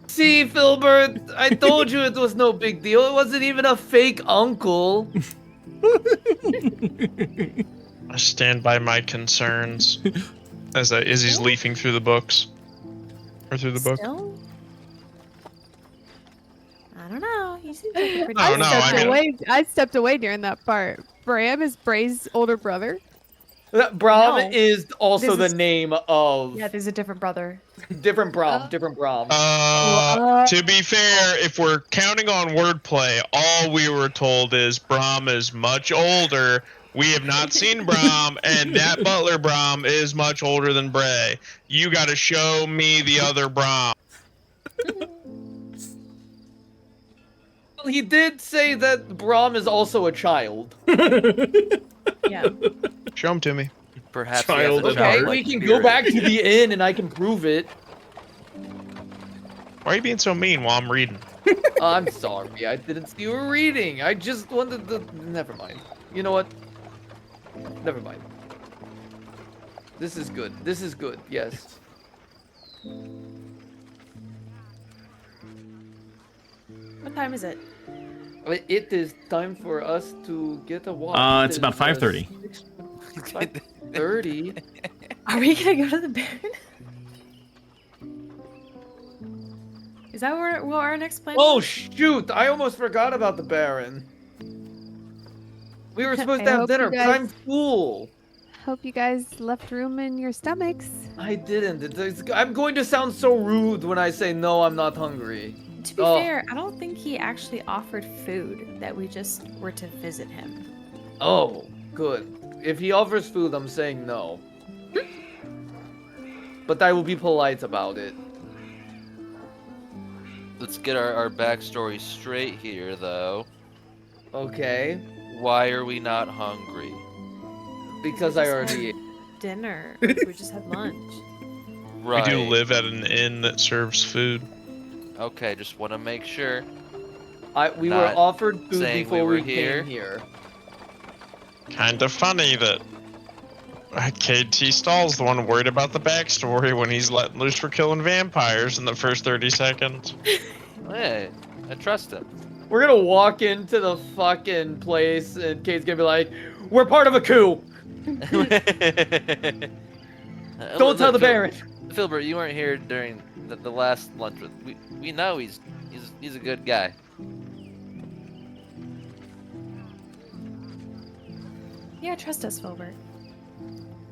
See, Filbert, I told you it was no big deal. It wasn't even a fake uncle. I stand by my concerns as he's leafing through the books. Or through the book. Still? I don't know. He seems like a pretty No, I stepped away during that part. Bram is Bray's older brher. Brahm No. is also This the is- name of Yeah, there's a different brother. different Brahm. Different Brahm. To be fair, if we're counting on wordplay, all we were told is Brahm is much older, We have not seen Brom, and that butler Brom is much older than Bray. You got to show me the other Brom. Well, he did say that Braum is also a child. Yeah. Show him to me. Perhaps Child he has a Okay, childlike we can spirit. go back to the inn and I can prove it. Why are you being so mean while I'm reading? I'm sorry, I didn't see you were reading. I just wanted to. Never mind. You know what? Never mind. This is good. This is good. Yes. What time is it? It is time for us to get a walk. It's about 5:30. 5:30. Are we gonna go to the Baron? Is that what our next plan? Oh was? shoot! I almost forgot about the Baron. We were supposed to I have hope you dinner, but guys- I'm full. Hope you guys left room in your stomachs. I didn't. I'm going to sound so rude when I say no, I'm not hungry. To be Oh. fair, I don't think he actually offered food. That we just were to visit him. Oh, good. If he offers food, I'm saying no. But I will be polite about it. Let's get our backstory straight here, though. Okay. Why are we not hungry? Because I already ate. Dinner. We just had lunch. Right. We do live at an inn that serves food. Okay, just want to make sure. We were Not offered food saying before we we were here. came here. Kind of funny that KT Stall's the one worried about the backstory when he's let loose for killing vampires in the first 30 seconds. Hey, I trust him. We're gonna walk into the fucking place and Kate's gonna be like, "We're part of a coup. Don't tell the Baron." Filbert, you weren't here during the last lunch with. We know he's a good guy. Yeah, trust us, Filbert.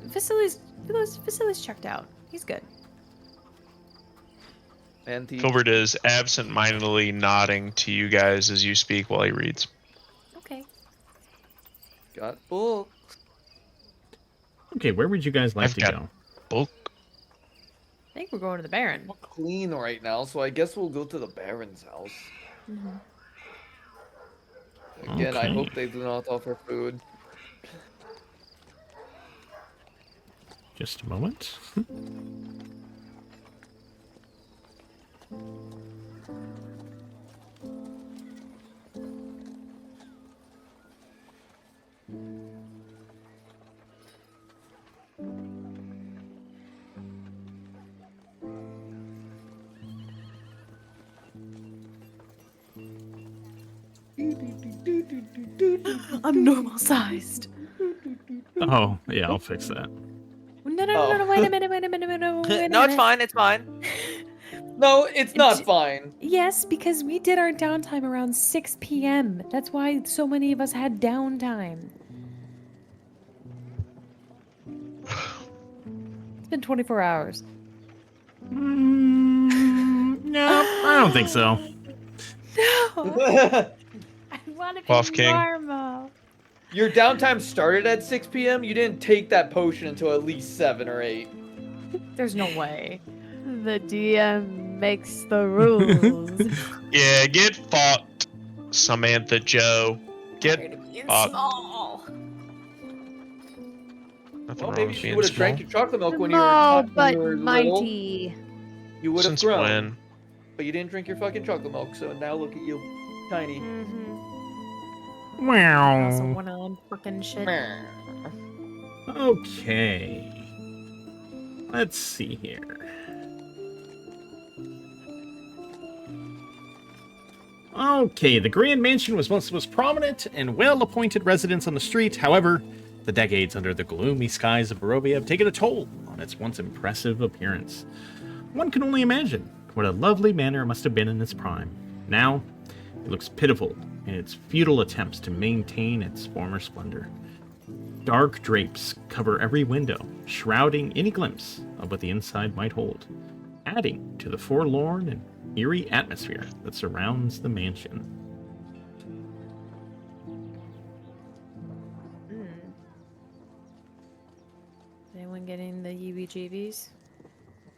Vasili's checked out. He's good. And he Filbert is absent-mindedly nodding to you guys as you speak while he reads. Okay. got books. Okay, where would you guys like I've to got- go? Book. I think we're going to the Baron. I'm clean right now, so I guess we'll go to the Baron's house. Mhm. Again, I Okay. hope they do not offer food. Just a moment. I'm normal sized. Oh, yeah, I'll fix that. No, wait a minute, wait a minute. No, it's fine. It's fine. No, it's not fine. Yes, because we did our downtime around 6 p.m. That's why so many of us had downtime. It's been 24 hours. No, I don't think so. No! I want to be Buff King. normal. Your downtime started at 6 p.m. You didn't take that potion until at least 7 or 8. There's no way. The DM makes the rules. Yeah, get fucked, Samantha Joe. Get up. Small. Nothing Well, wrong maybe with she being would have small. drank your chocolate milk when you were, Small when but you were little. mighty. You would have Since grown. when? But you didn't drink your fucking chocolate milk, so now look at you. Tiny. Mm-hmm. Also Wow. one of them fucking shit. Okay. Let's see here. Okay, the Grand Mansion was once the most prominent and well-appointed residence on the street. However, the decades under the gloomy skies of Barovia have taken a toll on its once impressive appearance. One can only imagine what a lovely manor must have been in its prime. Now, it looks pitiful in its futile attempts to maintain its former splendor. Dark drapes cover every window, shrouding any glimpse of what the inside might hold, adding to the forlorn and eerie atmosphere that surrounds the mansion. heebie-jeebies.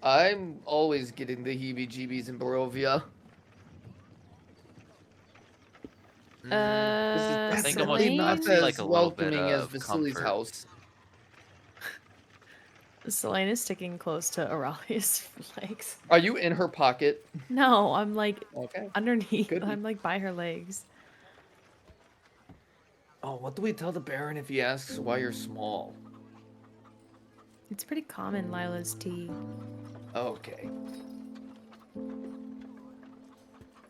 I'm always getting the heebie-jeebies in Barovia. This is I think definitely almost not let's see, as like a little bit welcoming as of Vasili's comfort. house. Solayne is sticking close to Aurelia's legs. Are you in her pocket? No, I'm like Okay. underneath. Could be. I'm like by her legs. Oh, what do we tell the Baron if he asks why you're small? It's pretty common, Lila's tea. Okay.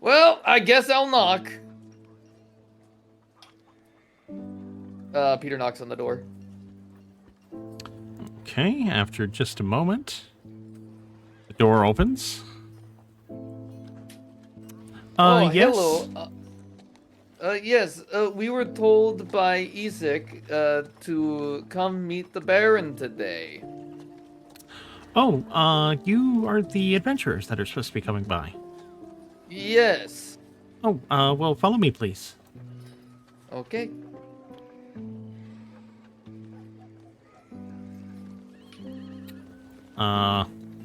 Well, I guess I'll knock. Peter knocks on the door. Okay, after just a moment, the door opens. Yes. Hello. Yes, we were told by Isaac to come meet the Baron today. Oh, you are the adventurers that are supposed to be coming by. Yes. Oh, well, follow me, please. Okay.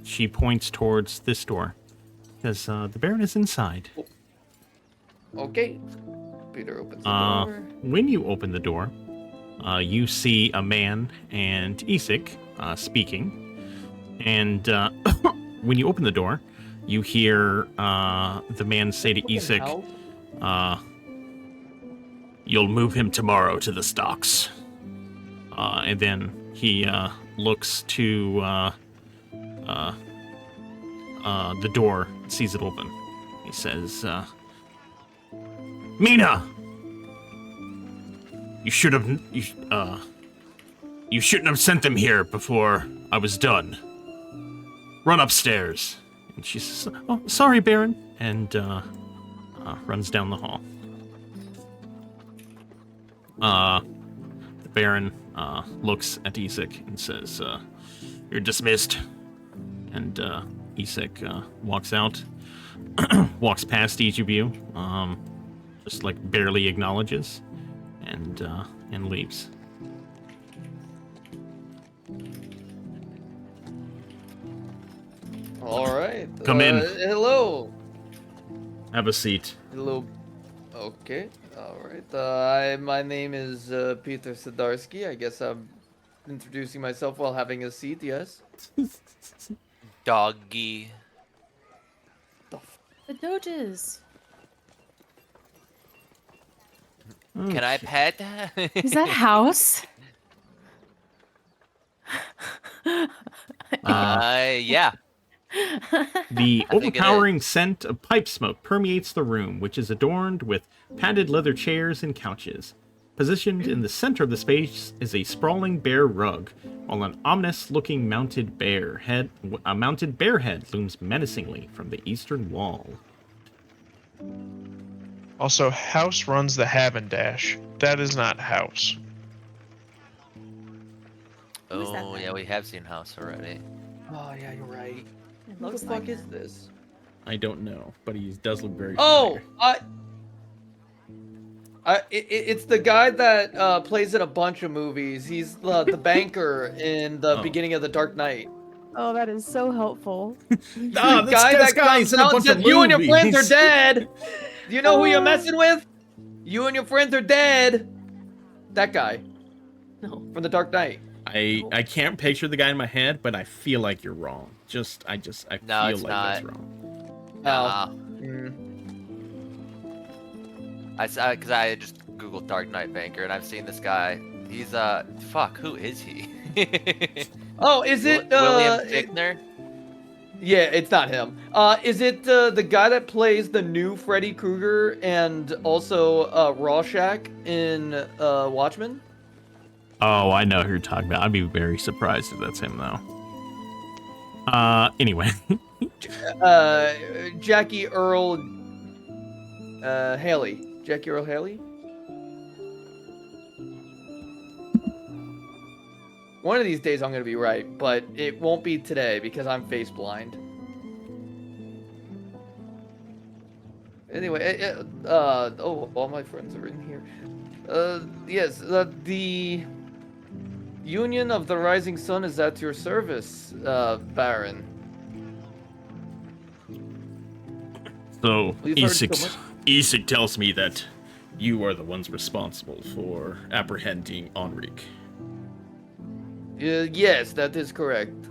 She points towards this door. Because, the Baron is inside. Okay. Peter opens the door. When you open the door, you see a man and Isaac, speaking. And, when you open the door, you hear, the man say to Isaac, you'll move him tomorrow to the stocks. And then he, looks to, the door, sees it open. He says, Mina! You shouldn't have sent them here before I was done. Run upstairs. And she says, oh, sorry, Baron. And, runs down the hall. The Baron, looks at Isaac and says, you're dismissed. And, Isaac, walks out, walks past each of you, just like barely acknowledges, and leaves. All right. Come in. Hello. Have a seat. Hello. Okay. All right. My name is Peter Sidarsky. I guess I'm introducing myself while having a seat. Yes. Doggy. The Doges. Can I pet? Is that house? Yeah. The I think it overpowering scent of pipe smoke permeates the room, which is adorned with padded leather chairs and couches. Positioned in the center of the space is a sprawling bear rug, while an ominous-looking mounted bear head looms menacingly from the eastern wall. Also, House runs the Havendash. That is not House. Who's that Oh, then? yeah, we have seen House already. Oh yeah, you're right. It What the looks fuck like is him. this? I don't know, but he does look very Oh, familiar. it's the guy that plays in a bunch of movies. He's the banker in the Oh. beginning of The Dark Knight. Oh, that is so helpful. Ah, The guy that comes out and says, "You and your friends are dead." Do you know who you're messing with? You and your friends are dead. That guy. No. From The Dark Knight. I can't picture the guy in my head, but I feel like you're wrong. I No, feel it's like not. that's wrong. Nah. Mm. Because I just googled Dark Knight Banker and I've seen this guy. He's fuck. Who is he? Oh, is it William Fichtner? Yeah, it's not him. Is it the guy that plays the new Freddy Krueger and also Rorschach in Watchmen? Oh, I know who you're talking about. I'd be very surprised if that's him, though. Anyway. Jackie Earl Haley. Jackie Earl Haley? One of these days I'm gonna be right, but it won't be today because I'm face blind. Anyway, oh, all my friends are in here. Yes, Union of the Rising Sun is at your service, Baron. So, We've heard so much. Isik tells me that you are the ones responsible for apprehending Enrique. Yes, that is correct.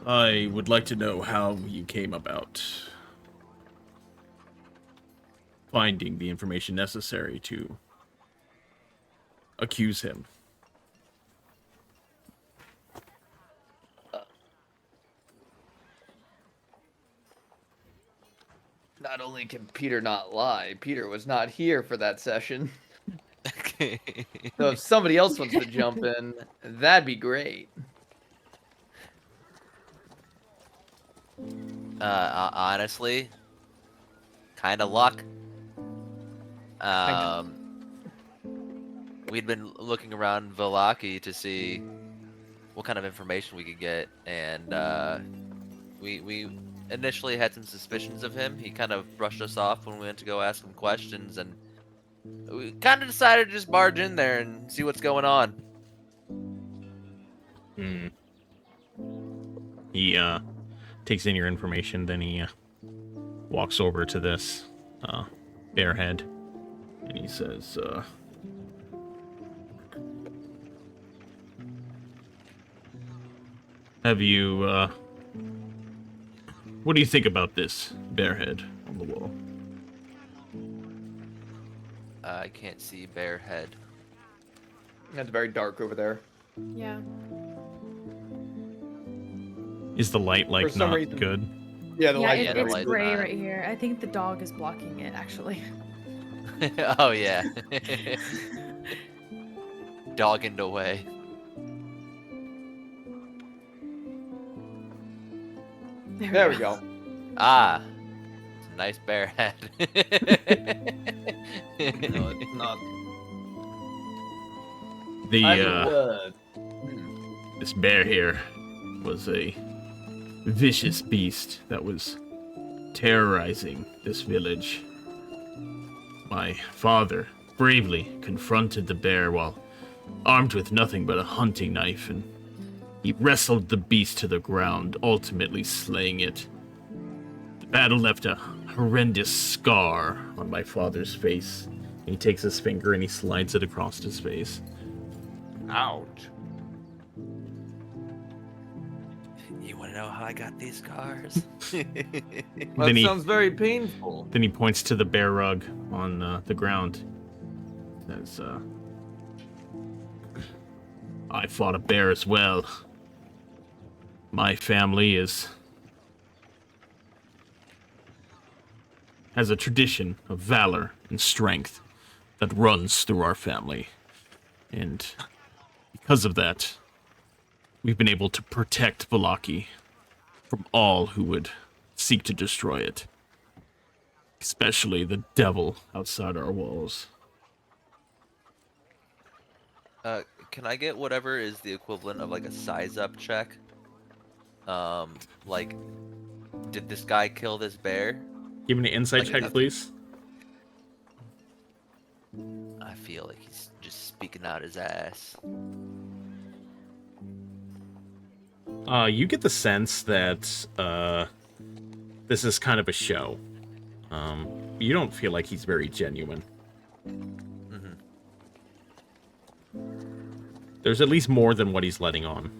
I would like to know how you came about finding the information necessary to accuse him. Not only can Peter not lie, Peter was not here for that session. So if somebody else wants to jump in, that'd be great. Honestly, kind of luck. We'd been looking around Vallaki to see what kind of information we could get, and we initially had some suspicions of him. He kind of brushed us off when we went to go ask him questions, and we kind of decided to just barge in there and see what's going on. He takes in your information, then he walks over to this bearhead, and he says, have you, what do you think about this bearhead on the wall? I can't see bear head. It's very dark over there. Yeah. Is the light, like, For some not reason. good? Yeah, the Yeah, light. the it's light's gray not. right here. I think the dog is blocking it, actually. Oh yeah. Dogging away. There we go. Ah, it's a nice bear head. No, it's not. This bear here was a vicious beast that was terrorizing this village. My father bravely confronted the bear while armed with nothing but a hunting knife, and he wrestled the beast to the ground, ultimately slaying it. The battle left a horrendous scar on my father's face. He takes his finger and he slides it across his face. Ouch. You want to know how I got these scars? That sounds very painful. Then he points to the bear rug on the ground. Says, I fought a bear as well. My family has a tradition of valor and strength that runs through our family. And because of that, we've been able to protect Vallaki from all who would seek to destroy it. Especially the devil outside our walls. Can I get whatever is the equivalent of like a size up check? Like, did this guy kill this bear? Give me an insight Like, check, please. I feel like he's just speaking out his ass. You get the sense that this is kind of a show. You don't feel like he's very genuine. There's at least more than what he's letting on.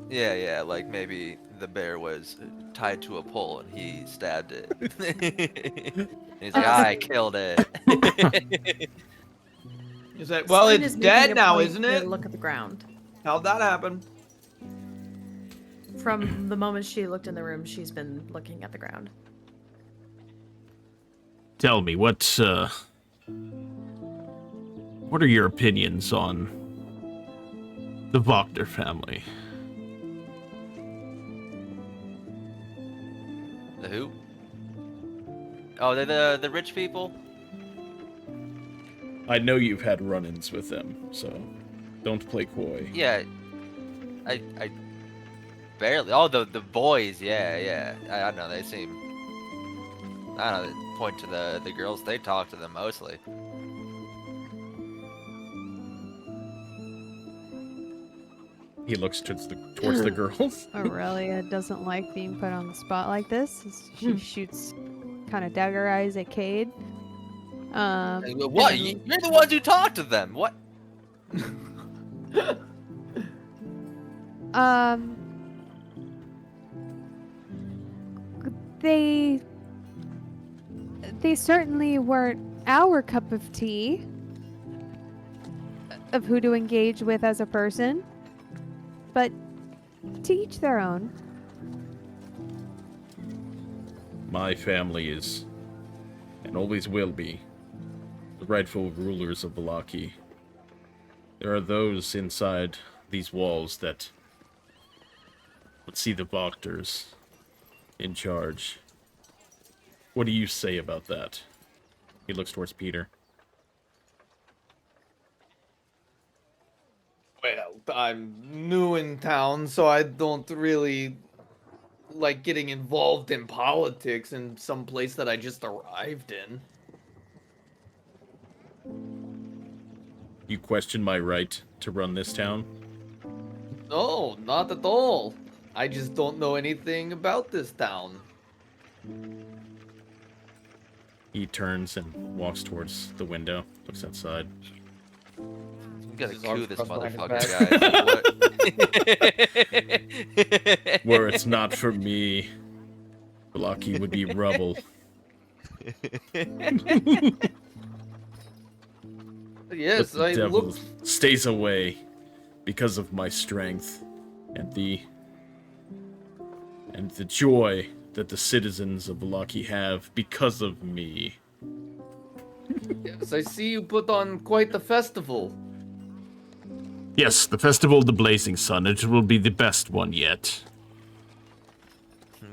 Yeah, like maybe the bear was tied to a pole and he stabbed it. And he's like, I killed it. Is that, well, Solayne it's is making dead a now, point isn't to it? Look at the ground. How'd that happen? From the moment she looked in the room, she's been looking at the ground. Tell me, what are your opinions on the Wagner family? The who? Oh, they're the rich people? I know you've had run-ins with them, so don't play coy. Yeah. I barely. Oh, the boys, yeah. I know, they seem... I don't know, they point to the girls, they talk to them mostly. He looks towards the girls. Aurelia doesn't like being put on the spot like this. She shoots kind of dagger eyes at Cade. What? and You're the ones who talk to them. What? then, they certainly weren't our cup of tea of who to engage with as a person, but to each their own. My family is, and always will be, the rightful rulers of Vallaki. There are those inside these walls that would see the Voctors in charge. What do you say about that? He looks towards Peter. Well, I'm new in town, so I don't really like getting involved in politics in some place that I just arrived in. You question my right to run this town? No, not at all. I just don't know anything about this town. He turns and walks towards the window, looks outside. I'm gonna His arms coup this crossed behind his motherfucker, guys. Were it not for me, Vallaki would be rubble. Yes, But the I devil looked. stays away because of my strength and the joy that the citizens of Vallaki have because of me. Yes, I see you put on quite the festival. Yes, the Festival of the Blazing Sun. It will be the best one yet.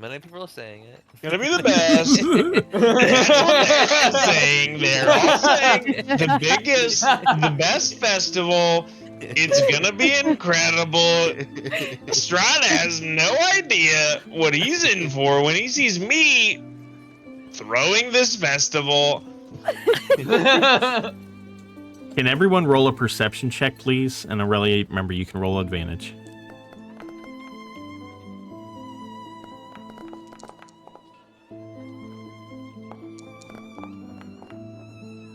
Many people are saying it. Gonna be the best. That's what they're saying. They're all saying the biggest, the best festival. It's gonna be incredible. Strahd has no idea what he's in for when he sees me throwing this festival. Can everyone roll a perception check, please? And Aurelia, remember, you can roll advantage.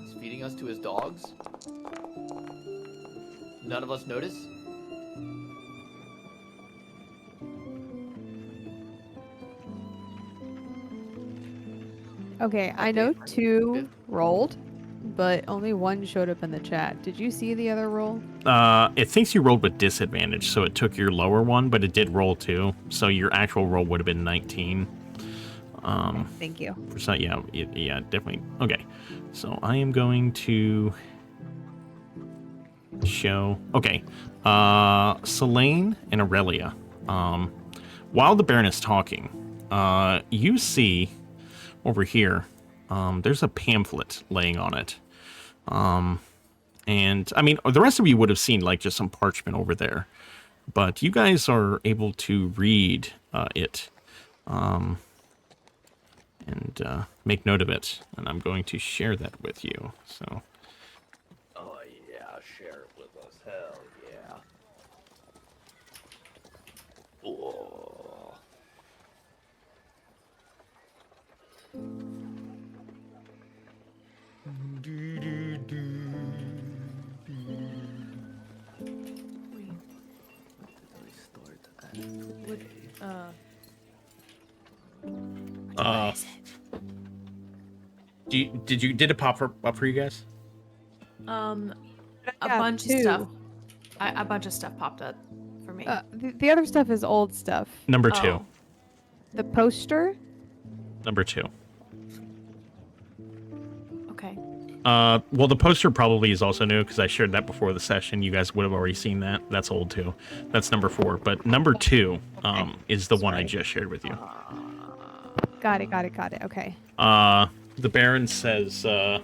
He's feeding us to his dogs. None of us notice. Okay, I know 2 rolled, but only 1 showed up in the chat. Did you see the other roll? It thinks you rolled with disadvantage, so it took your lower one, but it did roll 2. So your actual roll would have been 19. Thank you. So yeah, yeah, definitely. Okay, so I am going to show. Okay, Solayne and Aurelia. While the Baron is talking, you see over here, there's a pamphlet laying on it. And I mean, the rest of you would have seen like just some parchment over there, but you guys are able to read it. And make note of it, and I'm going to share that with you. So, Oh yeah, share it with us. Hell yeah. Oh. did it pop up for you guys? A Yeah, bunch 2. of stuff. A bunch of stuff popped up for me. The other stuff is old stuff. Number 2. Oh. The poster? Number 2. Okay. Well, the poster probably is also new because I shared that before the session. You guys would have already seen that. That's old too. That's number 4. But number 2 is the one I just shared with you. Got it. Okay. The Baron says, Oh.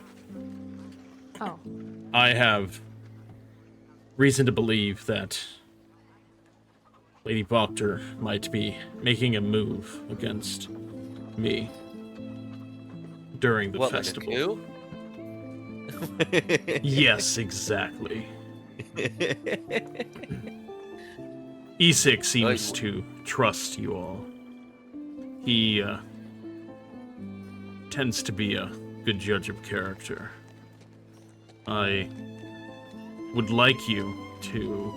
I have reason to believe that Lady Voctor might be making a move against me during the What, festival. like a coup? Yes, exactly. Isik seems to trust you all. He tends to be a good judge of character. I would like you to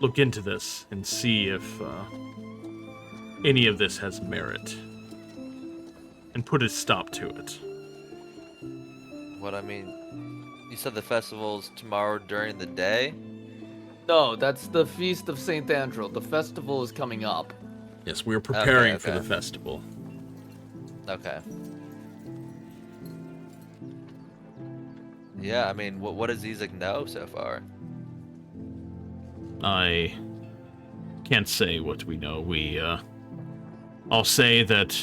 look into this and see if any of this has merit, and put a stop to it. What I mean, you said the festival's tomorrow during the day? No, that's the Feast of St Andral. The festival is coming up. Yes, we're preparing for okay. the festival. Okay. Yeah, I mean, what does Isaac know so far? I can't say what we know. I'll say that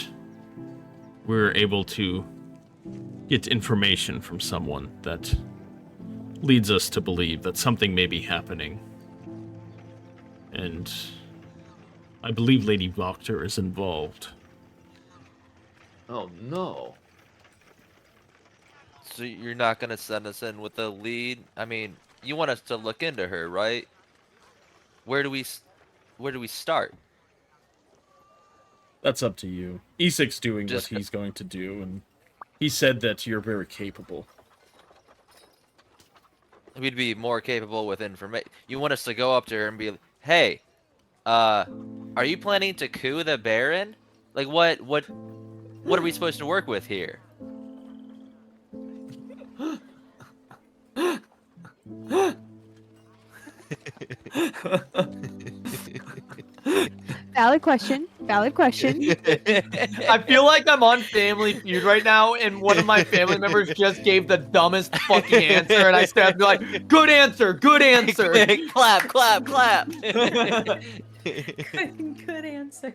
we're able to get information from someone that leads us to believe that something may be happening. And I believe Lady Voctor is involved. Oh no. So you're not gonna send us in with a lead? I mean, you want us to look into her, right? Where do we start? That's up to you. Isik's doing Just- what he's going to do, and he said that you're very capable. We'd be more capable with information. You want us to go up to her and be, hey, are you planning to coup the Baron? Like, what are we supposed to work with here? Valid question. Valid question. I feel like I'm on Family Feud right now, and one of my family members just gave the dumbest fucking answer, and I stabbed me like, good answer, good answer. Clap, clap, clap. Good answer.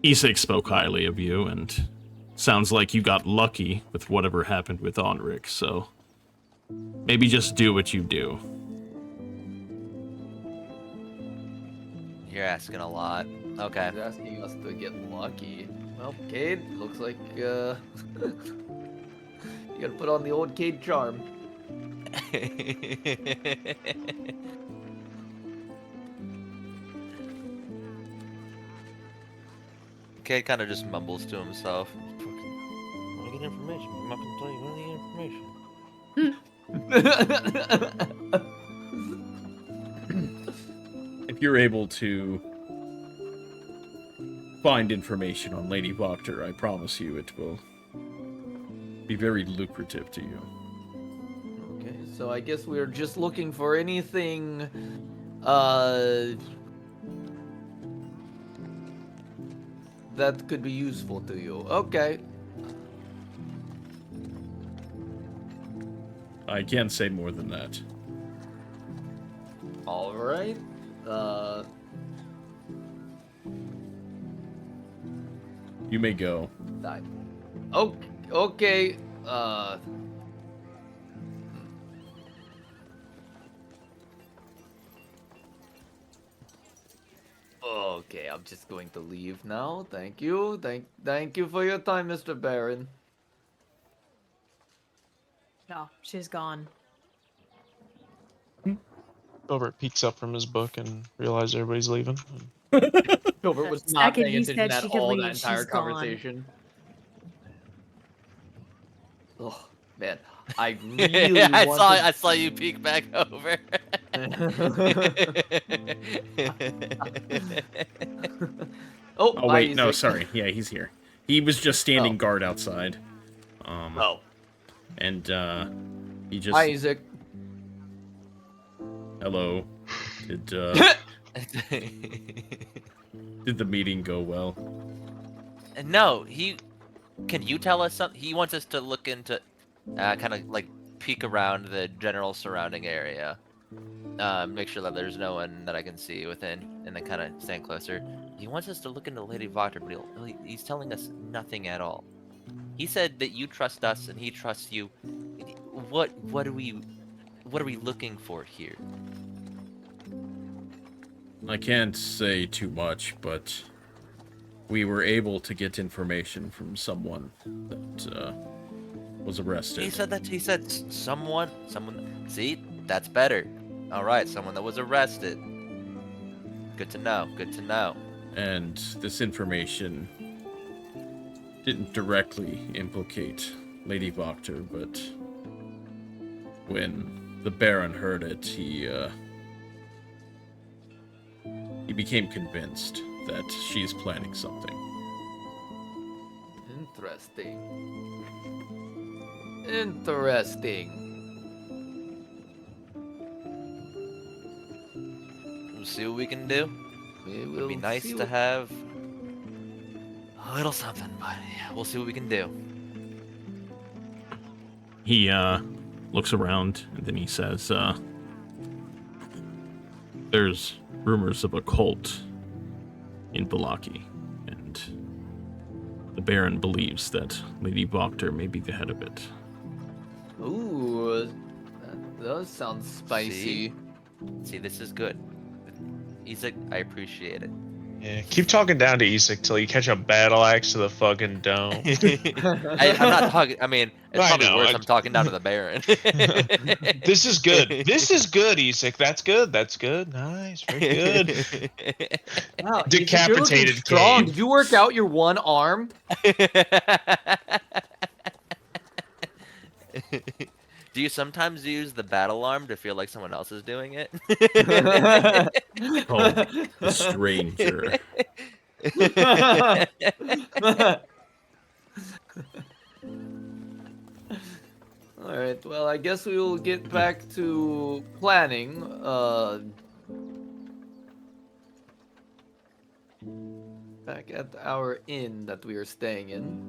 Isik spoke highly of you, and sounds like you got lucky with whatever happened with Onric, so maybe just do what you do. You're asking a lot. Okay. He's asking us to get lucky. Well, Cade, looks like you gotta put on the old Cade charm. Cade kind of just mumbles to himself. Want to get information? I'm not gonna tell you the information. If you're able to find information on Lady Voctor, I promise you it will be very lucrative to you. Okay, so I guess we're just looking for anything, that could be useful to you. Okay. I can't say more than that. All right. You may go. Okay. Okay, I'm just going to leave now. Thank you. Thank you for your time, Mr. Baron. No, she's gone. Gilbert peeks up from his book and realizes everybody's leaving. Gilbert was The not second paying he attention said she at could all leave, that entire she's gone. conversation. Oh man, I really Yeah, wanted... I saw you peek back over. Oh wait, no, Isaac. sorry. Yeah, he's here. He was just standing Oh. guard outside. Oh, And he just Isaac. hello. Did the meeting go well? No, can you tell us something? He wants us to look into, kind of like peek around the general surrounding area. Make sure that there's no one that I can see within, and then kind of stand closer. He wants us to look into Lady Voctor, but he's telling us nothing at all. He said that you trust us and he trusts you. What are we looking for here? I can't say too much, but we were able to get information from someone that was arrested. He said someone. See, that's better. All right, someone that was arrested. Good to know. Good to know. And this information didn't directly implicate Lady Voctor, but when the Baron heard it, he became convinced that she's planning something. Interesting. Interesting. We'll see what we can do. It'd be nice to have a little something, but yeah, we'll see what we can do. He looks around and then he says, "There's rumors of a cult in Valaki, and the Baron believes that Lady Voctor may be the head of it." Ooh, that does sound spicy. See, this is good. Isaac, I appreciate it. Yeah, keep talking down to Isak till you catch a battle axe to the fucking dome. I'm not talking. I mean, it's I probably know, worse. I- I'm talking down to the Baron. This is good. This is good, Isak. That's good. That's good. Nice. Very good. Wow, Decapitated strong. Cade. Did you work out your one arm? Do you sometimes use the battle arm to feel like someone else is doing it? Oh, the stranger. All right. Well, I guess we will get back to planning. Back at our inn that we are staying in.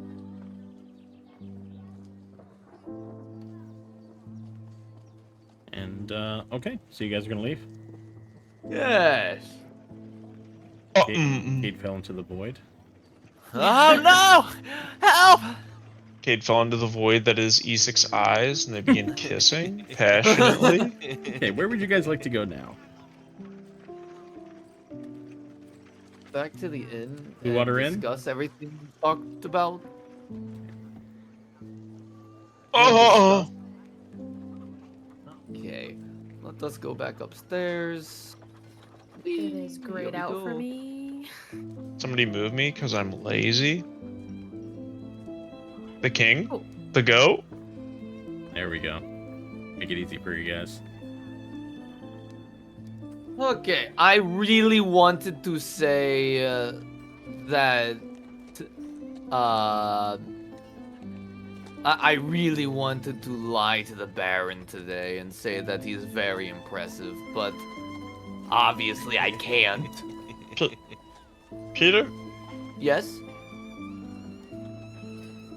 And, okay, so you guys are gonna leave? Yes. Oh, Cade fell into the void. Oh no! Help! Cade fell into the void that is Isak's eyes, and they begin kissing passionately. Okay, where would you guys like to go now? Back to the inn. Blue Water Inn? Discuss everything we talked about. Oh, Okay. Let us go back upstairs. It is Here grayed we out for go. me. somebody move me because I'm lazy. The king? Oh. The goat? There we go. Make it easy for you guys. Okay, I really wanted to say that. I really wanted to lie to the Baron today and say that he's very impressive, but obviously I can't. Peter? Yes?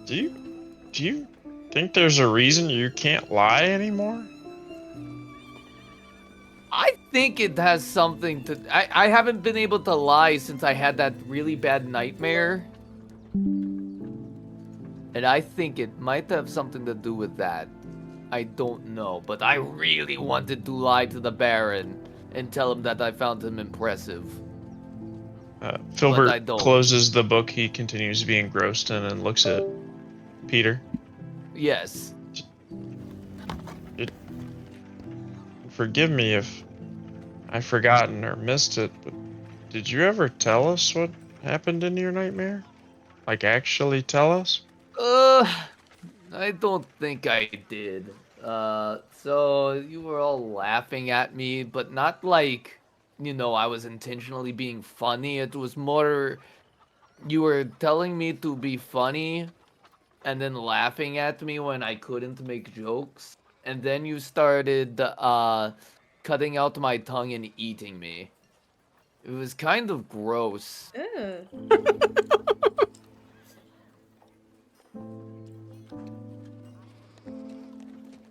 Do you think there's a reason you can't lie anymore? I think it has something to. I haven't been able to lie since I had that really bad nightmare. And I think it might have something to do with that. I don't know, but I really wanted to lie to the Baron and tell him that I found him impressive. I Filbert don't. closes the book he continues to be engrossed in and looks at Peter. Yes. Forgive me if I've forgotten or missed it, but did you ever tell us what happened in your nightmare? Like, actually tell us? I don't think I did. So you were all laughing at me, but not like, I was intentionally being funny. It was more, you were telling me to be funny and then laughing at me when I couldn't make jokes. And then you started, cutting out my tongue and eating me. It was kind of gross. Ew.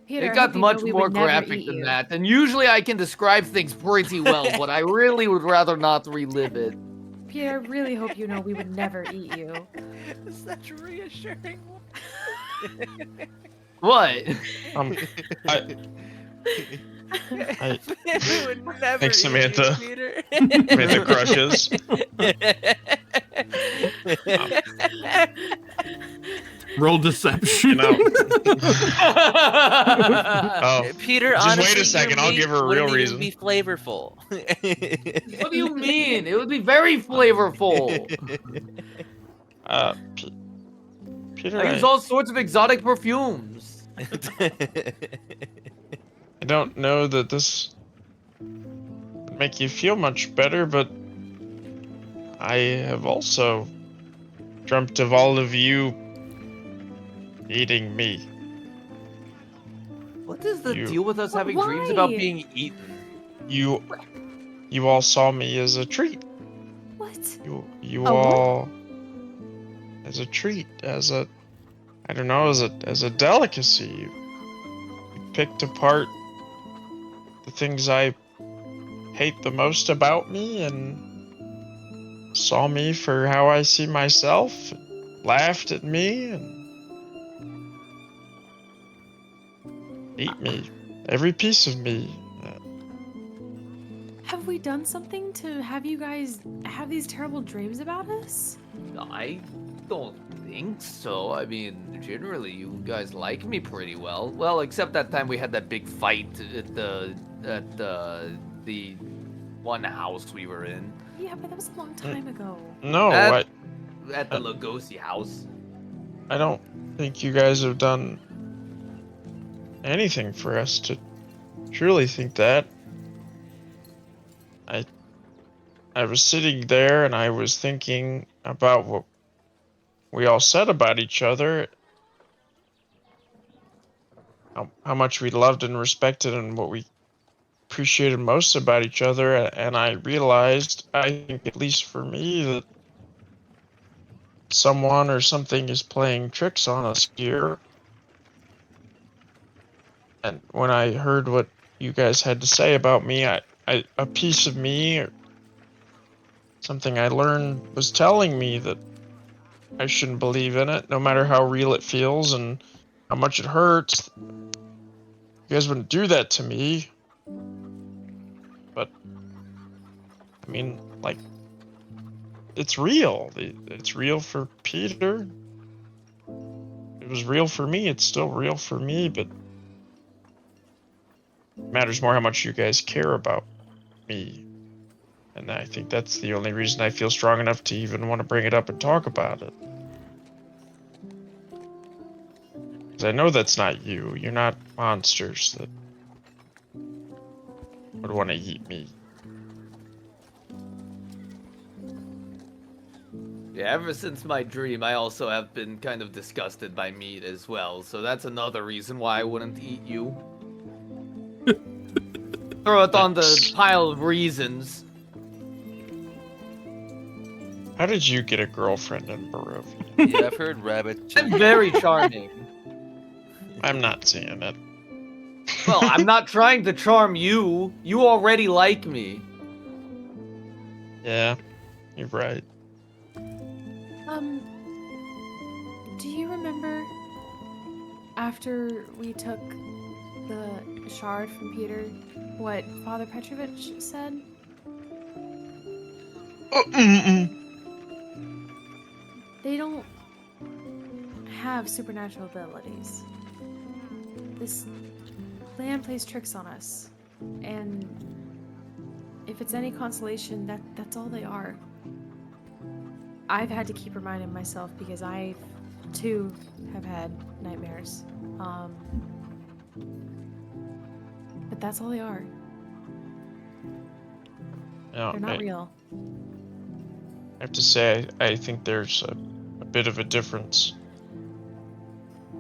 Peter, It I got hope you much know we more would never graphic eat than you. that. And usually I can describe things pretty well, but I really would rather not relive it. Peter, I really hope you know we would never eat you. Such reassuring. What? I, I, We would never Thanks, eat you, Samantha. Peter. Samantha crushes. Roll deception. You know. Oh, Peter, just wait honestly, a second. your I'll meat give her a wouldn't real even reason. be flavorful. What do you mean? It would be very flavorful. P- Peter, I use all sorts of exotic perfumes. I don't know that this would make you feel much better, but I have also dreamt of all of you eating me. What is the You- deal with us having dreams Why? about being eaten? You all saw me as a treat. What? You A what? all as a treat, as a I don't know, as a delicacy. You picked apart the things I hate the most about me and saw me for how I see myself, laughed at me, and ate me, every piece of me. Have we done something to have you guys have these terrible dreams about us? I don't think so. I mean, generally, you guys like me pretty well. Well, except that time we had that big fight at the one house we were in. Yeah, but that was a long time ago. No, At the Lugosi house. I don't think you guys have done anything for us to truly think that. I was sitting there and I was thinking about what we all said about each other, how much we loved and respected and what we appreciated most about each other, and I realized, I think at least for me, that someone or something is playing tricks on us here. And when I heard what you guys had to say about me, a piece of me, or something I learned, was telling me that I shouldn't believe in it, no matter how real it feels and how much it hurts. You guys wouldn't do that to me. But, I mean, like, it's real. It's real for Peter. It was real for me. It's still real for me, but it matters more how much you guys care about me. And I think that's the only reason I feel strong enough to even want to bring it up and talk about it. Because I know that's not you. You're not monsters that would want to eat me. Yeah, ever since my dream, I also have been kind of disgusted by meat as well, so that's another reason why I wouldn't eat you. Throw it on the pile of reasons. How did you get a girlfriend in Barovia? Yeah, I've heard rabbit. I'm very charming. I'm not seeing it. Well, I'm not trying to charm you. You already like me. Yeah, you're right. Do you remember after we took the shard from Peter, what Father Petrovich said? They don't have supernatural abilities. This land plays tricks on us, and if it's any consolation, that's all they are. I've had to keep reminding myself because I, too, have had nightmares. But that's all they are. No, They're not real. I have to say, I think there's a bit of a difference.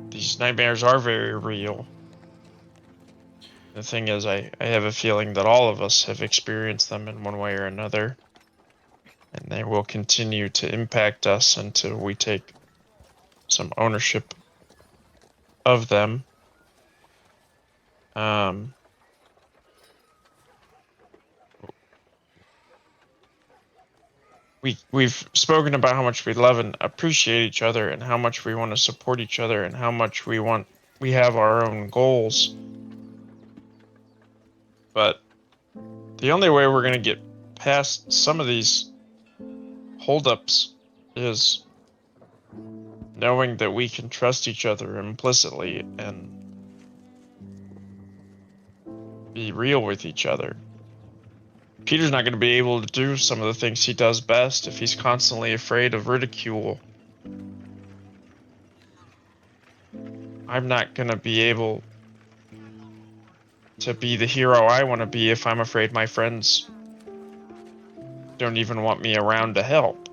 These nightmares are very real. The thing is, I have a feeling that all of us have experienced them in one way or another. And they will continue to impact us until we take some ownership of them. We've spoken about how much we love and appreciate each other, and how much we want to support each other, and how much we have our own goals. But the only way we're gonna get past some of these holdups is knowing that we can trust each other implicitly and be real with each other. Peter's not going to be able to do some of the things he does best if he's constantly afraid of ridicule. I'm not going to be able to be the hero I want to be if I'm afraid my friends don't even want me around to help.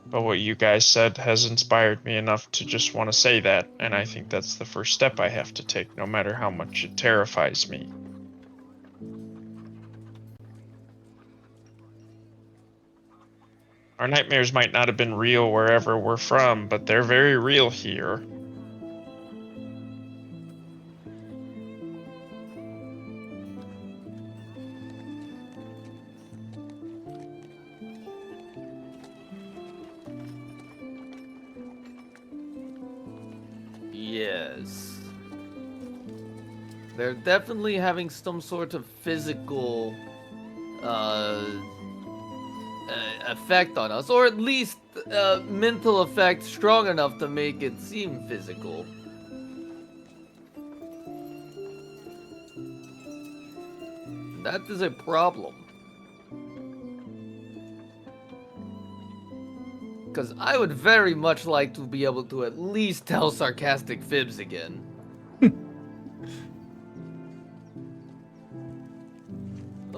But what you guys said has inspired me enough to just want to say that, and I think that's the first step I have to take, no matter how much it terrifies me. Our nightmares might not have been real wherever we're from, but they're very real here. Yes. They're definitely having some sort of physical effect on us, or at least mental effect strong enough to make it seem physical. That is a problem. Because I would very much like to be able to at least tell sarcastic fibs again.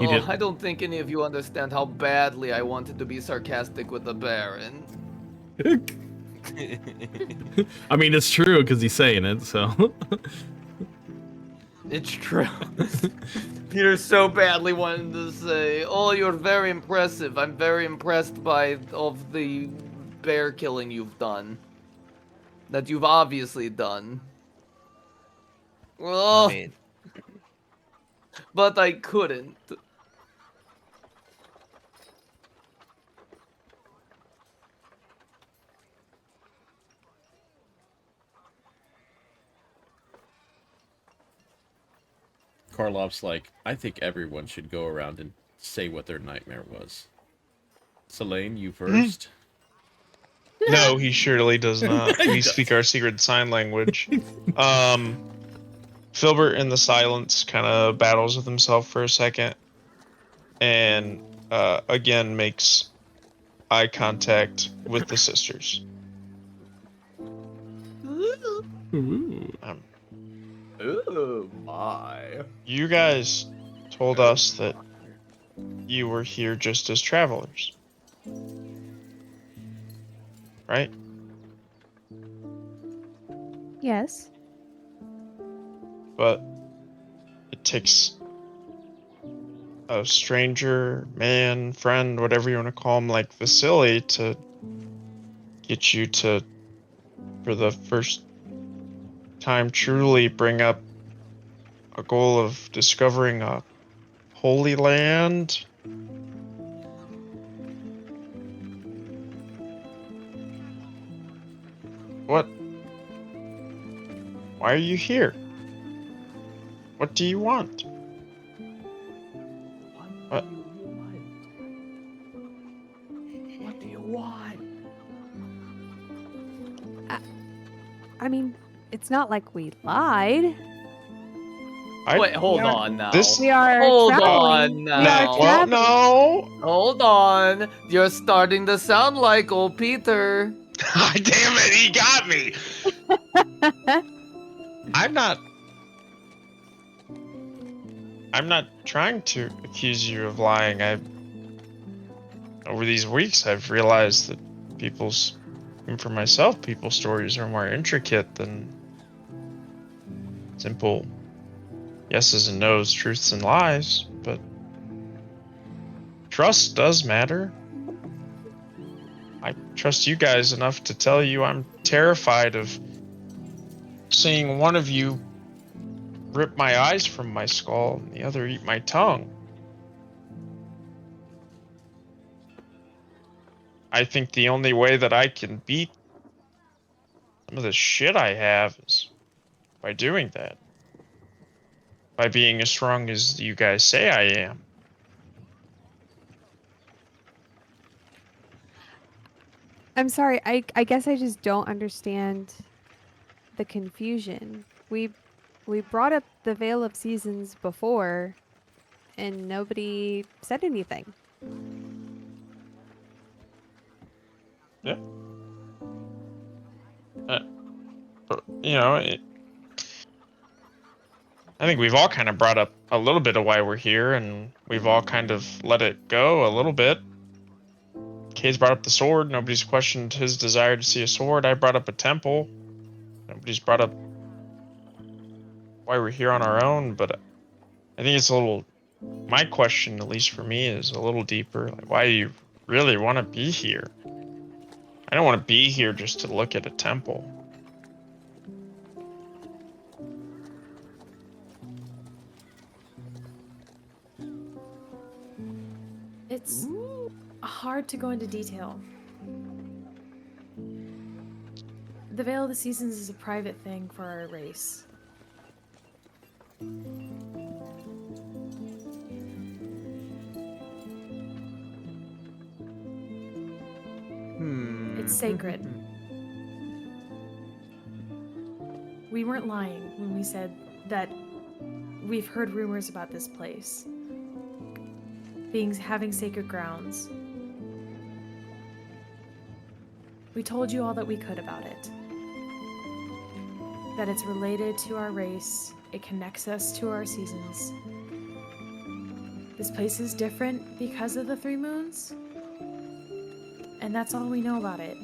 did. I don't think any of you understand how badly I wanted to be sarcastic with the Baron. I mean, it's true because he's saying it, so. It's true. Peter so badly wanted to say, "Oh, you're very impressive. I'm very impressed by of the bear killing you've done. That you've obviously done." Oh, I mean, but I couldn't. Karloff's like, I think everyone should go around and say what their nightmare was. Solayne, you first. No, he surely does not. We speak our secret sign language. Filbert in the silence kind of battles with himself for a second, and again makes eye contact with the sisters. Oh my. You guys told us that you were here just as travelers, right? Yes. But it takes a stranger, man, friend, whatever you want to call him, like Vasili, to get you to, for the first time, truly bring up a goal of discovering a holy land. What? Why are you here? What do you want? What? What do you want? I mean, it's not like we lied. Wait, hold We are- on now. This- We are Hold traveling. on We now. are Well, traveling. no. Hold on. You're starting to sound like old Peter. Damn it, he got me. I'm not trying to accuse you of lying. Over these weeks, I've realized that and for myself, people's stories are more intricate than simple yeses and nos, truths and lies, but trust does matter. I trust you guys enough to tell you I'm terrified of seeing one of you rip my eyes from my skull and the other eat my tongue. I think the only way that I can beat some of the shit I have is by doing that. by being as strong as you guys say I am. I'm sorry. I guess I just don't understand the confusion. We brought up the Veil of Seasons before, and nobody said anything. Yeah. But, you know, I think we've all kind of brought up a little bit of why we're here, and we've all kind of let it go a little bit. Kay's brought up the sword. Nobody's questioned his desire to see a sword. I brought up a temple. Nobody's brought up why we're here on our own, but I think it's a little. My question, at least for me, is a little deeper. Like, why do you really want to be here? I don't want to be here just to look at a temple. It's hard to go into detail. The Veil of the Seasons is a private thing for our race. It's sacred. We weren't lying when we said that we've heard rumors about this place having sacred grounds. We told you all that we could about it. That it's related to our race, it connects us to our seasons. This place is different because of the 3 moons, and that's all we know about it.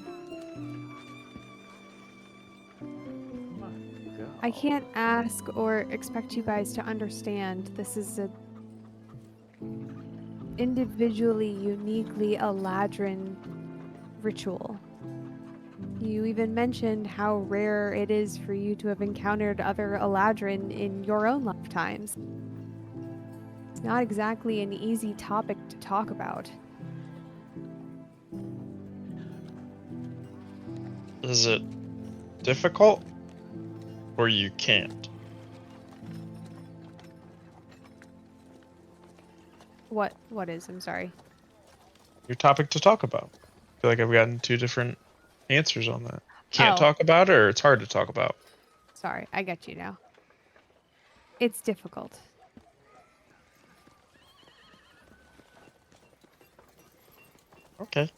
I can't ask or expect you guys to understand. This is a individually, uniquely Eladrin ritual. You even mentioned how rare it is for you to have encountered other Eladrin in your own lifetimes. It's not exactly an easy topic to talk about. Is it difficult? Or you can't? What is? I'm sorry. Your topic to talk about. I feel like I've gotten 2 different answers on that. Can't Oh. talk about it, or it's hard to talk about. Sorry, I get you now. It's difficult. Okay.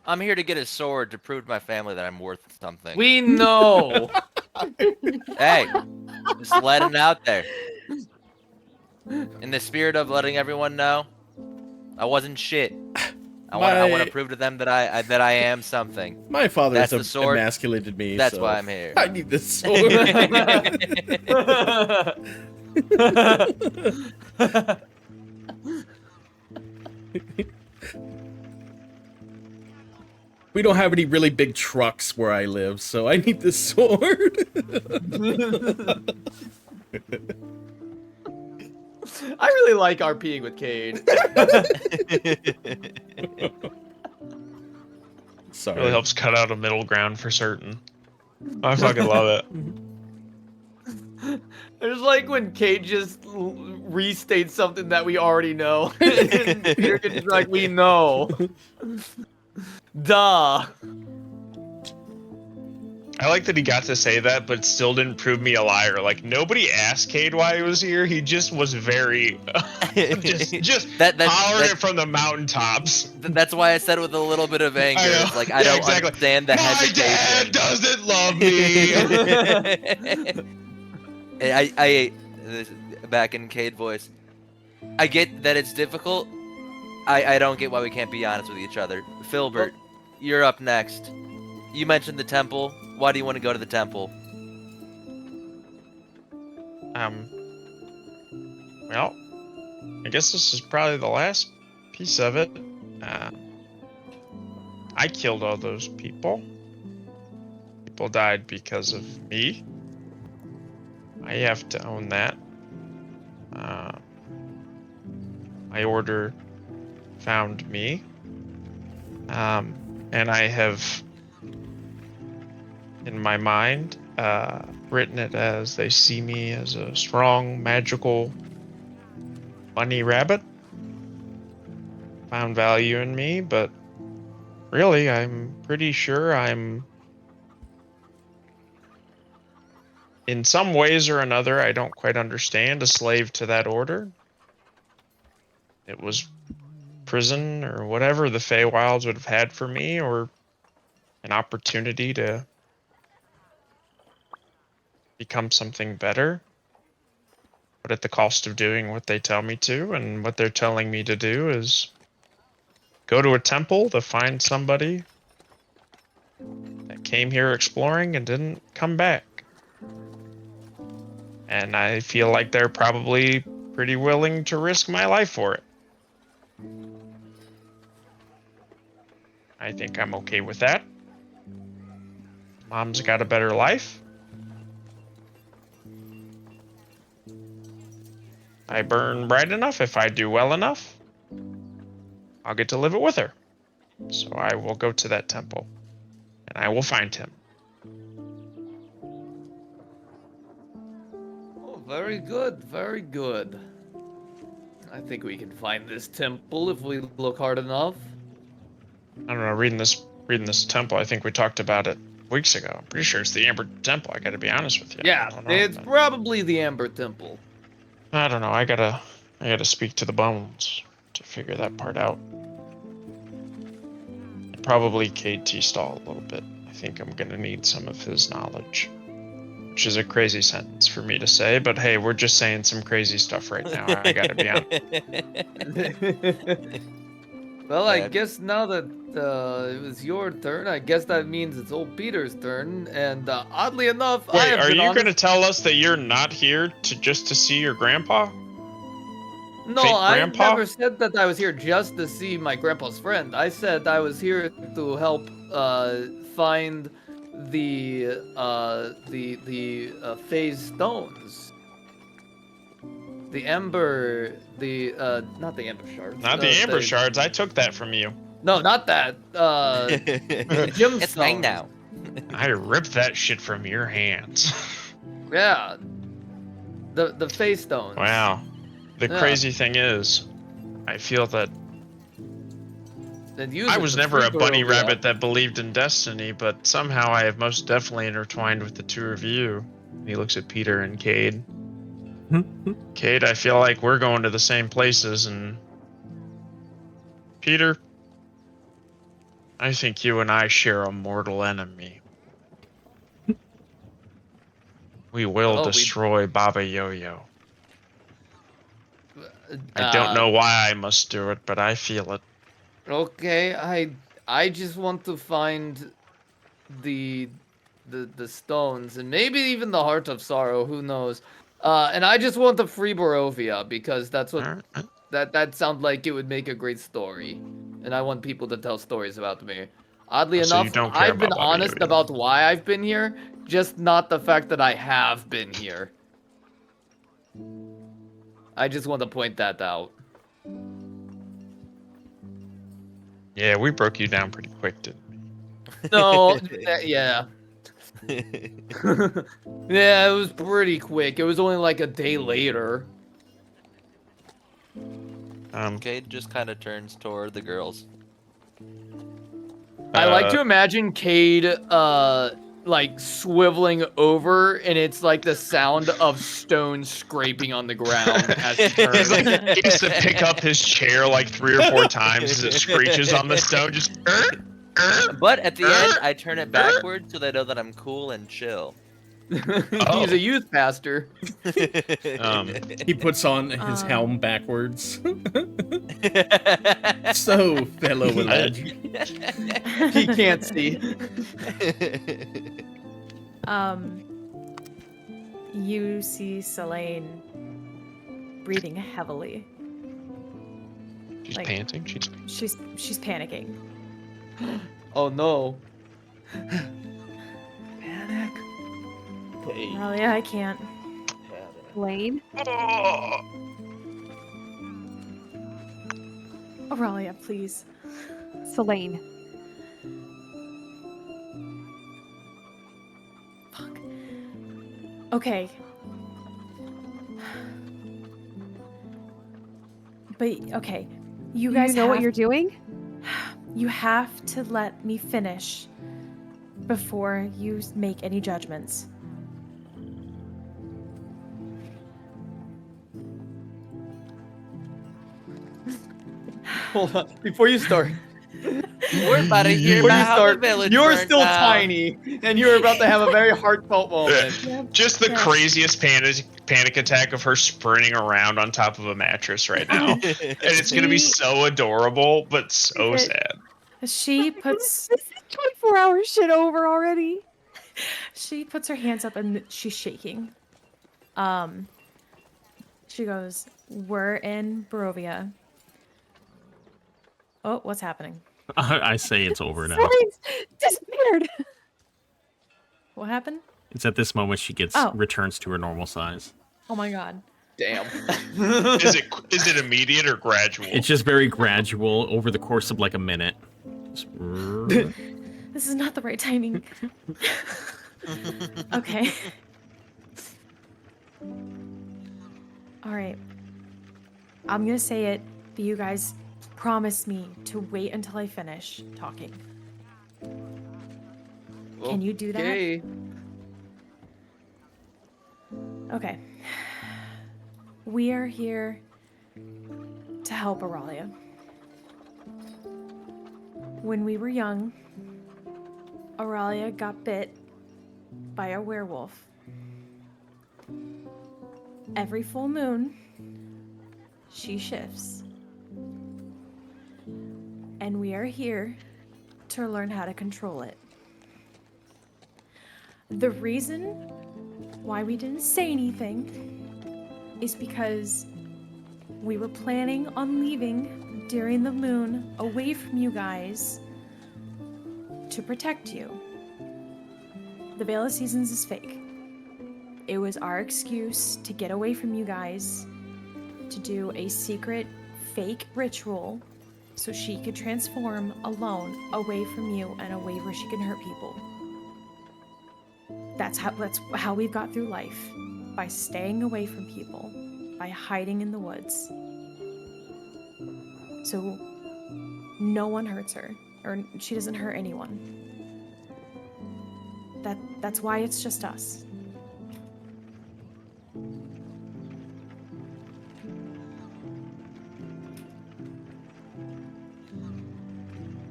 I'm here to get a sword to prove to my family that I'm worth something. We know. Hey, just letting it out there. In the spirit of letting everyone know, I wasn't shit. I want to prove to them that I am something. My father That's the has sword. emasculated me. That's so why I'm here. I need this sword. We don't have any really big trucks where I live, so I need this sword. I really like RPing with Cade. It really helps cut out a middle ground for certain. I fucking love it. It's like when Cade just restates something that we already know. And you're just like, we know. Duh. I like that he got to say that, but still didn't prove me a liar. Like, nobody asked Cade why he was here. He just was very, just hollering it from the mountaintops. That's why I said it with a little bit of anger. It's like, I don't understand the hesitation. My dad doesn't love me. I back in Cade voice. I get that it's difficult. I don't get why we can't be honest with each other. Filbert, you're up next. You mentioned the temple. Why do you want to go to the temple? Well, I guess this is probably the last piece of it. I killed all those people. People died because of me. I have to own that. My order found me. And I have, in my mind, written it as they see me as a strong, magical bunny rabbit. Found value in me, but really, I'm pretty sure I'm, in some ways or another, I don't quite understand, a slave to that order. It was prison or whatever the Feywilds would have had for me, or an opportunity to become something better, but at the cost of doing what they tell me to. And what they're telling me to do is go to a temple to find somebody that came here exploring and didn't come back. And I feel like they're probably pretty willing to risk my life for it. I think I'm okay with that. Mom's got a better life. I burn bright enough. If I do well enough, I'll get to live it with her. So I will go to that temple, and I will find him. Oh, very good, very good. I think we can find this temple if we look hard enough. I don't know. Reading this temple, I think we talked about it weeks ago. I'm pretty sure it's the Amber Temple. I got to be honest with you. Yeah, I don't know, it's probably the Amber Temple. I don't know. I gotta speak to the bones to figure that part out. And probably KT Stall a little bit. I think I'm gonna need some of his knowledge. Which is a crazy sentence for me to say, but hey, we're just saying some crazy stuff right now. I gotta be honest. Well, I Yeah. guess now that it was your turn, I guess that means it's old Peter's turn. And oddly enough, I Wait, have are been you honest. gonna tell us that you're not here to see your grandpa? No, fake I grandpa? never said that I was here just to see my grandpa's friend. I said I was here to help find the phase stones. The ember, not the ember shards. Not the Amber Shards. I took that from you. No, not that. The gemstones. It's mine now. I ripped that shit from your hands. Yeah. The phase stones. Wow. The Yeah. crazy thing is, I feel that And use I it was to never a free bunny Aurelia. rabbit that believed in destiny, but somehow I have most definitely intertwined with the two of you. And he looks at Peter and Cade. Cade, I feel like we're going to the same places, and Peter, I think you and I share a mortal enemy. We will destroy Baba Yo-Yo. I don't know why I must do it, but I feel it. Okay, I just want to find the stones and maybe even the heart of sorrow, who knows. And I just want to free Barovia because that's what Alright. that sounds like it would make a great story. And I want people to tell stories about me. Oddly So you enough, don't care I've been about Baba honest Yo-Yo. about why I've been here, just not the fact that I have been here. I just want to point that out. Yeah, we broke you down pretty quick, didn't we? No, yeah. Yeah, it was pretty quick. It was only like a day later. Cade just kind of turns toward the girls. I like to imagine Cade, like swiveling over, and it's like the sound of stone scraping on the ground as he turns. He's like, he has to pick up his chair like 3 or 4 times as it screeches on the stone. Just. But at the end, I turn it backwards so they know that I'm cool and chill. He's a youth pastor. He puts on his helm backwards. So, fellow Elijah. He can't see. You see Solayne breathing heavily. She's Like- panting. She's panicking. Oh no. Panic. Oh yeah, I can't. Lane. Aurelia, please. Solayne. Fuck. Okay. But okay, you Do guys you know what have- you're doing? You have to let me finish before you make any judgments. Hold on. Before you start, We're about to hear before you about how the start, village you're burned still down. tiny, and you're about to have a very heartfelt moment. Just the Yeah. craziest panic attack of her sprinting around on top of a mattress right now. And it's going to be She- so adorable, but so It- sad. She puts This is 24 hours shit over already. her hands up and she's shaking. She goes, "We're in Barovia." Oh, what's happening? I say it's over now. Solayne's disappeared. What happened? It's at this moment she gets Oh. returns to her normal size. Oh my god. Damn. Is it immediate or gradual? It's just very gradual over the course of like a minute. Just- This is not the right timing. Okay. All right. I'm gonna say it, but you guys promise me to wait until I finish talking. Can you do that? Okay. Okay. We are here to help Aurelia. When we were young, Aurelia got bit by a werewolf. Every full moon, she shifts. And we are here to learn how to control it. The reason why we didn't say anything is because we were planning on leaving during the moon away from you guys to protect you. The Veil of Seasons is fake. It was our excuse to get away from you guys, to do a secret fake ritual so she could transform alone away from you and away where she can hurt people. That's how we've got through life, by staying away from people, by hiding in the woods. So no one hurts her, or she doesn't hurt anyone. That's why it's just us.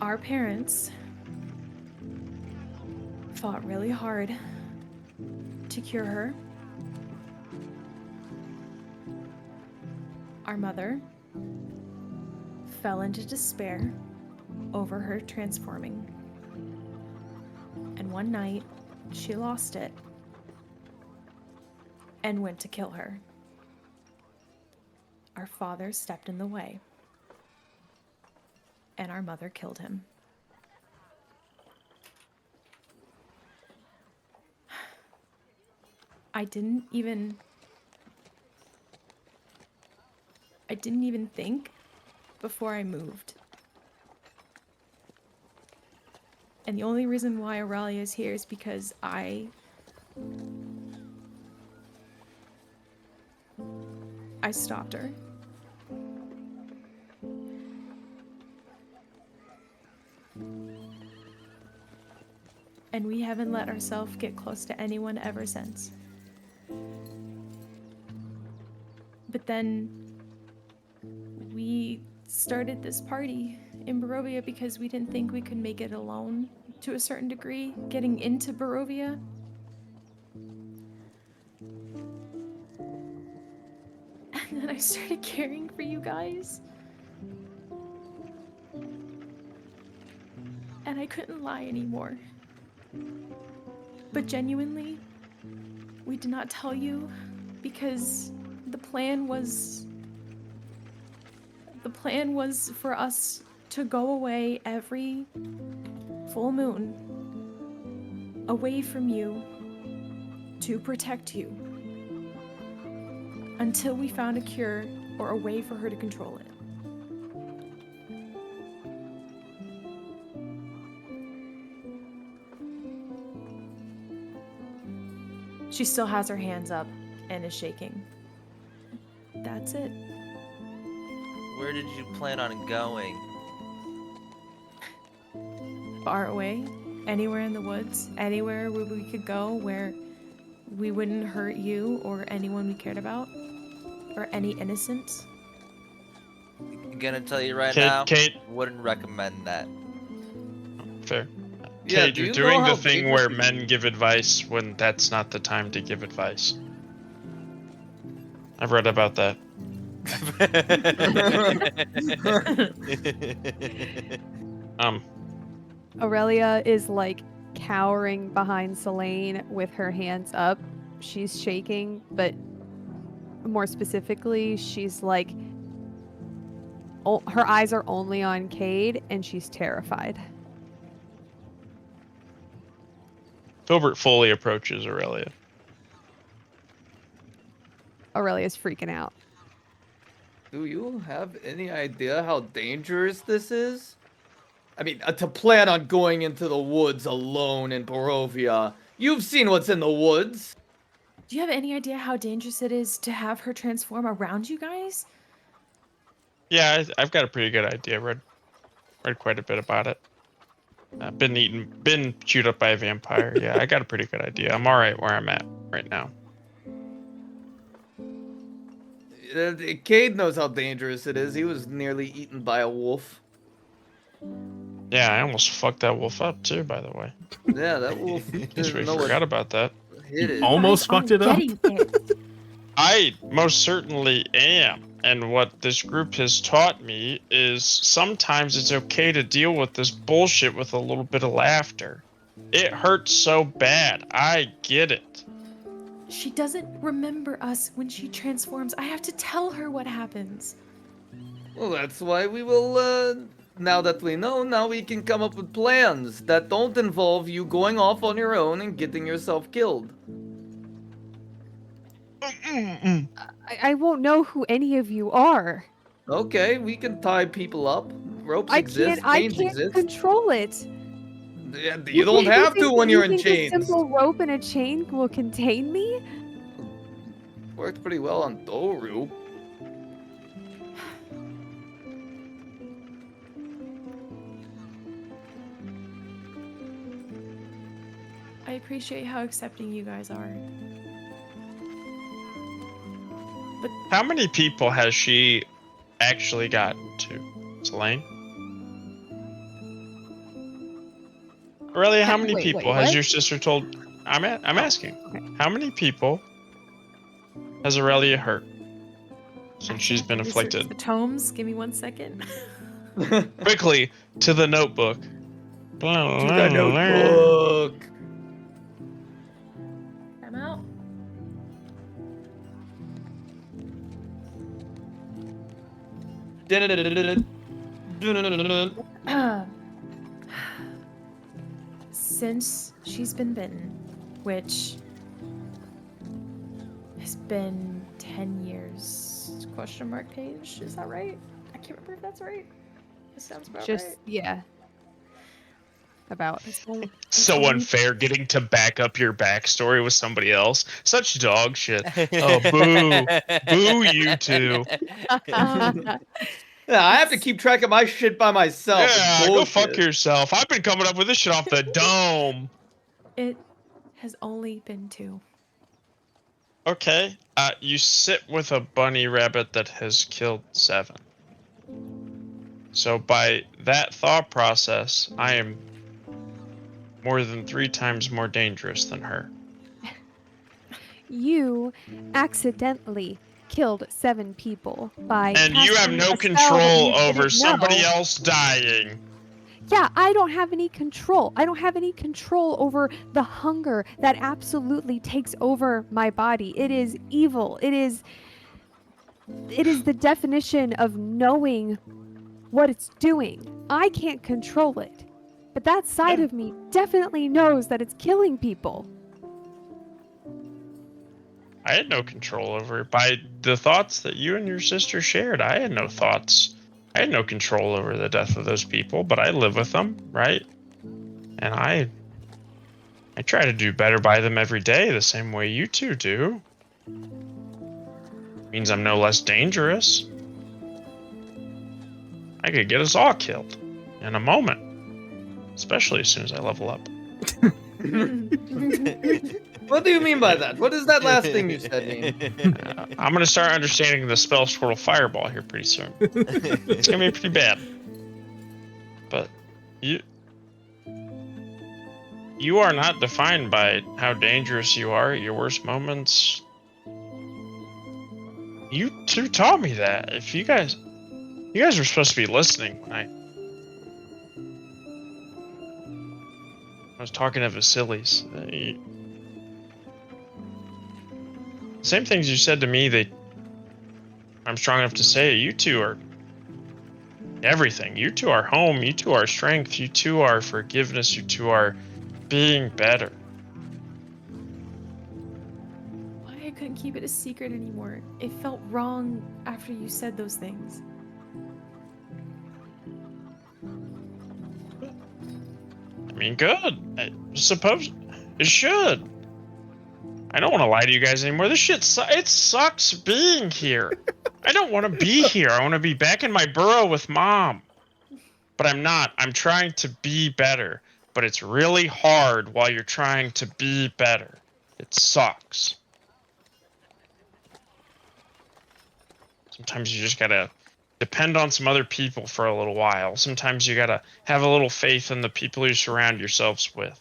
Our parents fought really hard to cure her. Our mother fell into despair over her transforming. And one night, she lost it and went to kill her. Our father stepped in the way, and our mother killed him. I didn't even think before I moved. And the only reason why Aurelia is here is because I stopped her. And we haven't let ourselves get close to anyone ever since. But then we started this party in Barovia because we didn't think we could make it alone to a certain degree, getting into Barovia. And then I started caring for you guys. And I couldn't lie anymore. But genuinely, we did not tell you because the plan was for us to go away every full moon, away from you, to protect you, until we found a cure or a way for her to control it. She still has her hands up and is shaking. That's it. Where did you plan on going? Far away, anywhere in the woods, anywhere where we could go where we wouldn't hurt you or anyone we cared about, or any innocents. I'm gonna tell you right Kate, now, Kate. wouldn't recommend that. Fair. Yeah, Kate, do you're you doing know the how thing dangerous where these- men give advice when that's not the time to give advice. I've read about that. Aurelia is like cowering behind Solayne with her hands up. She's shaking, but more specifically, she's like, her eyes are only on Cade, and she's terrified. Filbert fully approaches Aurelia. Aurelia's freaking out. Do you have any idea how dangerous this is? I mean, to plan on going into the woods alone in Barovia. You've seen what's in the woods. Do you have any idea how dangerous it is to have her transform around you guys? Yeah, I've got a pretty good idea. Read quite a bit about it. Been chewed up by a vampire. Yeah, I got a pretty good idea. I'm all right where I'm at right now. Cade knows how dangerous it is. He was nearly eaten by a wolf. Yeah, I almost fucked that wolf up too, by the way. Yeah, that wolf Guess didn't we know forgot what about that. hit it. Almost fucked it up. I most certainly am. And what this group has taught me is sometimes it's okay to deal with this bullshit with a little bit of laughter. It hurts so bad. I get it. She doesn't remember us when she transforms. I have to tell her what happens. Well, that's why we will, now that we know, now we can come up with plans that don't involve you going off on your own and getting yourself killed. I won't know who any of you are. Okay, we can tie people up. Ropes exist, I chains can't exist. control it. Yeah, you don't have to when you're in You think chains. a simple rope and a chain will contain me? Worked pretty well on Doru. I appreciate how accepting you guys are. How many people has she actually gotten to, Solayne? Aurelia, how many Wait, people has your sister told? I'm asking. Okay. How many people has Aurelia hurt since she's been Research afflicted? the tomes. Give me 1 second. Quickly to the notebook. To the notebook. I'm out. Since she's been bitten, which has been 10 years, question mark page, is that right? I can't remember if that's right. This sounds about Just, right. yeah. About. So unfair getting to back up your backstory with somebody else. Such dog shit. Oh, boo. Boo, you two. Yeah, I have to keep track of my shit by myself. It's Yeah, go fuck bullshit. yourself. I've been coming up with this shit off the dome. It has only been 2. Okay. You sit with a bunny rabbit that has killed 7. So by that thought process, I am more than 3 times more dangerous than her. You accidentally killed 7 people by And you have casting no a spell that control you over didn't somebody know. else dying. Yeah, I don't have any control. I don't have any control over the hunger that absolutely takes over my body. It is evil. It is the definition of knowing what it's doing. I can't control it. But that side of me definitely knows that it's killing people. I had no control over it. By the thoughts that you and your sister shared, I had no thoughts. I had no control over the death of those people, but I live with them, right? And I I try to do better by them every day, the same way you two do. Means I'm no less dangerous. I could get us all killed in a moment, especially as soon as I level up. What do you mean by that? What does that last thing you said mean? I'm gonna start understanding the spell Squirtle Fireball here pretty soon. It's gonna be pretty bad. But you are not defined by how dangerous you are at your worst moments. You two taught me that. If you guys were supposed to be listening when I was talking to Vasilis. Same things you said to me that I'm strong enough to say. You two are everything. You two are home. You two are strength. You two are forgiveness. You two are being better. Why I couldn't keep it a secret anymore? It felt wrong after you said those things. I mean, good. I suppose it should. I don't want to lie to you guys anymore. This shit it sucks being here. I don't want to be here. I want to be back in my burrow with Mom. But I'm not. I'm trying to be better. But it's really hard while you're trying to be better. It sucks. Sometimes you just gotta depend on some other people for a little while. Sometimes you gotta have a little faith in the people you surround yourselves with.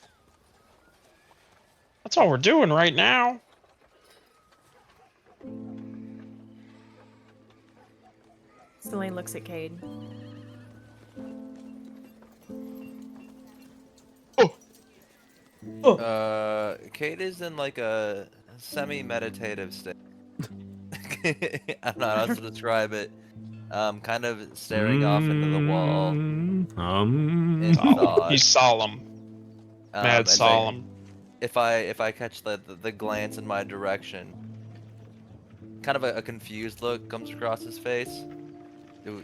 That's all we're doing right now. Solayne looks at Cade. Kate is in like a semi-meditative state. I don't know how else to describe it. Kind of staring off into the wall. In thought. He's solemn. Mad and solemn. If I catch the glance in my direction, kind of a confused look comes across his face. Is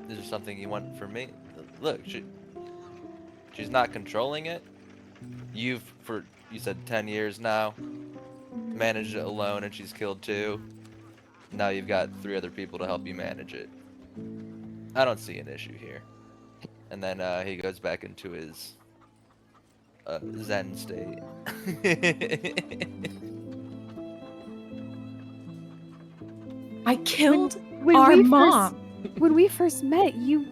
there something you want from me? Look, she's not controlling it. You said 10 years now, managed it alone, and she's killed 2. Now you've got 3 other people to help you manage it. I don't see an issue here. And then he goes back into his Zen state. I killed When our we mom. When we first met, you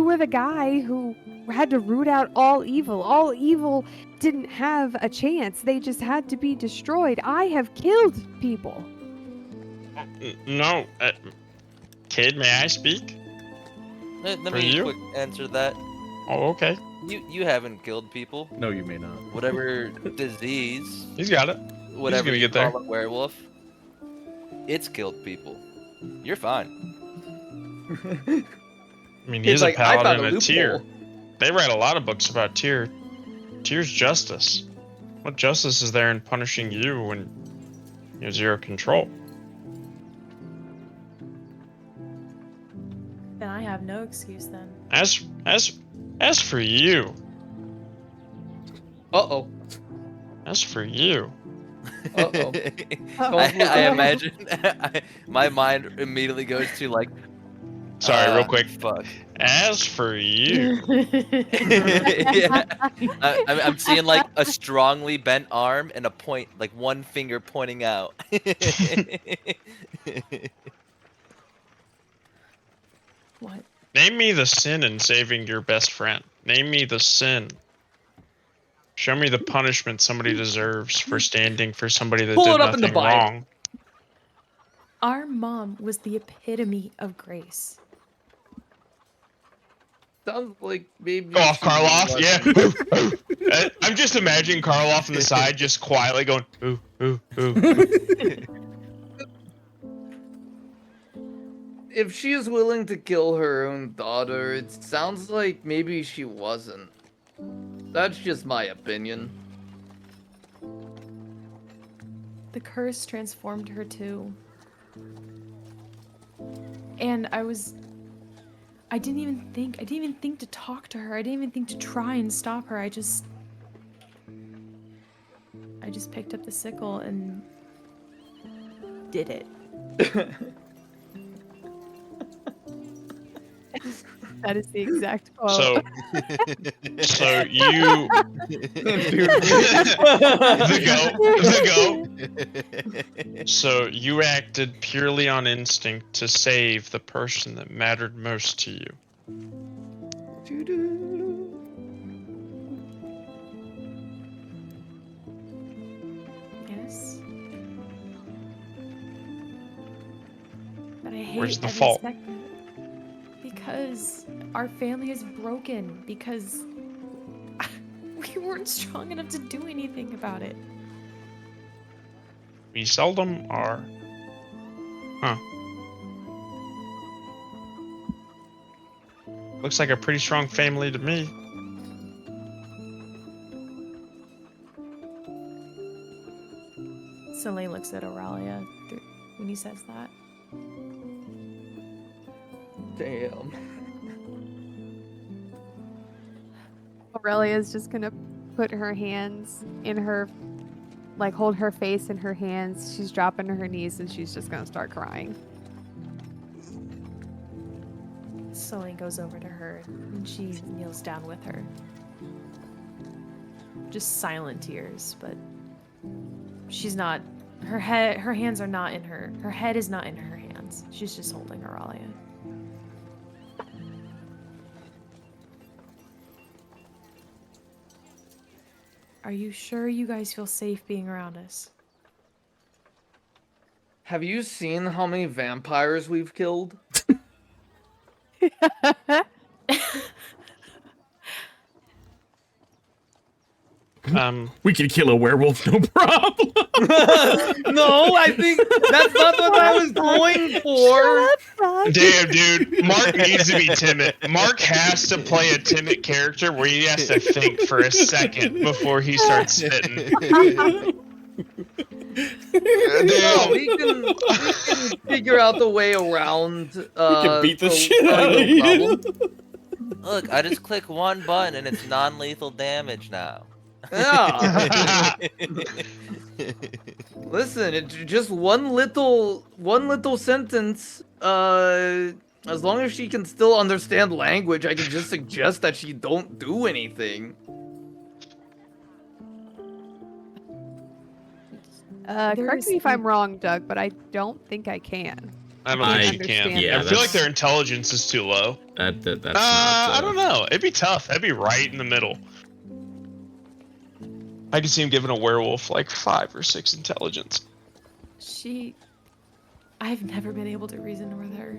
were the guy who had to root out all evil. All evil didn't have a chance. They just had to be destroyed. I have killed people. No. Kid, may I speak? Let For me you? quick answer that. Oh, okay. You haven't killed people. No, you may not. Whatever disease, He's got it. whatever gonna you get there. call a werewolf, it's killed people. You're fine. I mean, Kid's he's a like, I found paladin a of Tyr. loophole. They write a lot of books about Tyr. Tyr's justice. What justice is there in punishing you when you have 0 control? Then I have no excuse then. As for you. Uh-oh. As for you. Uh-oh. I imagine my mind immediately goes to like. Sorry, real quick. Fuck. As for you. Yeah. I'm seeing like a strongly bent arm and a point, like one finger pointing out. What? Name me the sin in saving your best friend. Name me the sin. Show me the punishment somebody deserves for standing for somebody that Pull did it up in the nothing Bible. wrong. Our mom was the epitome of grace. Sounds like maybe. Go off, she Karloff. wasn't- Yeah. I'm just imagining Karloff on the side, just quietly going, ooh, ooh, ooh. If she is willing to kill her own daughter, it sounds like maybe she wasn't. That's just my opinion. The curse transformed her too. And I didn't even think to talk to her. I didn't even think to try and stop her. I just I just picked up the sickle and did it. That is the exact quote. So you the go. So you acted purely on instinct to save the person that mattered most to you. Yes. But I hate Where's the every fault? aspect of it. Because our family is broken. Because we weren't strong enough to do anything about it. We seldom are. Huh. Looks like a pretty strong family to me. Solayne looks at Aurelia when he says that. Damn. Aurelia is just gonna put her hands in her, like hold her face in her hands. She's dropping to her knees and she's just gonna start crying. Solayne goes over to her and she kneels down with her. Just silent tears, but she's not. Her hands are not in her. Her head is not in her hands. She's just holding Aurelia. Are you sure you guys feel safe being around us? Have you seen how many vampires we've killed? We can kill a werewolf, no problem. No, I think that's not what I was going for. Damn, dude. Mark needs to be timid. Mark has to play a timid character where he has to think for a second before he starts spitting. No, we can figure out the way around. We can beat the shit probably out of no you. problem. Look, I just click one button and it's non-lethal damage now. Yeah. Listen, it's just one little sentence. As long as she can still understand language, I can just suggest that she don't do anything. Correct me if I'm wrong, Doug, but I don't think I can. I don't think she can. understand Yeah, I feel like that's- their intelligence is too low. That's not. I don't know. It'd be tough. That'd be right in the middle. I could see him giving a werewolf like 5 or 6 intelligence. I've never been able to reason with her.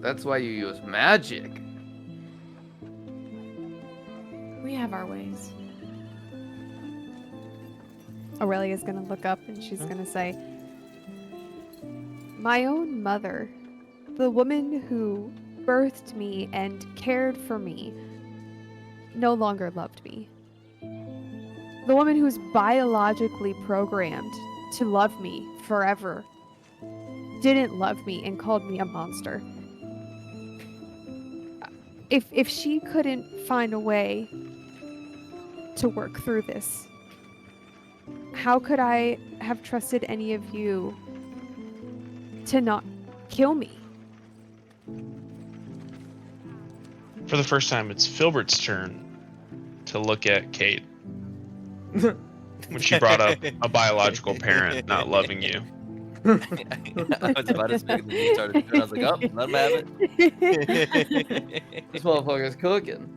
That's why you use magic. We have our ways. Aurelia's gonna look up and she's gonna say, "My own mother, the woman who birthed me and cared for me, no longer loved me. The woman who's biologically programmed to love me forever didn't love me and called me a monster. If she couldn't find a way to work through this, how could I have trusted any of you to not kill me?" For the first time, it's Filbert's turn to look at Kate. When she brought up a biological parent not loving you. I was about to speak, and you started. And I was like, oh, let him have it. This motherfucker's cooking.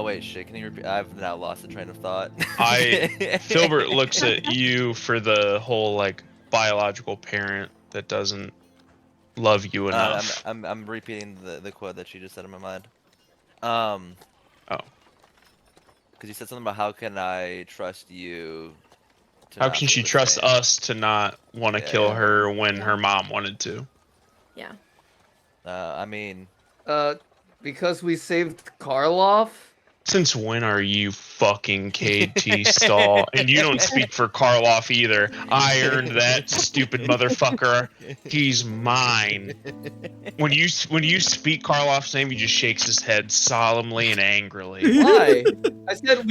Wait, shit. Can you repeat? I've now lost the train of thought. Filbert looks at you for the whole like biological parent that doesn't love you enough. I'm repeating the quote that she just said in my mind. Oh. Because you said something about how can I trust you? To How not can do she the trust same? us to not want to kill Yeah. her when her mom wanted to? Yeah. I mean, Because we saved Karloff. Since when are you fucking KT Stall? And you don't speak for Karloff either. I earned that, stupid motherfucker. He's mine. When you speak Karloff's name, he just shakes his head solemnly and angrily. Why? I said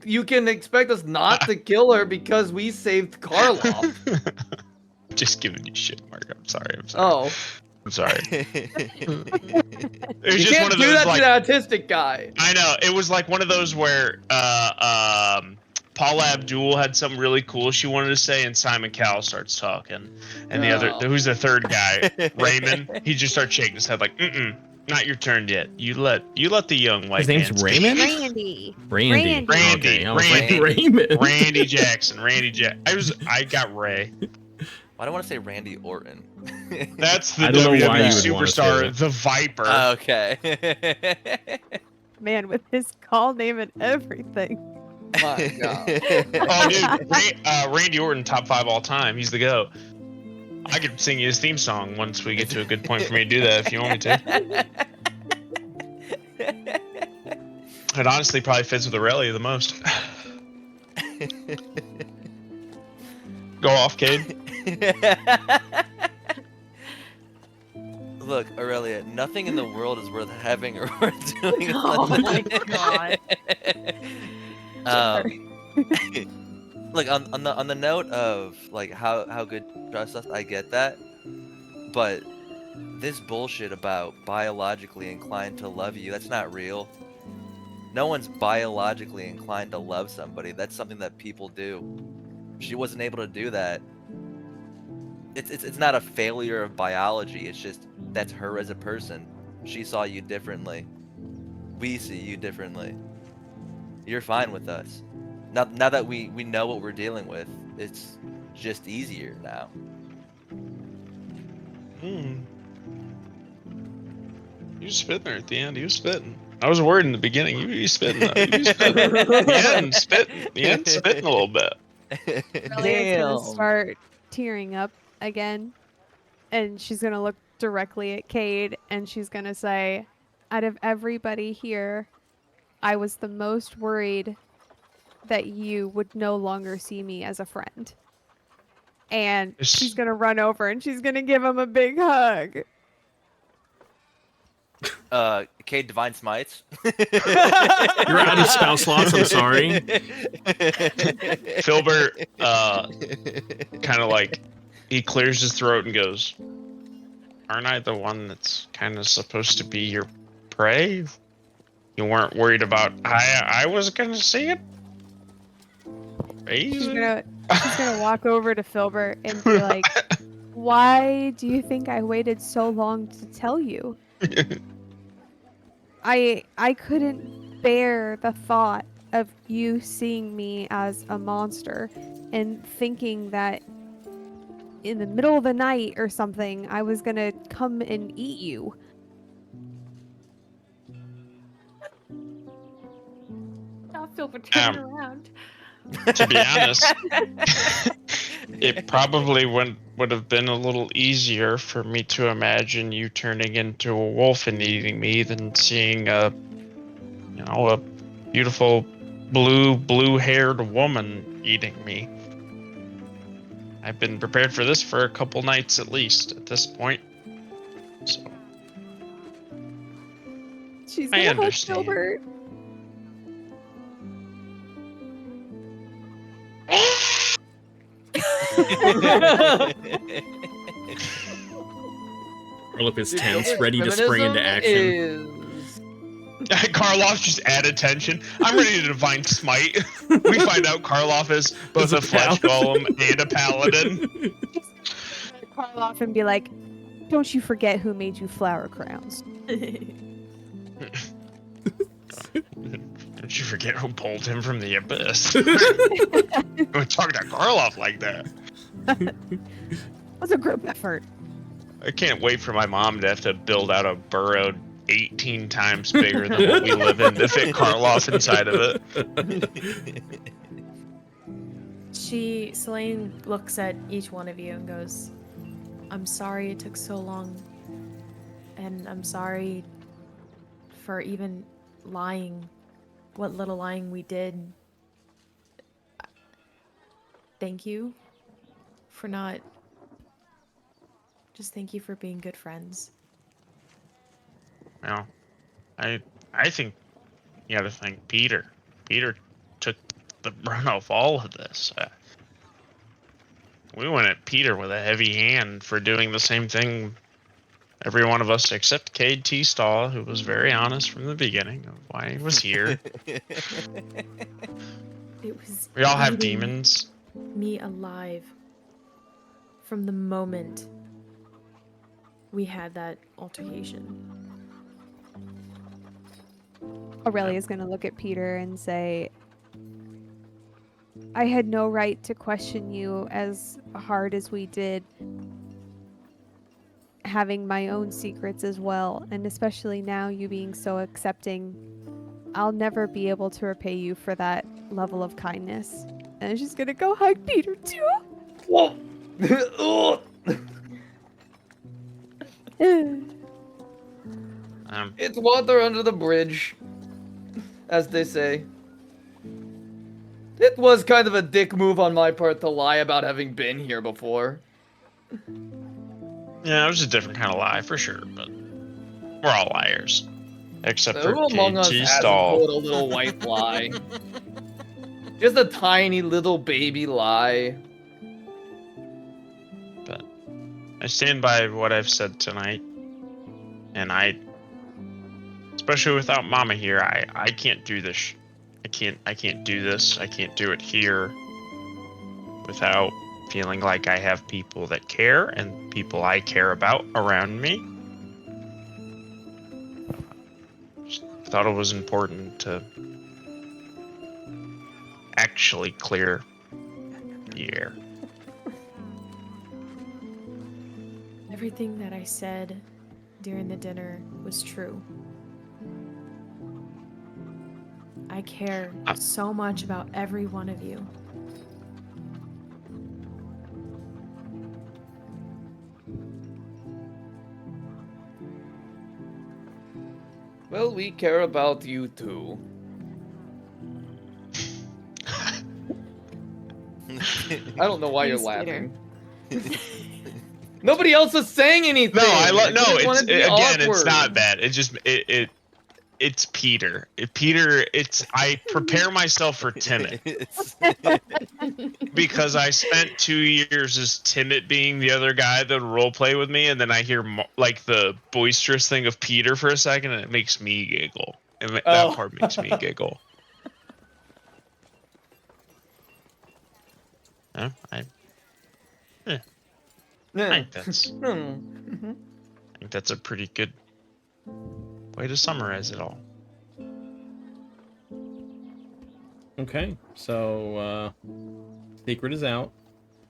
you can expect us not to kill her because we saved Karloff. Just giving you shit, Mark. I'm sorry. Oh. I'm sorry. It was You just can't one of do those, that like, to the autistic guy. I know. It was like one of those where Paula Abdul had something really cool she wanted to say, and Simon Cowell starts talking. And the other, who's the third guy? Raymond. He just starts shaking his head like, not your turn yet. You let the young white man His name's speak." Raymond? Randy. Randy. Randy. Okay, I was like, Randy. Raymond. Randy Jackson. I got Ray. Why do I want to say Randy Orton? That's the I don't know WWE why you would wanna say superstar, that. the Viper. Okay. Man, with his call name and everything. My God. Oh, dude, Randy Orton, top 5 all time. He's the GOAT. I could sing you his theme song once we get to a good point for me to do that if you want me to. It honestly probably fits with Aurelia the most. Go off, Cade. Look, Aurelia, nothing in the world is worth having or worth doing. Oh my god. Look, on the note of like how good trust us, I get that, but this bullshit about biologically inclined to love you, that's not real. No one's biologically inclined to love somebody. That's something that people do. She wasn't able to do that. It's not a failure of biology. It's just that's her as a person. She saw you differently. We see you differently. You're fine with us. Now that we know what we're dealing with, it's just easier now. He was spitting there at the end. He was spitting. I was worried in the beginning. He was spitting. Though. He was spitting. The end spitting a little bit. Aurelia gonna start tearing up again, and she's gonna look directly at Cade, and she's gonna say, out of everybody here, I was the most worried that you would no longer see me as a friend. And she's gonna run over and she's gonna give him a big hug. Cade Divine Smites. You're out of spell slots, I'm sorry. Filbert kind of like, he clears his throat and goes, aren't I the one that's kind of supposed to be your prey? You weren't worried about I was gonna see it? She's gonna walk over to Filbert and be like, why do you think I waited so long to tell you? I couldn't bear the thought of you seeing me as a monster and thinking that in the middle of the night or something I was gonna come and eat you. I'll feel for turning around. To be honest, it probably would have been a little easier for me to imagine you turning into a wolf and eating me than seeing a beautiful blue-haired woman eating me. I've been prepared for this for a couple nights at least at this point. So She's I gonna hug understand. Filbert. Philip is tense, ready to spring into action. Karloff just add attention. I'm ready to divine smite. We find out Karloff is both a flesh golem and a paladin. Karloff and be like, don't you forget who made you flower crowns. Don't you forget who pulled him from the abyss. We're talking to Karloff like that. It was a group effort. I can't wait for my mom to have to build out a burrow 18 times bigger than what we live in to fit Karloff inside of it. Solayne looks at each one of you and goes, I'm sorry it took so long. And I'm sorry for even lying what little lying we did, thank you for not. Just thank you for being good friends. Well, I think you got to thank Peter. Peter took the brunt of all of this. We went at Peter with a heavy hand for doing the same thing. Every one of us except Cade T. Stahl, who was very honest from the beginning of why he was here. It was. We all have eating demons. Me alive. From the moment we had that altercation. Aurelia's going to look at Peter and say, I had no right to question you as hard as we did, having my own secrets as well, and especially now you being so accepting. I'll never be able to repay you for that level of kindness. And she's going to go hug Peter too. Whoa! It's water under the bridge, as they say. It was kind of a dick move on my part to lie about having been here before. Yeah, it was a different kind of lie for sure, but we're all liars. Except Who for among Cade us T. hasn't Stahl. told a little white lie? Just a tiny little baby lie. But I stand by what I've said tonight. And especially without Mama here, I can't do this. I can't do this. I can't do it here without feeling like I have people that care and people I care about around me. Just thought it was important to actually clear the air. Everything that I said during the dinner was true. I care so much about every one of you. Well, we care about you too. I don't know why you're Thanks, laughing. Nobody else is saying anything. No, didn't want it to be again, it's awkward. not bad. It's just it's Peter. I prepare myself for Timid because I spent 2 years as Timid being the other guy that would role play with me, and then I hear like the boisterous thing of Peter for a second, and it makes me giggle. And that part makes me giggle. Yeah, I think that's a pretty good way to summarize it all. Okay, so secret is out,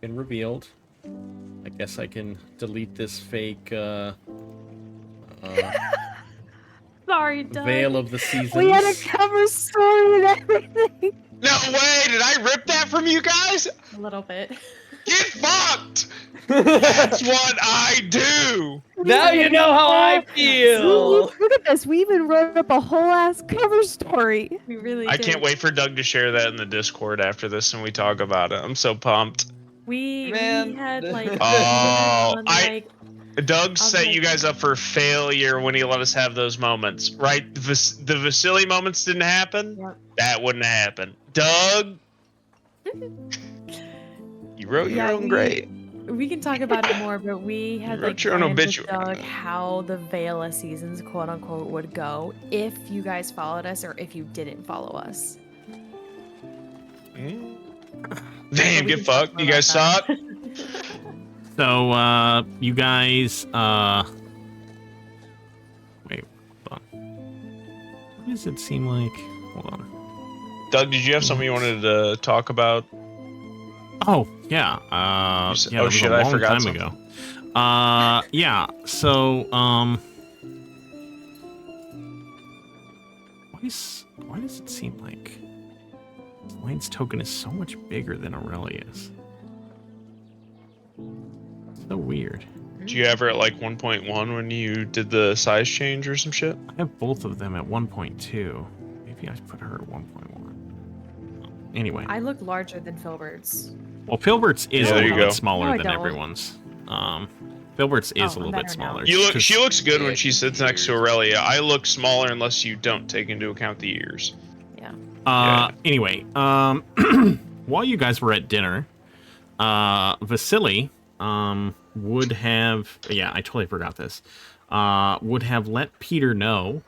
been revealed. I guess I can delete this fake Sorry, Doug. Veil of the Seasons. We had a cover story and everything. No way! Did I rip that from you guys? A little bit. Get fucked! That's what I do! Now you know how I feel! Look at this. We even wrote up a whole ass cover story. We really I did. can't wait for Doug to share that in the Discord after this and we talk about it. I'm so pumped. We Man. had like. Oh, like Doug set you guys up for failure when he let us have those moments, right? The Vasili moments didn't happen? Yep. That wouldn't happen. Doug! You wrote your own grave. We can talk about it more, but we had wrote like your own planned with obituary. Doug how the Veil of Seasons, quote unquote, would go if you guys followed us or if you didn't follow us. Damn, get fucked. You guys suck. So, you guys, wait, hold on. What does it seem like? Hold on. Doug, did you have something you wanted to talk about? Oh, yeah. You said- Yeah, oh, that was shit, a I long forgot time something. ago. Yeah, so, why does it seem like Solayne's token is so much bigger than Aurelia's? So weird. Did you ever at like 1.1 when you did the size change or some shit? I have both of them at 1.2. Maybe maybe I put her at 1.1. Anyway. I look larger than Filbert's. Well, Filbert's is Yeah, a there you little bit go. smaller No, I than don't. everyone's. Filbert's is a I'm little bit better now. smaller. You look. 'cause- She looks good Yeah, when she sits next to years. Aurelia. I look smaller unless you don't take into account the ears. Yeah. Yeah. Anyway, while you guys were at dinner, Vasili would have. Yeah, I totally forgot this. Would have let Peter know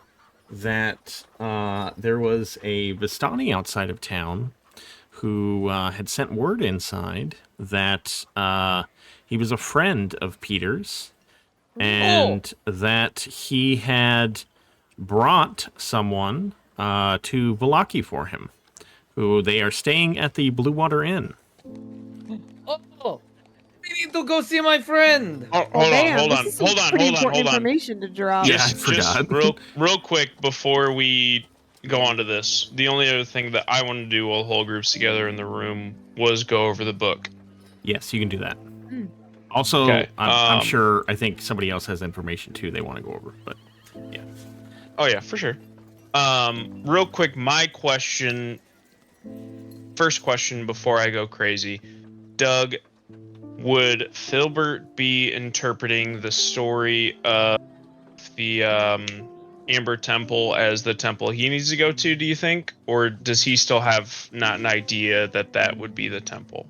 that there was a Vistani outside of town who had sent word inside that he was a friend of Peter's and that he had brought someone to Vallaki for him, who they are staying at the Blue Water Inn. Oh, we need to go see my friend. Oh, Well, hold damn, on, this hold on, is some hold on, pretty hold on, important hold on. information to drop. Yeah, I Just forgot. real quick before we go on to this. The only other thing that I wanted to do while the whole group's together in the room was go over the book. Yes, you can do that. Also, Okay, I'm sure, I think somebody else has information too they want to go over, but yeah. Oh yeah, for sure. Real quick, my question. First question before I go crazy, Doug, would Filbert be interpreting the story of the Amber Temple as the temple he needs to go to? Do you think, or does he still have not an idea that that would be the temple?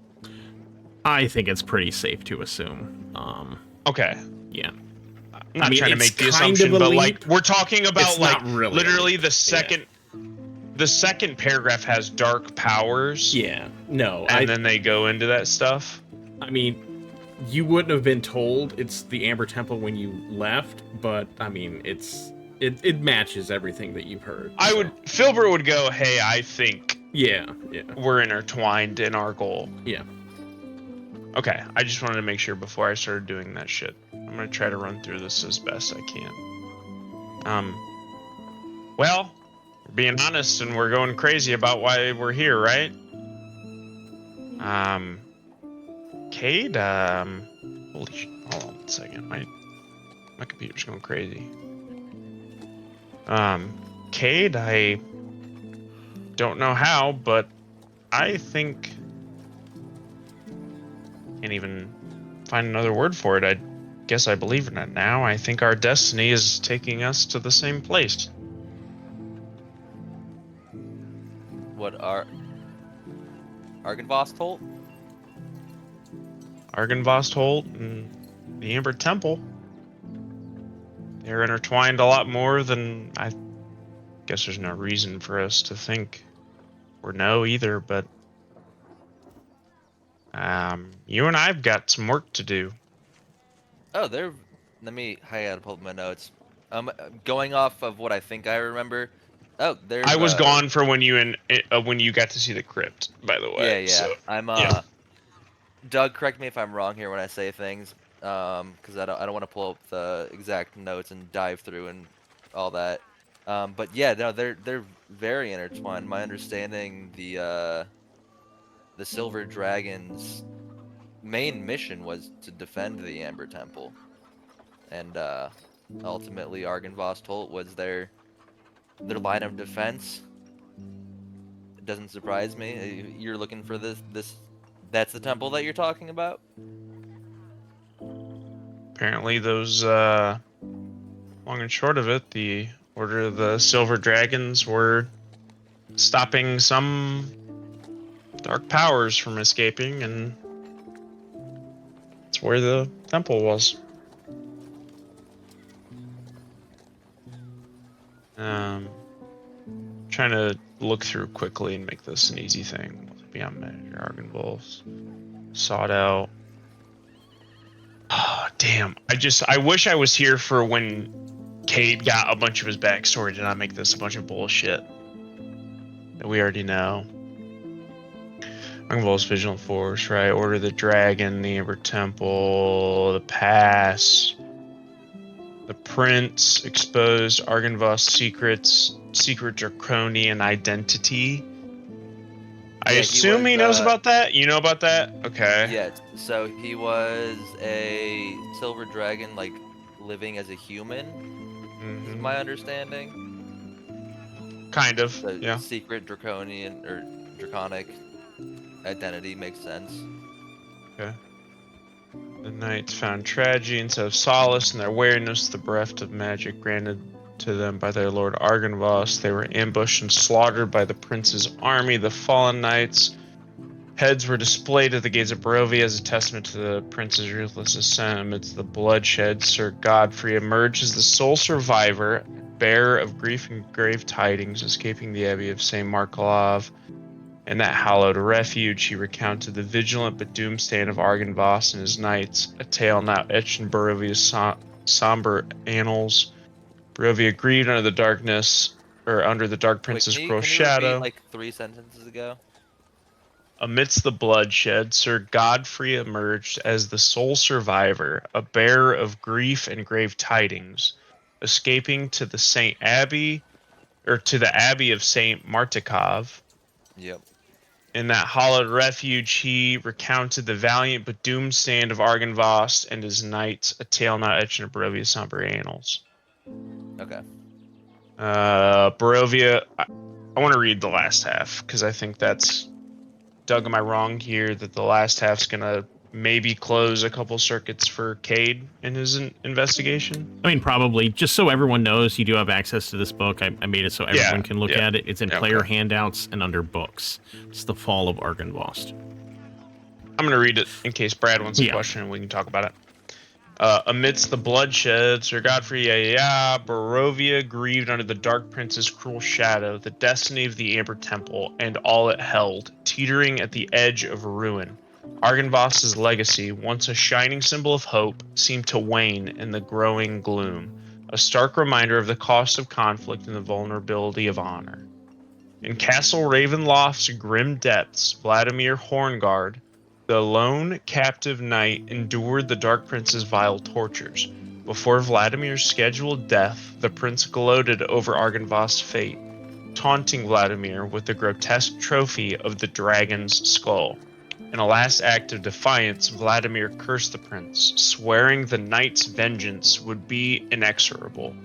I think it's pretty safe to assume. Okay. Yeah. I'm not mean, trying to it's make the kind assumption, of a but leap. like we're talking about It's like not really a literally leap. the second paragraph has dark powers. Yeah. No, And then they go into that stuff. I mean, you wouldn't have been told it's the Amber Temple when you left, but I mean, it matches everything that you've heard. Filbert would go, "Hey, I think Yeah. we're intertwined in our goal." Yeah. Okay, I just wanted to make sure before I started doing that shit. I'm gonna try to run through this as best I can. Well, we're being honest and we're going crazy about why we're here, right? Cade, holy shit, hold on a second, my computer's going crazy. Cade, I don't know how, but I think, can't even find another word for it. I guess I believe in it now. I think our destiny is taking us to the same place. What are Argynvost told? Argynvost Holt and the Amber Temple. They're intertwined a lot more than I guess there's no reason for us to think or know either, but you and I've got some work to do. Oh, I gotta pull up my notes. Going off of what I think I remember. Oh, there's. I was gone for when you got to see the crypt, by the way. Yeah. So, I'm yeah. Doug, correct me if I'm wrong here when I say things, because I don't want to pull up the exact notes and dive through and all that. But yeah, no, they're very intertwined. My understanding, the Silver Dragon's main mission was to defend the Amber Temple, and ultimately Argynvost Holt was their line of defense. It doesn't surprise me. You're looking for this. That's the temple that you're talking about? Apparently those long and short of it, the Order of the Silver Dragons were stopping some dark powers from escaping, and that's where the temple was. Trying to look through quickly and make this an easy thing. Beyond measure, Argynvost sought out. Oh, damn. I wish I was here for when Cade got a bunch of his backstory to not make this a bunch of bullshit that we already know. Argynvost's Vigilant Force, right? Order of the Dragon, the Amber Temple, the Pass, the Prince, exposed Argynvost's secret draconian identity. I assume he knows about that? You know about that? Okay. Yeah, so he was a silver dragon, like, living as a human, is my understanding. Kind of, The yeah. secret draconian or draconic identity makes sense. Okay. The knights found tragedy instead of solace in their wariness, the breath of magic granted to them by their lord Argynvost. They were ambushed and slaughtered by the prince's army. The fallen knights' heads were displayed at the gates of Barovia as a testament to the prince's ruthless ascent. Amidst the bloodshed, Sir Godfrey emerged as the sole survivor, bearer of grief and grave tidings, escaping the abbey of St Markelov. In that hallowed refuge, he recounted the vigilant but doomed stand of Argynvost and his knights, a tale now etched in Barovia's somber annals. Barovia grieved under the darkness, or under the Dark Wait, Prince's can you cruel can you repeat shadow. like 3 sentences ago? Amidst the bloodshed, Sir Godfrey emerged as the sole survivor, a bearer of grief and grave tidings, escaping to the Abbey of Saint Martikov. Yep. In that hallowed refuge, he recounted the valiant but doomed stand of Argynvost and his knights, a tale not etched in Barovia's somber annals. Okay. Barovia, I want to read the last half because I think that's, Doug, am I wrong here that the last half's gonna maybe close a couple circuits for Cade in his investigation? I mean, probably. Just so everyone knows, you do have access to this book. I made it so everyone can look at it. It's in player handouts and under books. It's The Fall of Argynvost. I'm going to read it in case Brad wants a question and we can talk about it. Amidst the bloodshed, Sir Godfrey Barovia grieved under the Dark Prince's cruel shadow, the destiny of the Amber Temple, and all it held, teetering at the edge of ruin. Argynvost's legacy, once a shining symbol of hope, seemed to wane in the growing gloom, a stark reminder of the cost of conflict and the vulnerability of honor. In Castle Ravenloft's grim depths, Vladimir Horngard, the lone captive knight, endured the Dark Prince's vile tortures. Before Vladimir's scheduled death, the prince gloated over Argynvost's fate, taunting Vladimir with the grotesque trophy of the dragon's skull. In a last act of defiance, Vladimir cursed the prince, swearing the knight's vengeance would be inexorable.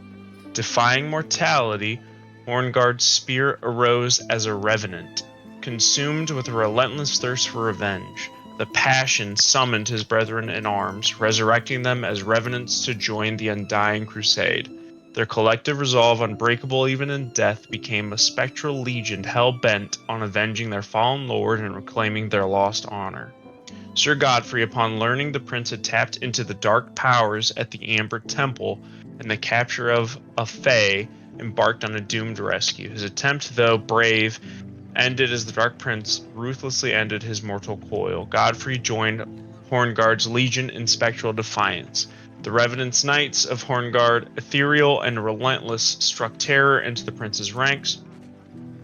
Defying mortality, Horngard's spirit arose as a revenant, consumed with a relentless thirst for revenge. The passion summoned his brethren in arms, resurrecting them as revenants to join the undying crusade. Their collective resolve, unbreakable even in death, became a spectral legion hell-bent on avenging their fallen lord and reclaiming their lost honor. Sir Godfrey, upon learning the prince had tapped into the dark powers at the Amber Temple and the capture of a Fae, embarked on a doomed rescue. His attempt, though brave, ended as the Dark Prince ruthlessly ended his mortal coil. Godfrey joined Horngard's legion in spectral defiance. The Revenant's Knights of Horngard, ethereal and relentless, struck terror into the prince's ranks.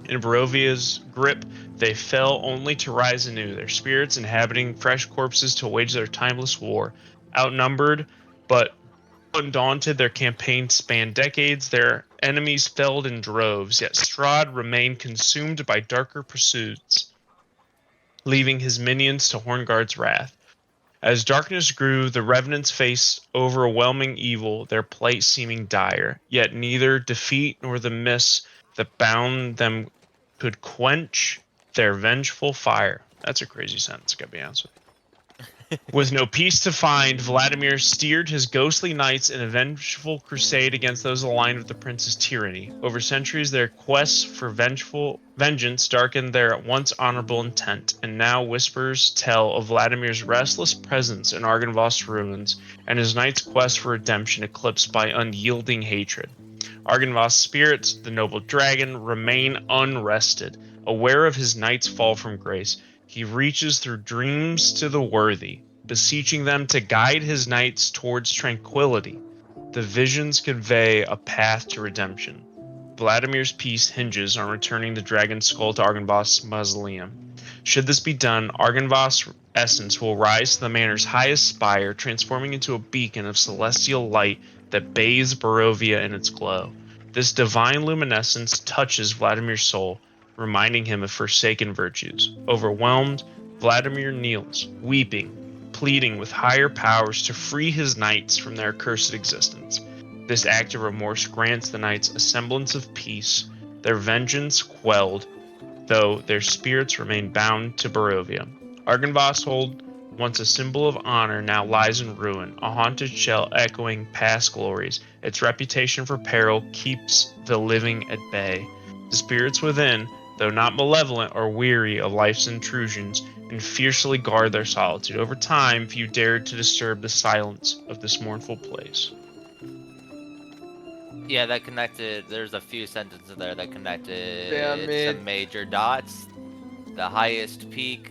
In Barovia's grip, they fell only to rise anew, their spirits inhabiting fresh corpses to wage their timeless war. Outnumbered, but undaunted, their campaign spanned decades. Their enemies felled in droves, yet Strahd remained consumed by darker pursuits, leaving his minions to Horngard's wrath. As darkness grew, the Revenants faced overwhelming evil, their plight seeming dire. Yet neither defeat nor the mist that bound them could quench their vengeful fire. That's a crazy sentence, gotta be honest with you. With no peace to find, Vladimir steered his ghostly knights in a vengeful crusade against those aligned with the prince's tyranny. Over centuries, their quests for vengeance darkened their once honorable intent, and now whispers tell of Vladimir's restless presence in Argynvost's ruins, and his knights' quest for redemption eclipsed by unyielding hatred. Argynvost's spirits, the noble dragon, remain unrested. Aware of his knight's fall from grace, he reaches through dreams to the worthy, beseeching them to guide his knights towards tranquility. The visions convey a path to redemption. Vladimir's peace hinges on returning the dragon's skull to Argynvost's mausoleum. Should this be done, Argynvost's essence will rise to the manor's highest spire, transforming into a beacon of celestial light that bathes Barovia in its glow. This divine luminescence touches Vladimir's soul, reminding him of forsaken virtues. Overwhelmed, Vladimir kneels, weeping, pleading with higher powers to free his knights from their accursed existence. This act of remorse grants the knights a semblance of peace, their vengeance quelled, though their spirits remain bound to Barovia. Argynvost, once a symbol of honor, now lies in ruin, a haunted shell echoing past glories. Its reputation for peril keeps the living at bay. The spirits within, though not malevolent, are weary of life's intrusions and fiercely guard their solitude. Over time, few dared to disturb the silence of this mournful place. Yeah, that connected. There's a few sentences there that connected Damn it. some major dots. The highest peak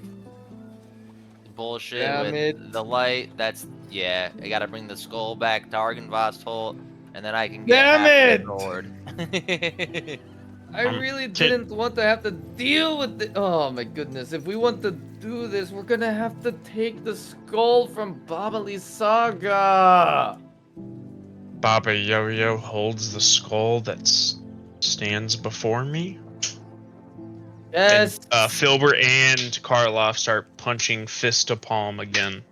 bullshit Damn with it. the light. That's yeah. I gotta bring the skull back to Argynvost, and then I can get Damn half it! the Nord. I really didn't want to have to deal with it. Oh my goodness. If we want to do this, we're gonna have to take the skull from Babali Saga. Baba Yo-Yo holds the skull that stands before me. Yes. And Filbert and Karloff start punching fist to palm again.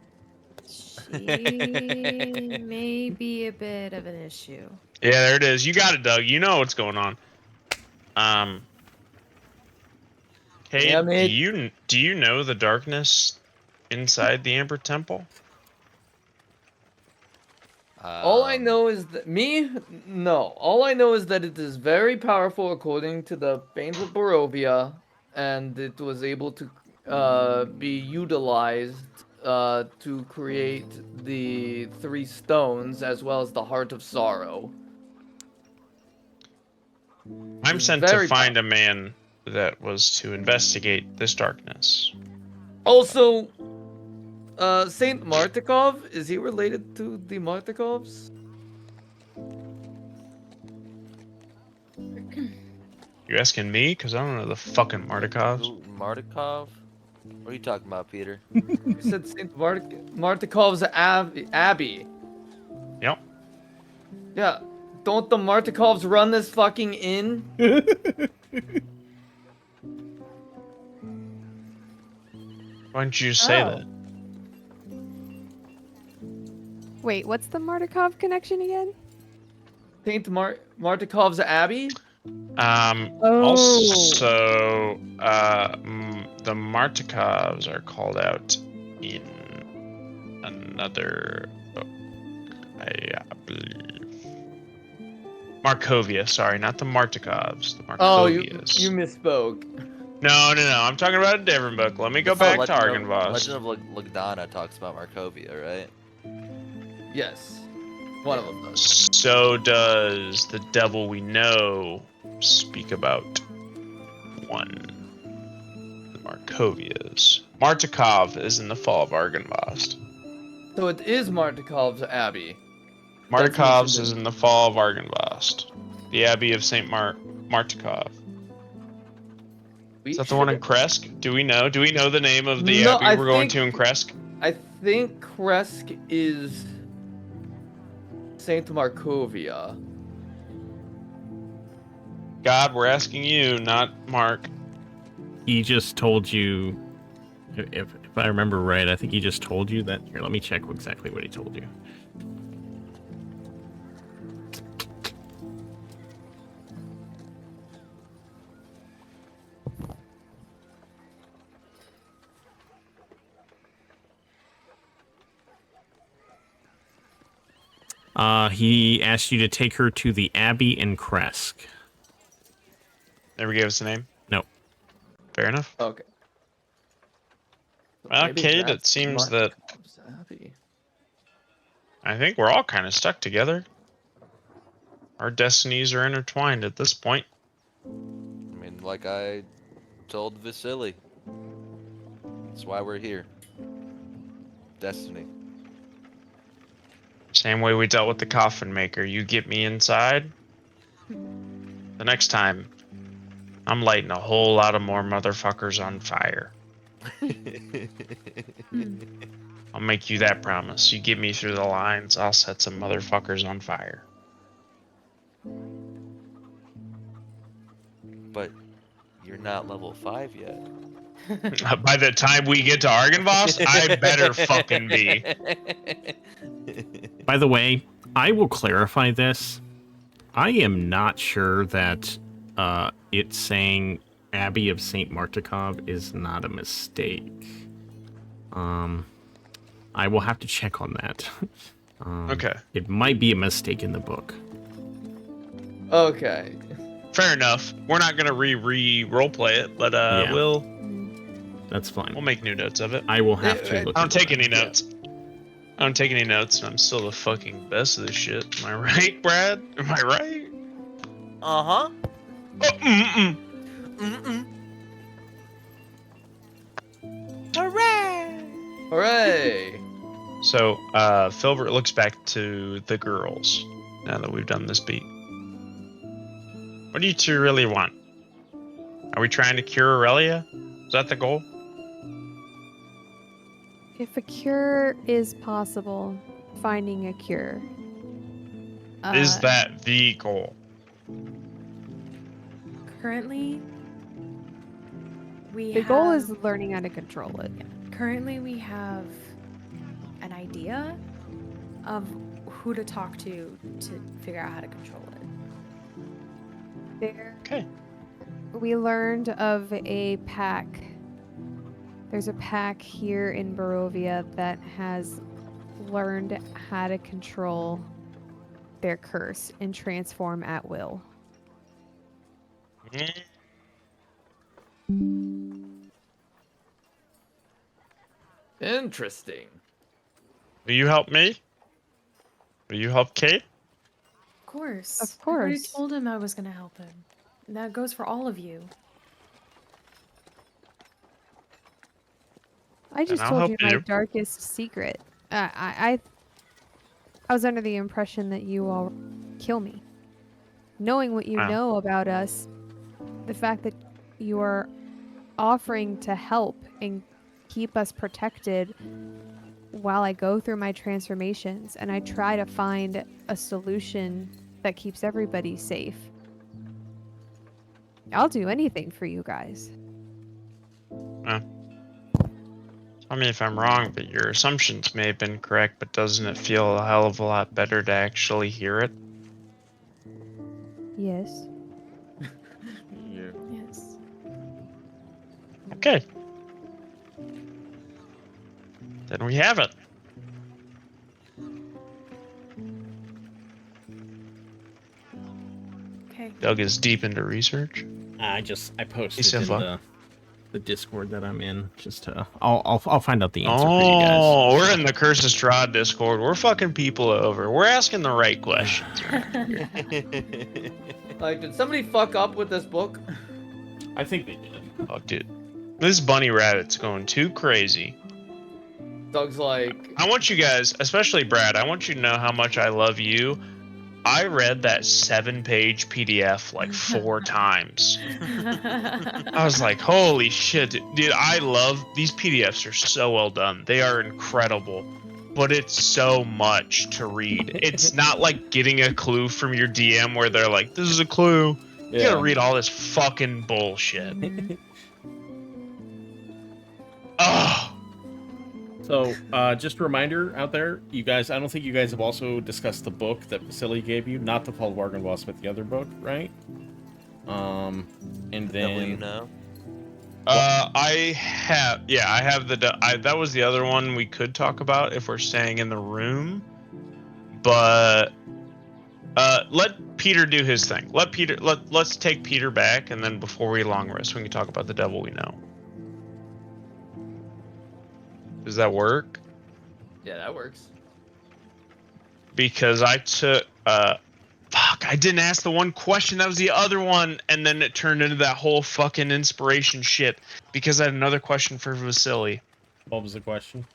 She may be a bit of an issue. Yeah, there it is. You got it, Doug. You know what's going on. Hey, Damn it. do you know the darkness inside the Amber Temple? All I know is that no. All I know is that it is very powerful according to the Banes of Barovia, and it was able to be utilized to create the 3 stones as well as the Heart of Sorrow. I'm It's sent to very find a man that was to investigate this darkness. Also, Saint Martikov, is he related to the Martikovs? You asking me? Because I don't know the fucking Martikovs. Martikov? What are you talking about, Peter? You said Saint Martikov's Abbey. Yep. Yeah. Don't the Martikovs run this fucking inn? Why don't you say Oh. that? Wait, what's the Martikov connection again? Saint Martikov's Abbey? Also, the Martikovs are called out in another book, I believe. Markovia, sorry, not the Martikovs. The Markovias. Oh, you misspoke. No. I'm talking about a different book. Let me go back to Argynvost. Legend of Lugdana talks about Markovia, right? Yes. One of them does. So does the devil we know speak about one. The Markovias. Martikov is in the fall of Argynvost. So it is Martikov's Abbey. Martikovs is in the fall of Argynvost. The Abbey of St. Martikov. Is that the one in Kresk? Do we know? Do we know the name of the abbey we're going to in Kresk? I think Kresk is Saint Markovia. God, we're asking you, not Mark. He just told you, if I remember right, I think he just told you that. Here, let me check exactly what he told you. He asked you to take her to the Abbey in Kresk. Never gave us a name? No. Fair enough. Okay. Well, Maybe Kate, it that's seems that Martikov's Abbey. I think we're all kind of stuck together. Our destinies are intertwined at this point. I mean, like I told Vasili. That's why we're here. Destiny. Same way we dealt with the coffin maker. You get me inside. The next time, I'm lighting a whole lot of more motherfuckers on fire. I'll make you that promise. You get me through the lines, I'll set some motherfuckers on fire. But you're not level 5 yet. By the time we get to Argynvost, I better fucking be. By the way, I will clarify this. I am not sure that it's saying Abbey of St. Martikov is not a mistake. I will have to check on that. Okay. It might be a mistake in the book. Okay. Fair enough. We're not gonna roleplay it, but Yeah. we'll That's fine. make new notes of it. I will have to look I don't into take that. any notes. I don't take any notes, and I'm still the fucking best of this shit. Am I right, Brad? Am I right? Uh-huh. Oh, Hooray! Hooray! So, Filbert looks back to the girls now that we've done this beat. What do you two really want? Are we trying to cure Aurelia? Is that the goal? If a cure is possible, finding a cure. Is that the goal? Currently, the goal is learning how to control it. Currently, we have an idea of who to talk to figure out how to control it. Okay. We learned of a pack. There's a pack here in Barovia that has learned how to control their curse and transform at will. Interesting. Will you help me? Will you help Kate? Of course. Of I already course. told him I was going to help him. And that goes for all of you. I just I'll told help you my you. darkest secret. I was under the impression that you all kill me. Knowing what you Wow. know about us, the fact that you are offering to help and keep us protected while I go through my transformations and I try to find a solution that keeps everybody safe. I'll do anything for you guys. Tell me if I'm wrong, but your assumptions may have been correct, but doesn't it feel a hell of a lot better to actually hear it? Yes. Yes. Okay. Then we have it. Okay. Doug is deep into research. I posted so in far. the Discord that I'm in. Just to, I'll find out the answer for you guys. Oh, we're in the Curse of Strahd Discord. We're fucking people over. We're asking the right questions. Like, did somebody fuck up with this book? I think they did. Oh, dude. This bunny rabbit's going too crazy. Doug's like, I want you guys, especially Brad, I want you to know how much I love you. I read that 7-page PDF like 4 times. I was like, holy shit. Dude, I love these PDFs are so well done. They are incredible. But it's so much to read. It's not like getting a clue from your DM where they're like, this is a clue. You gotta read all this fucking bullshit. Oh. So, just a reminder out there, you guys, I don't think you guys have also discussed the book that Vasili gave you, not the Paul Bargain Boss, but the other book, right? And then... Devil you know. I have that was the other one we could talk about if we're staying in the room. But let Peter do his thing. Let's take Peter back, and then before we long rest, we can talk about the devil we know. Does that work? yeah, that works. Because I took I didn't ask the one question that was the other one, and then it turned into that whole fucking inspiration shit because I had another question for Vasili. What was the question?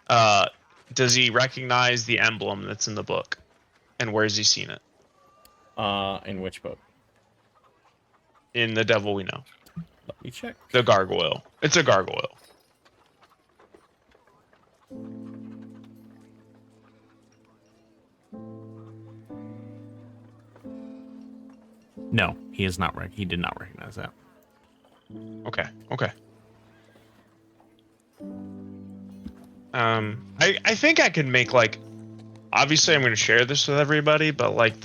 Does he recognize the emblem that's in the book, and where has he seen it? In which book? In The Devil We Know. Let me check. The gargoyle. It's a gargoyle. No, he is not. He did not recognize that. Okay. I think I could make like, obviously I'm going to share this with everybody, but like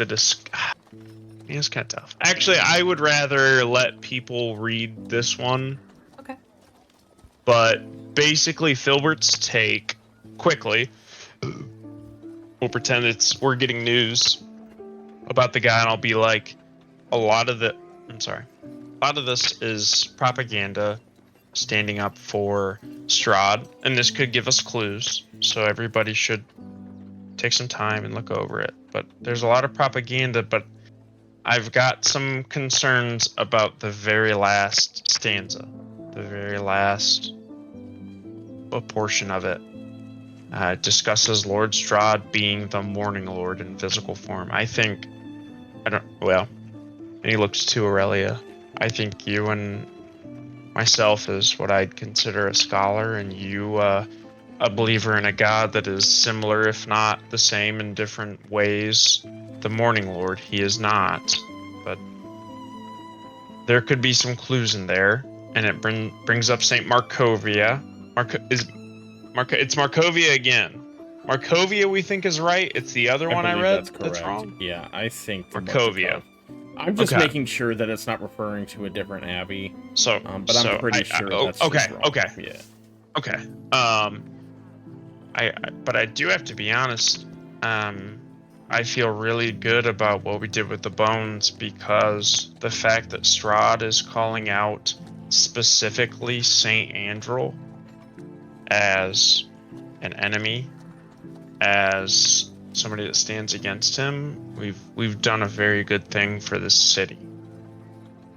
man, it's kind of tough. Actually, I would rather let people read this one. Okay. But basically, Filbert's take, quickly, we'll pretend we're getting news about the guy, and I'll be like, a lot of this is propaganda standing up for Strahd, and this could give us clues, so everybody should take some time and look over it. But there's a lot of propaganda, but I've got some concerns about the very last stanza, the very last portion of it. It discusses Lord Strahd being the Morning Lord in physical form. And he looks to Aurelia. I think you and myself is what I'd consider a scholar, and you a believer in a god that is similar, if not the same, in different ways. The Morning Lord, he is not, but there could be some clues in there, and it brings up Saint Markovia. It's Markovia again. Markovia we think is right. It's the other one I believe read that's correct. wrong. Yeah, I think Markovia. I'm just Okay. making sure that it's not referring to a different abbey. So, but I'm pretty sure that's just wrong. Okay. Yeah. Okay. But I do have to be honest. I feel really good about what we did with the bones, because the fact that Strahd is calling out specifically St Andral as an enemy, as somebody that stands against him, we've done a very good thing for this city.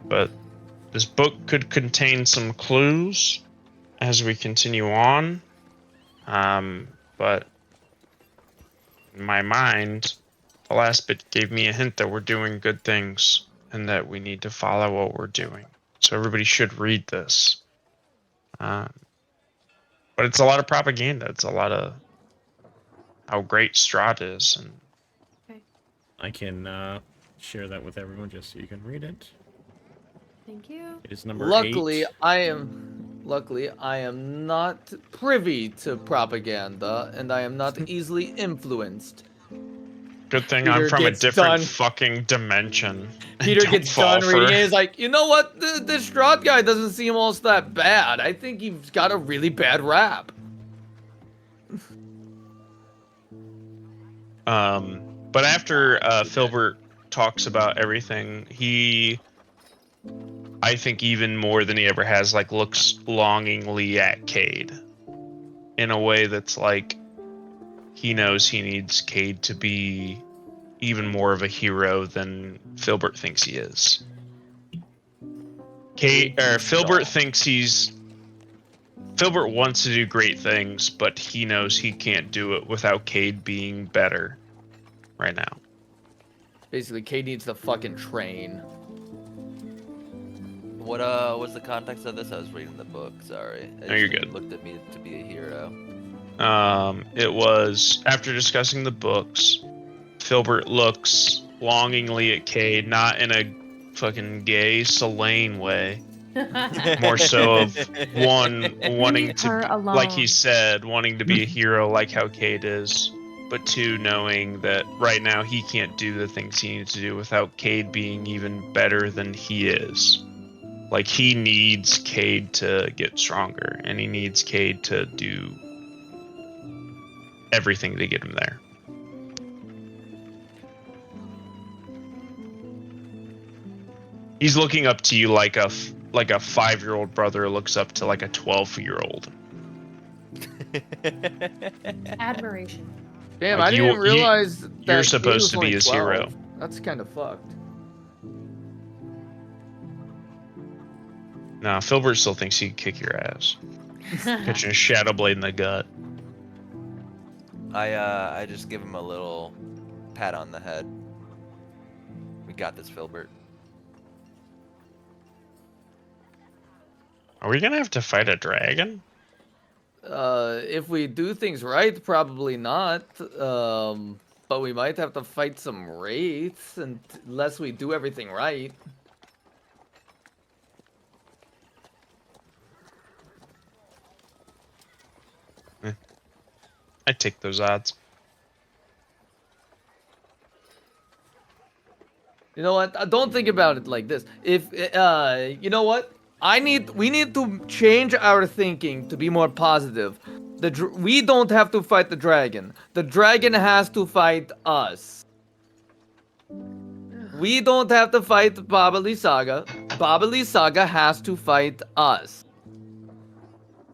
But this book could contain some clues as we continue on. But in my mind, the last bit gave me a hint that we're doing good things and that we need to follow what we're doing. So everybody should read this. But it's a lot of propaganda. It's a lot of how great Strahd is. And I can share that with everyone just so you can read it. Thank you. It is number Luckily, 8. I am not privy to propaganda, and I am not easily influenced. good thing Peter I'm from a gets different done. fucking dimension. Peter Don't gets fall done reading for- it. He's like, you know what? This Strahd guy doesn't seem all that bad. I think he's got a really bad rap. But after Filbert talks about everything, I think even more than he ever has, like, looks longingly at Cade in a way that's like he knows he needs Cade to be even more of a hero than Filbert thinks he is. Filbert wants to do great things, but he knows he can't do it without Cade being better right now. Basically, Kate needs to fucking train. What was the context of this? I was reading the book. Sorry. No, you're good. Looked at me to be a hero. It was after discussing the books, Filbert looks longingly at Cade, not in a fucking gay Solayne way. More so of wanting Leave to her be, alone. like he said, wanting to be a hero like how Cade is, but 2, knowing that right now he can't do the things he needs to do without Cade being even better than he is. Like, he needs Cade to get stronger, and he needs Cade to do everything to get him there. He's looking up to you like a 5-year-old brother looks up to like a 12-year-old. Admiration. Damn, Like, I didn't realize that you're Kate supposed was to be only his 12. hero. That's kind of fucked. Nah, Filbert still thinks he can kick your ass. Catching a shadow blade in the gut. I just give him a little pat on the head. We got this, Filbert. Are we gonna have to fight a dragon? If we do things right, probably not. But we might have to fight some wraiths, unless we do everything right. I'd take those odds. You know what? Don't think about it like this. If you know what? We need to change our thinking to be more positive. We don't have to fight the dragon. The dragon has to fight us. We don't have to fight Babali Saga. Babali Saga has to fight us.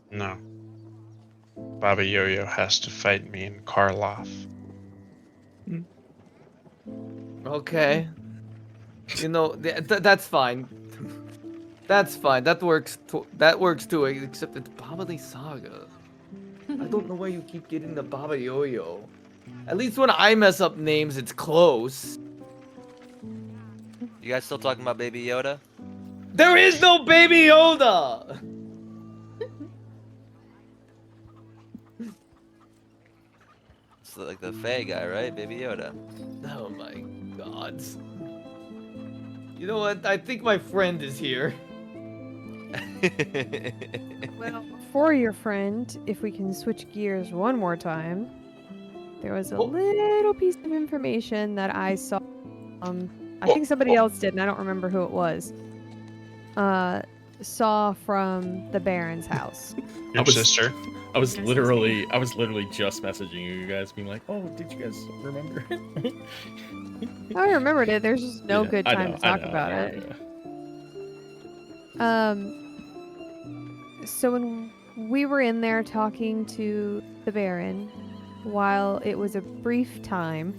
No. Baba Yo-Yo has to fight me in Karloff. Okay. You know, that's fine. That's fine. That works. That works too. Except it's Babali Saga. I don't know why you keep getting the Baba Yo-Yo. At least when I mess up names, it's close. You guys still talking about Baby Yoda? There is no Baby Yoda. It's like the Fae guy, right? Baby Yoda. Oh my God. You know what? I think my friend is here. Well, for your friend, if we can switch gears one more time, there was a little piece of information that I saw. I think somebody else did, and I don't remember who it was. Saw from the Baron's house. Your sister. I was literally just messaging you guys, being like, "Oh, did you guys remember?" I remembered it. There's just no Yeah, good I time know, to talk I know, about yeah, it. yeah. So when we were in there talking to the Baron, while it was a brief time,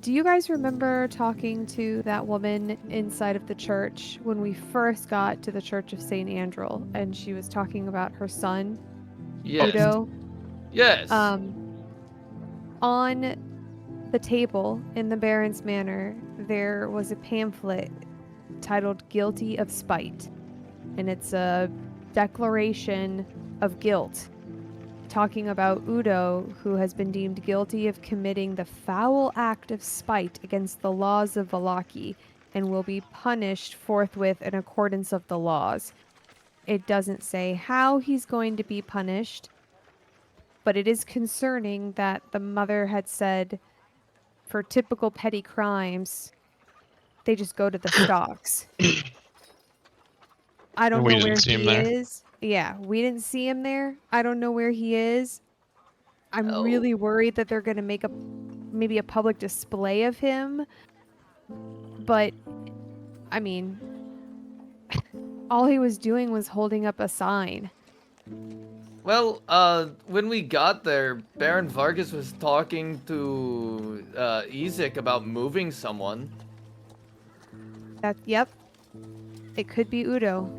do you guys remember talking to that woman inside of the church when we first got to the Church of St Andral, and she was talking about her son, Yes. Udo? Yes. On the table in the Baron's Manor, there was a pamphlet titled Guilty of Spite, and it's a declaration of guilt talking about Udo, who has been deemed guilty of committing the foul act of spite against the laws of Vallaki and will be punished forthwith in accordance of the laws. It doesn't say how he's going to be punished, but it is concerning that the mother had said for typical petty crimes, they just go to the stocks. I don't We know didn't where see him he there. is. Yeah, we didn't see him there. I don't know where he is. I'm really worried that they're going to make maybe a public display of him. But, I mean, all he was doing was holding up a sign. Well, when we got there, Baron Vargas was talking to Ezek about moving someone. Yep. It could be Udo.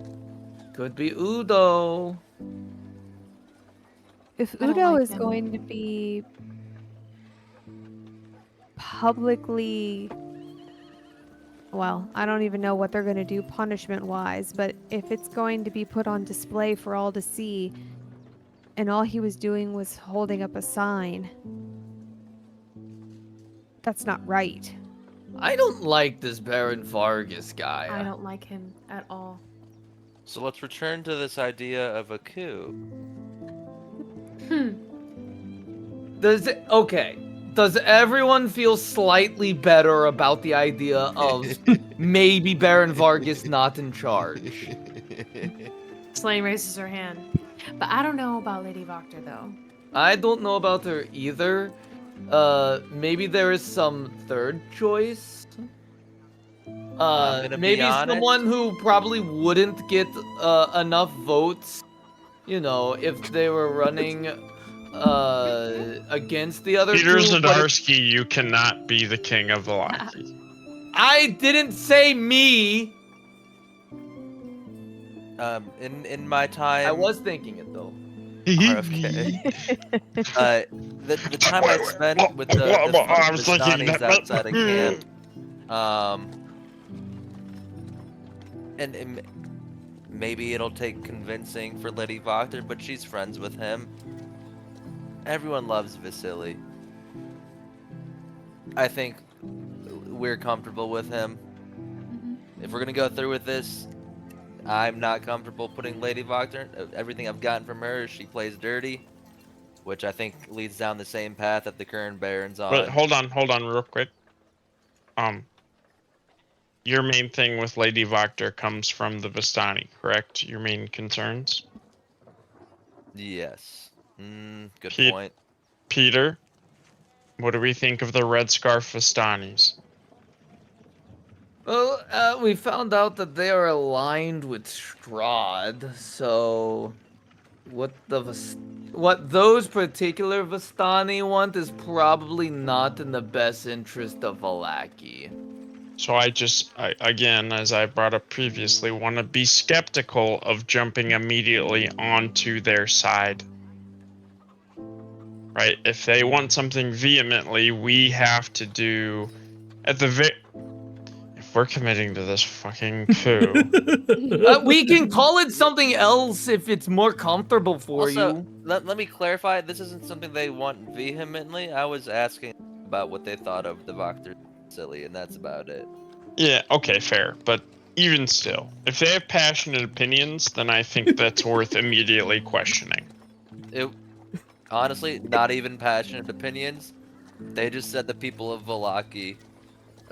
Could be Udo. If I don't Udo like is him. going to be publicly, well, I don't even know what they're going to do punishment-wise, but if it's going to be put on display for all to see, and all he was doing was holding up a sign, that's not right. I don't like this Baron Vargas guy. I don't like him at all. So let's return to this idea of a coup. Does everyone feel slightly better about the idea of maybe Baron Vargas not in charge? Solayne raises her hand. But I don't know about Lady Voctor, though. I don't know about her either. Maybe there is some third choice. I'm gonna be Maybe honest. someone who probably wouldn't get enough votes, you know, if they were running against the other Peter two. But Zdarsky, you cannot be the king of Vallaki. I didn't say me. In my time, I was thinking it though. RFK. The time I spent with the I was thinking Pakistanis that- outside of camp, and maybe it'll take convincing for Lady Voctor, but she's friends with him. Everyone loves Vasili. I think we're comfortable with him. If we're gonna go through with this, I'm not comfortable putting Lady Voctor. Everything I've gotten from her is she plays dirty, which I think leads down the same path that the current Baron's on. But hold on real quick. your main thing with Lady Voctor comes from the Vistani, correct? Your main concerns? Yes. Good Pete- point. Peter, what do we think of the Red Scarf Vistanis? Well, we found out that they are aligned with Strahd, so what what those particular Vistani want is probably not in the best interest of Vallaki. So I again, as I brought up previously, want to be skeptical of jumping immediately onto their side. Right? If they want something vehemently, we have to do at the if we're committing to this fucking coup. We can call it something else if it's more comfortable for Also, you. let me clarify. This isn't something they want vehemently. I was asking about what they thought of the Voctor Vasili, and that's about it. Yeah, okay, fair. But even still, if they have passionate opinions, then I think that's worth immediately questioning. Honestly, not even passionate opinions. They just said the people of Vallaki.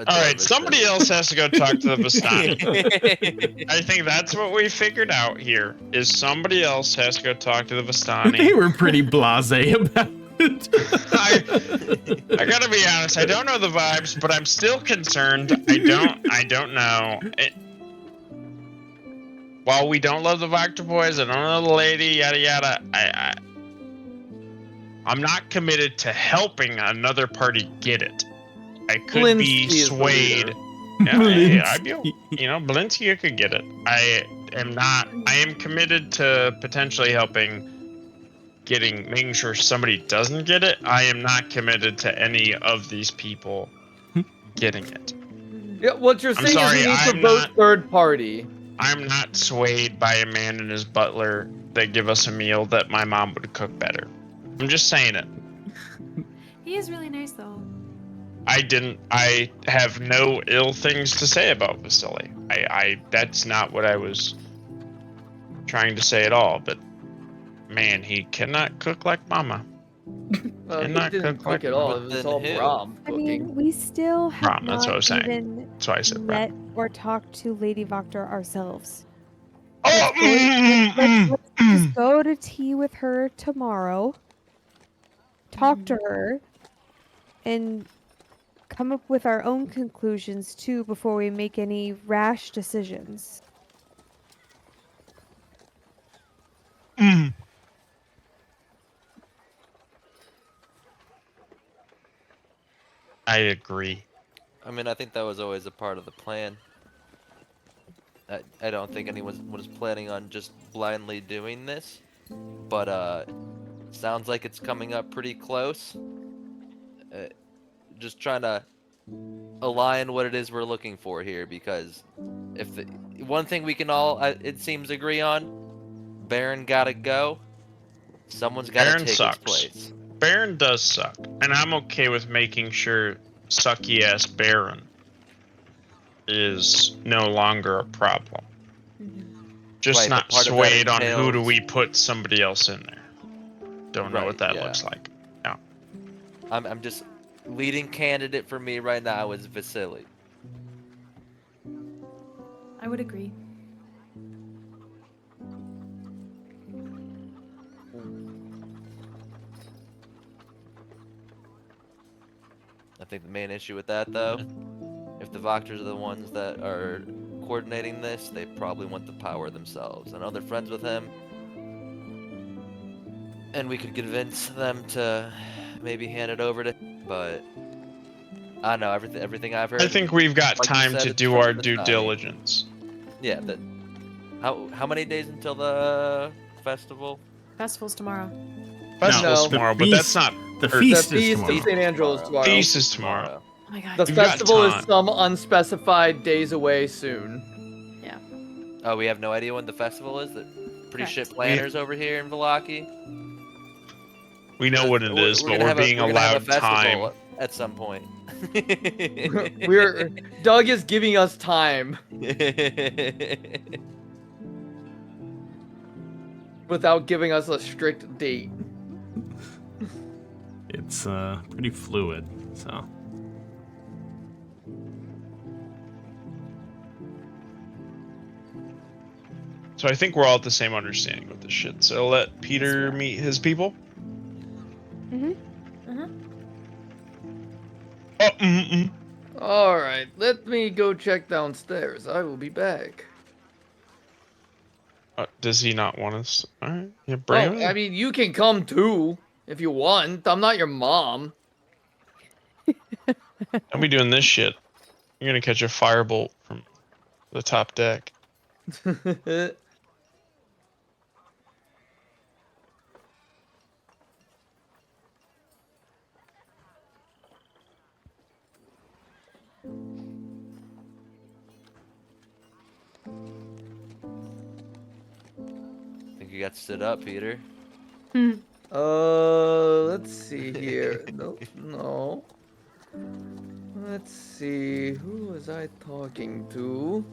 All right, somebody else has to go talk to the Vistani. I think that's what we figured out here. Is somebody else has to go talk to the They Vistani. were pretty blasé about it. I gotta be honest. I don't know the vibes, but I'm still concerned. I don't know. While we don't love the Voctor boys, I don't know the lady. Yada yada. I'm not committed to helping another party get it. I could be Blinsky is the leader. swayed. Yeah, I'd be, Blinsky could get it. I am committed to potentially making sure somebody doesn't get it. I am not committed to any of these people getting it. Yeah, what you're I'm saying sorry, is you need I'm to vote not- third party. I'm not swayed by a man and his butler that give us a meal that my mom would cook better. I'm just saying it. He is really nice though. I have no ill things to say about Vasili. That's not what I was trying to say at all, but man, he cannot cook like mama. Well, he Cannot didn't cook cook like at all. It But was then all who? Brom I cooking. mean, we still have Rom, that's what I was not saying. even That's why I said met Rom. or talked to Lady Voctor ourselves. Oh, Let's just go to tea with her tomorrow, talk to her, and come up with our own conclusions too before we make any rash decisions. I agree. I mean, I think that was always a part of the plan. I don't think anyone was planning on just blindly doing this, but sounds like it's coming up pretty close. Just trying to align what it is we're looking for here, because if one thing we can all, it seems, agree on, Baron gotta go. Someone's gotta Baron take sucks. its place. Baron does suck, and I'm okay with making sure sucky ass Baron is no longer a problem. Just Right, but not part of that swayed on who do entails- we put somebody else in there. Don't know Right, what that yeah. looks like. Yeah. I'm just leading candidate for me right now is Vasili. I would agree. I think the main issue with that, though, if the Voctors are the ones that are coordinating this, they probably want the power themselves. I know they're friends with him, and we could convince them to maybe hand it over to him, but I don't know, everything I've heard. I think we've got like you time said, to it's do from our the due Vistani. diligence. Yeah, how many days until the festival? Festival's tomorrow. Festival's No. tomorrow, The but that's feast- not. The or- feast The is feast tomorrow. of St Andral is tomorrow. Feast is tomorrow. Oh my god. The We've got festival is time. some unspecified days away soon. Oh, we have no idea when the festival is? Pretty Correct. shit planners over here in Vallaki. We know what it is, but gonna we're have being we're gonna have a allowed time. festival at some point. Doug is giving us time without giving us a strict date. It's pretty fluid, so. So I think we're all at the same understanding with this shit. So let Peter meet his people. Mm-hmm. Oh, mm-mm. All right, let me go check downstairs. I will be back. Does he not want us? All right, yeah, bring Oh, him in. I mean, you can come too if you want. I'm not your mom. I'll be doing this shit. You're gonna catch a firebolt from the top deck. Think you got stood up, Peter? Let's see here. No. Let's see. Who was I talking to?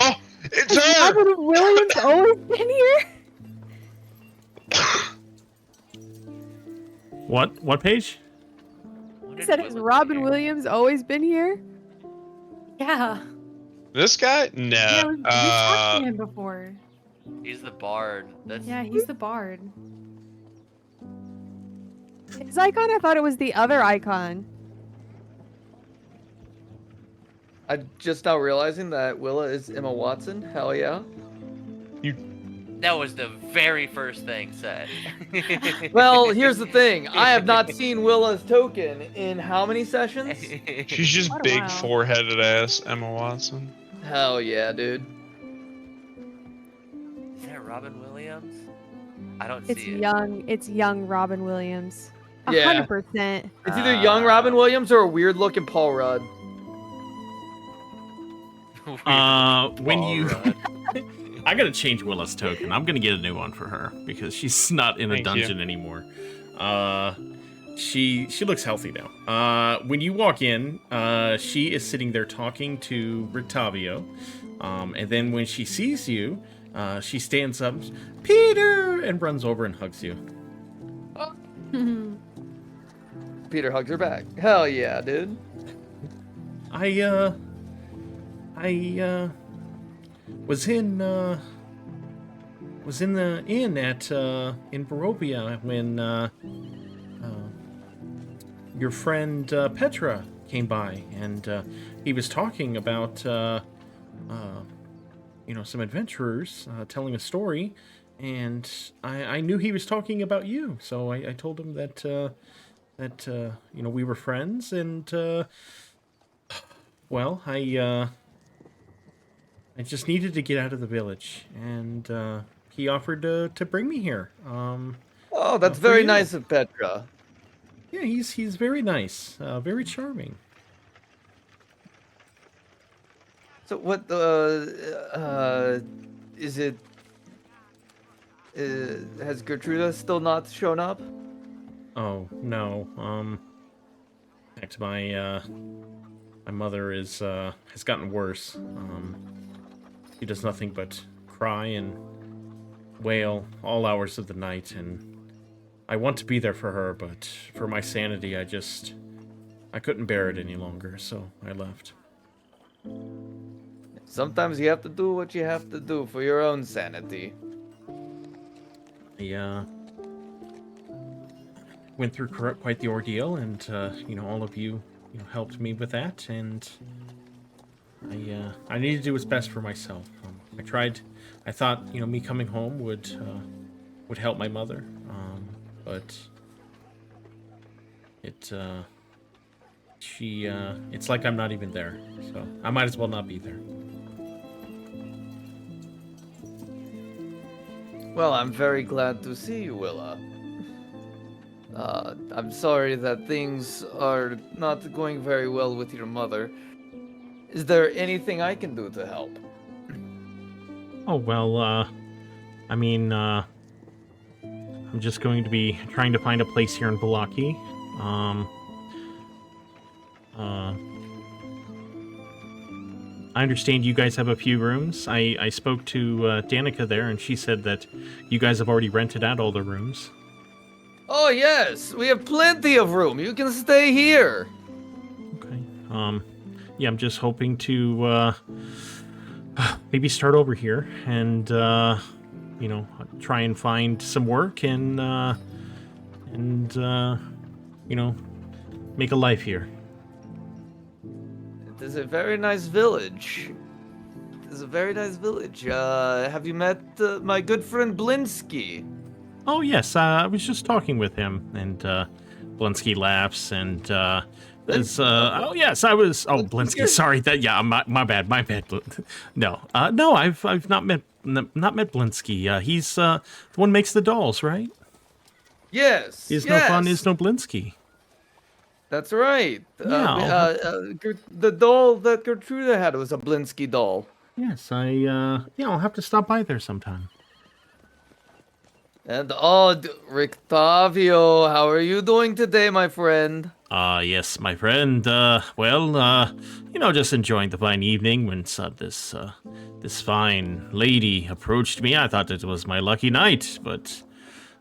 Oh, it's Has her! Robin Williams always been here? What page? What I did said, has Willow Robin do? Williams always been here? Yeah. This guy? Yeah, No. we've talked to him before. He's the bard. That's Yeah, he's the bard. His icon? I thought it was the other icon. I'm just now realizing that Willa is Emma Watson. Hell yeah. that was the very first thing said. Well, here's the thing. I have not seen Willa's token in how many sessions? She's just Quite a big while. four-headed ass Emma Watson. Hell yeah, dude. Is that Robin Williams? I don't It's see it. young. It's young Robin Williams. Yeah. 100%. It's either young Robin Williams or a weird looking Paul Rudd. When you, Alright. I gotta change Willa's token. I'm gonna get a new one for her because she's not in a Thank you. dungeon anymore. She looks healthy now. When you walk in, she is sitting there talking to Rictavio, and then when she sees you, she stands up, Peter, and runs over and hugs you. Peter hugs her back. Hell yeah, dude. I was in the inn at in Barovia when your friend Petra came by, and he was talking about some adventurers telling a story, and I knew he was talking about you, so I told him that we were friends, and well, I just needed to get out of the village, and he offered to bring me here. Oh, that's for very you. nice of Petra. Yeah, he's very nice, very charming. So what is it? Has Gertruda still not shown up? Oh no, in fact, my mother is has gotten worse. She does nothing but cry and wail all hours of the night, and I want to be there for her, but for my sanity, I couldn't bear it any longer, so I left. Sometimes you have to do what you have to do for your own sanity. I went through quite the ordeal, and all of you helped me with that, and I needed to do what's best for myself. I thought me coming home would help my mother, but it's like I'm not even there, so I might as well not be there. Well, I'm very glad to see you, Willa. I'm sorry that things are not going very well with your mother. Is there anything I can do to help? Oh, well, I mean, I'm just going to be trying to find a place here in Valaki. I understand you guys have a few rooms. I spoke to Danica there, and she said that you guys have already rented out all the rooms. Oh yes, we have plenty of room. You can stay here. Okay. Yeah, I'm just hoping to maybe start over here and try and find some work and make a life here. It is a very nice village. It is a very nice village. Have you met my good friend Blinsky? Oh yes, I was just talking with him, and Blinsky laughs, and oh yes, I was. Oh, Blinsky, sorry. My bad. No, I've not met Blinsky. He's the one who makes the dolls, right? Yes. Is yes. no fun, is no Blinsky. That's right. Yeah, The doll that Gertruda had was a Blinsky doll. Yes, I'll have to stop by there sometime. And Rictavio, how are you doing today, my friend? Yes, my friend. Just enjoying the fine evening when this fine lady approached me. I thought it was my lucky night, but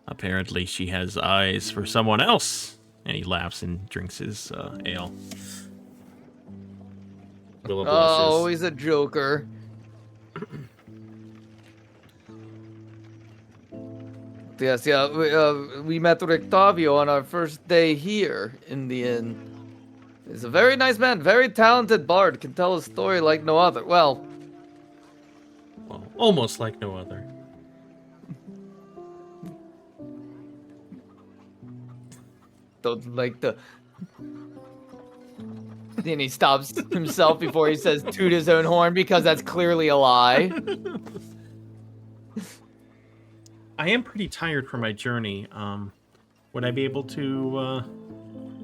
apparently she has eyes for someone else. And he laughs and drinks his ale. Oh, always a joker. Yes, we met Rictavio on our first day here in the inn. He's a very nice man, very talented bard, can tell a story like no other. Well, almost like no other. Then he stops himself before he says toot his own horn because that's clearly a lie. I am pretty tired from my journey. Would I be able to,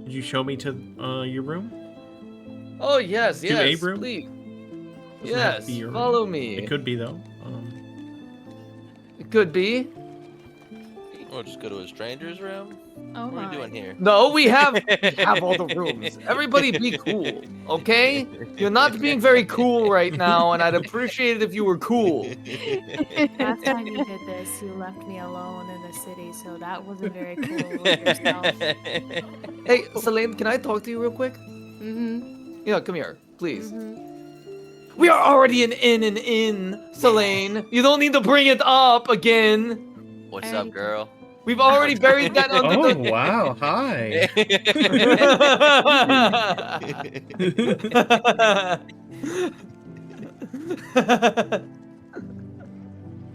could you show me to your room? Oh, yes, To a yes, room? please. Doesn't have to Yes, be your room. follow me. It could be, though. It could be. We'll just go to a stranger's room. Oh What are my. we doing here? No, we have all the rooms. Everybody be cool, okay? You're not being very cool right now, and I'd appreciate it if you were cool. Last time you did this, you left me alone in the city, so that wasn't very cool with yourself. Hey, Solayne, can I talk to you real quick? Mm-hmm. Yeah, come here, please. Mm-hmm. We are already in, Solayne. You don't need to bring it up again. What's up, girl? We've already buried that under Oh, the... wow. Hi.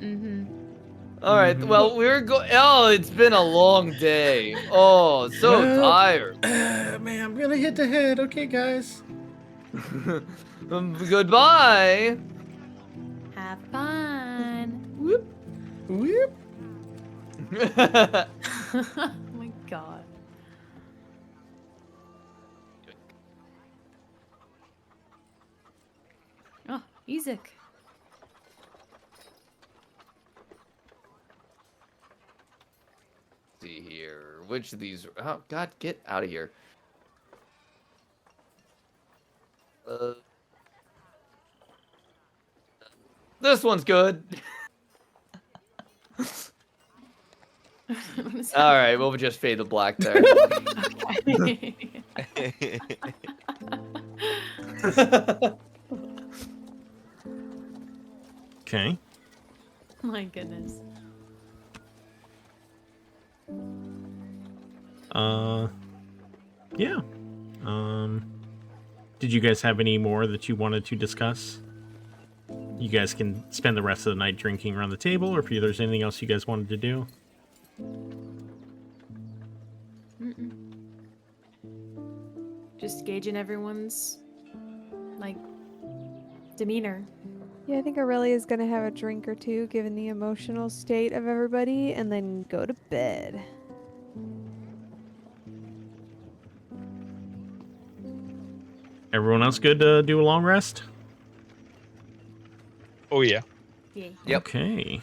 Mm-hmm. All right, well, Oh, it's been a long day. Oh, so Well, tired. Man, I'm gonna hit the head. Okay, guys. Goodbye. Have fun. Whoop. Whoop. Oh my god. Oh, Ezek. See here. Which of these? Oh God, get out of here. This one's good. All right, we'll just fade to black there. Okay. My goodness. Yeah. Did you guys have any more that you wanted to discuss? You guys can spend the rest of the night drinking around the table, or if there's anything else you guys wanted to do. Mm-mm. Just gauging everyone's, demeanor. Yeah, I think Aurelia is gonna have a drink or two, given the emotional state of everybody, and then go to bed. Everyone else good to do a long rest? Oh yeah. Yeah. Yep. Okay.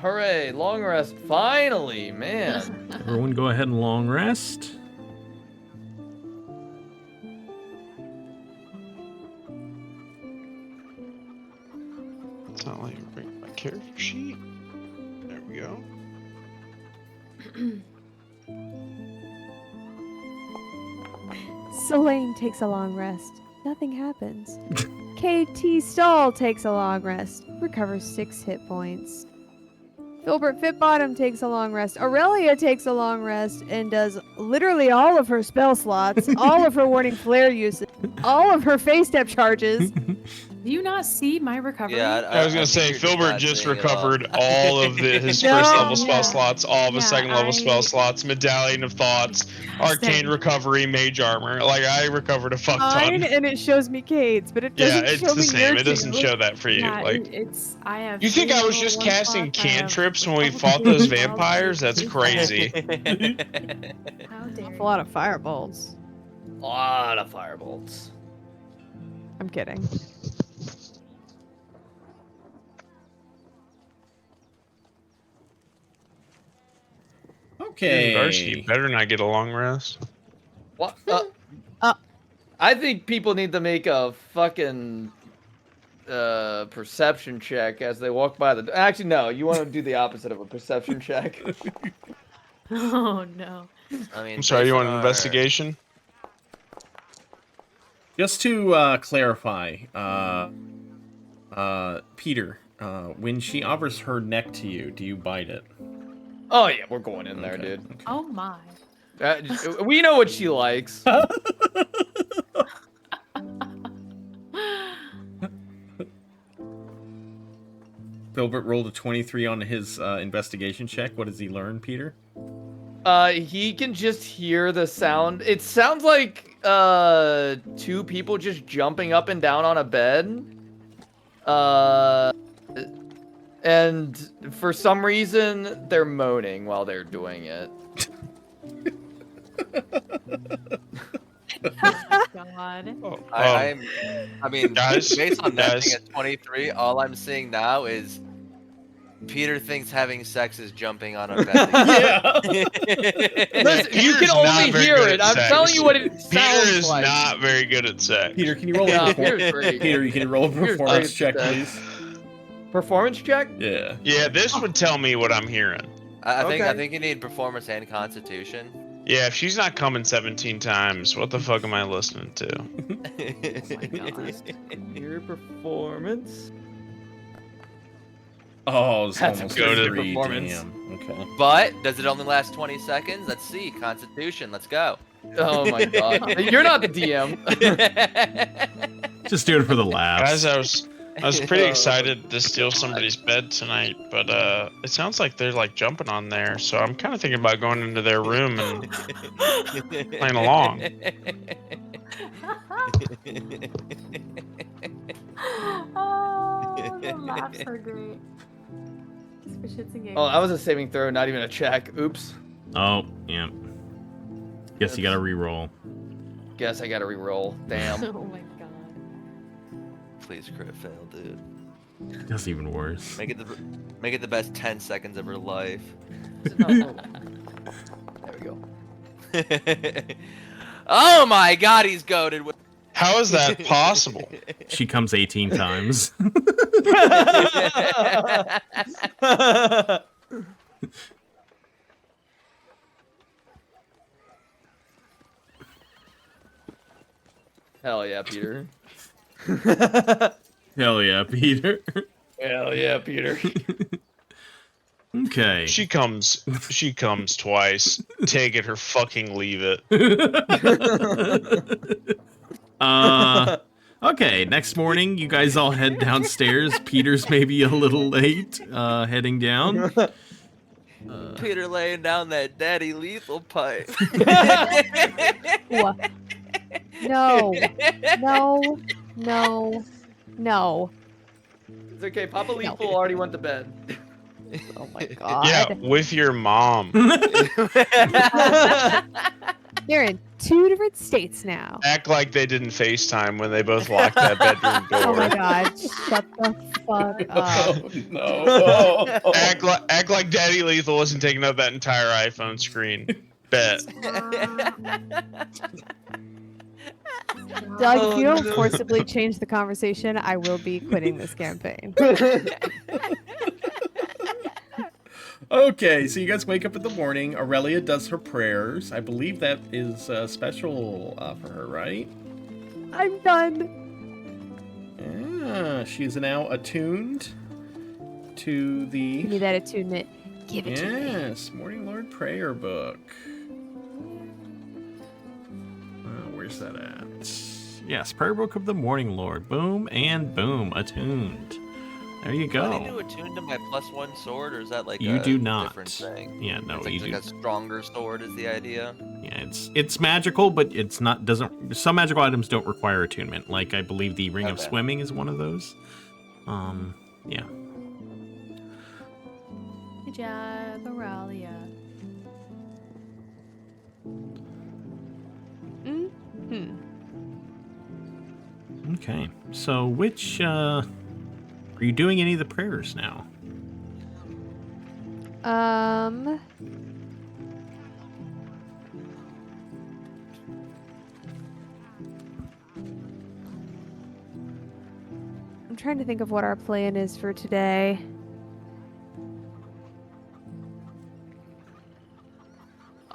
Hooray, long rest, finally, man. Everyone go ahead and long rest. It's not like right back. character sheet. There we go. Solayne takes a long rest. Nothing happens. KT Stall takes a long rest. Recovers 6 hit points. Filbert Fitbottom takes a long rest. Aurelia takes a long rest and does literally all of her spell slots, all of her Warning Flare usage, all of her phase step charges. Do you not see my recovery? Yeah, I was gonna say think you're Filbert not just seeing it all. recovered all of his No. first level spell Yeah. slots, all of his Yeah, second level spell I- slots, Medallion of Thoughts, Arcane Same. Recovery, Mage Armor. Like I recovered a fuck Mine, ton. and it shows me Kate's, but it Yeah, doesn't it's show the me your same. It doesn't two. show that for you. Yeah, Like it's I have. you think 3 I was level just 1 casting slots, I have cantrips when we level fought 2 those spells, vampires? That's two crazy. How dare A you? lot of fireballs. A lot of firebolts. I'm kidding. Darcy, you Okay. better not get a long rest. What? Uh. I think people need to make a fucking perception check as they walk by the. Actually, no. You want to do the opposite of a perception check. Oh no. I mean, I'm sorry, based you want on an our- investigation? Just to clarify, Peter, when she offers her neck to you, do you bite it? Oh yeah, we're going in there, Okay, dude. okay. Oh my. We know what she likes. Filbert rolled a 23 on his investigation check. What does he learn, Peter? He can just hear the sound. It sounds like 2 people just jumping up and down on a bed. And for some reason they're moaning while they're doing it. God. Oh, I mean, Guys, based on that guys. thing at 23, all I'm seeing now is Peter thinks having sex is jumping on a bed. Yeah. Listen, you Peter's can not only very hear good it. at I'm sex. telling you what it Peter sounds is like. not very good at sex. Peter, can you roll Yeah, a Peter's great. Peter, you can roll a Peter's performance great check, at please? Performance check? Yeah. Yeah, this would tell me what I'm hearing. I Okay. think you need performance and constitution. Yeah, if she's not coming 17 times, what the fuck am I listening to? Your performance. Oh, it's That's a almost pretty good 3. performance. Damn. Okay. But does it only last 20 seconds? Let's see. Constitution. Let's go. Oh my god. You're not the DM. Just do it for the laughs. Guys, I was pretty excited to steal somebody's bed tonight, but it sounds like they're like jumping on there, so I'm kind of thinking about going into their room and playing along. Oh, the laughs are great. It's for shits and giggles. Oh, that was a saving throw, not even a check. Oops. Oh, yeah. Guess you gotta re-roll. Guess I gotta re-roll. Damn. Oh my god. Please crit fail, dude. That's even worse. Make it the best 10 seconds of her life. There we go. Oh my god, he's goaded with. How is that possible? She comes 18 times. Hell yeah, Peter. Hell yeah, Peter. Hell yeah, Peter. Okay. She comes twice. Take it or fucking leave it. Okay, next morning, you guys all head downstairs. Peter's maybe a little late, heading down. Peter laying down that daddy lethal pipe. What? No. No. No. No. It's okay. Papa Lethal already went to bed. Oh my god. Yeah, with your mom. They're in 2 different states now. Act like they didn't FaceTime when they both locked that bedroom door. Oh my god. Shut the fuck up. No. Act like Daddy Lethal wasn't taking up that entire iPhone screen. Bet. Doug, if you Oh, don't no. forcibly change the conversation, I will be quitting this campaign. Okay, so you guys wake up in the morning. Aurelia does her prayers. I believe that is special for her, right? I'm done. Yeah, she is now attuned to the Give me that attunement. Give it to me. yes Morning Lord prayer book. Where's that at? Yes, Prayer Book of the Morning Lord. Boom and boom, attuned. There you Do I need to go. attune to my +1 sword, or is that like You a do not. different thing? Yeah, no, It's like, you like do. a stronger sword is the idea. Yeah, it's magical, but it's not. Doesn't some magical items don't require attunement? Like I believe the Ring of Okay. Swimming is one of those. Yeah. Good job, Aurelia. Hmm. Okay. So which are you doing any of the prayers now? I'm trying to think of what our plan is for today.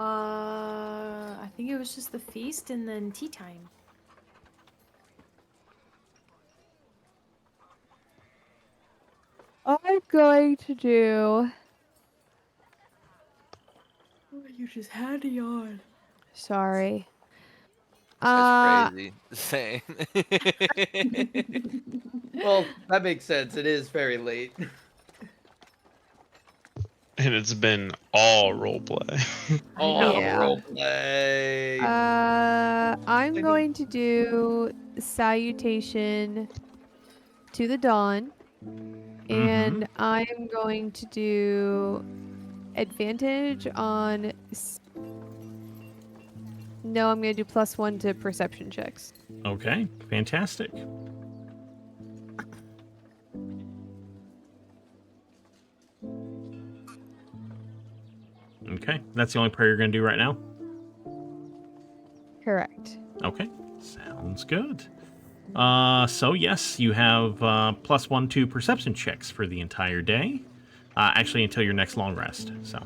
I think it was just the feast and then tea time. I'm going to do. You just had to yawn. Sorry. That's crazy. Same. Well, that makes sense. It is very late. And it's been all roleplay. Oh, Yeah. roleplay. I'm going to do salutation to the dawn, and I'm going to do advantage on. No, I'm going to do +1 to perception checks. Okay, fantastic. Okay, that's the only prayer you're going to do right now? Correct. Okay, sounds good. So yes, you have +1 to perception checks for the entire day. Actually, until your next long rest. So,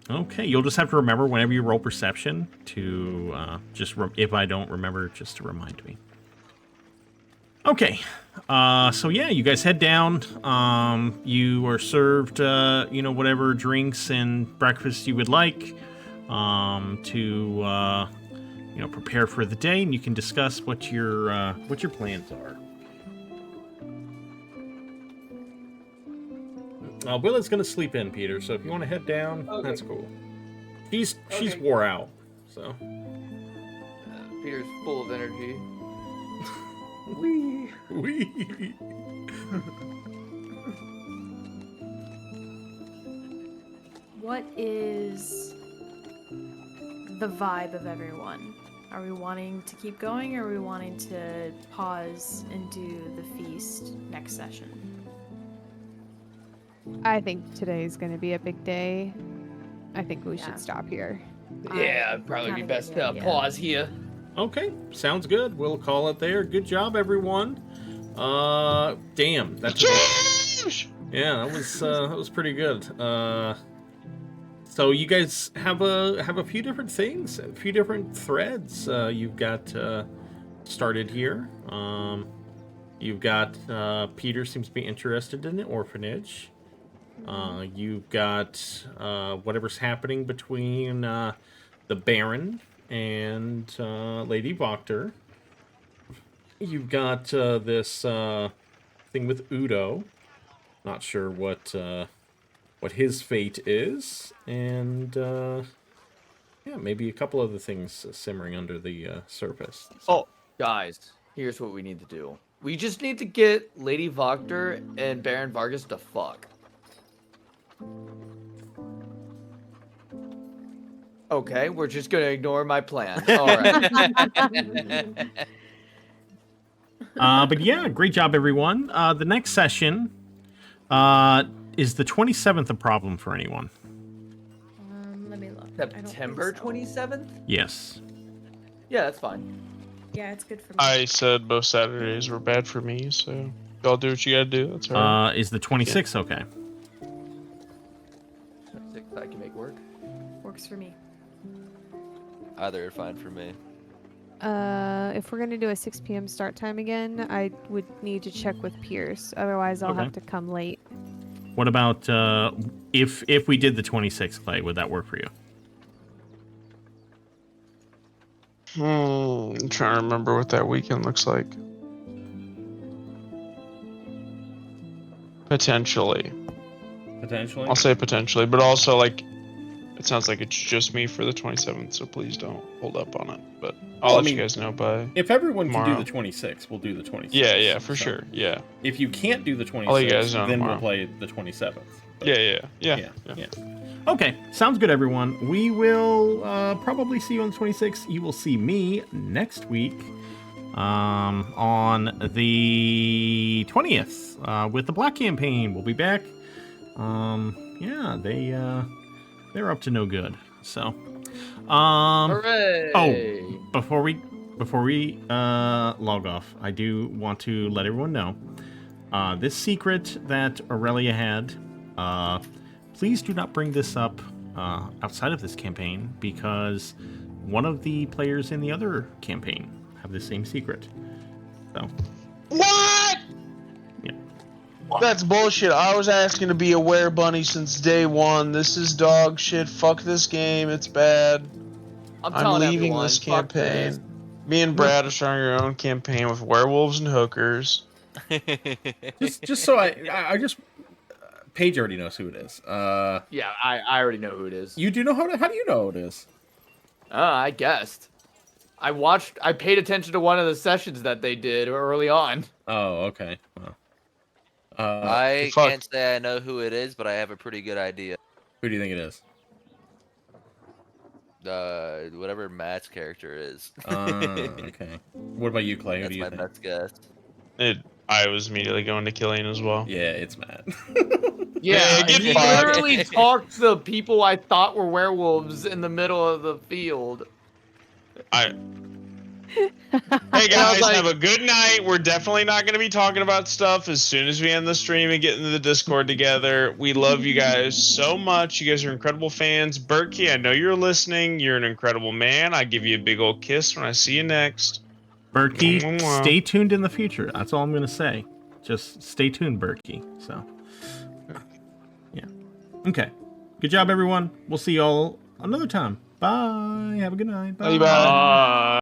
okay, you'll just have to remember whenever you roll perception to if I don't remember, just to remind me. Okay, so yeah, you guys head down. You are served, whatever drinks and breakfast you would like, to prepare for the day, and you can discuss what your plans are. Willa's gonna sleep in, Peter. So if you want to head down, that's cool. She's wore out, so. Peter's full of energy. Wee. What is the vibe of everyone? Are we wanting to keep going, or are we wanting to pause and do the feast next session? I think today's going to be a big day. I think we should stop here. Yeah, it'd probably be kinda best get to the idea. pause here. Okay, sounds good. We'll call it there. Good job, everyone. Damn, that's yeah, that was pretty good. So you guys have a few different things, a few different threads. You've got started here. You've got Peter seems to be interested in the orphanage. You've got whatever's happening between the Baron and Lady Voctor. You've got this thing with Udo. Not sure what his fate is, and yeah, maybe a couple other things simmering under the surface. Oh, guys, here's what we need to do. We just need to get Lady Voctor and Baron Vargas to fuck. Okay, we're just gonna ignore my plan. All right. But yeah, great job, everyone. The next session is the 27th a problem for anyone? Let me look. I don't think September so. 27th? Yes. Yeah, that's fine. Yeah, it's good for me. I said both Saturdays were bad for me, so y'all do what you gotta do. That's alright. Is the 26th okay? 6 I can make work. Works for me. Either are fine for me. If we're gonna do a 6 p.m. start time again, I would need to check with Pierce. Otherwise, I'll Okay. have to come late. What about if we did the 26th, Clay? Would that work for you? I'm trying to remember what that weekend looks like. Potentially. Potentially. I'll say potentially, but also like it sounds like it's just me for the 27th, so please don't hold up on it. But I'll let you guys know by If everyone tomorrow. can do the 26th, we'll do the 26th. Yeah, for So, sure. Yeah. If you can't do the 26th, I'll let you guys know then tomorrow. we'll play the 27th. But, Yeah. Okay, sounds good, everyone. We will probably see you on the 26th. You will see me next week on the 20th with the Black Campaign. We'll be back. Yeah, they're up to no good. So, Hooray! oh, before we log off, I do want to let everyone know this secret that Aurelia had. Please do not bring this up outside of this campaign because one of the players in the other campaign have the same secret. So, What? yeah. That's bullshit. I was asking to be a were-bunny since day one. This is dog shit. Fuck this game. It's bad. I'm I'm telling leaving everyone, this fuck this. campaign. Me and Brad are starting our own campaign with werewolves and hookers. just so I just Paige already knows who it is. Yeah, I already know who it is. You do know how do you know who it is? I guessed. I paid attention to one of the sessions that they did early on. Oh, okay. Well, I fuck. can't say I know who it is, but I have a pretty good idea. who do you think it is? Whatever Matt's character is. Okay. What about you, Clay? Who That's do you my think? best guess. I was immediately going to Killian as well. Yeah, it's Matt. Yeah, get he fucked. literally talked the people I thought were werewolves in the middle of the field. Hey I guys, was like- have a good night. We're definitely not going to be talking about stuff as soon as we end the stream and get into the Discord together. We love you guys so much. You guys are incredible fans. Berkey, I know you're listening. You're an incredible man. I give you a big old kiss when I see you next. Berkey, Mwah. stay tuned in the future. That's all I'm going to say. Just stay tuned, Berkey. So, yeah. Okay. Good job, everyone. We'll see y'all another time. Bye. Have a good night. Bye.